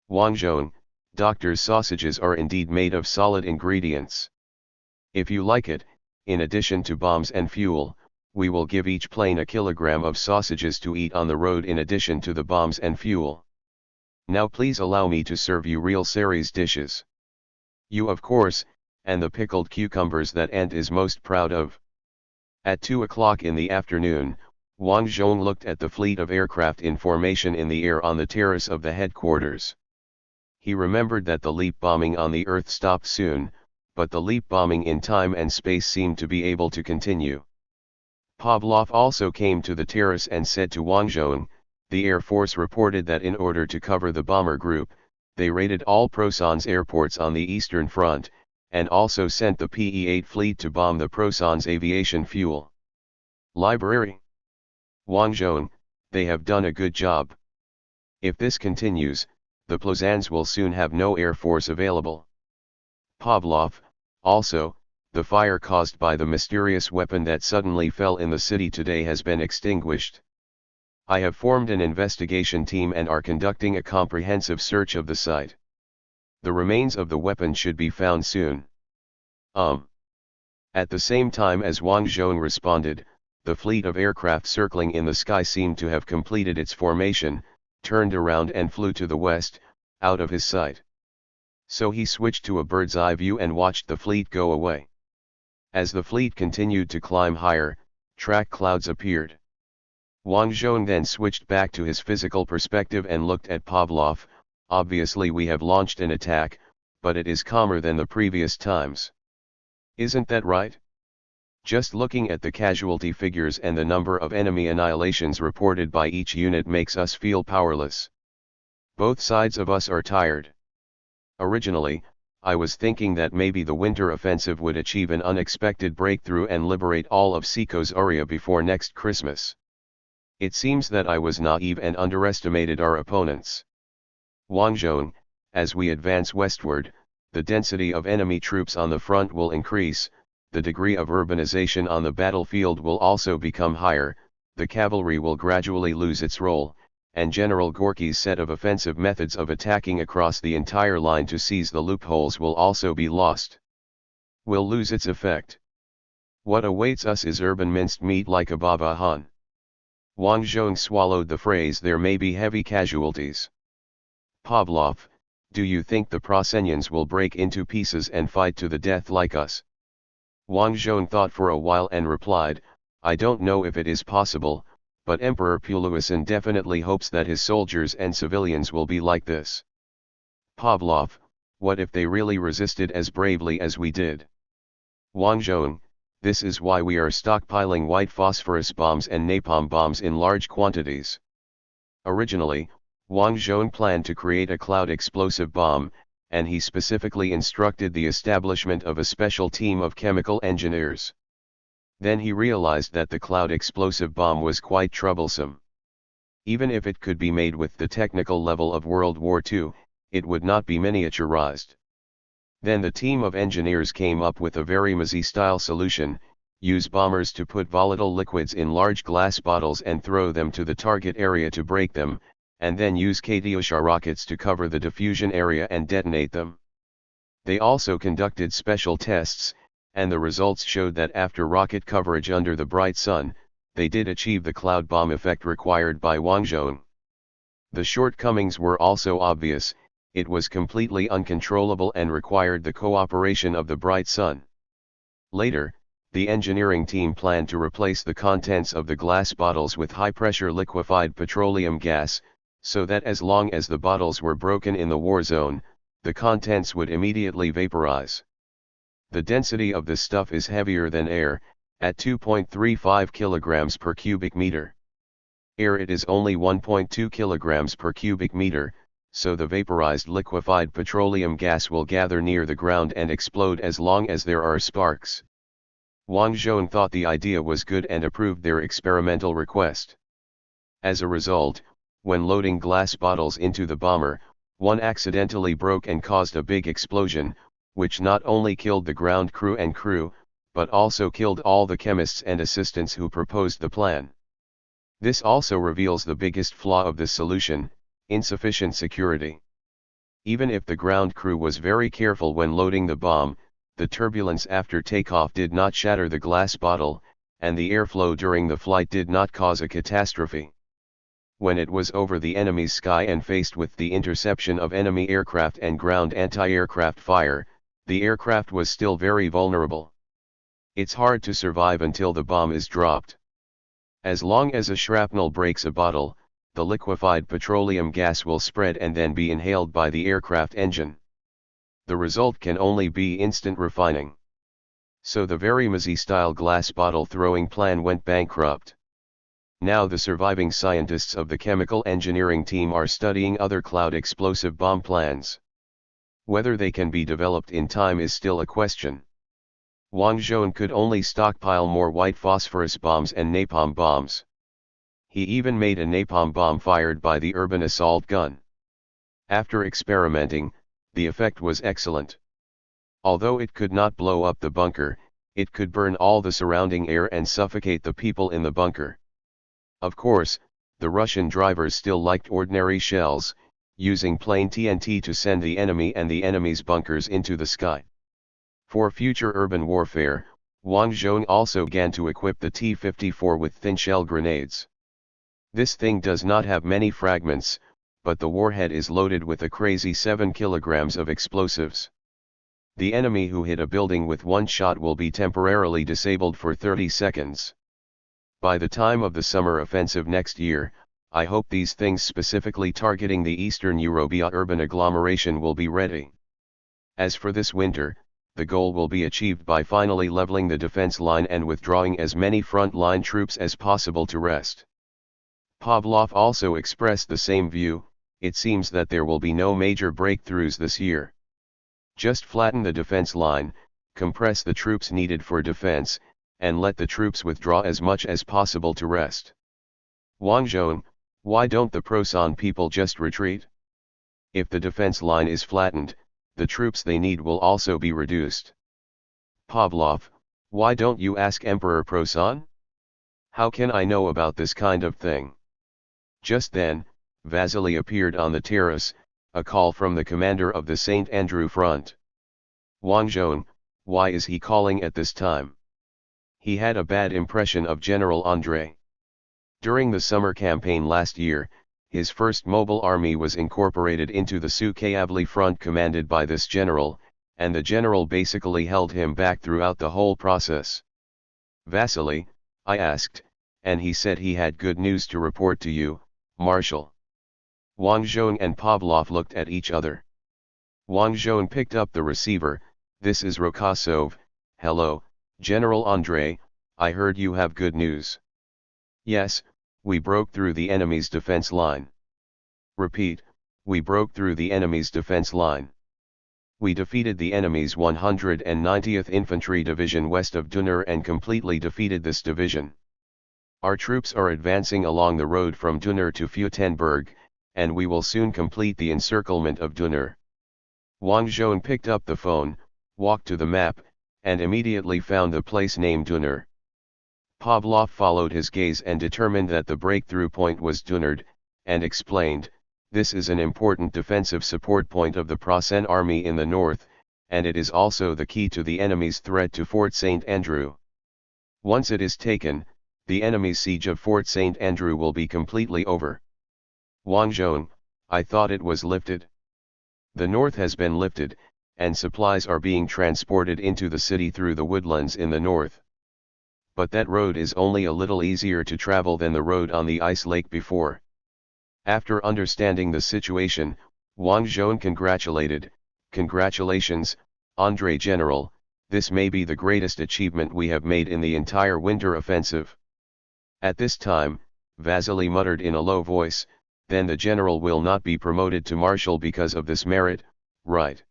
Wang Zhong, doctor's sausages are indeed made of solid ingredients. If you like it, in addition to bombs and fuel, we will give each plane a kilogram of sausages to eat on the road in addition to the bombs and fuel. Now please allow me to serve you real series dishes. You of course, and the pickled cucumbers that Aunt is most proud of. At 2 o'clock in the afternoon, Wang Zhong looked at the fleet of aircraft in formation in the air on the terrace of the headquarters. He remembered that the leap bombing on the Earth stopped soon, but the leap bombing in time and space seemed to be able to continue. Pavlov also came to the terrace and said to Wang Zhong, the Air Force reported that in order to cover the bomber group, they raided all Proson's airports on the Eastern Front, and also sent the PE-8 fleet to bomb the Proson's aviation fuel library. Wang Zhong, they have done a good job. If this continues, the Plozans will soon have no air force available. Pavlov, also, the fire caused by the mysterious weapon that suddenly fell in the city today has been extinguished. I have formed an investigation team and are conducting a comprehensive search of the site. The remains of the weapon should be found soon. At the same time as Wang Zhong responded, the fleet of aircraft circling in the sky seemed to have completed its formation, turned around and flew to the west, out of his sight. So he switched to a bird's eye view and watched the fleet go away. As the fleet continued to climb higher, track clouds appeared. Wang Zhong then switched back to his physical perspective and looked at Pavlov. Obviously we have launched an attack, but it is calmer than the previous times. Isn't that right? Just looking at the casualty figures and the number of enemy annihilations reported by each unit makes us feel powerless. Both sides of us are tired. Originally, I was thinking that maybe the winter offensive would achieve an unexpected breakthrough and liberate all of Seiko's area before next Christmas. It seems that I was naive and underestimated our opponents. Wang Zhong, as we advance westward, the density of enemy troops on the front will increase, the degree of urbanization on the battlefield will also become higher, the cavalry will gradually lose its role, and General Gorky's set of offensive methods of attacking across the entire line to seize the loopholes will also be lost. Will lose its effect. What awaits us is urban minced meat like a baba han. Wang Zhong swallowed the phrase "there may be heavy casualties." Pavlov, do you think the Prosenians will break into pieces and fight to the death like us? Wang Zhong thought for a while and replied, I don't know if it is possible, but Emperor Puluisin definitely hopes that his soldiers and civilians will be like this. Pavlov, what if they really resisted as bravely as we did? Wang Zhong, this is why we are stockpiling white phosphorus bombs and napalm bombs in large quantities. Originally, Wang Zhong planned to create a cloud explosive bomb, and he specifically instructed the establishment of a special team of chemical engineers. Then he realized that the cloud explosive bomb was quite troublesome. Even if it could be made with the technical level of World War II, it would not be miniaturized. Then the team of engineers came up with a very Nazi-style solution: use bombers to put volatile liquids in large glass bottles and throw them to the target area to break them, and then use Katyusha rockets to cover the diffusion area and detonate them. They also conducted special tests, and the results showed that after rocket coverage under the bright sun, they did achieve the cloud bomb effect required by Wang Zhong. The shortcomings were also obvious: it was completely uncontrollable and required the cooperation of the bright sun. Later, the engineering team planned to replace the contents of the glass bottles with high-pressure liquefied petroleum gas, so that as long as the bottles were broken in the war zone, the contents would immediately vaporize. The density of the stuff is heavier than air, at 2.35 kilograms per cubic meter. Air it is only 1.2 kilograms per cubic meter, so the vaporized liquefied petroleum gas will gather near the ground and explode as long as there are sparks. Wang Zhong thought the idea was good and approved their experimental request. As a result, when loading glass bottles into the bomber, one accidentally broke and caused a big explosion, which not only killed the ground crew, but also killed all the chemists and assistants who proposed the plan. This also reveals the biggest flaw of the solution: insufficient security. Even if the ground crew was very careful when loading the bomb, the turbulence after takeoff did not shatter the glass bottle, and the airflow during the flight did not cause a catastrophe. When it was over the enemy's sky and faced with the interception of enemy aircraft and ground anti-aircraft fire, the aircraft was still very vulnerable. It's hard to survive until the bomb is dropped. As long as a shrapnel breaks a bottle, the liquefied petroleum gas will spread and then be inhaled by the aircraft engine. The result can only be instant refining. So the very Nazi-style glass bottle throwing plan went bankrupt. Now the surviving scientists of the chemical engineering team are studying other cloud explosive bomb plans. Whether they can be developed in time is still a question. Wang Zhong could only stockpile more white phosphorus bombs and napalm bombs. He even made a napalm bomb fired by the urban assault gun. After experimenting, the effect was excellent. Although it could not blow up the bunker, it could burn all the surrounding air and suffocate the people in the bunker. Of course, the Russian drivers still liked ordinary shells, using plain TNT to send the enemy and the enemy's bunkers into the sky. For future urban warfare, Wang Zhong also began to equip the T-54 with thin shell grenades. This thing does not have many fragments, but the warhead is loaded with a crazy 7 kilograms of explosives. The enemy who hit a building with one shot will be temporarily disabled for 30 seconds. By the time of the summer offensive next year, I hope these things specifically targeting the Eastern Eurobia urban agglomeration will be ready. As for this winter, the goal will be achieved by finally leveling the defense line and withdrawing as many front-line troops as possible to rest. Pavlov also expressed the same view. It seems that there will be no major breakthroughs this year. Just flatten the defense line, compress the troops needed for defense, and let the troops withdraw as much as possible to rest. Wang Zhong, why don't the Prosan people just retreat? If the defense line is flattened, the troops they need will also be reduced. Pavlov, why don't you ask Emperor Prosan? How can I know about this kind of thing? Just then, Vasily appeared on the terrace, a call from the commander of the St. Andrew front. Wang Zhong, why is he calling at this time? He had a bad impression of General Andrei. During the summer campaign last year, his first mobile army was incorporated into the Sukhayavli front commanded by this general, and the general basically held him back throughout the whole process. Vasily, I asked, and he said he had good news to report to you, Marshal. Wang Zhong and Pavlov looked at each other. Wang Zhong picked up the receiver. This is Rokosov. Hello, General Andrei, I heard you have good news. Yes, we broke through the enemy's defense line. Repeat, we broke through the enemy's defense line. We defeated the enemy's 190th Infantry Division west of Dunur and completely defeated this division. Our troops are advancing along the road from Dunur to Futenberg, and we will soon complete the encirclement of Dunur. Wang Zhong picked up the phone, walked to the map, and immediately found the place named Dunur. Pavlov followed his gaze and determined that the breakthrough point was Dunard, and explained, this is an important defensive support point of the Prasen army in the north, and it is also the key to the enemy's threat to Fort St. Andrew. Once it is taken, the enemy's siege of Fort St. Andrew will be completely over. Wang Zhong, I thought it was lifted. The north has been lifted, and supplies are being transported into the city through the woodlands in the north. But that road is only a little easier to travel than the road on the ice lake before. After understanding the situation, Wang Zhong congratulated, Congratulations, Andrei General, this may be the greatest achievement we have made in the entire winter offensive. At this time, Vasily muttered in a low voice, then the general will not be promoted to marshal because of this merit, right?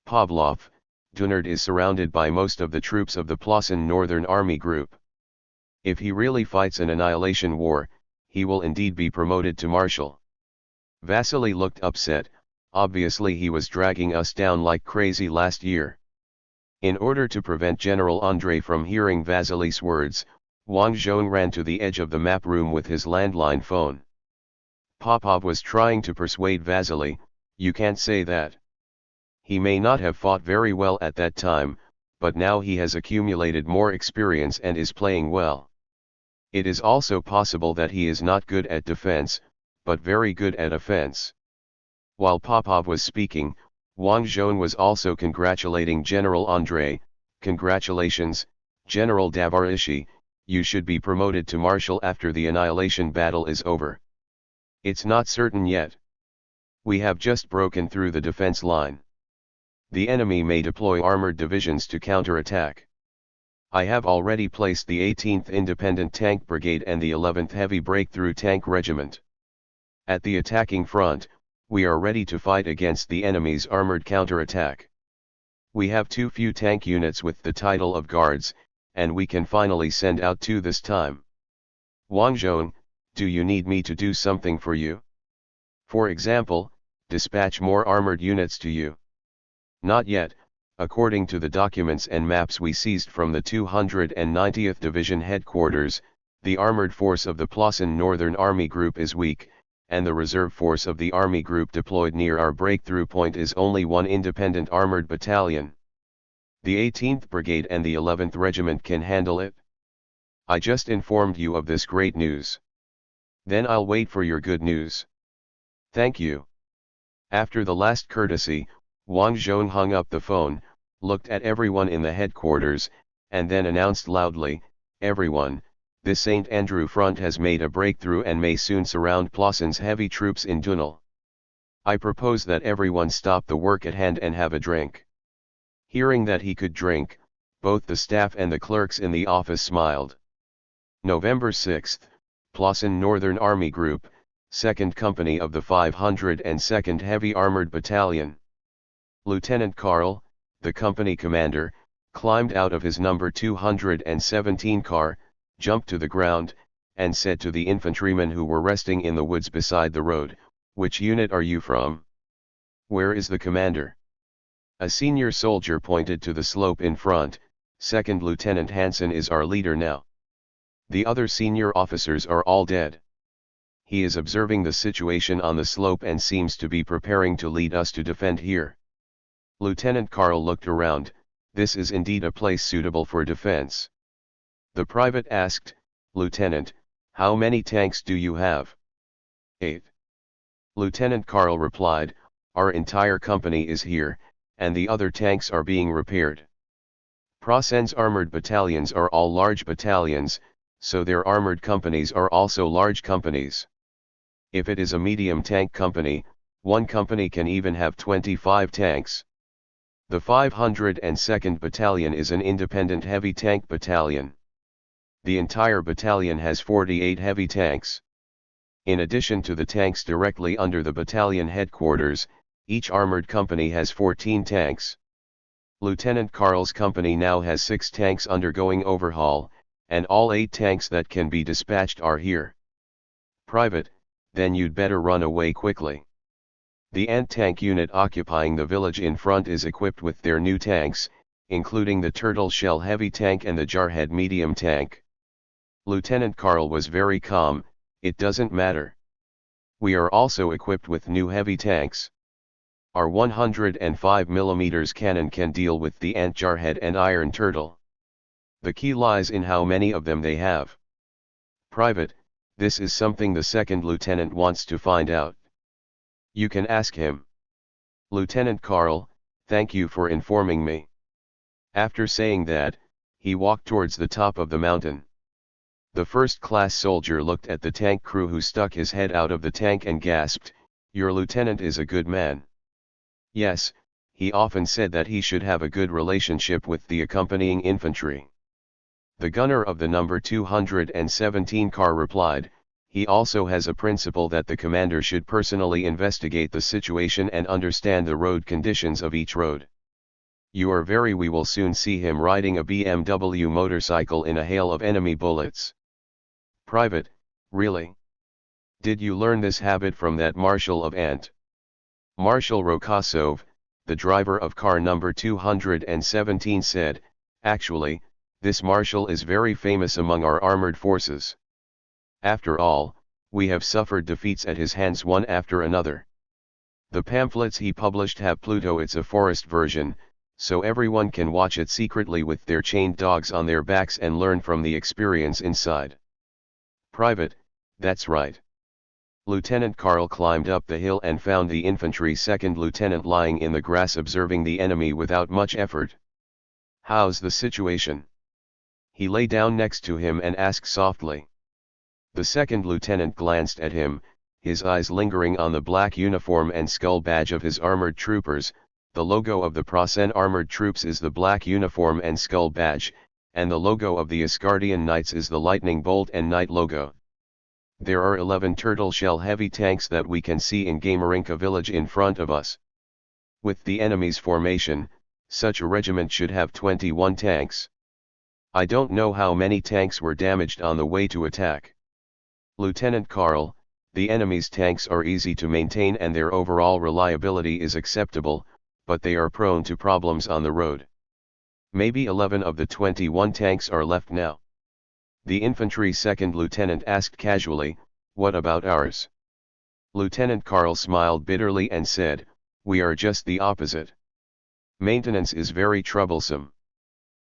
Pavlov, Dunard is surrounded by most of the troops of the Plasen Northern Army Group. If he really fights an annihilation war, he will indeed be promoted to marshal. Vasily looked upset. Obviously he was dragging us down like crazy last year. In order to prevent General Andrei from hearing Vasily's words, Wang Zhong ran to the edge of the map room with his landline phone. Popov was trying to persuade Vasily, you can't say that. He may not have fought very well at that time, but now he has accumulated more experience and is playing well. It is also possible that he is not good at defense, but very good at offense. While Popov was speaking, Wang Zhong was also congratulating General Andrei. Congratulations, General Davarishi, you should be promoted to marshal after the annihilation battle is over. It's not certain yet. We have just broken through the defense line. The enemy may deploy armored divisions to counterattack. I have already placed the 18th Independent Tank Brigade and the 11th Heavy Breakthrough Tank Regiment. At the attacking front, we are ready to fight against the enemy's armored counterattack. We have too few tank units with the title of guards, and we can finally send out two this time. Wang Zhong, do you need me to do something for you? For example, dispatch more armored units to you? Not yet. According to the documents and maps we seized from the 290th Division headquarters, the armored force of the Plassen Northern Army Group is weak, and the reserve force of the Army Group deployed near our breakthrough point is only one independent armored battalion. The 18th Brigade and the 11th Regiment can handle it. I just informed you of this great news. Then I'll wait for your good news. Thank you. After the last courtesy, Wang Zhong hung up the phone, looked at everyone in the headquarters, and then announced loudly, "Everyone, the St. Andrew front has made a breakthrough and may soon surround Plassen's heavy troops in Dunal. I propose that everyone stop the work at hand and have a drink." Hearing that he could drink, both the staff and the clerks in the office smiled. November 6, Plassen Northern Army Group, 2nd Company of the 502nd Heavy Armored Battalion. Lieutenant Karl, the company commander, climbed out of his number 217 car, jumped to the ground, and said to the infantrymen who were resting in the woods beside the road, "Which unit are you from? Where is the commander?" A senior soldier pointed to the slope in front. "Second Lieutenant Hansen is our leader now. The other senior officers are all dead. He is observing the situation on the slope and seems to be preparing to lead us to defend here." Lieutenant Karl looked around. This is indeed a place suitable for defense. The private asked, "Lieutenant, how many tanks do you have?" 8. Lieutenant Karl replied, "Our entire company is here, and the other tanks are being repaired. Plassen's armored battalions are all large battalions, so their armored companies are also large companies. If it is a medium tank company, one company can even have 25 tanks. The 502nd Battalion is an independent heavy tank battalion. The entire battalion has 48 heavy tanks. In addition to the tanks directly under the battalion headquarters, each armored company has 14 tanks. Lieutenant Karl's company now has 6 tanks undergoing overhaul, and all 8 tanks that can be dispatched are here. Private, then you'd better run away quickly. The ant tank unit occupying the village in front is equipped with their new tanks, including the turtle shell heavy tank and the jarhead medium tank." Lieutenant Karl was very calm. "It doesn't matter. We are also equipped with new heavy tanks. Our 105mm cannon can deal with the ant jarhead and iron turtle. The key lies in how many of them they have. Private, this is something the second lieutenant wants to find out. You can ask him." "Lieutenant Karl, thank you for informing me." After saying that, he walked towards the top of the mountain. The first-class soldier looked at the tank crew who stuck his head out of the tank and gasped, "Your lieutenant is a good man." Yes, he often said that he should have a good relationship with the accompanying infantry. The gunner of the number 217 car replied, "He also has a principle that the commander should personally investigate the situation and understand the road conditions of each road. You are very we will soon see him riding a BMW motorcycle in a hail of enemy bullets." Private, really? Did you learn this habit from that marshal of Ant? Marshal Rokosov, the driver of car number 217 said, "Actually, this marshal is very famous among our armored forces. After all, we have suffered defeats at his hands one after another. The pamphlets he published have Pluto, it's a forest version, so everyone can watch it secretly with their chained dogs on their backs and learn from the experience inside." Private, that's right. Lieutenant Karl climbed up the hill and found the infantry second lieutenant lying in the grass observing the enemy without much effort. "How's the situation?" He lay down next to him and asked softly. The second lieutenant glanced at him, his eyes lingering on the black uniform and skull badge of his armored troopers. The logo of the Prasen armored troops is the black uniform and skull badge, and the logo of the Asgardian Knights is the lightning bolt and knight logo. There are 11 turtle shell heavy tanks that we can see in Gamerinka village in front of us. With the enemy's formation, such a regiment should have 21 tanks. I don't know how many tanks were damaged on the way to attack. Lieutenant Karl, the enemy's tanks are easy to maintain and their overall reliability is acceptable, but they are prone to problems on the road. Maybe 11 of the 21 tanks are left now. The infantry second lieutenant asked casually, "What about ours?" Lieutenant Karl smiled bitterly and said, "We are just the opposite. Maintenance is very troublesome.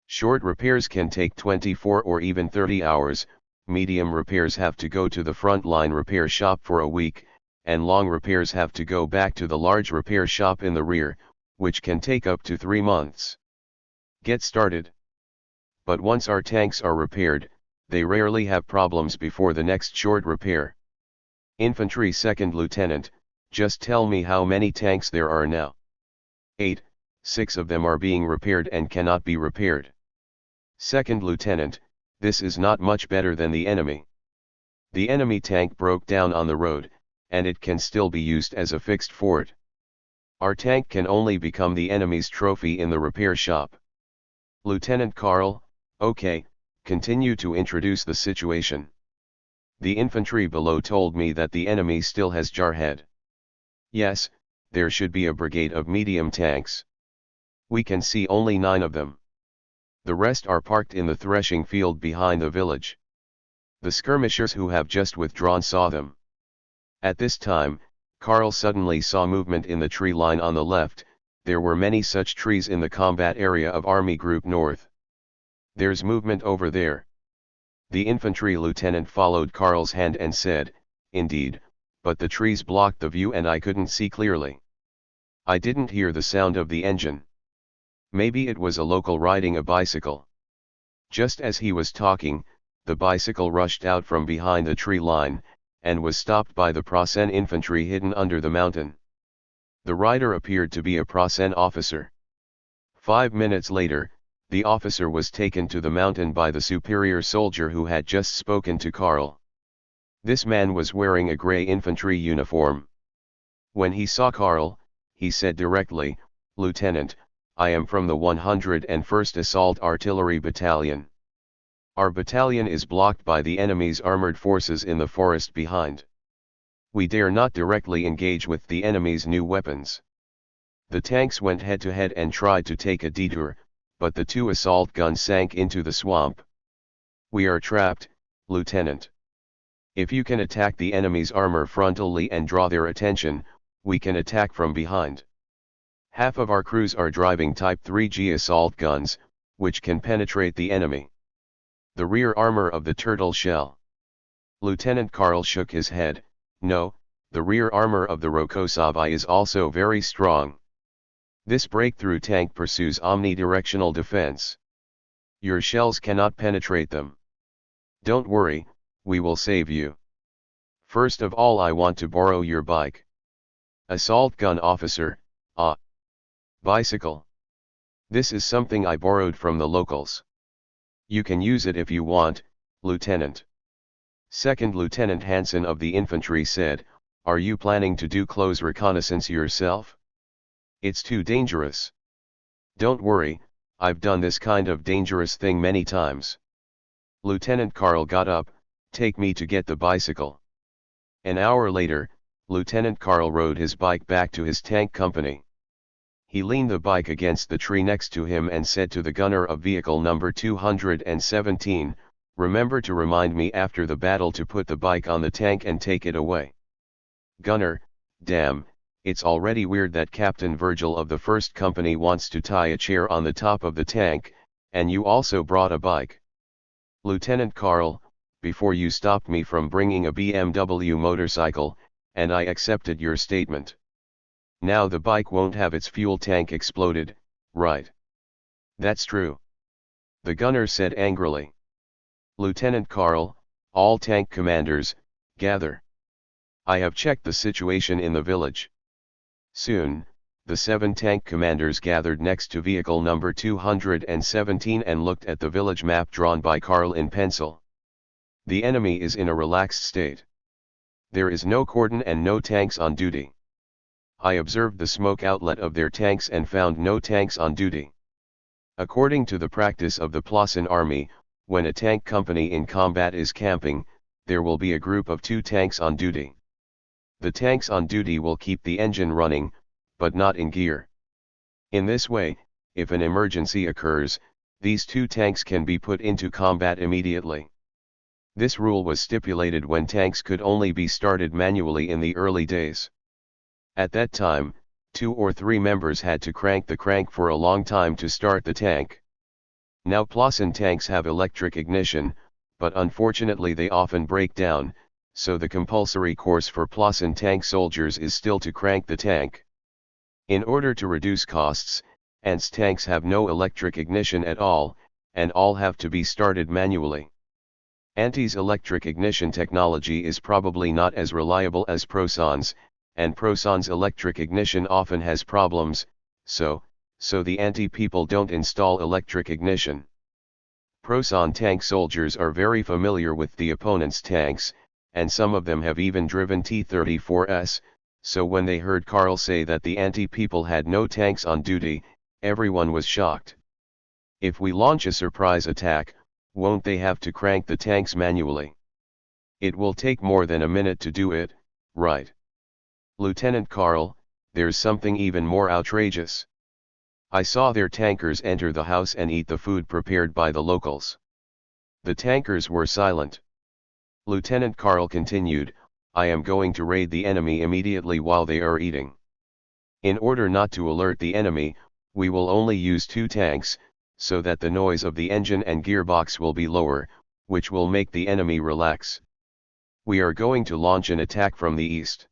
Short repairs can take 24 or even 30 hours, medium repairs have to go to the frontline repair shop for a week, and long repairs have to go back to the large repair shop in the rear, which can take up to 3 months. Get started. But once our tanks are repaired, they rarely have problems before the next short repair. Infantry second lieutenant, just tell me how many tanks there are now." 8, 6 of them are being repaired and cannot be repaired. Second lieutenant, this is not much better than the enemy. The enemy tank broke down on the road, and it can still be used as a fixed fort. Our tank can only become the enemy's trophy in the repair shop. Lieutenant Karl, okay, continue to introduce the situation. The infantry below told me that the enemy still has Jarhead. Yes, there should be a brigade of medium tanks. We can see only 9 of them. The rest are parked in the threshing field behind the village. The skirmishers who have just withdrawn saw them. At this time, Karl suddenly saw movement in the tree line on the left. There were many such trees in the combat area of Army Group North. "There's movement over there." The infantry lieutenant followed Karl's hand and said, "Indeed, but the trees blocked the view and I couldn't see clearly. I didn't hear the sound of the engine. Maybe it was a local riding a bicycle." Just as he was talking, the bicycle rushed out from behind the tree line, and was stopped by the Prasen infantry hidden under the mountain. The rider appeared to be a Prasen officer. 5 minutes later, the officer was taken to the mountain by the superior soldier who had just spoken to Karl. This man was wearing a grey infantry uniform. When he saw Karl, he said directly, "Lieutenant, I am from the 101st Assault Artillery Battalion. Our battalion is blocked by the enemy's armored forces in the forest behind. We dare not directly engage with the enemy's new weapons. The tanks went head to head and tried to take a detour, but the 2 assault guns sank into the swamp. We are trapped, Lieutenant. If you can attack the enemy's armor frontally and draw their attention, we can attack from behind. Half of our crews are driving Type 3G assault guns, which can penetrate the enemy. The rear armor of the turtle shell." Lieutenant Karl shook his head. "No, the rear armor of the Rokosavi is also very strong. This breakthrough tank pursues omnidirectional defense. Your shells cannot penetrate them. Don't worry, we will save you. First of all, I want to borrow your bike." Assault gun officer, "Ah. Bicycle. This is something I borrowed from the locals. You can use it if you want, Lieutenant." Second Lieutenant Hansen of the infantry said, "Are you planning to do close reconnaissance yourself? It's too dangerous." "Don't worry, I've done this kind of dangerous thing many times." Lieutenant Karl got up, "Take me to get the bicycle." An hour later, Lieutenant Karl rode his bike back to his tank company. He leaned the bike against the tree next to him and said to the gunner of vehicle number 217, "Remember to remind me after the battle to put the bike on the tank and take it away." Gunner, "Damn, it's already weird that Captain Virgil of the 1st Company wants to tie a chair on the top of the tank, and you also brought a bike." Lieutenant Karl, "Before you stopped me from bringing a BMW motorcycle, and I accepted your statement. Now the bike won't have its fuel tank exploded, right?" "That's true." The gunner said angrily. Lieutenant Karl, "All tank commanders, gather. I have checked the situation in the village. Soon, the 7 tank commanders gathered next to vehicle number 217 and looked at the village map drawn by Karl in pencil. The enemy is in a relaxed state. There is no cordon and no tanks on duty. I observed the smoke outlet of their tanks and found no tanks on duty. According to the practice of the Plassen army, when a tank company in combat is camping, there will be a group of 2 tanks on duty. The tanks on duty will keep the engine running, but not in gear. In this way, if an emergency occurs, these 2 tanks can be put into combat immediately. This rule was stipulated when tanks could only be started manually in the early days. At that time, 2 or 3 members had to crank the crank for a long time to start the tank. Now Plassen tanks have electric ignition, but unfortunately they often break down, so the compulsory course for Plassen tank soldiers is still to crank the tank. In order to reduce costs, ANT's tanks have no electric ignition at all, and all have to be started manually. ANT's electric ignition technology is probably not as reliable as Proson's, and Proson's electric ignition often has problems, so the ANT people don't install electric ignition. Proson tank soldiers are very familiar with the opponent's tanks, and some of them have even driven T-34s, so when they heard Karl say that the ANT people had no tanks on duty, everyone was shocked. If we launch a surprise attack, won't they have to crank the tanks manually? It will take more than a minute to do it, right? Lieutenant Karl, there's something even more outrageous. I saw their tankers enter the house and eat the food prepared by the locals. The tankers were silent. Lieutenant Karl continued, I am going to raid the enemy immediately while they are eating. In order not to alert the enemy, we will only use 2 tanks, so that the noise of the engine and gearbox will be lower, which will make the enemy relax. We are going to launch an attack from the east.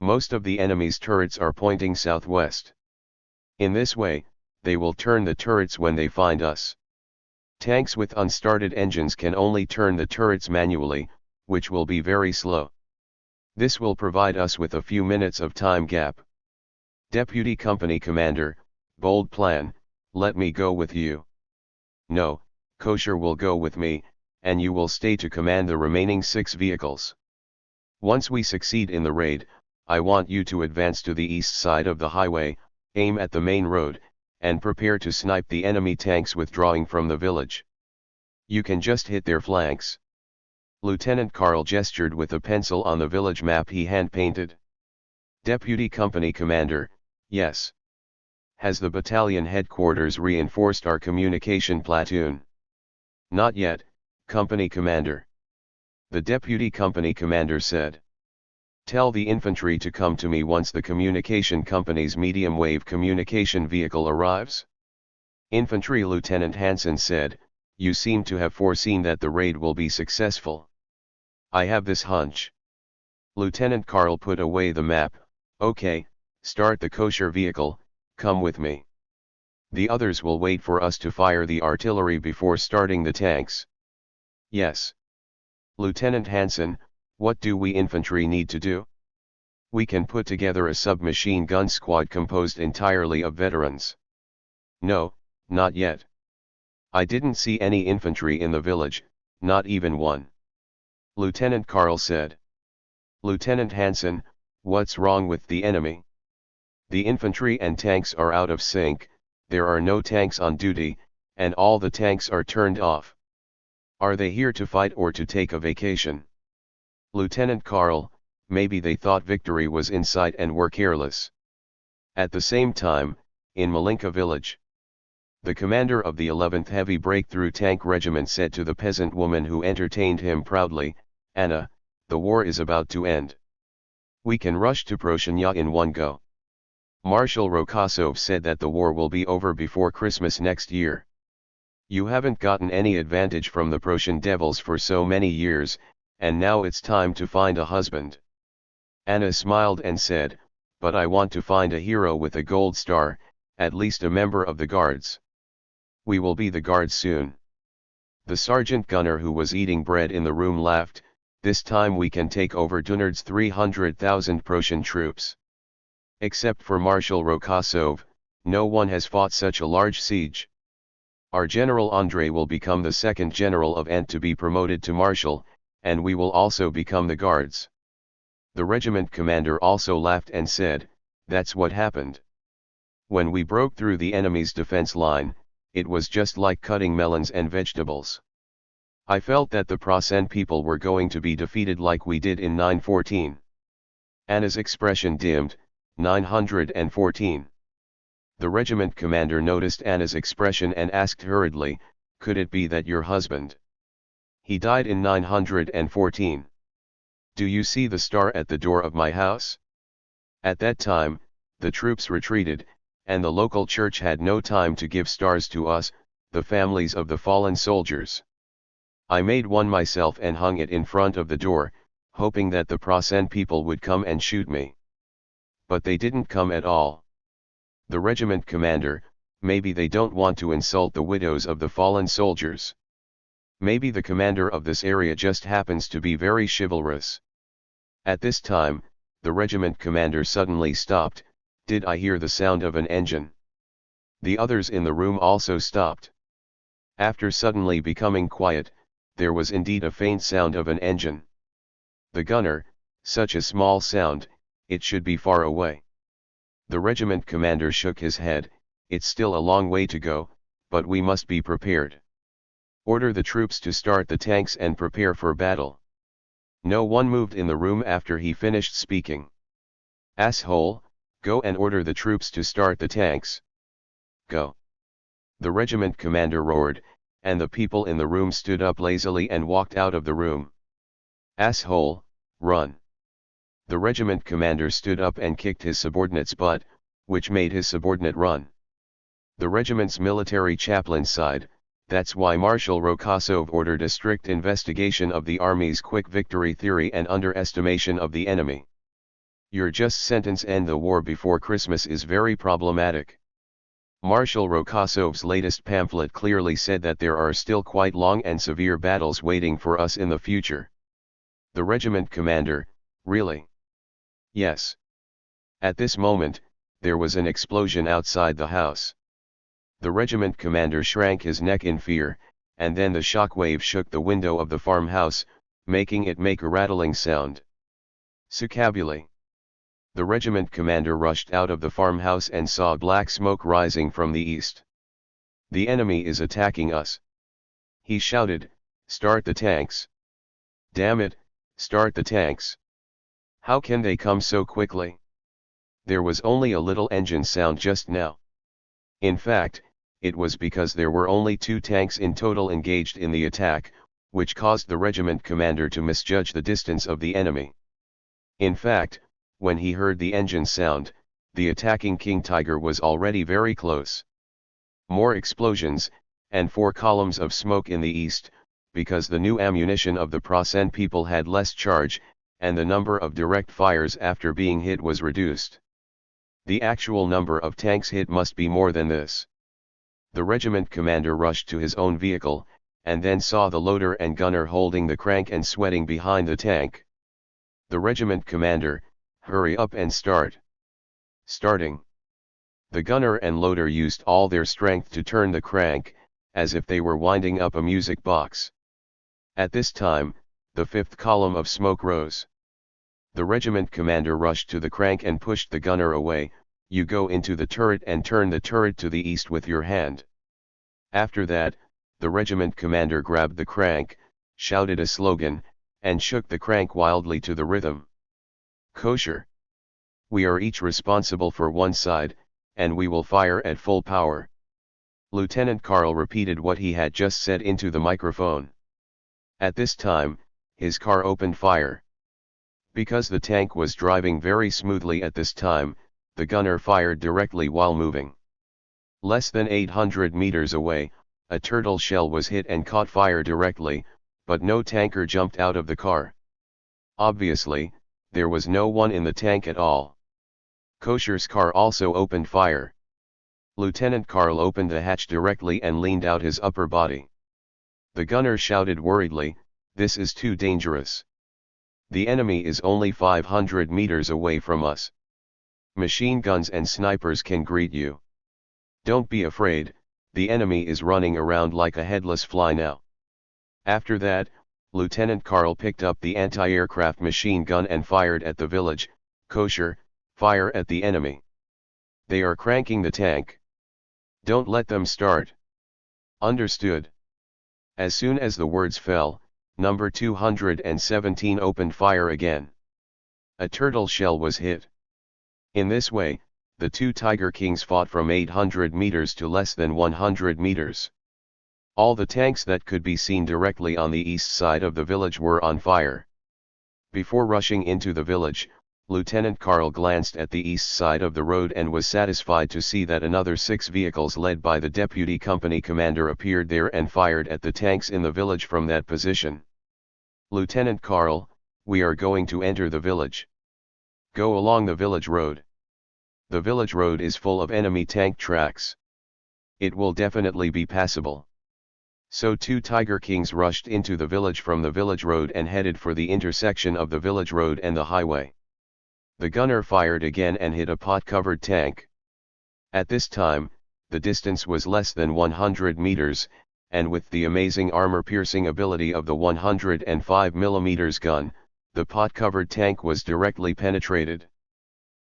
Most of the enemy's turrets are pointing southwest. In this way, they will turn the turrets when they find us. Tanks with unstarted engines can only turn the turrets manually, which will be very slow. This will provide us with a few minutes of time gap. Deputy Company Commander, bold plan, let me go with you. No, Kosher will go with me, and you will stay to command the remaining 6 vehicles. Once we succeed in the raid, I want you to advance to the east side of the highway, aim at the main road, and prepare to snipe the enemy tanks withdrawing from the village. You can just hit their flanks. Lieutenant Karl gestured with a pencil on the village map he hand-painted. Deputy Company Commander, yes. Has the battalion headquarters reinforced our communication platoon? Not yet, Company Commander. The Deputy Company Commander said. Tell the infantry to come to me once the communication company's medium-wave communication vehicle arrives. Infantry Lieutenant Hansen said, you seem to have foreseen that the raid will be successful. I have this hunch. Lieutenant Karl put away the map, okay, start the Kosher vehicle, come with me. The others will wait for us to fire the artillery before starting the tanks. Yes. Lieutenant Hansen, what do we infantry need to do? We can put together a submachine gun squad composed entirely of veterans. No, not yet. I didn't see any infantry in the village, not even one. Lieutenant Karl said. Lieutenant Hansen, what's wrong with the enemy? The infantry and tanks are out of sync, there are no tanks on duty, and all the tanks are turned off. Are they here to fight or to take a vacation? Lieutenant Karl, maybe they thought victory was in sight and were careless. At the same time, in Malinka village, the commander of the 11th Heavy Breakthrough Tank Regiment said to the peasant woman who entertained him proudly, Anna, the war is about to end. We can rush to Proshenya in one go. Marshal Rokosov said that the war will be over before Christmas next year. You haven't gotten any advantage from the Prussian devils for so many years, and now it's time to find a husband. Anna smiled and said, but I want to find a hero with a gold star, at least a member of the guards. We will be the guards soon. The sergeant gunner who was eating bread in the room laughed, this time we can take over Dunard's 300,000 Prussian troops. Except for Marshal Rokosov, no one has fought such a large siege. Our General Andrei will become the second general of Ant to be promoted to marshal, and we will also become the guards. The regiment commander also laughed and said, "That's what happened. When we broke through the enemy's defense line, it was just like cutting melons and vegetables. I felt that the Prasen people were going to be defeated like we did in 914. Anna's expression dimmed. 914. The regiment commander noticed Anna's expression and asked hurriedly, "Could it be that your husband? He died in 914. Do you see the star at the door of my house?" At that time, the troops retreated, and the local church had no time to give stars to us, the families of the fallen soldiers. I made one myself and hung it in front of the door, hoping that the Prasen people would come and shoot me. But they didn't come at all. The regiment commander, maybe they don't want to insult the widows of the fallen soldiers. Maybe the commander of this area just happens to be very chivalrous. At this time, the regiment commander suddenly stopped. Did I hear the sound of an engine? The others in the room also stopped. After suddenly becoming quiet, there was indeed a faint sound of an engine. The gunner, such a small sound, it should be far away. The regiment commander shook his head. It's still a long way to go, but we must be prepared. Order the troops to start the tanks and prepare for battle. No one moved in the room after he finished speaking. Asshole, go and order the troops to start the tanks. Go. The regiment commander roared, and the people in the room stood up lazily and walked out of the room. Asshole, run. The regiment commander stood up and kicked his subordinate's butt, which made his subordinate run. The regiment's military chaplain sighed. That's why Marshal Rokosov ordered a strict investigation of the army's quick victory theory and underestimation of the enemy. Your just sentence "end the war before Christmas" is very problematic. Marshal Rokosov's latest pamphlet clearly said that there are still quite long and severe battles waiting for us in the future. The regiment commander, really? Yes. At this moment, there was an explosion outside the house. The regiment commander shrank his neck in fear, and then the shock wave shook the window of the farmhouse, making it make a rattling sound. Sakabuli. The regiment commander rushed out of the farmhouse and saw black smoke rising from the east. The enemy is attacking us. He shouted, "Start the tanks. Damn it, start the tanks. How can they come so quickly? There was only a little engine sound just now." In fact, it was because there were only 2 tanks in total engaged in the attack, which caused the regiment commander to misjudge the distance of the enemy. In fact, when he heard the engine sound, the attacking King Tiger was already very close. More explosions, and 4 columns of smoke in the east, because the new ammunition of the Prasen people had less charge, and the number of direct fires after being hit was reduced. The actual number of tanks hit must be more than this. The regiment commander rushed to his own vehicle, and then saw the loader and gunner holding the crank and sweating behind the tank. The regiment commander, hurry up and start. Starting. The gunner and loader used all their strength to turn the crank, as if they were winding up a music box. At this time, the 5th column of smoke rose. The regiment commander rushed to the crank and pushed the gunner away. "You go into the turret and turn the turret to the east with your hand." After that, the regiment commander grabbed the crank, shouted a slogan, and shook the crank wildly to the rhythm. Kosher. We are each responsible for one side, and we will fire at full power. Lieutenant Karl repeated what he had just said into the microphone. At this time, his car opened fire. Because the tank was driving very smoothly at this time, the gunner fired directly while moving. Less than 800 meters away, a turtle shell was hit and caught fire directly, but no tanker jumped out of the car. Obviously, there was no one in the tank at all. Kosher's car also opened fire. Lieutenant Karl opened the hatch directly and leaned out his upper body. The gunner shouted worriedly, "This is too dangerous. The enemy is only 500 meters away from us." Machine guns and snipers can greet you. Don't be afraid, the enemy is running around like a headless fly now. After that, Lieutenant Karl picked up the anti-aircraft machine gun and fired at the village. Kosher, fire at the enemy. They are cranking the tank. Don't let them start. Understood. As soon as the words fell, number 217 opened fire again. A turtle shell was hit. In this way, the two Tiger Kings fought from 800 meters to less than 100 meters. All the tanks that could be seen directly on the east side of the village were on fire. Before rushing into the village, Lieutenant Karl glanced at the east side of the road and was satisfied to see that another 6 vehicles led by the deputy company commander appeared there and fired at the tanks in the village from that position. Lieutenant Karl, we are going to enter the village. Go along the village road. The village road is full of enemy tank tracks. It will definitely be passable. So 2 Tiger Kings rushed into the village from the village road and headed for the intersection of the village road and the highway. The gunner fired again and hit a pot-covered tank. At this time, the distance was less than 100 meters, and with the amazing armor-piercing ability of the 105mm gun, the pot-covered tank was directly penetrated.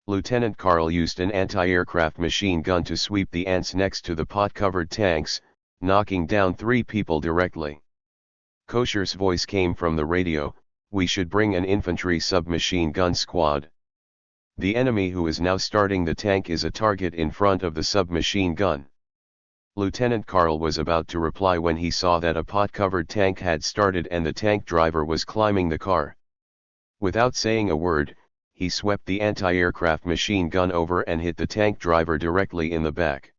Lieutenant Karl used an anti-aircraft machine gun to sweep the ants next to the pot-covered tanks, knocking down 3 people directly. Kosher's voice came from the radio, "We should bring an infantry submachine gun squad. The enemy who is now starting the tank is a target in front of the submachine gun." Lieutenant Karl was about to reply when he saw that a pot-covered tank had started and the tank driver was climbing the car. Without saying a word, he swept the anti-aircraft machine gun over and hit the tank driver directly in the back.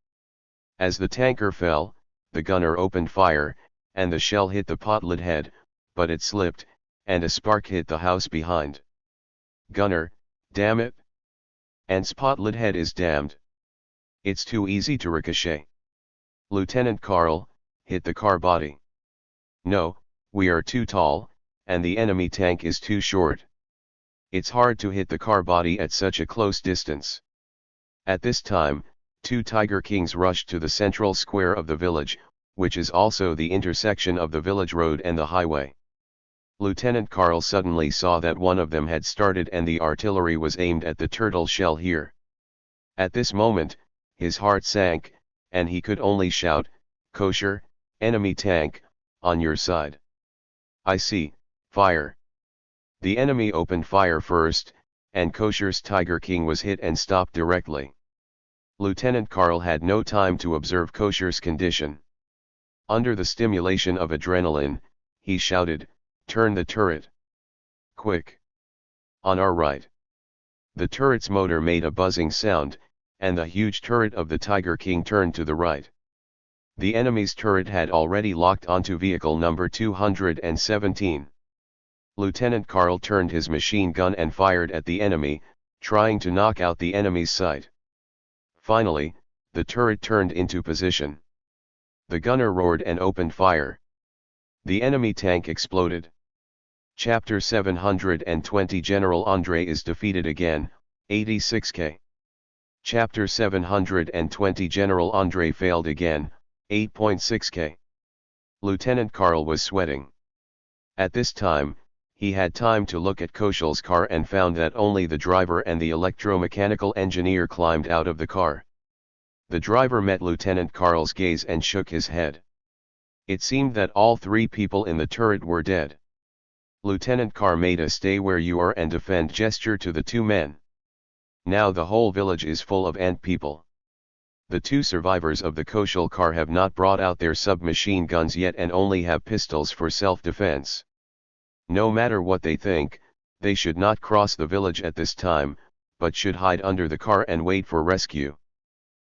As the tanker fell, the gunner opened fire, and the shell hit the pot-lid head, but it slipped, and a spark hit the house behind. Gunner, damn it! Ant's pot-lid head is damned. It's too easy to ricochet. Lieutenant Karl, hit the car body. No, we are too tall, and the enemy tank is too short. It's hard to hit the car body at such a close distance. At this time, 2 Tiger Kings rushed to the central square of the village, which is also the intersection of the village road and the highway. Lieutenant Karl suddenly saw that one of them had started and the artillery was aimed at the turtle shell here. At this moment, his heart sank, and he could only shout, "Kosher, enemy tank, on your side." "I see, fire." The enemy opened fire first, and Kosher's Tiger King was hit and stopped directly. Lieutenant Karl had no time to observe Kosher's condition. Under the stimulation of adrenaline, he shouted, "Turn the turret! Quick! On our right!" The turret's motor made a buzzing sound, and the huge turret of the Tiger King turned to the right. The enemy's turret had already locked onto vehicle number 217. Lieutenant Karl turned his machine gun and fired at the enemy, trying to knock out the enemy's sight. Finally, the turret turned into position. The gunner roared and opened fire. The enemy tank exploded. Chapter 720 General André is defeated again, 86k. Chapter 720 General André failed again, 8.6k. Lieutenant Karl was sweating. At this time, he had time to look at Koshel's car and found that only the driver and the electromechanical engineer climbed out of the car. The driver met Lieutenant Karl's gaze and shook his head. It seemed that all 3 people in the turret were dead. Lieutenant Karl made a "stay where you are and defend" gesture to the 2 men. Now the whole village is full of ant people. The 2 survivors of the Koshel car have not brought out their submachine guns yet and only have pistols for self-defense. No matter what they think, they should not cross the village at this time, but should hide under the car and wait for rescue.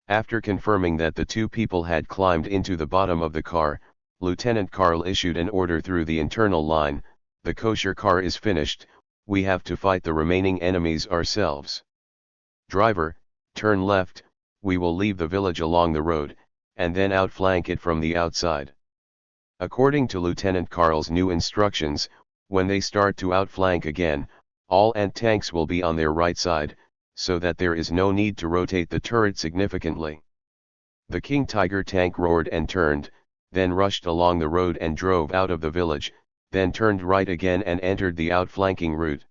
After confirming that the 2 people had climbed into the bottom of the car, Lieutenant Karl issued an order through the internal line, "The kosher car is finished, we have to fight the remaining enemies ourselves. Driver, turn left, we will leave the village along the road, and then outflank it from the outside." According to Lieutenant Karl's new instructions, when they start to outflank again, all ant tanks will be on their right side, so that there is no need to rotate the turret significantly. The King Tiger tank roared and turned, then rushed along the road and drove out of the village, then turned right again and entered the outflanking route.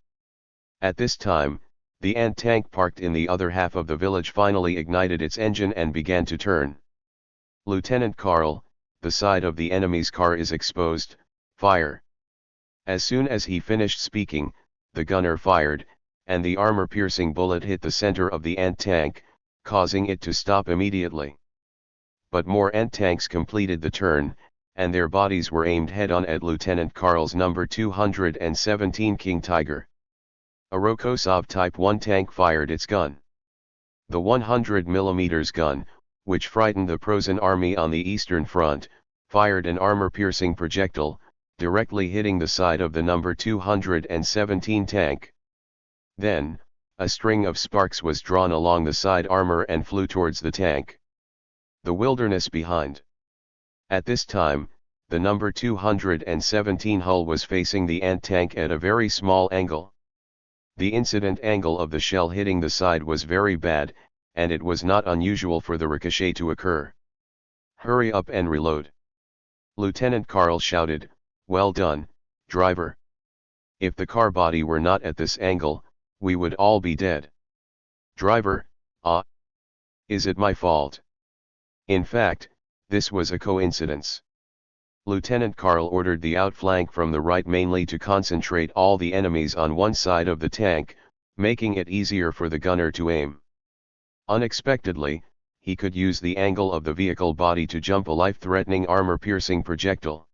At this time, the ant tank parked in the other half of the village finally ignited its engine and began to turn. Lieutenant Carl, the side of the enemy's car is exposed, fire. As soon as he finished speaking, the gunner fired, and the armor-piercing bullet hit the center of the ant tank, causing it to stop immediately. But more ant tanks completed the turn, and their bodies were aimed head-on at Lieutenant Carl's number 217 King Tiger. A Rokosov Type 1 tank fired its gun. The 100 mm gun, which frightened the Prussian army on the Eastern Front, fired an armor-piercing projectile, directly hitting the side of the number 217 tank. Then, a string of sparks was drawn along the side armor and flew towards the tank. The wilderness behind. At this time, the number 217 hull was facing the ant tank at a very small angle. The incident angle of the shell hitting the side was very bad, and it was not unusual for the ricochet to occur. "Hurry up and reload!" Lieutenant Carl shouted. "Well done, driver. If the car body were not at this angle, we would all be dead." "Driver, is it my fault?" In fact, this was a coincidence. Lieutenant Carl ordered the outflank from the right mainly to concentrate all the enemies on one side of the tank, making it easier for the gunner to aim. Unexpectedly, he could use the angle of the vehicle body to jump a life-threatening armor-piercing projectile.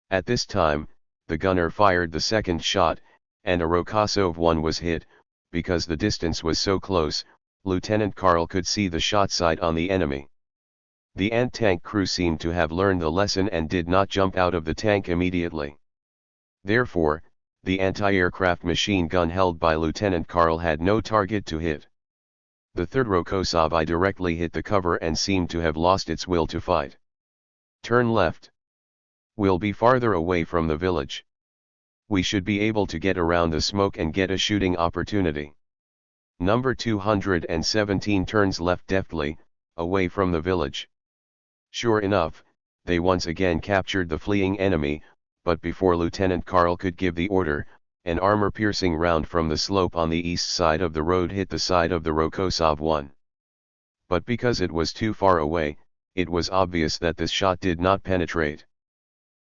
At this time, the gunner fired the second shot, and a Rokosov 1 was hit. Because the distance was so close, Lieutenant Carl could see the shot sight on the enemy. The ant tank crew seemed to have learned the lesson and did not jump out of the tank immediately. Therefore, the anti-aircraft machine gun held by Lieutenant Carl had no target to hit. The third Rokosov I directly hit the cover and seemed to have lost its will to fight. "Turn left. We'll be farther away from the village. We should be able to get around the smoke and get a shooting opportunity." Number 217 turns left deftly, away from the village. Sure enough, they once again captured the fleeing enemy, but before Lieutenant Carl could give the order, an armor-piercing round from the slope on the east side of the road hit the side of the Rokosov 1. But because it was too far away, it was obvious that this shot did not penetrate.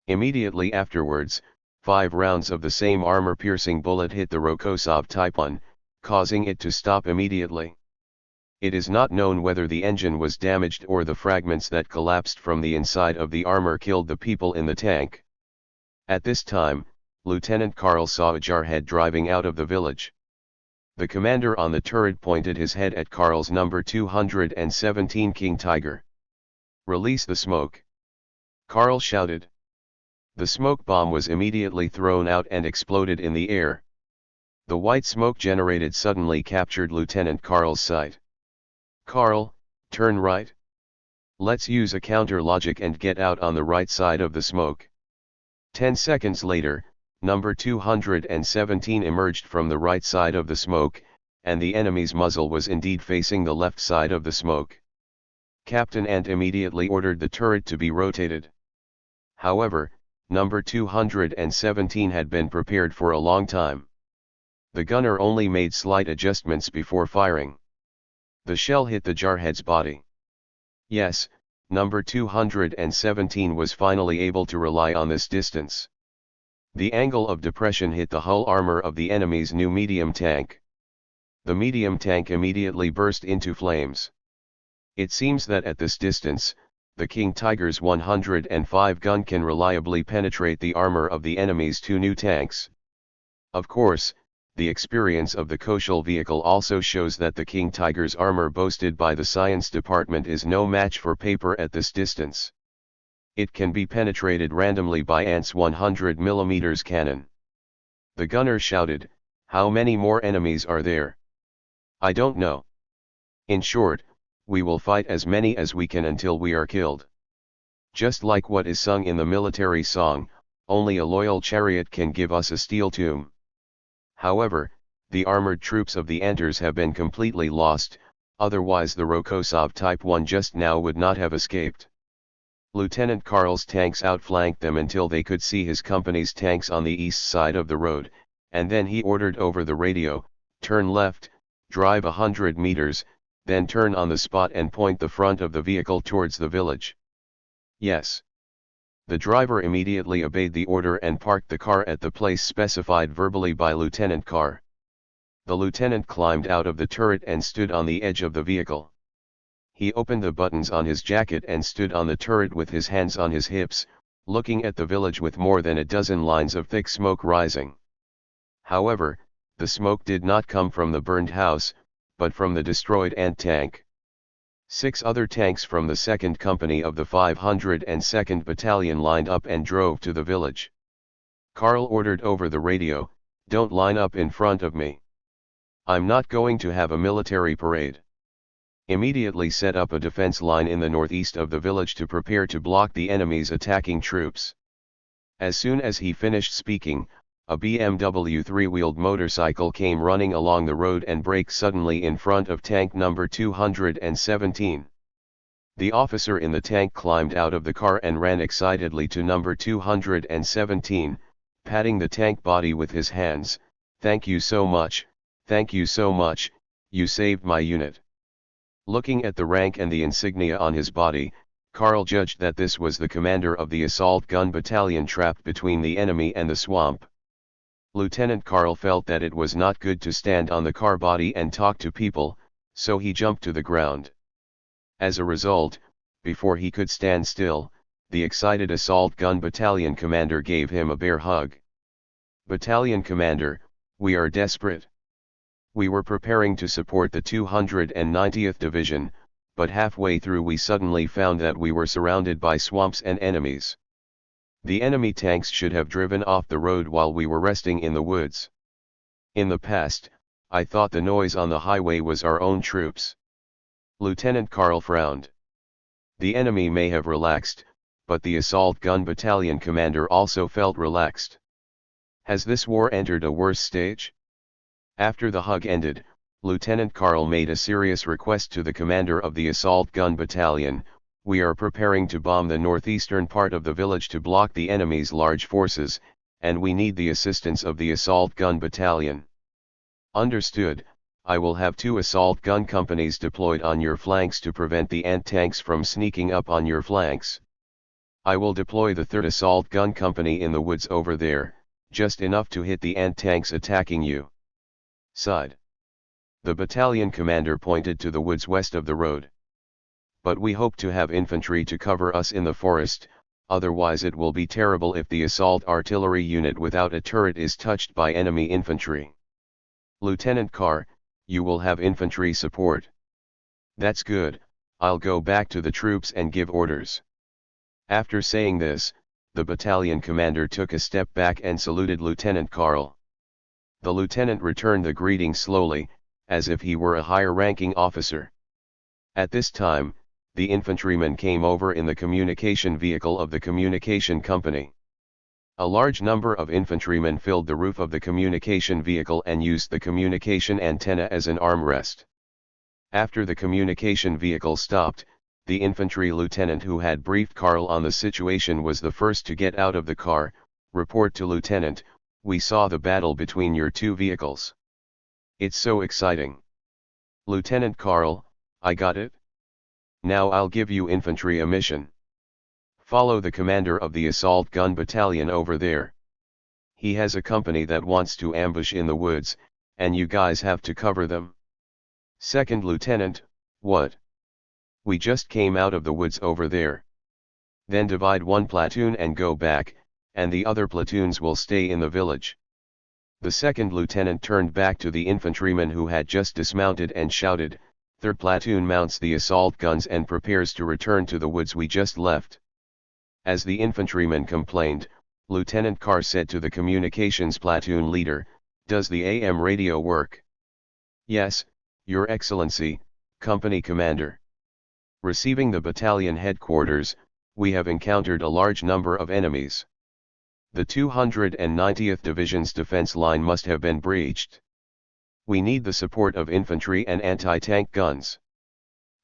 Immediately afterwards, 5 rounds of the same armor-piercing bullet hit the Rokosov Type 1, causing it to stop immediately. It is not known whether the engine was damaged or the fragments that collapsed from the inside of the armor killed the people in the tank. At this time, Lieutenant Carl saw a jarhead driving out of the village. The commander on the turret pointed his head at Carl's number 217 King Tiger. "Release the smoke!" Carl shouted. The smoke bomb was immediately thrown out and exploded in the air. The white smoke generated suddenly captured Lieutenant Carl's sight. "Carl, turn right. Let's use a counter logic and get out on the right side of the smoke." 10 seconds later, number 217 emerged from the right side of the smoke, and the enemy's muzzle was indeed facing the left side of the smoke. Captain Ant immediately ordered the turret to be rotated. However, number 217 had been prepared for a long time. The gunner only made slight adjustments before firing. The shell hit the jarhead's body. Yes, number 217 was finally able to rely on this distance. The angle of depression hit the hull armor of the enemy's new medium tank. The medium tank immediately burst into flames. It seems that at this distance, the King Tiger's 105 gun can reliably penetrate the armor of the enemy's 2 new tanks. Of course, the experience of the Koshal vehicle also shows that the King Tiger's armor boasted by the science department is no match for paper at this distance. It can be penetrated randomly by Ant's 100 mm cannon. The gunner shouted, "How many more enemies are there?" "I don't know. In short, we will fight as many as we can until we are killed. Just like what is sung in the military song, only a loyal chariot can give us a steel tomb." However, the armored troops of the Enters have been completely lost, otherwise the Rokosov Type 1 just now would not have escaped. Lieutenant Karl's tanks outflanked them until they could see his company's tanks on the east side of the road, and then he ordered over the radio, turn left, drive 100 meters, then turn on the spot and point the front of the vehicle towards the village. Yes. The driver immediately obeyed the order and parked the car at the place specified verbally by Lieutenant Carr. The lieutenant climbed out of the turret and stood on the edge of the vehicle. He opened the buttons on his jacket and stood on the turret with his hands on his hips, looking at the village with more than a dozen lines of thick smoke rising. However, the smoke did not come from the burned house, but from the destroyed ant tank. 6 other tanks from the 2nd Company of the 502nd Battalion lined up and drove to the village. Karl ordered over the radio, "Don't line up in front of me. I'm not going to have a military parade. Immediately set up a defense line in the northeast of the village to prepare to block the enemy's attacking troops." As soon as he finished speaking, a BMW 3-wheeled motorcycle came running along the road and braked suddenly in front of tank number 217. The officer in the tank climbed out of the car and ran excitedly to number 217, patting the tank body with his hands. "Thank you so much, you saved my unit." Looking at the rank and the insignia on his body, Karl judged that this was the commander of the assault gun battalion trapped between the enemy and the swamp. Lieutenant Karl felt that it was not good to stand on the car body and talk to people, so he jumped to the ground. As a result, before he could stand still, the excited assault gun battalion commander gave him a bear hug. "Battalion commander, we are desperate. We were preparing to support the 290th Division, but halfway through we suddenly found that we were surrounded by swamps and enemies. The enemy tanks should have driven off the road while we were resting in the woods. In the past, I thought the noise on the highway was our own troops." Lieutenant Karl frowned. The enemy may have relaxed, but the assault gun battalion commander also felt relaxed. Has this war entered a worse stage? After the hug ended, Lieutenant Karl made a serious request to the commander of the assault gun battalion. "We are preparing to bomb the northeastern part of the village to block the enemy's large forces, and we need the assistance of the assault gun battalion." "Understood. I will have 2 assault gun companies deployed on your flanks to prevent the ant tanks from sneaking up on your flanks. I will deploy the 3rd assault gun company in the woods over there, just enough to hit the ant tanks attacking you." Sighed. The battalion commander pointed to the woods west of the road. "But we hope to have infantry to cover us in the forest, otherwise it will be terrible if the assault artillery unit without a turret is touched by enemy infantry." "Lieutenant Carr, you will have infantry support." "That's good, I'll go back to the troops and give orders." After saying this, the battalion commander took a step back and saluted Lieutenant Karl. The lieutenant returned the greeting slowly, as if he were a higher-ranking officer. At this time, the infantrymen came over in the communication vehicle of the communication company. A large number of infantrymen filled the roof of the communication vehicle and used the communication antenna as an armrest. After the communication vehicle stopped, the infantry lieutenant who had briefed Karl on the situation was the first to get out of the car. "Report to Lieutenant, we saw the battle between your 2 vehicles. It's so exciting." "Lieutenant Karl, I got it. Now I'll give you infantry a mission. Follow the commander of the assault gun battalion over there. He has a company that wants to ambush in the woods, and you guys have to cover them." "Second lieutenant, what?" "We just came out of the woods over there." "Then divide 1 platoon and go back, and the other platoons will stay in the village." The second lieutenant turned back to the infantryman who had just dismounted and shouted, "Third platoon mounts the assault guns and prepares to return to the woods we just left." As the infantryman complained, Lieutenant Carr said to the communications platoon leader, "Does the AM radio work?" "Yes, Your Excellency, Company Commander. Receiving the battalion headquarters, we have encountered a large number of enemies. The 290th Division's defense line must have been breached. We need the support of infantry and anti-tank guns.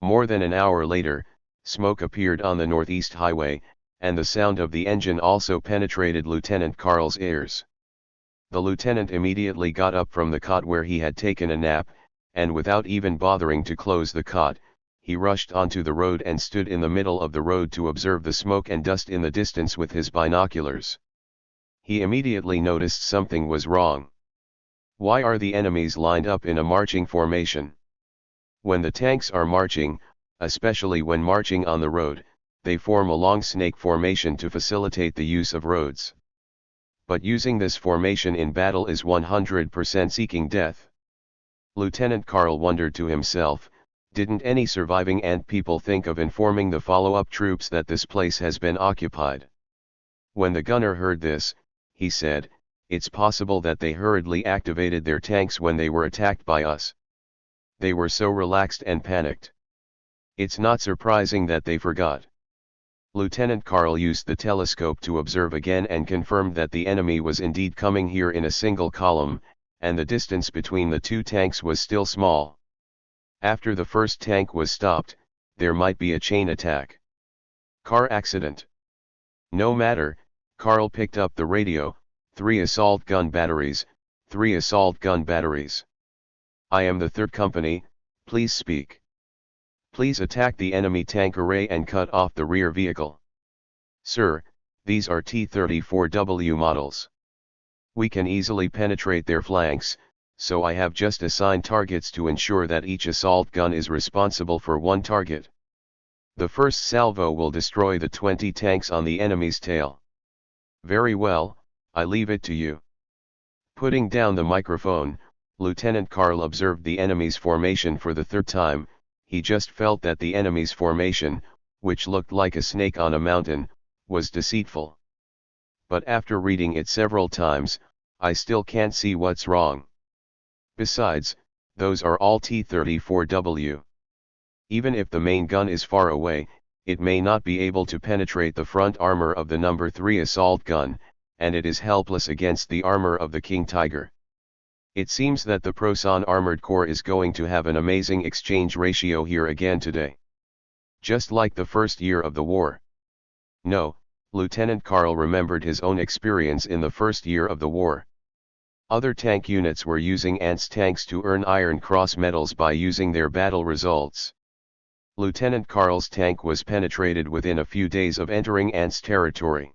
More than an hour later, smoke appeared on the northeast highway, and the sound of the engine also penetrated Lieutenant Karl's ears. The lieutenant immediately got up from the cot where he had taken a nap, and without even bothering to close the cot, he rushed onto the road and stood in the middle of the road to observe the smoke and dust in the distance with his binoculars. He immediately noticed something was wrong. Why are the enemies lined up in a marching formation? When the tanks are marching, especially when marching on the road, they form a long snake formation to facilitate the use of roads. But using this formation in battle is 100% seeking death. Lieutenant Karl wondered to himself, didn't any surviving ant people think of informing the follow-up troops that this place has been occupied? When the gunner heard this, he said, it's possible that they hurriedly activated their tanks when they were attacked by us. They were so relaxed and panicked. It's not surprising that they forgot. Lieutenant Karl used the telescope to observe again and confirmed that the enemy was indeed coming here in a single column, and the distance between the two tanks was still small. After the first tank was stopped, there might be a chain attack. Car accident. No matter, Karl picked up the radio, 3 assault gun batteries, 3 assault gun batteries. I am the 3rd company, please speak. Please attack the enemy tank array and cut off the rear vehicle. Sir, these are T-34W models. We can easily penetrate their flanks, so I have just assigned targets to ensure that each assault gun is responsible for 1 target. The first salvo will destroy the 20 tanks on the enemy's tail. Very well, I leave it to you. Putting down the microphone, Lieutenant Karl observed the enemy's formation for the 3rd time. He just felt that the enemy's formation, which looked like a snake on a mountain, was deceitful. But after reading it several times, I still can't see what's wrong. Besides, those are all T-34W. Even if the main gun is far away, it may not be able to penetrate the front armor of the No. 3 assault gun, and it is helpless against the armor of the King Tiger. It seems that the Prosan Armored Corps is going to have an amazing exchange ratio here again today. Just like the first year of the war. No, Lieutenant Karl remembered his own experience in the first year of the war. Other tank units were using ants' tanks to earn Iron Cross medals by using their battle results. Lieutenant Karl's tank was penetrated within a few days of entering ants' territory.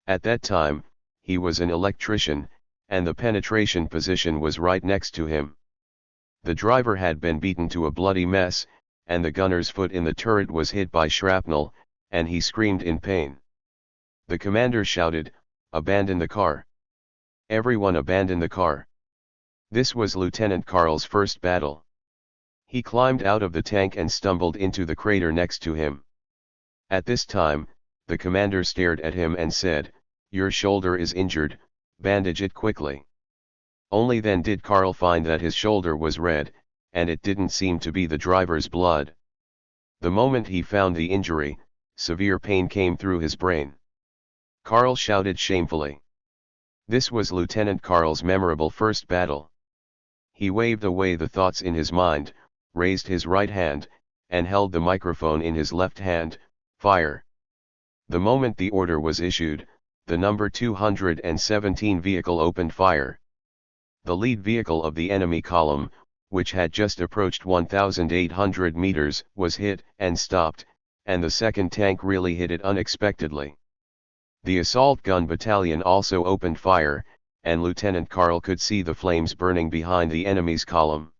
At that time, he was an electrician, and the penetration position was right next to him. The driver had been beaten to a bloody mess, and the gunner's foot in the turret was hit by shrapnel, and he screamed in pain. The commander shouted, "Abandon the car! Everyone abandon the car!" This was Lieutenant Karl's first battle. He climbed out of the tank and stumbled into the crater next to him. At this time, the commander stared at him and said, "Your shoulder is injured, bandage it quickly." Only then did Karl find that his shoulder was red, and it didn't seem to be the driver's blood. The moment he found the injury, severe pain came through his brain. Karl shouted shamefully. This was Lieutenant Karl's memorable first battle. He waved away the thoughts in his mind, raised his right hand, and held the microphone in his left hand. Fire! The moment the order was issued, the number 217 vehicle opened fire. The lead vehicle of the enemy column, which had just approached 1,800 meters, was hit and stopped, and the second tank really hit it unexpectedly. The assault gun battalion also opened fire, and Lieutenant Karl could see the flames burning behind the enemy's column.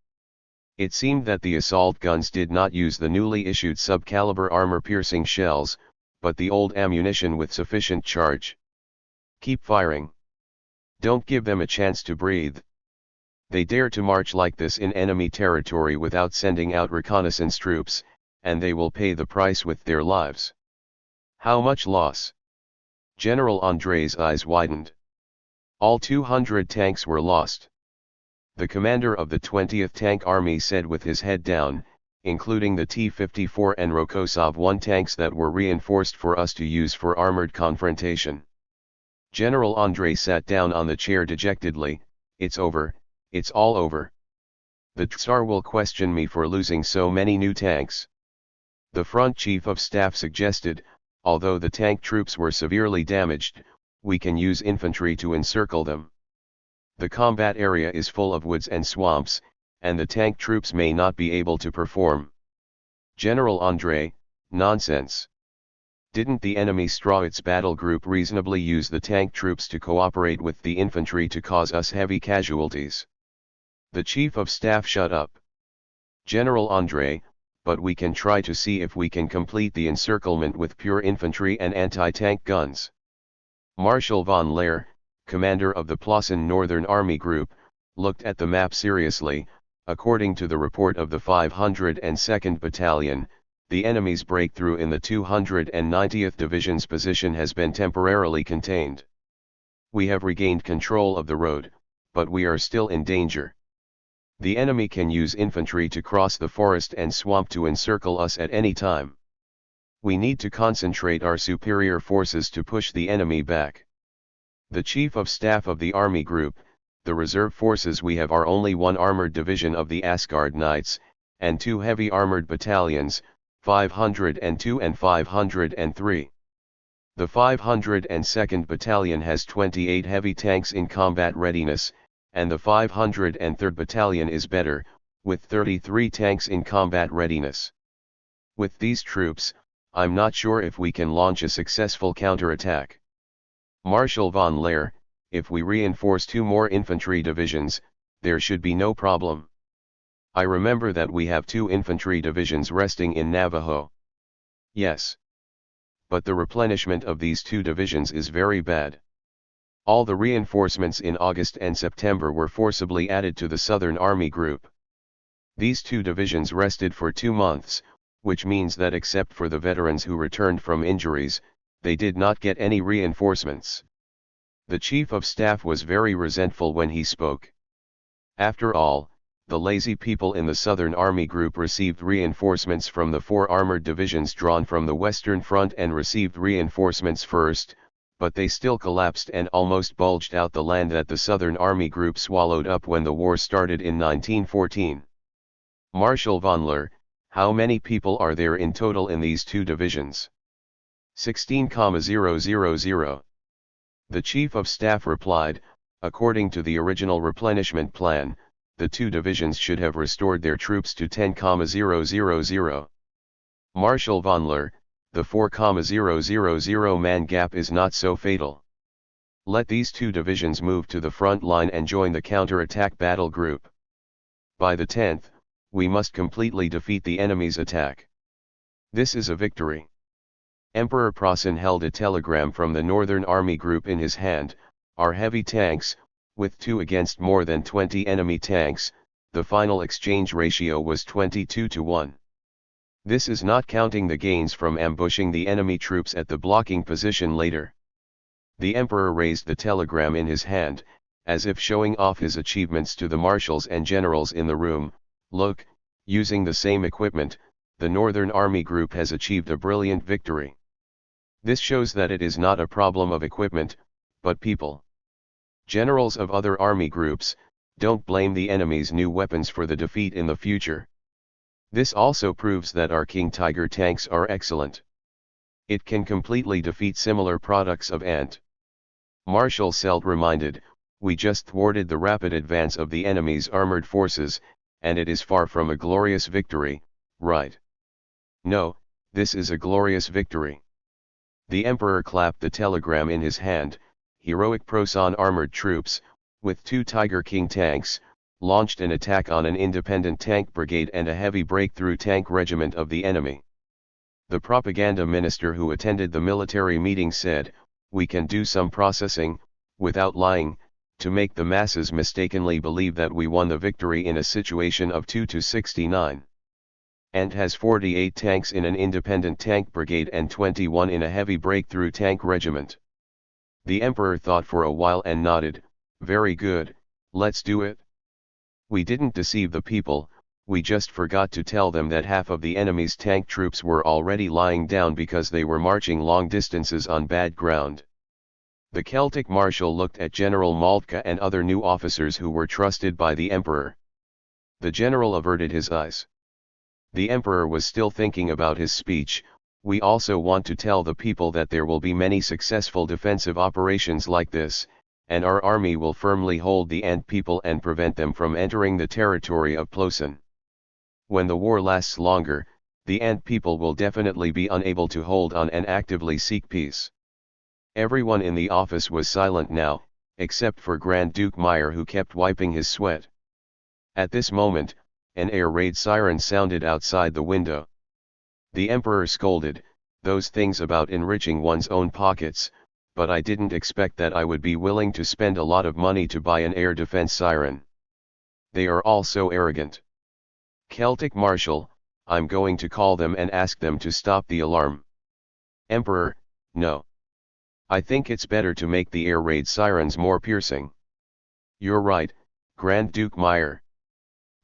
It seemed that the assault guns did not use the newly issued subcaliber armor-piercing shells, but the old ammunition with sufficient charge. Keep firing. Don't give them a chance to breathe. They dare to march like this in enemy territory without sending out reconnaissance troops, and they will pay the price with their lives. How much loss? General André's eyes widened. All 200 tanks were lost. The commander of the 20th Tank Army said with his head down, including the T-54 and Rokosov 1 tanks that were reinforced for us to use for armored confrontation. General André sat down on the chair dejectedly. It's over, it's all over. The Tsar will question me for losing so many new tanks. The front chief of staff suggested, although the tank troops were severely damaged, we can use infantry to encircle them. The combat area is full of woods and swamps, and the tank troops may not be able to perform. General André, nonsense. Didn't the enemy Strauit's battle group reasonably use the tank troops to cooperate with the infantry to cause us heavy casualties? The chief of staff shut up. General André, but we can try to see if we can complete the encirclement with pure infantry and anti-tank guns. Marshal von Lehr, commander of the Plassen Northern Army Group, looked at the map seriously. According to the report of the 502nd Battalion, the enemy's breakthrough in the 290th Division's position has been temporarily contained. We have regained control of the road, but we are still in danger. The enemy can use infantry to cross the forest and swamp to encircle us at any time. We need to concentrate our superior forces to push the enemy back. The Chief of Staff of the Army Group, the reserve forces we have are only one armored division of the Asgard Knights, and two heavy armored battalions, 502 and 503. The 502nd Battalion has 28 heavy tanks in combat readiness, and the 503rd Battalion is better, with 33 tanks in combat readiness. With these troops, I'm not sure if we can launch a successful counterattack. Marshal von Lehr, if we reinforce 2 more infantry divisions, there should be no problem. I remember that we have 2 infantry divisions resting in Navajo. Yes. But the replenishment of these 2 divisions is very bad. All the reinforcements in August and September were forcibly added to the Southern Army Group. These 2 divisions rested for 2 months, which means that except for the veterans who returned from injuries, they did not get any reinforcements. The Chief of Staff was very resentful when he spoke. After all, the lazy people in the Southern Army Group received reinforcements from the 4 armored divisions drawn from the Western Front and received reinforcements first, but they still collapsed and almost bulged out the land that the Southern Army Group swallowed up when the war started in 1914. Marshal von Lehr, how many people are there in total in these 2 divisions? 16,000. The Chief of Staff replied, according to the original replenishment plan, the 2 divisions should have restored their troops to 10,000. Marshal von Lehr, the 4,000 man gap is not so fatal. Let these 2 divisions move to the front line and join the counterattack battle group. By the 10th, we must completely defeat the enemy's attack. This is a victory. Emperor Prasen held a telegram from the Northern Army Group in his hand. Our heavy tanks, with 2 against more than 20 enemy tanks, the final exchange ratio was 22-1. This is not counting the gains from ambushing the enemy troops at the blocking position later. The Emperor raised the telegram in his hand, as if showing off his achievements to the marshals and generals in the room. Look, using the same equipment, the Northern Army Group has achieved a brilliant victory. This shows that it is not a problem of equipment, but people. Generals of other army groups, don't blame the enemy's new weapons for the defeat in the future. This also proves that our King Tiger tanks are excellent. It can completely defeat similar products of Ant. Marshal Selt reminded, we just thwarted the rapid advance of the enemy's armored forces, and it is far from a glorious victory, right? No, this is a glorious victory. The Emperor clapped the telegram in his hand. Heroic Prosan armored troops, with 2 Tiger King tanks, launched an attack on an independent tank brigade and a heavy breakthrough tank regiment of the enemy. The propaganda minister who attended the military meeting said, we can do some processing, without lying, to make the masses mistakenly believe that we won the victory in a situation of 2-69. Ant has 48 tanks in an independent tank brigade and 21 in a heavy breakthrough tank regiment. The Emperor thought for a while and nodded, very good, let's do it. We didn't deceive the people, we just forgot to tell them that half of the enemy's tank troops were already lying down because they were marching long distances on bad ground. The Celtic Marshal looked at General Moltke and other new officers who were trusted by the Emperor. The general averted his eyes. The emperor was still thinking about his speech. We also want to tell the people that there will be many successful defensive operations like this, and our army will firmly hold the Ant people and prevent them from entering the territory of Plosun. When the war lasts longer, the Ant people will definitely be unable to hold on and actively seek peace. Everyone in the office was silent now, except for Grand Duke Meyer, who kept wiping his sweat. At this moment, an air raid siren sounded outside the window. The emperor scolded, "Those things about enriching one's own pockets, but I didn't expect that I would be willing to spend a lot of money to buy an air defense siren. They are all so arrogant. Celtic Marshal, I'm going to call them and ask them to stop the alarm." Emperor, no. I think it's better to make the air raid sirens more piercing. You're right, Grand Duke Meyer.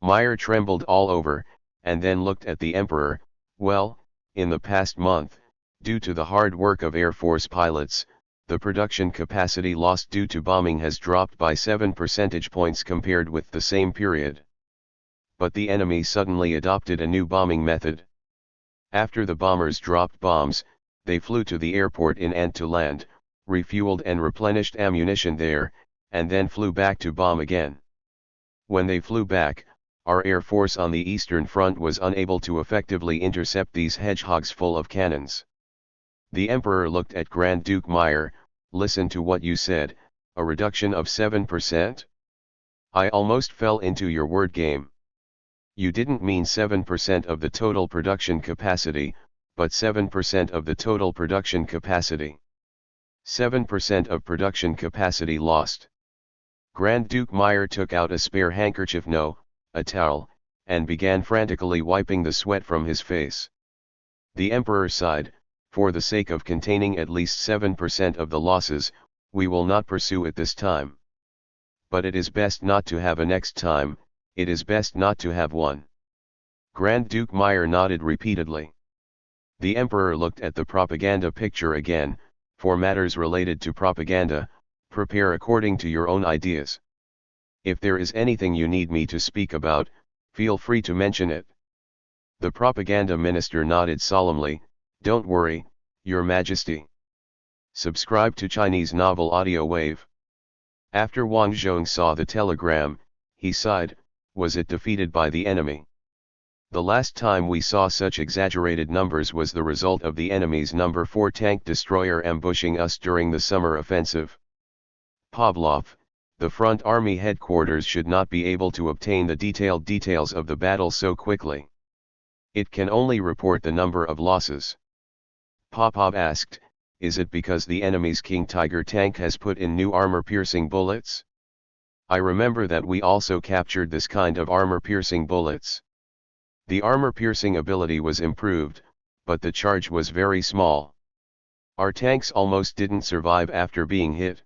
Meyer trembled all over, and then looked at the emperor. Well, in the past month, due to the hard work of Air Force pilots, the production capacity lost due to bombing has dropped by 7 percentage points compared with the same period. But the enemy suddenly adopted a new bombing method. After the bombers dropped bombs, they flew to the airport in Ant to land, refueled and replenished ammunition there, and then flew back to bomb again. When they flew back, our Air Force on the Eastern Front was unable to effectively intercept these hedgehogs full of cannons. The Emperor looked at Grand Duke Meyer. Listen to what you said, a reduction of 7%? I almost fell into your word game. You didn't mean 7% of the total production capacity, but 7% of the total production capacity. 7% of production capacity lost. Grand Duke Meyer took out a spare handkerchief, no, a towel, and began frantically wiping the sweat from his face. The Emperor sighed, for the sake of containing at least 7% of the losses, we will not pursue it this time. But it is best not to have a next time, it is best not to have one. Grand Duke Meyer nodded repeatedly. The Emperor looked at the propaganda picture again. For matters related to propaganda, prepare according to your own ideas. If there is anything you need me to speak about, feel free to mention it. The propaganda minister nodded solemnly. Don't worry, Your Majesty. Subscribe to Chinese Novel Audiowave. After Wang Zhong saw the telegram, he sighed. Was it defeated by the enemy? The last time we saw such exaggerated numbers was the result of the enemy's No. 4 tank destroyer ambushing us during the summer offensive. Pavlov, the front army headquarters should not be able to obtain the detailed details of the battle so quickly. It can only report the number of losses. Popov asked, is it because the enemy's King Tiger tank has put in new armor-piercing bullets? I remember that we also captured this kind of armor-piercing bullets. The armor-piercing ability was improved, but the charge was very small. Our tanks almost didn't survive after being hit.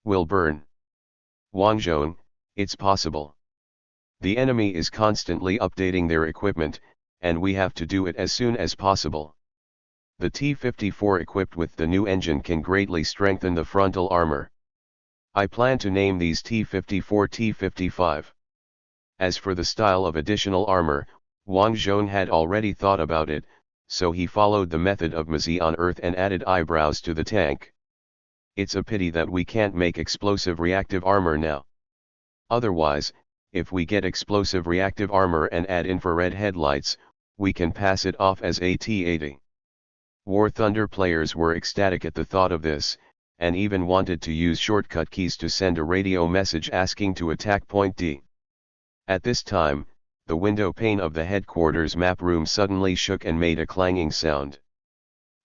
Will burn. Wang Zhong, it's possible. The enemy is constantly updating their equipment, and we have to do it as soon as possible. The T-54 equipped with the new engine can greatly strengthen the frontal armor. I plan to name these T-54 T-55. As for the style of additional armor, Wang Zhong had already thought about it, so he followed the method of Mazi on Earth and added eyebrows to the tank. It's a pity that we can't make explosive reactive armor now. Otherwise, if we get explosive reactive armor and add infrared headlights, we can pass it off as AT-80. War Thunder players were ecstatic at the thought of this, and even wanted to use shortcut keys to send a radio message asking to attack Point D. At this time, the window pane of the headquarters map room suddenly shook and made a clanging sound.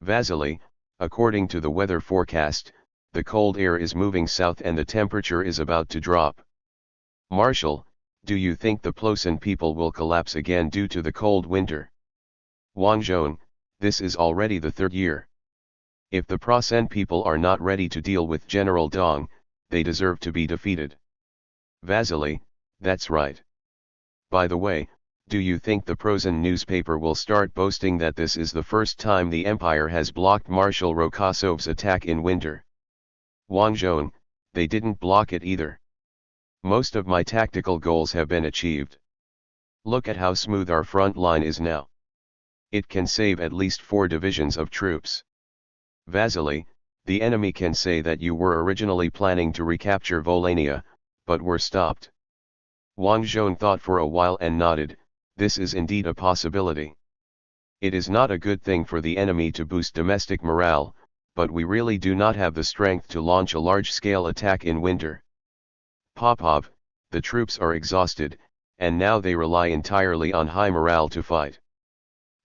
Vasily, according to the weather forecast, the cold air is moving south and the temperature is about to drop. Marshal, do you think the Plosun people will collapse again due to the cold winter? Wang Zhong, this is already the third year. If the Plosun people are not ready to deal with General Dong, they deserve to be defeated. Vasily, that's right. By the way, do you think the Plosun newspaper will start boasting that this is the first time the Empire has blocked Marshal Rokosov's attack in winter? Wang Zhong, they didn't block it either. Most of my tactical goals have been achieved. Look at how smooth our front line is now. It can save at least 4 divisions of troops. Vasily, the enemy can say that you were originally planning to recapture Volhynia, but were stopped. Wang Zhong thought for a while and nodded. This is indeed a possibility. It is not a good thing for the enemy to boost domestic morale, but we really do not have the strength to launch a large-scale attack in winter. Popov, the troops are exhausted, and now they rely entirely on high morale to fight.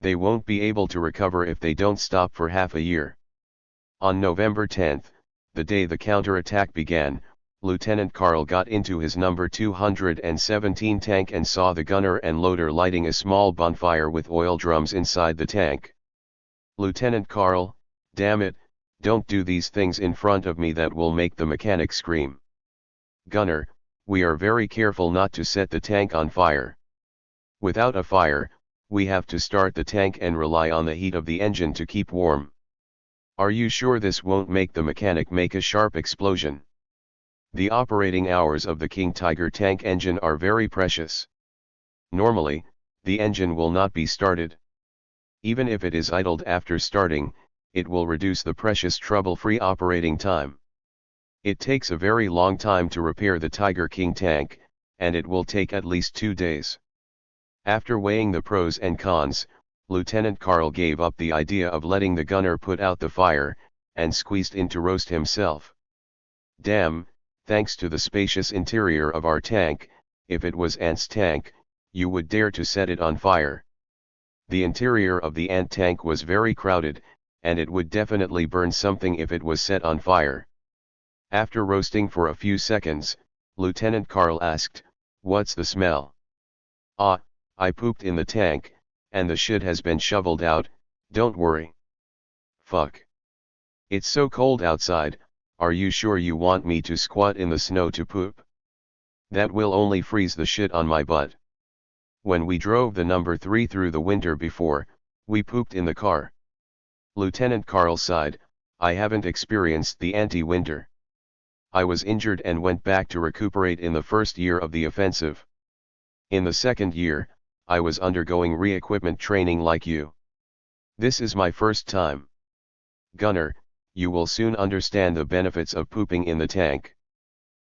They won't be able to recover if they don't stop for half a year. On November 10, the day the counterattack began, Lieutenant Karl got into his number 217 tank and saw the gunner and loader lighting a small bonfire with oil drums inside the tank. "Lieutenant Karl, damn it, don't do these things in front of me, that will make the mechanic scream." "Gunner, we are very careful not to set the tank on fire. Without a fire, we have to start the tank and rely on the heat of the engine to keep warm." "Are you sure this won't make the mechanic make a sharp explosion?" "The operating hours of the King Tiger tank engine are very precious. Normally, the engine will not be started. Even if it is idled after starting, it will reduce the precious trouble-free operating time. It takes a very long time to repair the Tiger King tank, and it will take at least 2 days." After weighing the pros and cons, Lieutenant Karl gave up the idea of letting the gunner put out the fire, and squeezed in to roast himself. "Damn, thanks to the spacious interior of our tank, if it was Ant's tank, you would dare to set it on fire." The interior of the Ant tank was very crowded, and it would definitely burn something if it was set on fire. After roasting for a few seconds, Lieutenant Karl asked, "What's the smell?" "Ah, I pooped in the tank, and the shit has been shoveled out, don't worry." "Fuck. It's so cold outside, are you sure you want me to squat in the snow to poop? That will only freeze the shit on my butt. When we drove the number 3 through the winter before, we pooped in the car." Lieutenant Karl sighed, "I haven't experienced the anti-winter. I was injured and went back to recuperate in the first year of the offensive. In the second year, I was undergoing re-equipment training like you. This is my first time. Gunner, you will soon understand the benefits of pooping in the tank.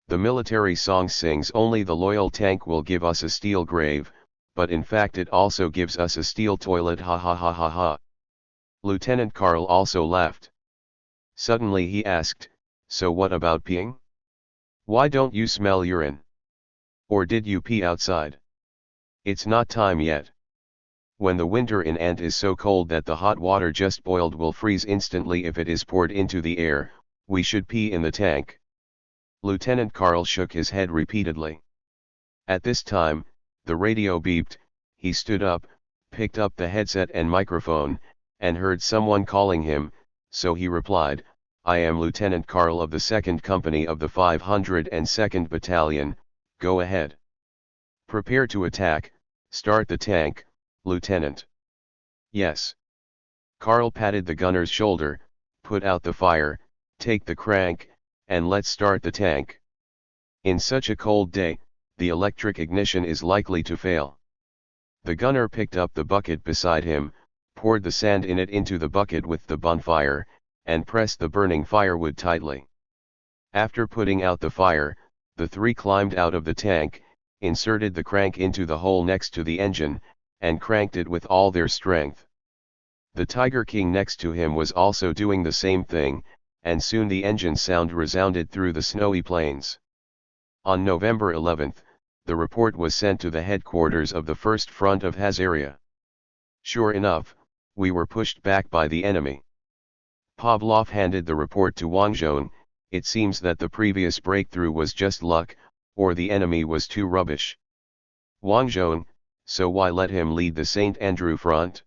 The military song sings only the loyal tank will give us a steel grave, but in fact it also gives us a steel toilet, ha ha ha ha ha." Lieutenant Karl also laughed. Suddenly he asked, "So what about peeing? Why don't you smell urine? Or did you pee outside? It's not time yet. When the winter in Ant is so cold that the hot water just boiled will freeze instantly if it is poured into the air, we should pee in the tank." Lieutenant Karl shook his head repeatedly. At this time, the radio beeped. He stood up, picked up the headset and microphone, and heard someone calling him, so he replied, "I am Lieutenant Karl of the 2nd Company of the 502nd Battalion, go ahead. Prepare to attack, start the tank, Lieutenant." "Yes." Karl patted the gunner's shoulder, "Put out the fire, take the crank, and let's start the tank. In such a cold day, the electric ignition is likely to fail." The gunner picked up the bucket beside him, poured the sand in it into the bucket with the bonfire, and pressed the burning firewood tightly. After putting out the fire, the 3 climbed out of the tank, inserted the crank into the hole next to the engine, and cranked it with all their strength. The Tiger King next to him was also doing the same thing, and soon the engine sound resounded through the snowy plains. On November 11, the report was sent to the headquarters of the First Front of Hazaria. Sure enough, we were pushed back by the enemy. Pavlov handed the report to Wang Zhong. It seems that the previous breakthrough was just luck, or the enemy was too rubbish. Wang Zhong, so why let him lead the St. Andrew front?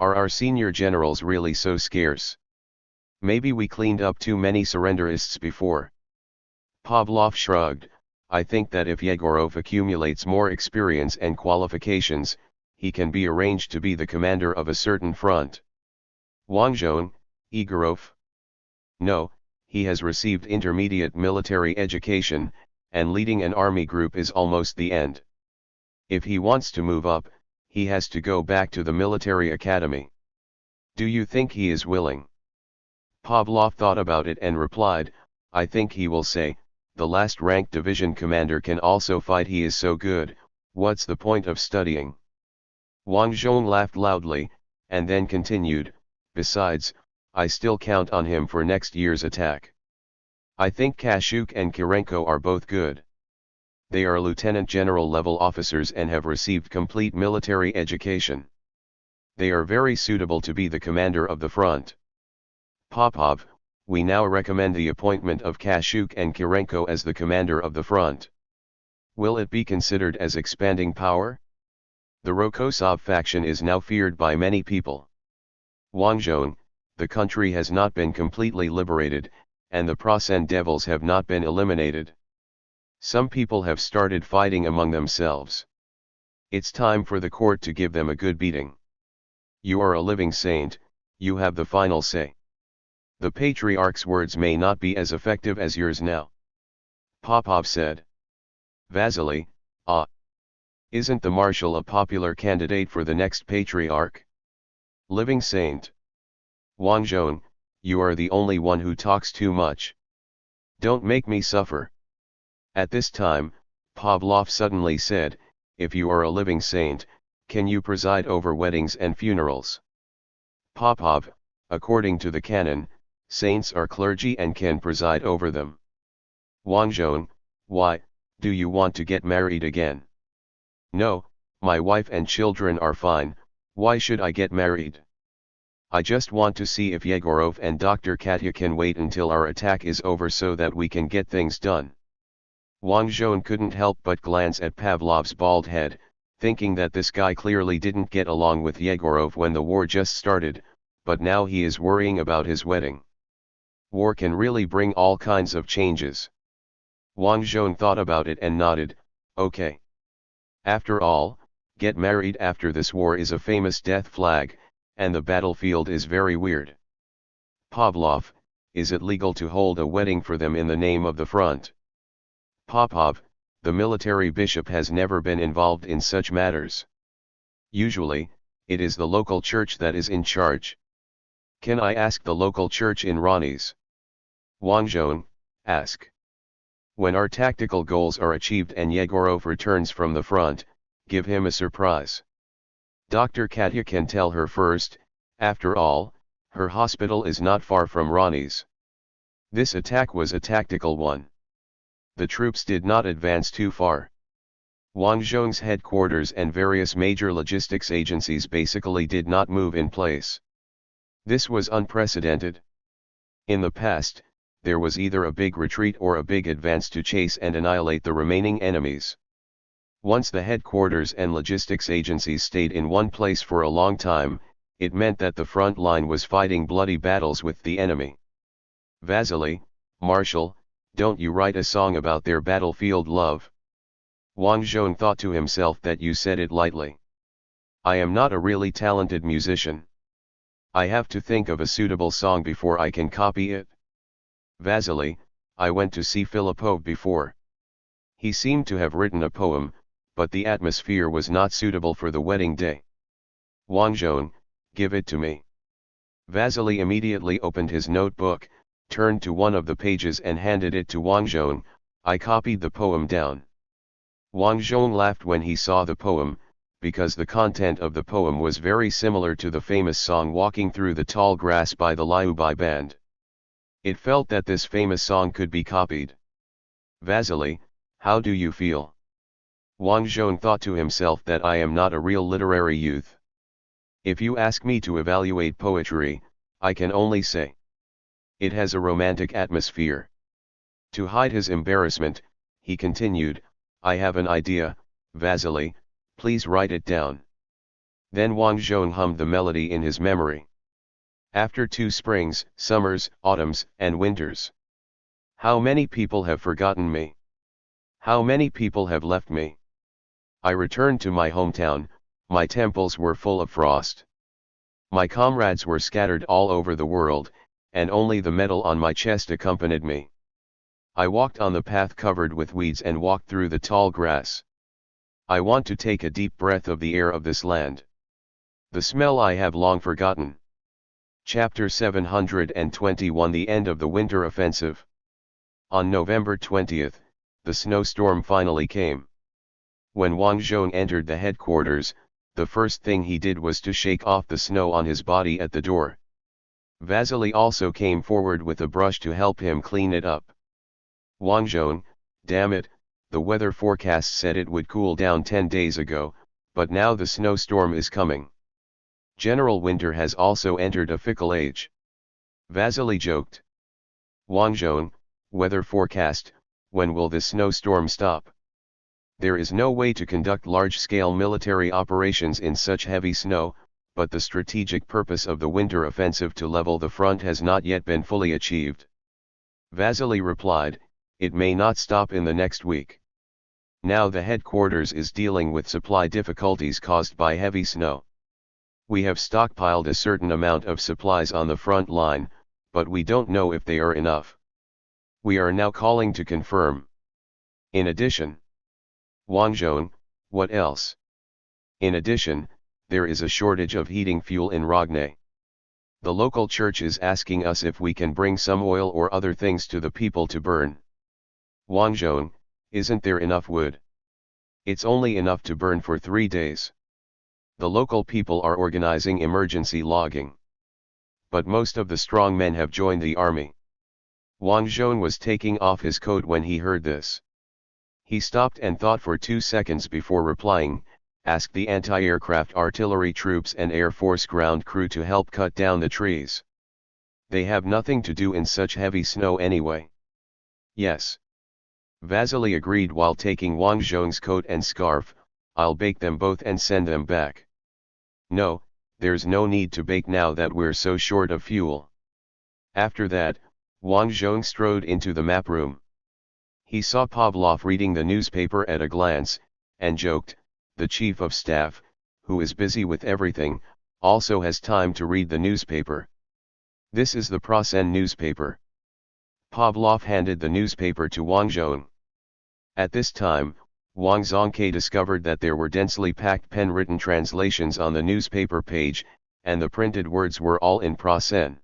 Are our senior generals really so scarce? Maybe we cleaned up too many surrenderists before. Pavlov shrugged. I think that if Yegorov accumulates more experience and qualifications, he can be arranged to be the commander of a certain front. Wang Zhong, Egorov? No, he has received intermediate military education, and leading an army group is almost the end. If he wants to move up, he has to go back to the military academy. Do you think he is willing? Pavlov thought about it and replied, I think he will say, the last ranked division commander can also fight, he is so good, what's the point of studying? Wang Zhong laughed loudly, and then continued, besides, I still count on him for next year's attack. I think Kashuk and Kirenko are both good. They are lieutenant general level officers and have received complete military education. They are very suitable to be the commander of the front. Popov, we now recommend the appointment of Kashuk and Kirenko as the commander of the front. Will it be considered as expanding power? The Rokosov faction is now feared by many people. Wang Zhong, the country has not been completely liberated, and the Prasen devils have not been eliminated. Some people have started fighting among themselves. It's time for the court to give them a good beating. You are a living saint, you have the final say. The patriarch's words may not be as effective as yours now. Popov said. Vasily, isn't the marshal a popular candidate for the next patriarch? Living saint. Wang Zhong, you are the only one who talks too much. Don't make me suffer. At this time, Pavlov suddenly said, if you are a living saint, can you preside over weddings and funerals? Popov, according to the canon, saints are clergy and can preside over them. Wang Zhong, why, do you want to get married again? No, my wife and children are fine, why should I get married? I just want to see if Yegorov and Dr. Katya can wait until our attack is over so that we can get things done. Wang Zhong couldn't help but glance at Pavlov's bald head, thinking that this guy clearly didn't get along with Yegorov when the war just started, but now he is worrying about his wedding. War can really bring all kinds of changes. Wang Zhong thought about it and nodded, okay. After all, get married after this war is a famous death flag, and the battlefield is very weird. Pavlov, is it legal to hold a wedding for them in the name of the front? Popov, the military bishop has never been involved in such matters. Usually, it is the local church that is in charge. Can I ask the local church in Ronnie's? Wang Zhong, ask. When our tactical goals are achieved and Yegorov returns from the front, give him a surprise. Dr. Katya can tell her first, after all, her hospital is not far from Ronnie's. This attack was a tactical one. The troops did not advance too far. Wang Zhong's headquarters and various major logistics agencies basically did not move in place. This was unprecedented. In the past, there was either a big retreat or a big advance to chase and annihilate the remaining enemies. Once the headquarters and logistics agencies stayed in one place for a long time, it meant that the front line was fighting bloody battles with the enemy. Vasily, Marshal, don't you write a song about their battlefield love? Wang Zhong thought to himself that you said it lightly. I am not a really talented musician. I have to think of a suitable song before I can copy it. Vasily, I went to see Filippov before. He seemed to have written a poem, but the atmosphere was not suitable for the wedding day. Wang Zhong, give it to me. Vasily immediately opened his notebook, turned to one of the pages and handed it to Wang Zhong. I copied the poem down. Wang Zhong laughed when he saw the poem, because the content of the poem was very similar to the famous song Walking Through the Tall Grass by the Liubai Band. It felt that this famous song could be copied. Vasily, how do you feel? Wang Zhong thought to himself that I am not a real literary youth. If you ask me to evaluate poetry, I can only say it has a romantic atmosphere. To hide his embarrassment, he continued, I have an idea, Vasily, please write it down. Then Wang Zhong hummed the melody in his memory. After 2 springs, summers, autumns, and winters. How many people have forgotten me? How many people have left me? I returned to my hometown, my temples were full of frost. My comrades were scattered all over the world, and only the medal on my chest accompanied me. I walked on the path covered with weeds and walked through the tall grass. I want to take a deep breath of the air of this land. The smell I have long forgotten. Chapter 721 The End of the Winter Offensive. On November 20th, the snowstorm finally came. When Wang Zhong entered the headquarters, the first thing he did was to shake off the snow on his body at the door. Vasily also came forward with a brush to help him clean it up. Wang Zhong, damn it, the weather forecast said it would cool down 10 days ago, but now the snowstorm is coming. General Winter has also entered a fickle age. Vasily joked. Wang Zhong, weather forecast, when will the snowstorm stop? There is no way to conduct large-scale military operations in such heavy snow, but the strategic purpose of the winter offensive to level the front has not yet been fully achieved. Vasily replied, it may not stop in the next week. Now the headquarters is dealing with supply difficulties caused by heavy snow. We have stockpiled a certain amount of supplies on the front line, but we don't know if they are enough. We are now calling to confirm. In addition, Wang Zhong, what else? In addition, there is a shortage of heating fuel in Rogne. The local church is asking us if we can bring some oil or other things to the people to burn. Wang Zhong, isn't there enough wood? It's only enough to burn for 3 days. The local people are organizing emergency logging. But most of the strong men have joined the army. Wang Zhong was taking off his coat when he heard this. He stopped and thought for 2 seconds before replying, ask the anti-aircraft artillery troops and Air Force ground crew to help cut down the trees. They have nothing to do in such heavy snow anyway. Yes. Vasily agreed while taking Wang Zhong's coat and scarf. I'll bake them both and send them back. No, there's no need to bake now that we're so short of fuel. After that, Wang Zhong strode into the map room. He saw Pavlov reading the newspaper at a glance, and joked, the chief of staff, who is busy with everything, also has time to read the newspaper. This is the Prasen newspaper. Pavlov handed the newspaper to Wang Zhong. At this time, Wang Zhong discovered that there were densely packed pen-written translations on the newspaper page, and the printed words were all in Prasen.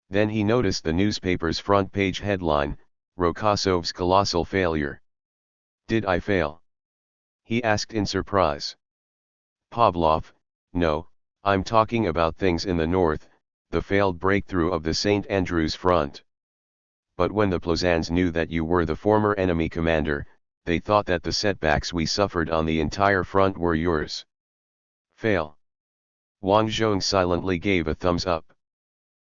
Then he noticed the newspaper's front page headline, Rokosov's colossal failure. Did I fail? He asked in surprise. Pavlov, no, I'm talking about things in the north, the failed breakthrough of the St. Andrews front. But when the Plozans knew that you were the former enemy commander, they thought that the setbacks we suffered on the entire front were yours. Fail. Wang Zhong silently gave a thumbs up.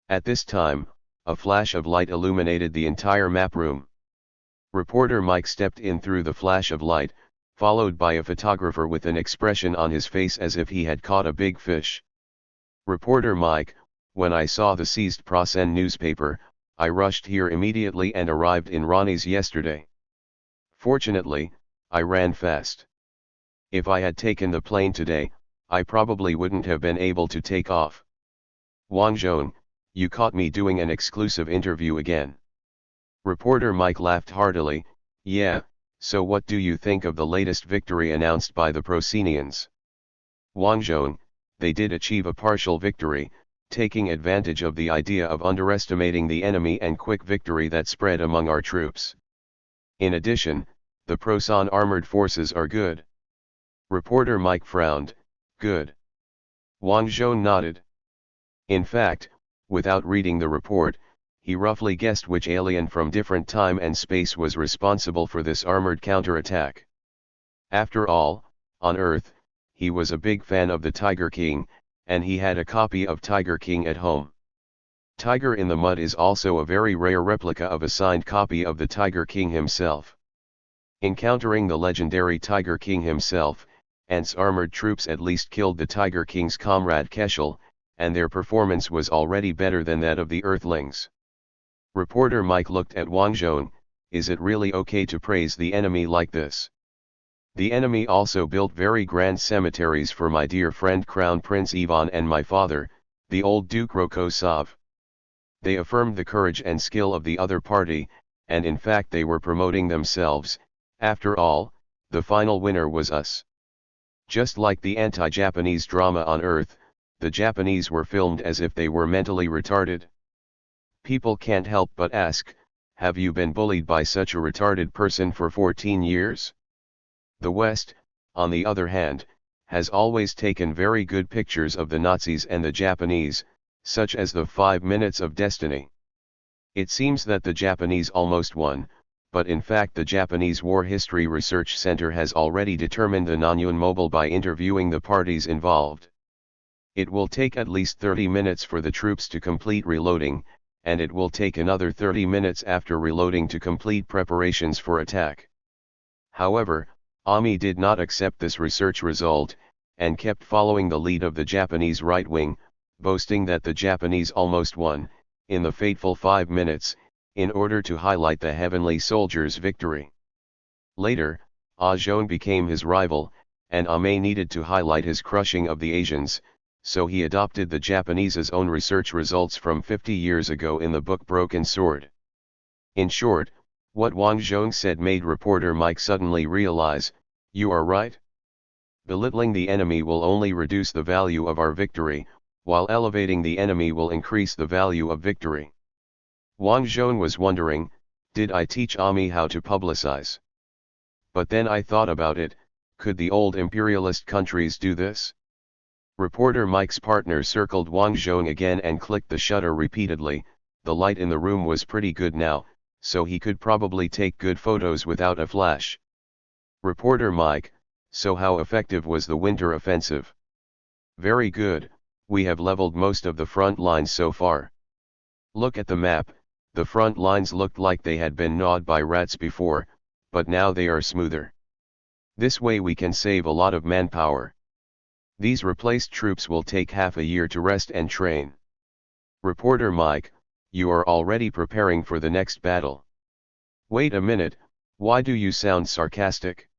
At this time, a flash of light illuminated the entire map room. Reporter Mike stepped in through the flash of light, followed by a photographer with an expression on his face as if he had caught a big fish. Reporter Mike, when I saw the seized Prasen newspaper, I rushed here immediately and arrived in Ronnie's yesterday. Fortunately, I ran fast. If I had taken the plane today, I probably wouldn't have been able to take off. Wang Zhong, you caught me doing an exclusive interview again. Reporter Mike laughed heartily, yeah, so what do you think of the latest victory announced by the Prosenians? Wang Zhong, they did achieve a partial victory, taking advantage of the idea of underestimating the enemy and quick victory that spread among our troops. In addition, the Prosan armored forces are good. Reporter Mike frowned, good. Wang Zhong nodded. In fact, without reading the report, he roughly guessed which alien from different time and space was responsible for this armored counterattack. After all, on Earth, he was a big fan of the Tiger King, and he had a copy of Tiger King at home. Tiger in the Mud is also a very rare replica of a signed copy of the Tiger King himself. Encountering the legendary Tiger King himself, Ant's armored troops at least killed the Tiger King's comrade Keshel, and their performance was already better than that of the Earthlings. Reporter Mike looked at Wang Zhong, is it really okay to praise the enemy like this? The enemy also built very grand cemeteries for my dear friend Crown Prince Ivan and my father, the old Duke Rokosov. They affirmed the courage and skill of the other party, and in fact they were promoting themselves. After all, the final winner was us. Just like the anti-Japanese drama on Earth, the Japanese were filmed as if they were mentally retarded. People can't help but ask, have you been bullied by such a retarded person for 14 years? The West, on the other hand, has always taken very good pictures of the Nazis and the Japanese, such as the 5 Minutes of Destiny. It seems that the Japanese almost won, but in fact the Japanese War History Research Center has already determined the non-mobile by interviewing the parties involved. It will take at least 30 minutes for the troops to complete reloading, and it will take another 30 minutes after reloading to complete preparations for attack. However, Ami did not accept this research result, and kept following the lead of the Japanese right wing, boasting that the Japanese almost won, in the fateful 5 minutes, in order to highlight the heavenly soldiers' victory. Later, Ah Zhong became his rival, and Ami needed to highlight his crushing of the Asians, so he adopted the Japanese's own research results from 50 years ago in the book Broken Sword. In short, what Wang Zhong said made reporter Mike suddenly realize, you are right. Belittling the enemy will only reduce the value of our victory, while elevating the enemy will increase the value of victory. Wang Zhong was wondering, did I teach Ami how to publicize? But then I thought about it, could the old imperialist countries do this? Reporter Mike's partner circled Wang Zhong again and clicked the shutter repeatedly. The light in the room was pretty good now, so he could probably take good photos without a flash. Reporter Mike, so how effective was the winter offensive? Very good, we have leveled most of the front lines so far. Look at the map, the front lines looked like they had been gnawed by rats before, but now they are smoother. This way we can save a lot of manpower. These replaced troops will take half a year to rest and train. Reporter Mike, you are already preparing for the next battle. Wait a minute, why do you sound sarcastic?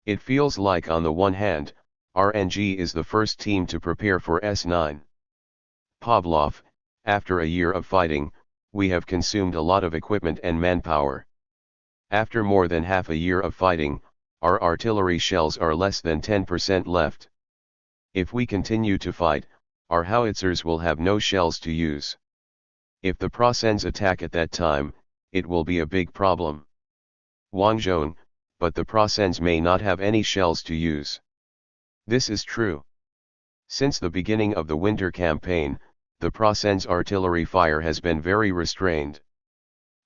It feels like on the one hand, RNG is the first team to prepare for S9. Pavlov, after a year of fighting, we have consumed a lot of equipment and manpower. After more than half a year of fighting, our artillery shells are less than 10% left. If we continue to fight, our howitzers will have no shells to use. If the Prussians attack at that time, it will be a big problem. Wang Zhong, but the Prussians may not have any shells to use. This is true. Since the beginning of the winter campaign, the Prussians' artillery fire has been very restrained.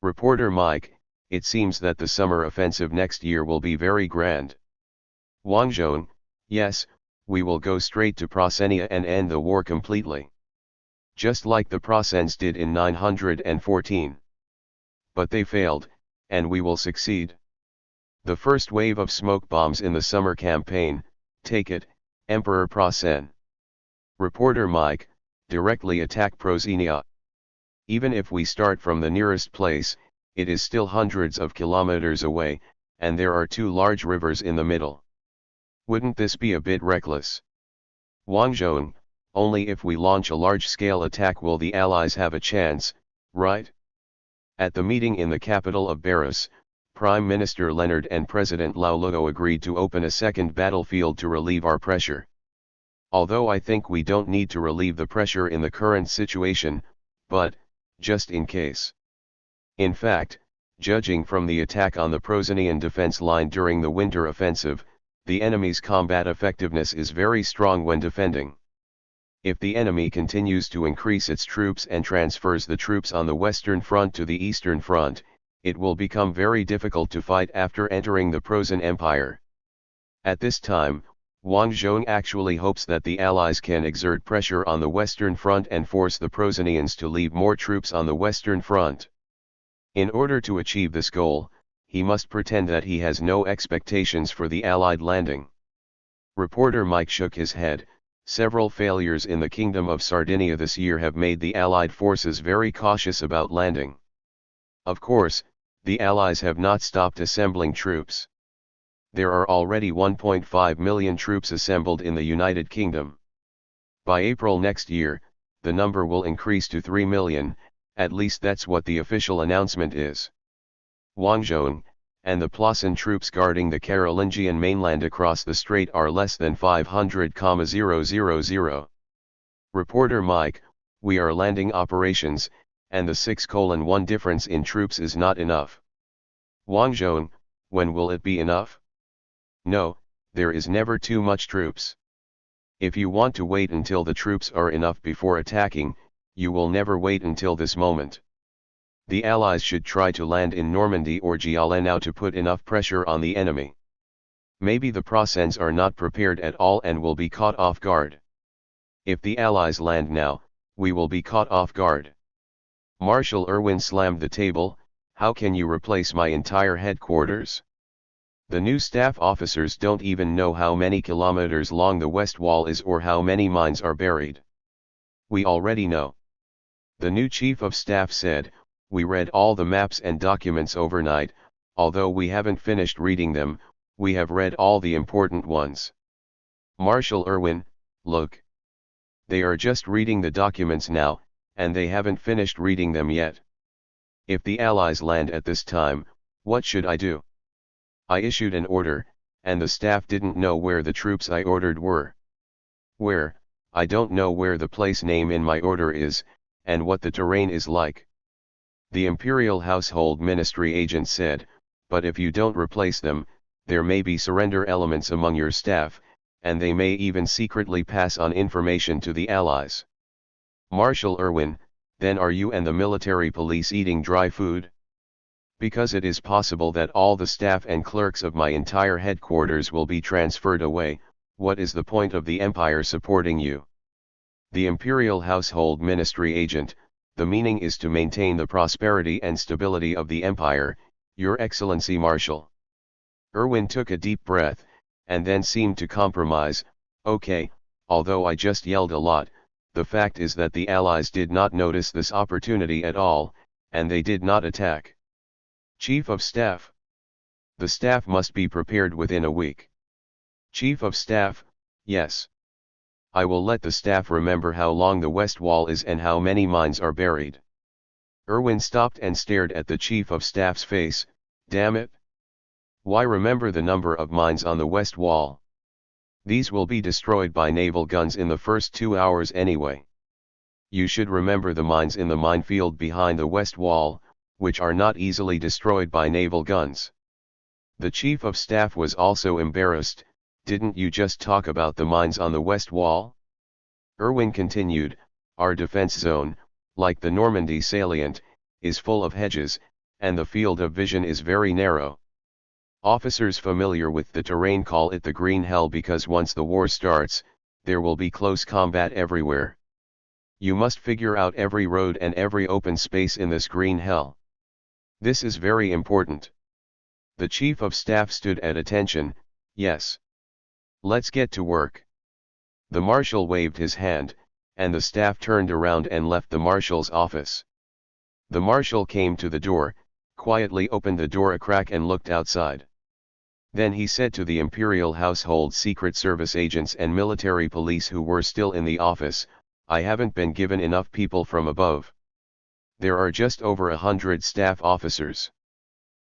Reporter Mike, it seems that the summer offensive next year will be very grand. Wang Zhong, yes, we will go straight to Prussia and end the war completely. Just like the Prussians did in 914. But they failed, and we will succeed. The first wave of smoke bombs in the summer campaign, take it, Emperor Prussian. Reporter Mike, directly attack Prussia. Even if we start from the nearest place, it is still hundreds of kilometers away, and there are 2 large rivers in the middle. Wouldn't this be a bit reckless? Wang Zhong, only if we launch a large-scale attack will the Allies have a chance, right? At the meeting in the capital of Belarus, Prime Minister Leonard and President Lao Luo agreed to open a second battlefield to relieve our pressure. Although I think we don't need to relieve the pressure in the current situation, but, just in case. In fact, judging from the attack on the Prusinian defense line during the winter offensive, the enemy's combat effectiveness is very strong when defending. If the enemy continues to increase its troops and transfers the troops on the Western Front to the Eastern Front, it will become very difficult to fight after entering the Prussian Empire. At this time, Wang Zhong actually hopes that the Allies can exert pressure on the Western Front and force the Prusinians to leave more troops on the Western Front. In order to achieve this goal, he must pretend that he has no expectations for the Allied landing. Reporter Mike shook his head. Several failures in the Kingdom of Sardinia this year have made the Allied forces very cautious about landing. Of course, the Allies have not stopped assembling troops. There are already 1.5 million troops assembled in the United Kingdom. By April next year, the number will increase to 3 million, at least that's what the official announcement is. Wang Zhong, and the Plasan troops guarding the Carolingian mainland across the strait are less than 500,000. Reporter Mike, we are landing operations, and the 6:1 difference in troops is not enough. Wang Zhong, when will it be enough? No, there is never too much troops. If you want to wait until the troops are enough before attacking, you will never wait until this moment. The Allies should try to land in Normandy or Guyana now to put enough pressure on the enemy. Maybe the Prussians are not prepared at all and will be caught off guard. If the Allies land now, we will be caught off guard. Marshal Irwin slammed the table. How can you replace my entire headquarters? The new staff officers don't even know how many kilometers long the west wall is or how many mines are buried. We already know. The new chief of staff said, we read all the maps and documents overnight, although we haven't finished reading them, we have read all the important ones. Marshal Irwin, look. They are just reading the documents now, and they haven't finished reading them yet. If the Allies land at this time, what should I do? I issued an order, and the staff didn't know where the troops I ordered were. Where? I don't know where the place name in my order is, and what the terrain is like. The Imperial Household Ministry agent said, but if you don't replace them, there may be surrender elements among your staff, and they may even secretly pass on information to the Allies. Marshal Irwin, then are you and the military police eating dry food? Because it is possible that all the staff and clerks of my entire headquarters will be transferred away. What is the point of the Empire supporting you? The Imperial Household Ministry agent, the meaning is to maintain the prosperity and stability of the Empire, Your Excellency Marshal. Irwin took a deep breath, and then seemed to compromise. Okay, although I just yelled a lot, the fact is that the Allies did not notice this opportunity at all, and they did not attack. Chief of Staff. The staff must be prepared within a week. Chief of Staff, yes. I will let the staff remember how long the west wall is and how many mines are buried. Irwin stopped and stared at the Chief of Staff's face. Damn it. Why remember the number of mines on the west wall? These will be destroyed by naval guns in the first 2 hours anyway. You should remember the mines in the minefield behind the west wall, which are not easily destroyed by naval guns. The Chief of Staff was also embarrassed. Didn't you just talk about the mines on the west wall? Irwin continued, our defense zone, like the Normandy salient, is full of hedges, and the field of vision is very narrow. Officers familiar with the terrain call it the Green Hell because once the war starts, there will be close combat everywhere. You must figure out every road and every open space in this Green Hell. This is very important. The Chief of Staff stood at attention. Yes. Let's get to work. The Marshal waved his hand, and the staff turned around and left the Marshal's office. The Marshal came to the door, quietly opened the door a crack and looked outside. Then he said to the Imperial Household Secret Service agents and military police who were still in the office, I haven't been given enough people from above. There are just over 100 staff officers.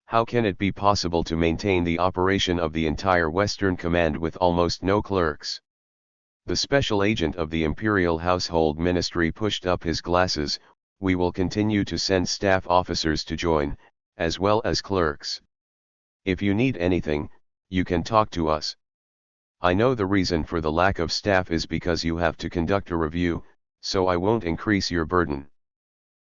How can it be possible to maintain the operation of the entire Western Command with almost no clerks? The special agent of the Imperial Household Ministry pushed up his glasses. We will continue to send staff officers to join, as well as clerks. If you need anything, you can talk to us. I know the reason for the lack of staff is because you have to conduct a review, so I won't increase your burden.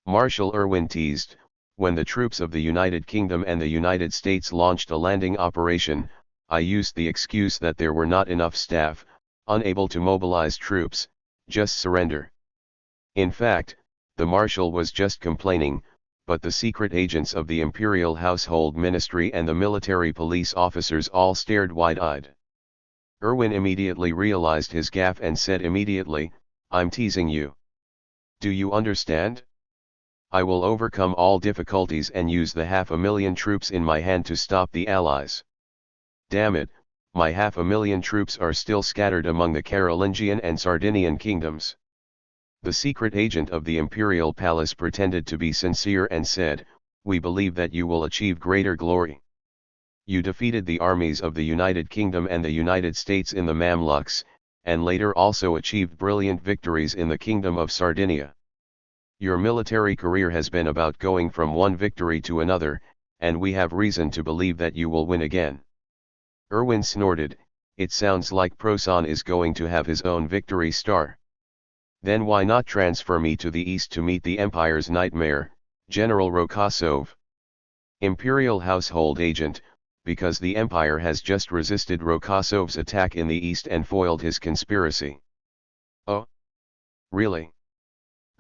Marshal Irwin teased, when the troops of the United Kingdom and the United States launched a landing operation, I used the excuse that there were not enough staff, unable to mobilize troops, just surrender. In fact, the Marshal was just complaining, but the secret agents of the Imperial Household Ministry and the military police officers all stared wide-eyed. Irwin immediately realized his gaffe and said immediately, I'm teasing you. Do you understand? I will overcome all difficulties and use the 500,000 troops in my hand to stop the Allies. Damn it, my 500,000 troops are still scattered among the Carolingian and Sardinian kingdoms. The secret agent of the Imperial Palace pretended to be sincere and said, we believe that you will achieve greater glory. You defeated the armies of the United Kingdom and the United States in the Mamluks, and later also achieved brilliant victories in the Kingdom of Sardinia. Your military career has been about going from one victory to another, and we have reason to believe that you will win again. Erwin snorted, it sounds like Prosan is going to have his own victory star. Then why not transfer me to the east to meet the Empire's nightmare, General Rokosov? Imperial household agent, because the Empire has just resisted Rokosov's attack in the east and foiled his conspiracy. Oh? Really?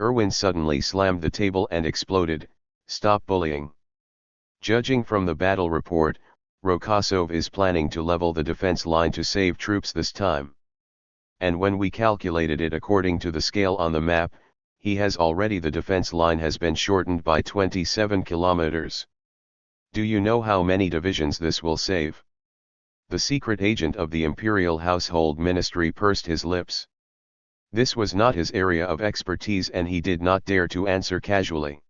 Erwin suddenly slammed the table and exploded, stop bullying. Judging from the battle report, Rokosov is planning to level the defense line to save troops this time. And when we calculated it according to the scale on the map, the defense line has been shortened by 27 kilometers. Do you know how many divisions this will save? The secret agent of the Imperial Household Ministry pursed his lips. This was not his area of expertise and he did not dare to answer casually.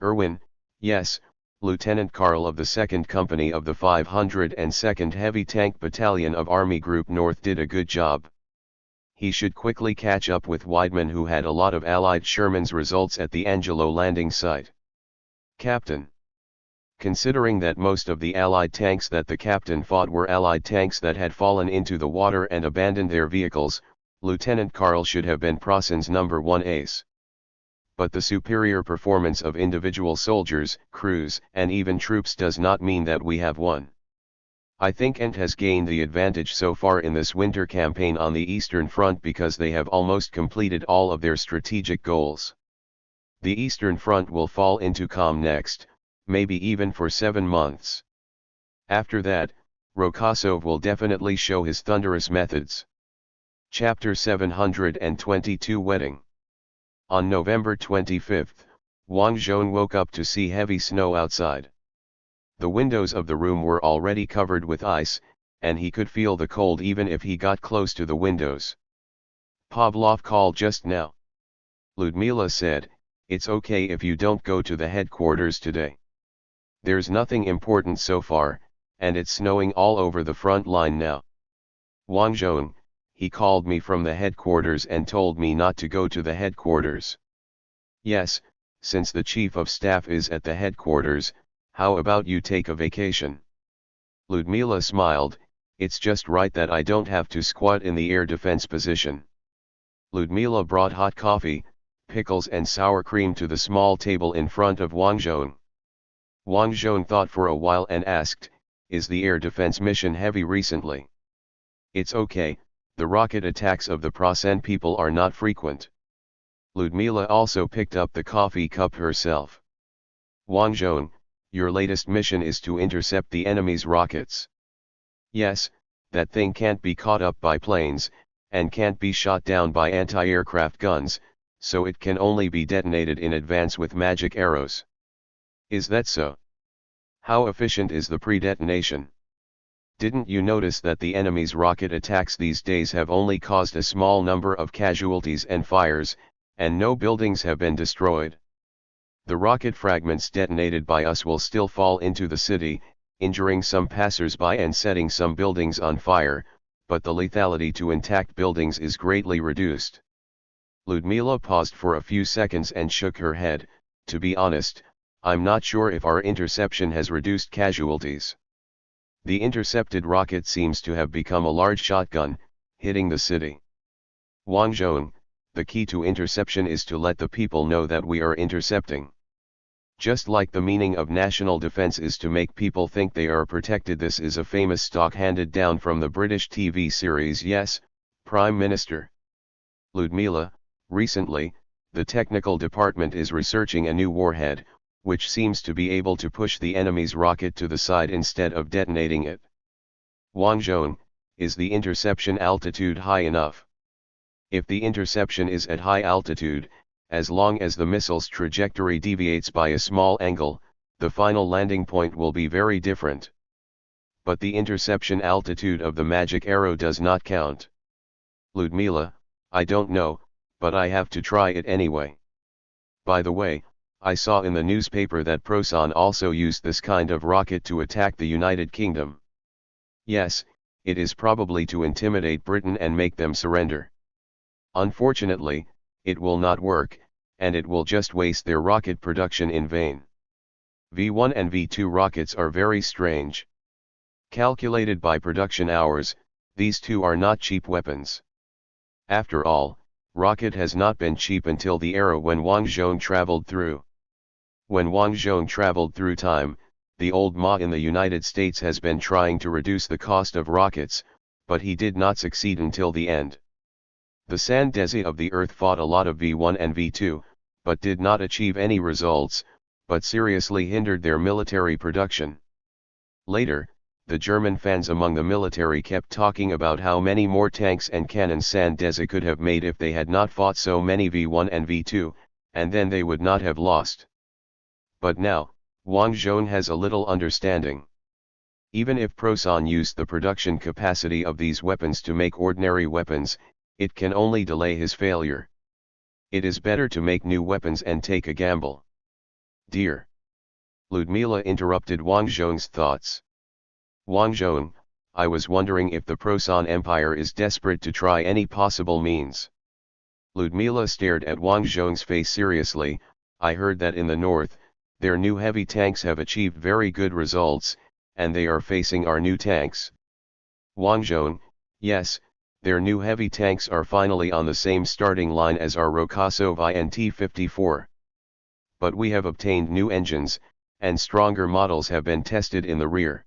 Erwin, yes, Lieutenant Karl of the 2nd Company of the 502nd Heavy Tank Battalion of Army Group North did a good job. He should quickly catch up with Weidman, who had a lot of Allied Sherman's results at the Angelo landing site. Captain. Considering that most of the Allied tanks that the captain fought were Allied tanks that had fallen into the water and abandoned their vehicles, Lieutenant Karl should have been Prosan's number one ace. But the superior performance of individual soldiers, crews, and even troops does not mean that we have won. I think Ent has gained the advantage so far in this winter campaign on the Eastern Front because they have almost completed all of their strategic goals. The Eastern Front will fall into calm next, maybe even for 7 months. After that, Rokosov will definitely show his thunderous methods. Chapter 722 Wedding. On November 25, Wang Zhong woke up to see heavy snow outside. The windows of the room were already covered with ice, and he could feel the cold even if he got close to the windows. Pavlov called just now. Ludmila said, "It's okay if you don't go to the headquarters today. There's nothing important so far, and it's snowing all over the front line now." Wang Zhong, he called me from the headquarters and told me not to go to the headquarters. Yes, since the chief of staff is at the headquarters, how about you take a vacation? Ludmila smiled, it's just right that I don't have to squat in the air defense position. Ludmila brought hot coffee, pickles and sour cream to the small table in front of Wang Zhong. Wang Zhong thought for a while and asked, is the air defense mission heavy recently? It's okay, the rocket attacks of the Prosan people are not frequent. Ludmila also picked up the coffee cup herself. Wang Zhong, your latest mission is to intercept the enemy's rockets. Yes, that thing can't be caught up by planes, and can't be shot down by anti-aircraft guns, so it can only be detonated in advance with magic arrows. Is that so? How efficient is the pre-detonation? Didn't you notice that the enemy's rocket attacks these days have only caused a small number of casualties and fires, and no buildings have been destroyed? The rocket fragments detonated by us will still fall into the city, injuring some passers-by and setting some buildings on fire, but the lethality to intact buildings is greatly reduced. Ludmila paused for a few seconds and shook her head. To be honest, I'm not sure if our interception has reduced casualties. The intercepted rocket seems to have become a large shotgun, hitting the city. Wang Zhong, the key to interception is to let the people know that we are intercepting. Just like the meaning of national defense is to make people think they are protected. This is a famous stock handed down from the British TV series Yes, Prime Minister. Ludmila, recently, the technical department is researching a new warhead, which seems to be able to push the enemy's rocket to the side instead of detonating it. Wang Zhong, is the interception altitude high enough? If the interception is at high altitude, as long as the missile's trajectory deviates by a small angle, the final landing point will be very different. But the interception altitude of the magic arrow does not count. Ludmila, I don't know, but I have to try it anyway. By the way, I saw in the newspaper that Prosan also used this kind of rocket to attack the United Kingdom. Yes, it is probably to intimidate Britain and make them surrender. Unfortunately, it will not work, and it will just waste their rocket production in vain. V1 and V2 rockets are very strange. Calculated by production hours, these two are not cheap weapons. After all, rocket has not been cheap until the era when Wang Zhong traveled through. When Wang Zhong traveled through time, the old Ma in the United States has been trying to reduce the cost of rockets, but he did not succeed until the end. The Sandesi of the Earth fought a lot of V1 and V2, but did not achieve any results, but seriously hindered their military production. Later, the German fans among the military kept talking about how many more tanks and cannons Sandesi could have made if they had not fought so many V1 and V2, and then they would not have lost. But now, Wang Zhong has a little understanding. Even if Prosan used the production capacity of these weapons to make ordinary weapons, it can only delay his failure. It is better to make new weapons and take a gamble. Dear Ludmila interrupted Wang Zhong's thoughts. Wang Zhong, I was wondering if the Prosan Empire is desperate to try any possible means. Ludmila stared at Wang Zhong's face seriously. I heard that in the north, their new heavy tanks have achieved very good results, and they are facing our new tanks. Wang Zhong, yes, their new heavy tanks are finally on the same starting line as our Rokossovy and T-54. But we have obtained new engines, and stronger models have been tested in the rear.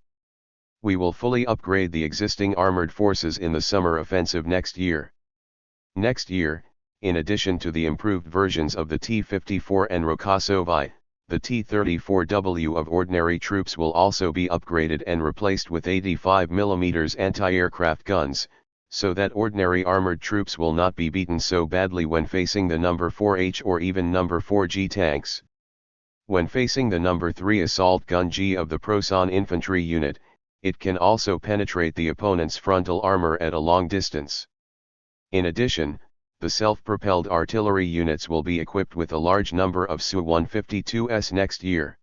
We will fully upgrade the existing armored forces in the summer offensive next year. Next year, in addition to the improved versions of the T-54 and Rokossovy, the T-34W of ordinary troops will also be upgraded and replaced with 85mm anti-aircraft guns, so that ordinary armored troops will not be beaten so badly when facing the No. 4H or even No. 4G tanks. When facing the No. 3 assault gun G of the Prosan infantry unit, it can also penetrate the opponent's frontal armor at a long distance. In addition, the self-propelled artillery units will be equipped with a large number of Su-152s next year.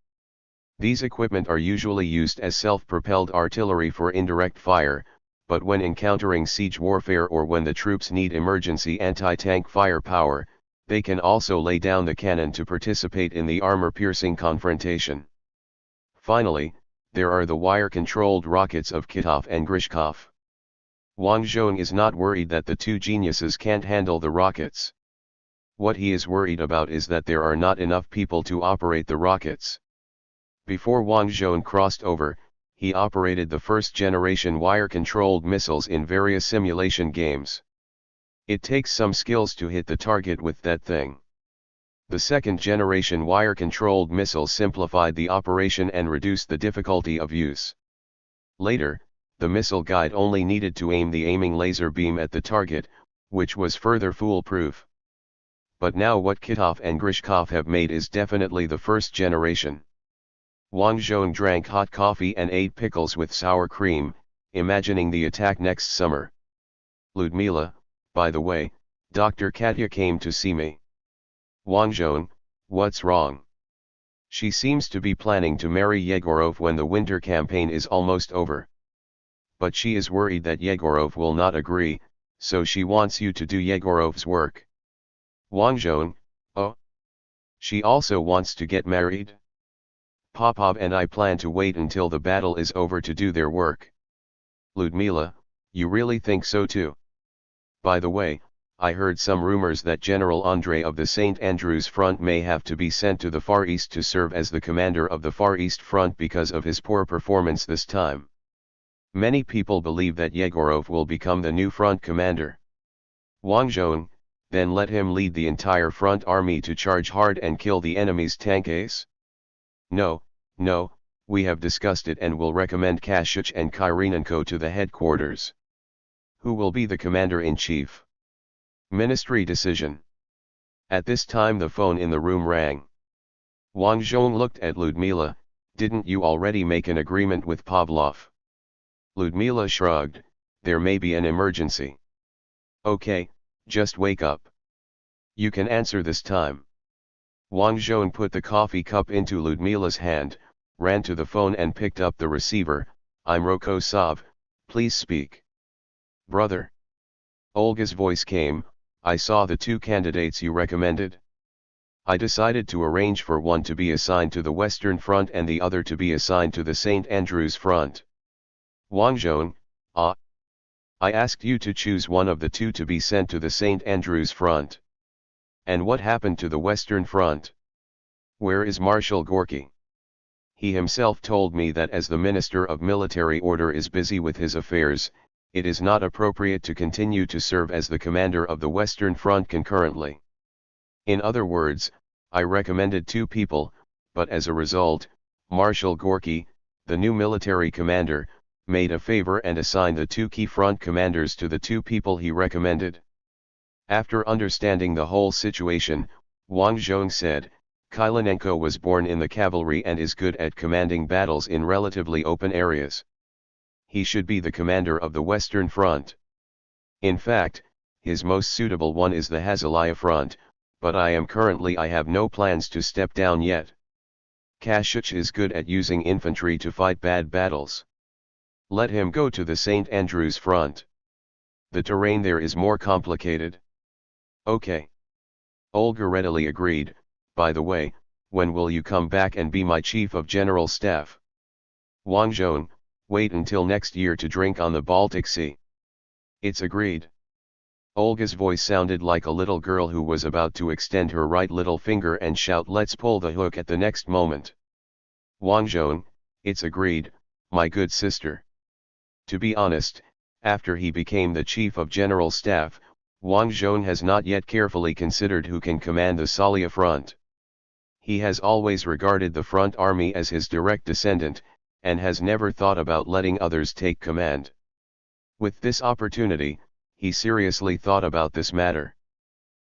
These equipment are usually used as self-propelled artillery for indirect fire, but when encountering siege warfare or when the troops need emergency anti-tank firepower, they can also lay down the cannon to participate in the armor-piercing confrontation. Finally, there are the wire-controlled rockets of Kitov and Grishkov. Wang Zhong is not worried that the two geniuses can't handle the rockets. What he is worried about is that there are not enough people to operate the rockets. Before Wang Zhong crossed over, he operated the first-generation wire-controlled missiles in various simulation games. It takes some skills to hit the target with that thing. The second-generation wire-controlled missiles simplified the operation and reduced the difficulty of use. Later, the missile guide only needed to aim the aiming laser beam at the target, which was further foolproof. But now what Kitov and Grishkov have made is definitely the first generation. Wang Zhong drank hot coffee and ate pickles with sour cream, imagining the attack next summer. Ludmila, by the way, Dr. Katya came to see me. Wang Zhong, what's wrong? She seems to be planning to marry Yegorov when the winter campaign is almost over. But she is worried that Yegorov will not agree, so she wants you to do Yegorov's work. Wang Zhong, oh? She also wants to get married? Popov and I plan to wait until the battle is over to do their work. Ludmila, you really think so too? By the way, I heard some rumors that General Andrei of the St. Andrews Front may have to be sent to the Far East to serve as the commander of the Far East Front because of his poor performance this time. Many people believe that Yegorov will become the new front commander. Wang Zhong, then let him lead the entire front army to charge hard and kill the enemy's tank ace? No, we have discussed it and will recommend Kashuch and Kyrenenko to the headquarters. Who will be the commander-in-chief? Ministry decision. At this time the phone in the room rang. Wang Zhong looked at Ludmila. Didn't you already make an agreement with Pavlov? Ludmila shrugged. There may be an emergency. Okay, just wake up. You can answer this time. Wang Zhong put the coffee cup into Ludmila's hand, ran to the phone and picked up the receiver. I'm Rokosov, please speak. Brother. Olga's voice came, I saw the two candidates you recommended. I decided to arrange for one to be assigned to the Western Front and the other to be assigned to the St. Andrews Front. Wang Zhong, I asked you to choose one of the two to be sent to the St. Andrews Front. And what happened to the Western Front? Where is Marshal Gorky? He himself told me that as the Minister of Military Order is busy with his affairs, it is not appropriate to continue to serve as the commander of the Western Front concurrently. In other words, I recommended two people, but as a result, Marshal Gorky, the new military commander, made a favor and assigned the two key front commanders to the two people he recommended. After understanding the whole situation, Wang Zhong said, Kylenenko was born in the cavalry and is good at commanding battles in relatively open areas. He should be the commander of the Western Front. In fact, his most suitable one is the Hazalaya Front, but I have no plans to step down yet. Kashuch is good at using infantry to fight bad battles. Let him go to the St. Andrews Front. The terrain there is more complicated. Okay. Olga readily agreed. By the way, when will you come back and be my chief of general staff? Wang Zhong, wait until next year to drink on the Baltic Sea. It's agreed. Olga's voice sounded like a little girl who was about to extend her right little finger and shout let's pull the hook at the next moment. Wang Zhong, it's agreed, my good sister. To be honest, after he became the chief of general staff, Wang Zhong has not yet carefully considered who can command the Salia front. He has always regarded the front army as his direct descendant, and has never thought about letting others take command. With this opportunity, he seriously thought about this matter.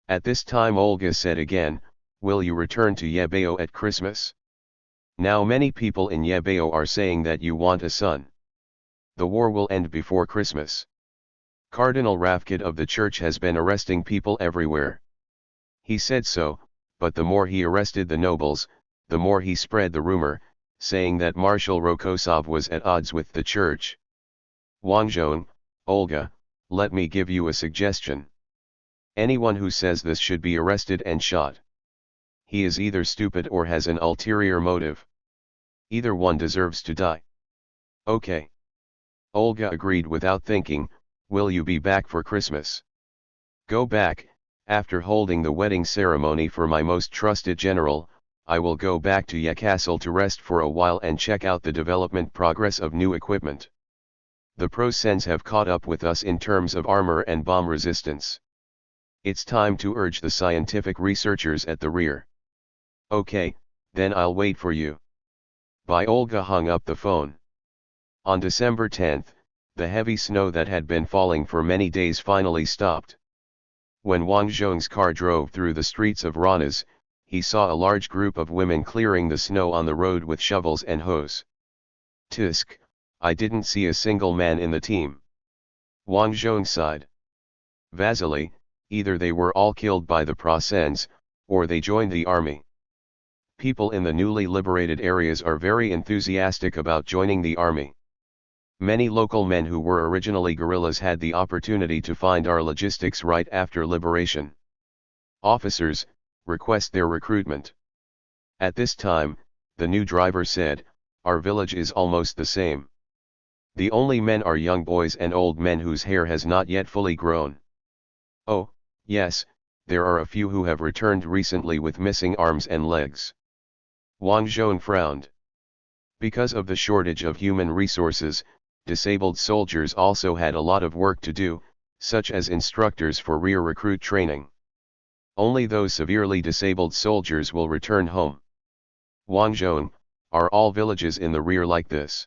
At this time Olga said again, will you return to Yebeo at Christmas? Now many people in Yebeo are saying that you want a son. The war will end before Christmas. Cardinal Ravkid of the church has been arresting people everywhere. He said so, but the more he arrested the nobles, the more he spread the rumor, saying that Marshal Rokosov was at odds with the church. Wang Zhong, Olga, let me give you a suggestion. Anyone who says this should be arrested and shot. He is either stupid or has an ulterior motive. Either one deserves to die. Okay. Olga agreed without thinking, will you be back for Christmas? Go back, after holding the wedding ceremony for my most trusted general, I will go back to Ye Castle to rest for a while and check out the development progress of new equipment. The Prosens have caught up with us in terms of armor and bomb resistance. It's time to urge the scientific researchers at the rear. Okay, then I'll wait for you. Bye. Olga hung up the phone. On December 10th, the heavy snow that had been falling for many days finally stopped. When Wang Zhong's car drove through the streets of Ranas, he saw a large group of women clearing the snow on the road with shovels and hose. Tisk, I didn't see a single man in the team. Wang Zhong sighed. Vasily, either they were all killed by the Prosens, or they joined the army. People in the newly liberated areas are very enthusiastic about joining the army. Many local men who were originally guerrillas had the opportunity to find our logistics right after liberation. Officers, request their recruitment. At this time, the new driver said, our village is almost the same. The only men are young boys and old men whose hair has not yet fully grown. Oh, yes, there are a few who have returned recently with missing arms and legs. Wang Zhong frowned. Because of the shortage of human resources, disabled soldiers also had a lot of work to do, such as instructors for rear recruit training. Only those severely disabled soldiers will return home. Wang Zhong, are all villages in the rear like this?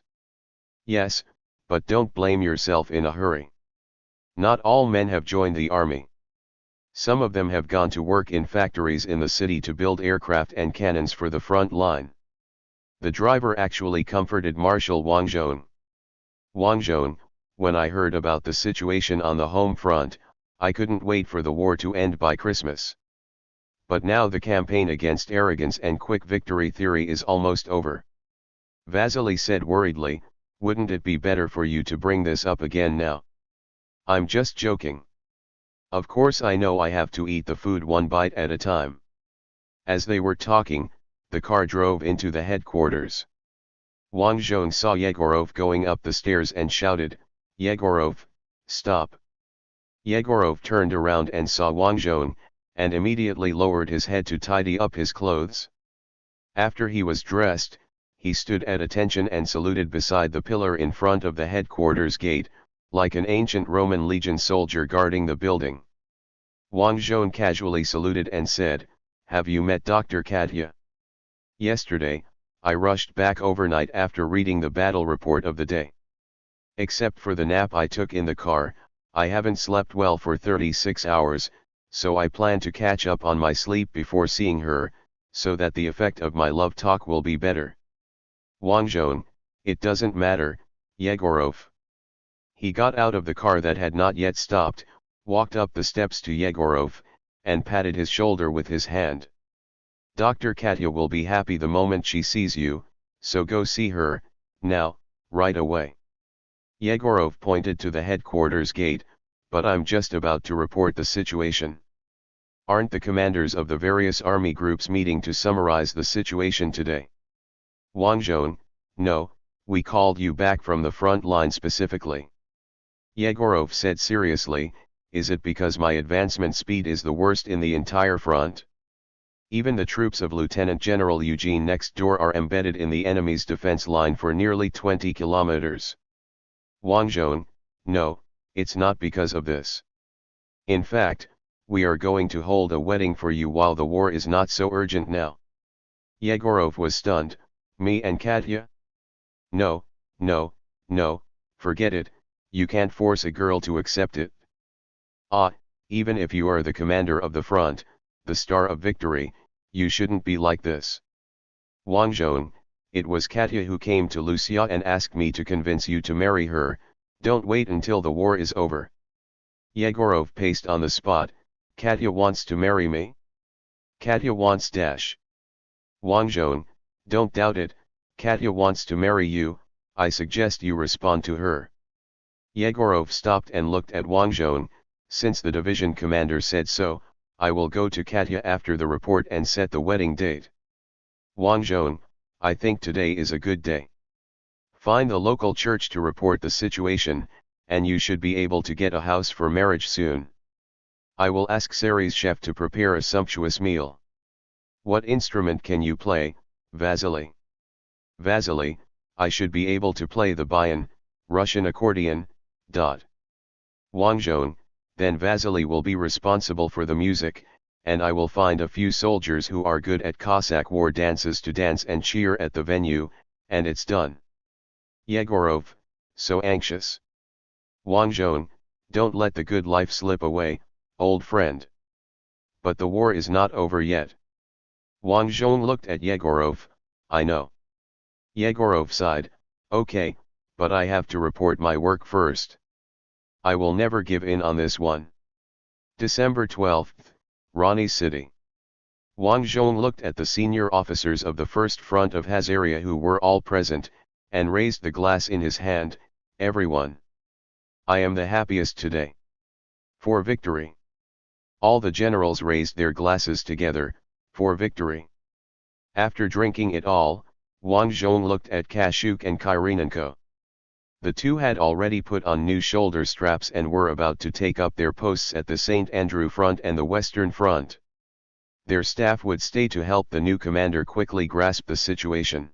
Yes, but don't blame yourself in a hurry. Not all men have joined the army. Some of them have gone to work in factories in the city to build aircraft and cannons for the front line. The driver actually comforted Marshal Wang Zhong. Wang Zhong, when I heard about the situation on the home front, I couldn't wait for the war to end by Christmas. But now the campaign against arrogance and quick victory theory is almost over. Vasily said worriedly, wouldn't it be better for you to bring this up again now? I'm just joking. Of course I know I have to eat the food one bite at a time. As they were talking, the car drove into the headquarters. Wang Zhong saw Yegorov going up the stairs and shouted, Yegorov, stop. Yegorov turned around and saw Wang Zhong, and immediately lowered his head to tidy up his clothes. After he was dressed, he stood at attention and saluted beside the pillar in front of the headquarters gate, like an ancient Roman legion soldier guarding the building. Wang Zhong casually saluted and said, have you met Dr. Katya? Yesterday, I rushed back overnight after reading the battle report of the day. Except for the nap I took in the car, I haven't slept well for 36 hours, so I plan to catch up on my sleep before seeing her, so that the effect of my love talk will be better. Wang Zhong, it doesn't matter, Yegorov. He got out of the car that had not yet stopped, walked up the steps to Yegorov, and patted his shoulder with his hand. Dr. Katya will be happy the moment she sees you, so go see her, now, right away. Yegorov pointed to the headquarters gate, but I'm just about to report the situation. Aren't the commanders of the various army groups meeting to summarize the situation today? Wang Zhong, no, we called you back from the front line specifically. Yegorov said seriously, is it because my advancement speed is the worst in the entire front? Even the troops of Lieutenant General Eugene next door are embedded in the enemy's defense line for nearly 20 kilometers. Wang Zhong, no, it's not because of this. In fact, we are going to hold a wedding for you while the war is not so urgent now. Yegorov was stunned, me and Katya? No, no, no, forget it, you can't force a girl to accept it. Even if you are the commander of the front, the star of victory, you shouldn't be like this. Wang Zhong, it was Katya who came to Lucia and asked me to convince you to marry her, don't wait until the war is over. Yegorov paced on the spot, Katya wants to marry me? Katya wants dash. Wang Zhong, don't doubt it, Katya wants to marry you, I suggest you respond to her. Yegorov stopped and looked at Wang Zhong, since the division commander said so, I will go to Katya after the report and set the wedding date. Wang Zhong, I think today is a good day. Find the local church to report the situation, and you should be able to get a house for marriage soon. I will ask Sari's chef to prepare a sumptuous meal. What instrument can you play, Vasily? Vasily, I should be able to play the baton, Russian accordion. Wang Zhong, then Vasily will be responsible for the music, and I will find a few soldiers who are good at Cossack war dances to dance and cheer at the venue, and it's done. Yegorov, so anxious. Wang Zhong, don't let the good life slip away, old friend. But the war is not over yet. Wang Zhong looked at Yegorov, I know. Yegorov sighed, okay, but I have to report my work first. I will never give in on this one. December 12th, Rani City. Wang Zhong looked at the senior officers of the First Front of Hazaria who were all present, and raised the glass in his hand, everyone. I am the happiest today. For victory. All the generals raised their glasses together, for victory. After drinking it all, Wang Zhong looked at Kashuk and Kyrenenko. The two had already put on new shoulder straps and were about to take up their posts at the St. Andrew Front and the Western Front. Their staff would stay to help the new commander quickly grasp the situation.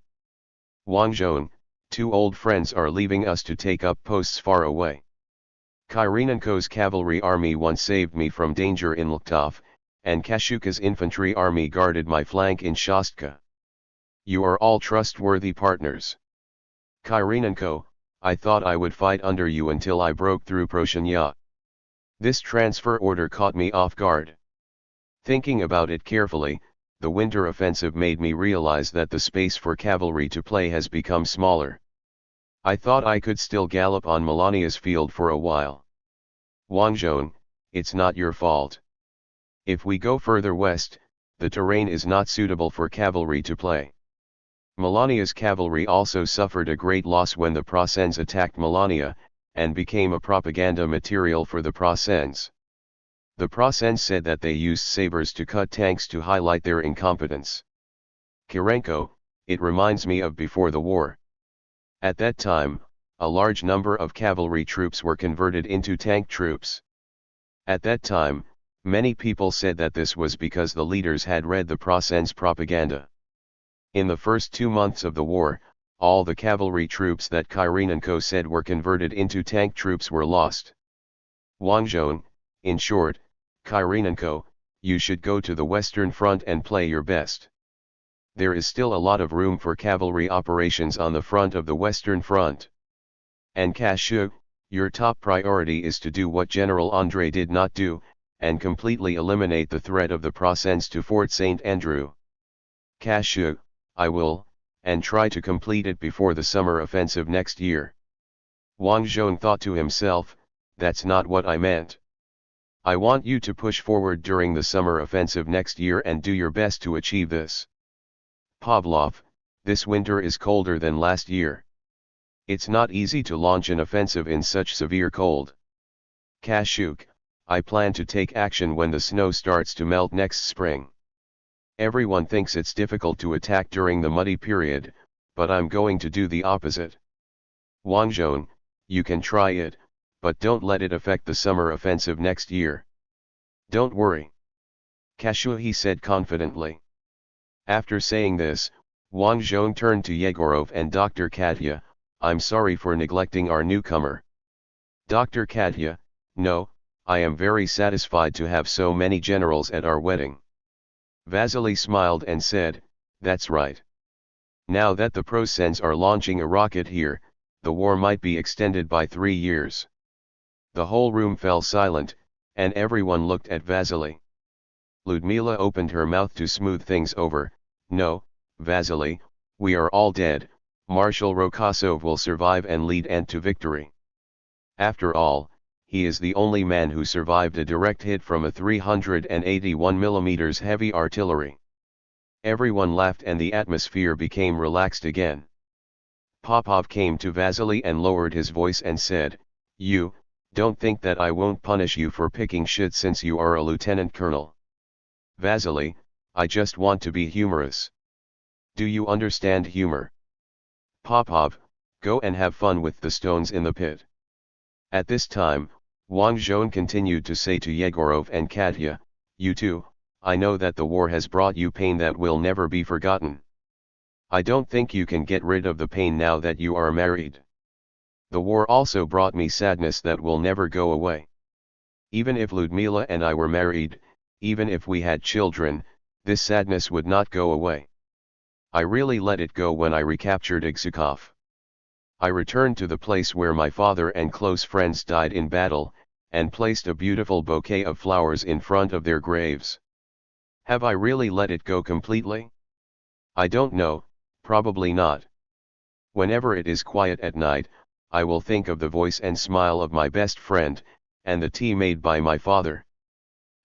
Wang Zhong, two old friends are leaving us to take up posts far away. Kyrenenko's cavalry army once saved me from danger in Luktov, and Kashuka's infantry army guarded my flank in Shostka. You are all trustworthy partners. Kyrenenko, I thought I would fight under you until I broke through Proshenya. This transfer order caught me off guard. Thinking about it carefully, the winter offensive made me realize that the space for cavalry to play has become smaller. I thought I could still gallop on Melania's field for a while. Wang Zhong, it's not your fault. If we go further west, the terrain is not suitable for cavalry to play. Melania's cavalry also suffered a great loss when the Prasense attacked Melania, and became a propaganda material for the Prasense. The Prasense said that they used sabers to cut tanks to highlight their incompetence. Kirenko, it reminds me of before the war. At that time, a large number of cavalry troops were converted into tank troops. At that time, many people said that this was because the leaders had read the Prasense propaganda. In the first 2 months of the war, all the cavalry troops that Kirenko said were converted into tank troops were lost. Wang Zhong, in short, Kirenko, you should go to the Western Front and play your best. There is still a lot of room for cavalry operations on the front of the Western Front. And Kashu, your top priority is to do what General André did not do, and completely eliminate the threat of the Prasense to Fort St. Andrew. Kashu, I will, and try to complete it before the summer offensive next year. Wang Zhong thought to himself, that's not what I meant. I want you to push forward during the summer offensive next year and do your best to achieve this. Pavlov, this winter is colder than last year. It's not easy to launch an offensive in such severe cold. Kashuk, I plan to take action when the snow starts to melt next spring. Everyone thinks it's difficult to attack during the muddy period, but I'm going to do the opposite. Wang Zhong, you can try it, but don't let it affect the summer offensive next year. Don't worry. Kashu, he said confidently. After saying this, Wang Zhong turned to Yegorov and Dr. Katya, I'm sorry for neglecting our newcomer. Dr. Katya, no, I am very satisfied to have so many generals at our wedding. Vasily smiled and said, that's right. Now that the Prasense are launching a rocket here, the war might be extended by 3 years. The whole room fell silent, and everyone looked at Vasily. Ludmila opened her mouth to smooth things over. No, Vasily, we are all dead, Marshal Rokosov will survive and lead Ant to victory. After all, he is the only man who survived a direct hit from a 381 mm heavy artillery. Everyone laughed and the atmosphere became relaxed again. Popov came to Vasily and lowered his voice and said, you, don't think that I won't punish you for picking shit since you are a lieutenant colonel. Vasily, I just want to be humorous. Do you understand humor? Popov, go and have fun with the stones in the pit. At this time, Wang Zhong continued to say to Yegorov and Katya, you too, I know that the war has brought you pain that will never be forgotten. I don't think you can get rid of the pain now that you are married. The war also brought me sadness that will never go away. Even if Ludmila and I were married, even if we had children, this sadness would not go away. I really let it go when I recaptured Igsukov. I returned to the place where my father and close friends died in battle, and placed a beautiful bouquet of flowers in front of their graves. Have I really let it go completely? I don't know, probably not. Whenever it is quiet at night, I will think of the voice and smile of my best friend, and the tea made by my father.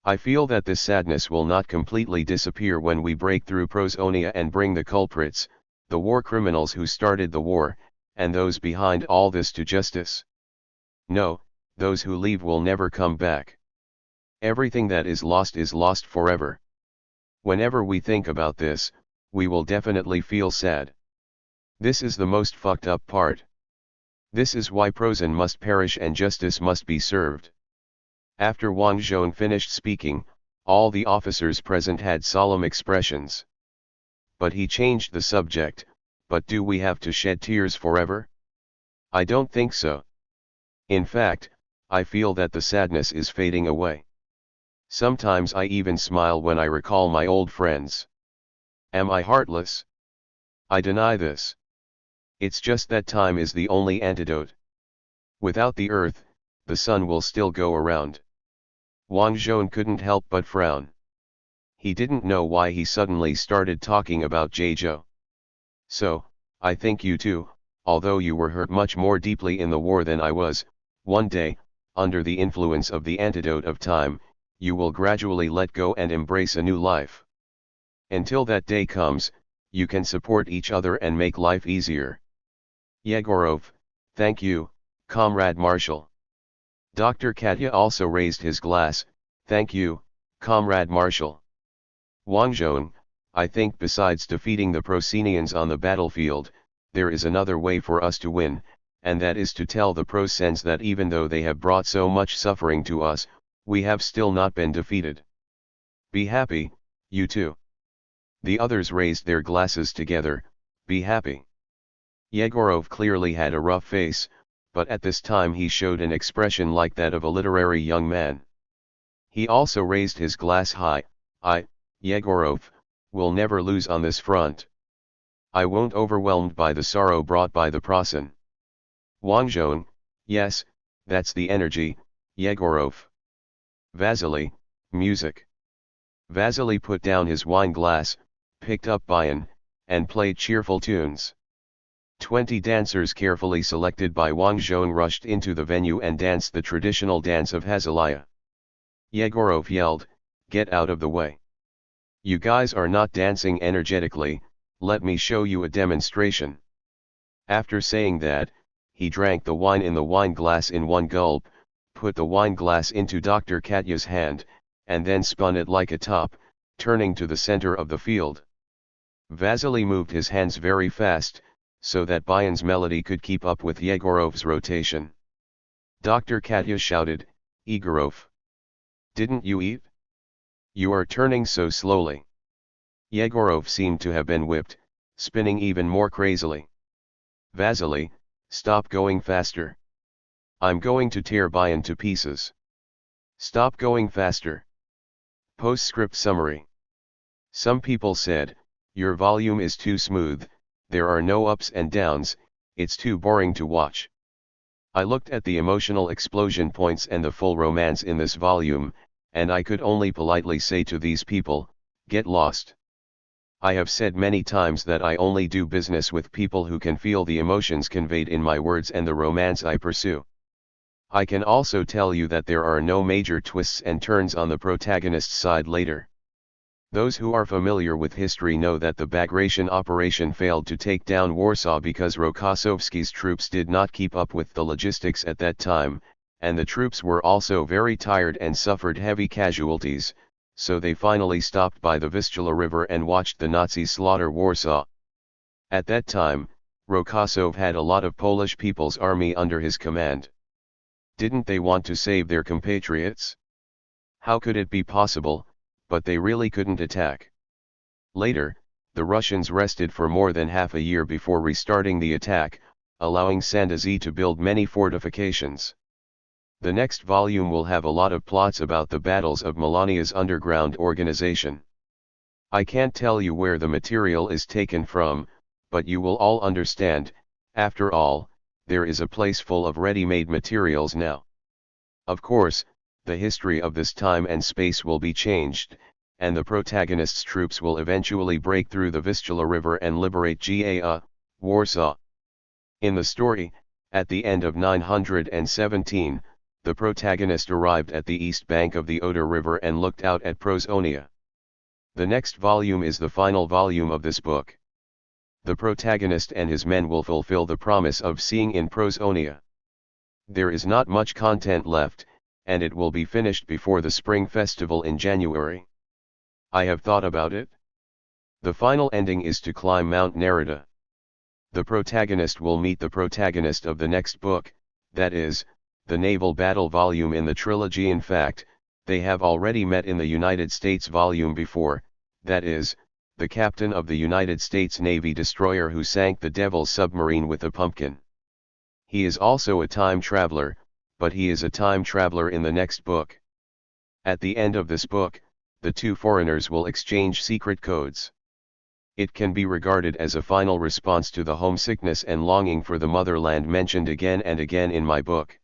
I feel that this sadness will not completely disappear when we break through Prozonia and bring the culprits, the war criminals who started the war, and those behind all this to justice. No, those who leave will never come back. Everything that is lost forever. Whenever we think about this, we will definitely feel sad. This is the most fucked up part. This is why Prozan must perish and justice must be served. After Wang Zhong finished speaking, all the officers present had solemn expressions. But he changed the subject. But do we have to shed tears forever? I don't think so. In fact, I feel that the sadness is fading away. Sometimes I even smile when I recall my old friends. Am I heartless? I deny this. It's just that time is the only antidote. Without the earth, the sun will still go around. Wang Zhong couldn't help but frown. He didn't know why he suddenly started talking about Jeju. So, I think you too, although you were hurt much more deeply in the war than I was, one day, under the influence of the antidote of time, you will gradually let go and embrace a new life. Until that day comes, you can support each other and make life easier. Yegorov, thank you, Comrade Marshal. Dr. Katya also raised his glass, thank you, Comrade Marshal. Wang Zhong, I think besides defeating the Procenians on the battlefield, there is another way for us to win, and that is to tell the Procens that even though they have brought so much suffering to us, we have still not been defeated. Be happy, you too. The others raised their glasses together, be happy. Yegorov clearly had a rough face, but at this time he showed an expression like that of a literary young man. He also raised his glass high, I, Yegorov, will never lose on this front. I won't overwhelmed by the sorrow brought by the Procen. Wang Zhong, yes, that's the energy, Yegorov. Vasily, music. Vasily put down his wine glass, picked up baton, and played cheerful tunes. 20 dancers carefully selected by Wang Zhong rushed into the venue and danced the traditional dance of Hazalaya. Yegorov yelled, get out of the way. You guys are not dancing energetically, let me show you a demonstration. After saying that, he drank the wine in the wine glass in one gulp, put the wine glass into Dr. Katya's hand, and then spun it like a top, turning to the center of the field. Vasily moved his hands very fast, so that baton's melody could keep up with Yegorov's rotation. Dr. Katya shouted, Igorov! Didn't you eat? You are turning so slowly. Yegorov seemed to have been whipped, spinning even more crazily. Vasily, stop going faster. I'm going to tear baton to pieces. Stop going faster. Postscript summary. Some people said, your volume is too smooth, there are no ups and downs, it's too boring to watch. I looked at the emotional explosion points and the full romance in this volume, and I could only politely say to these people, get lost. I have said many times that I only do business with people who can feel the emotions conveyed in my words and the romance I pursue. I can also tell you that there are no major twists and turns on the protagonist's side later. Those who are familiar with history know that the Bagration operation failed to take down Warsaw because Rokossovsky's troops did not keep up with the logistics at that time, and the troops were also very tired and suffered heavy casualties, so they finally stopped by the Vistula River and watched the Nazis slaughter Warsaw. At that time, Rokossov had a lot of Polish People's Army under his command. Didn't they want to save their compatriots? How could it be possible, but they really couldn't attack? Later, the Russians rested for more than half a year before restarting the attack, allowing Sandzhi to build many fortifications. The next volume will have a lot of plots about the battles of Melania's underground organization. I can't tell you where the material is taken from, but you will all understand, after all, there is a place full of ready-made materials now. Of course, the history of this time and space will be changed, and the protagonist's troops will eventually break through the Vistula River and liberate Warsaw. In the story, at the end of 917, the protagonist arrived at the east bank of the Oder River and looked out at Prosonia. The next volume is the final volume of this book. The protagonist and his men will fulfill the promise of seeing in Prosonia. There is not much content left, and it will be finished before the spring festival in January. I have thought about it. The final ending is to climb Mount Nerida. The protagonist will meet the protagonist of the next book, that is, the naval battle volume in the trilogy. In fact, they have already met in the United States volume before, that is, the captain of the United States Navy destroyer who sank the Devil's submarine with a pumpkin. He is also a time traveler, but he is a time traveler in the next book. At the end of this book, the two foreigners will exchange secret codes. It can be regarded as a final response to the homesickness and longing for the motherland mentioned again and again in my book.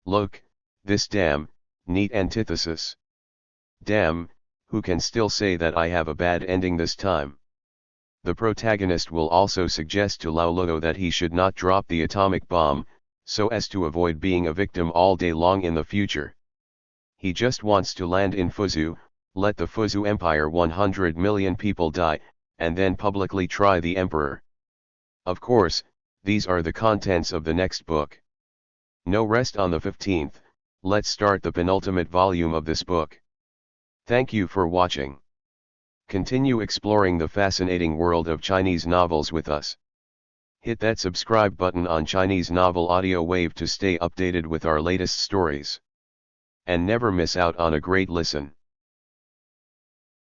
Look, this damn, neat antithesis. Damn, who can still say that I have a bad ending this time? The protagonist will also suggest to Lauluo that he should not drop the atomic bomb, so as to avoid being a victim all day long in the future. He just wants to land in Fuzhou, let the Fuzu Empire 100 million people die, and then publicly try the emperor. Of course, these are the contents of the next book. No rest on the 15th, let's start the penultimate volume of this book. Thank you for watching. Continue exploring the fascinating world of Chinese novels with us. Hit that subscribe button on Chinese Novel Audiowave to stay updated with our latest stories. And never miss out on a great listen.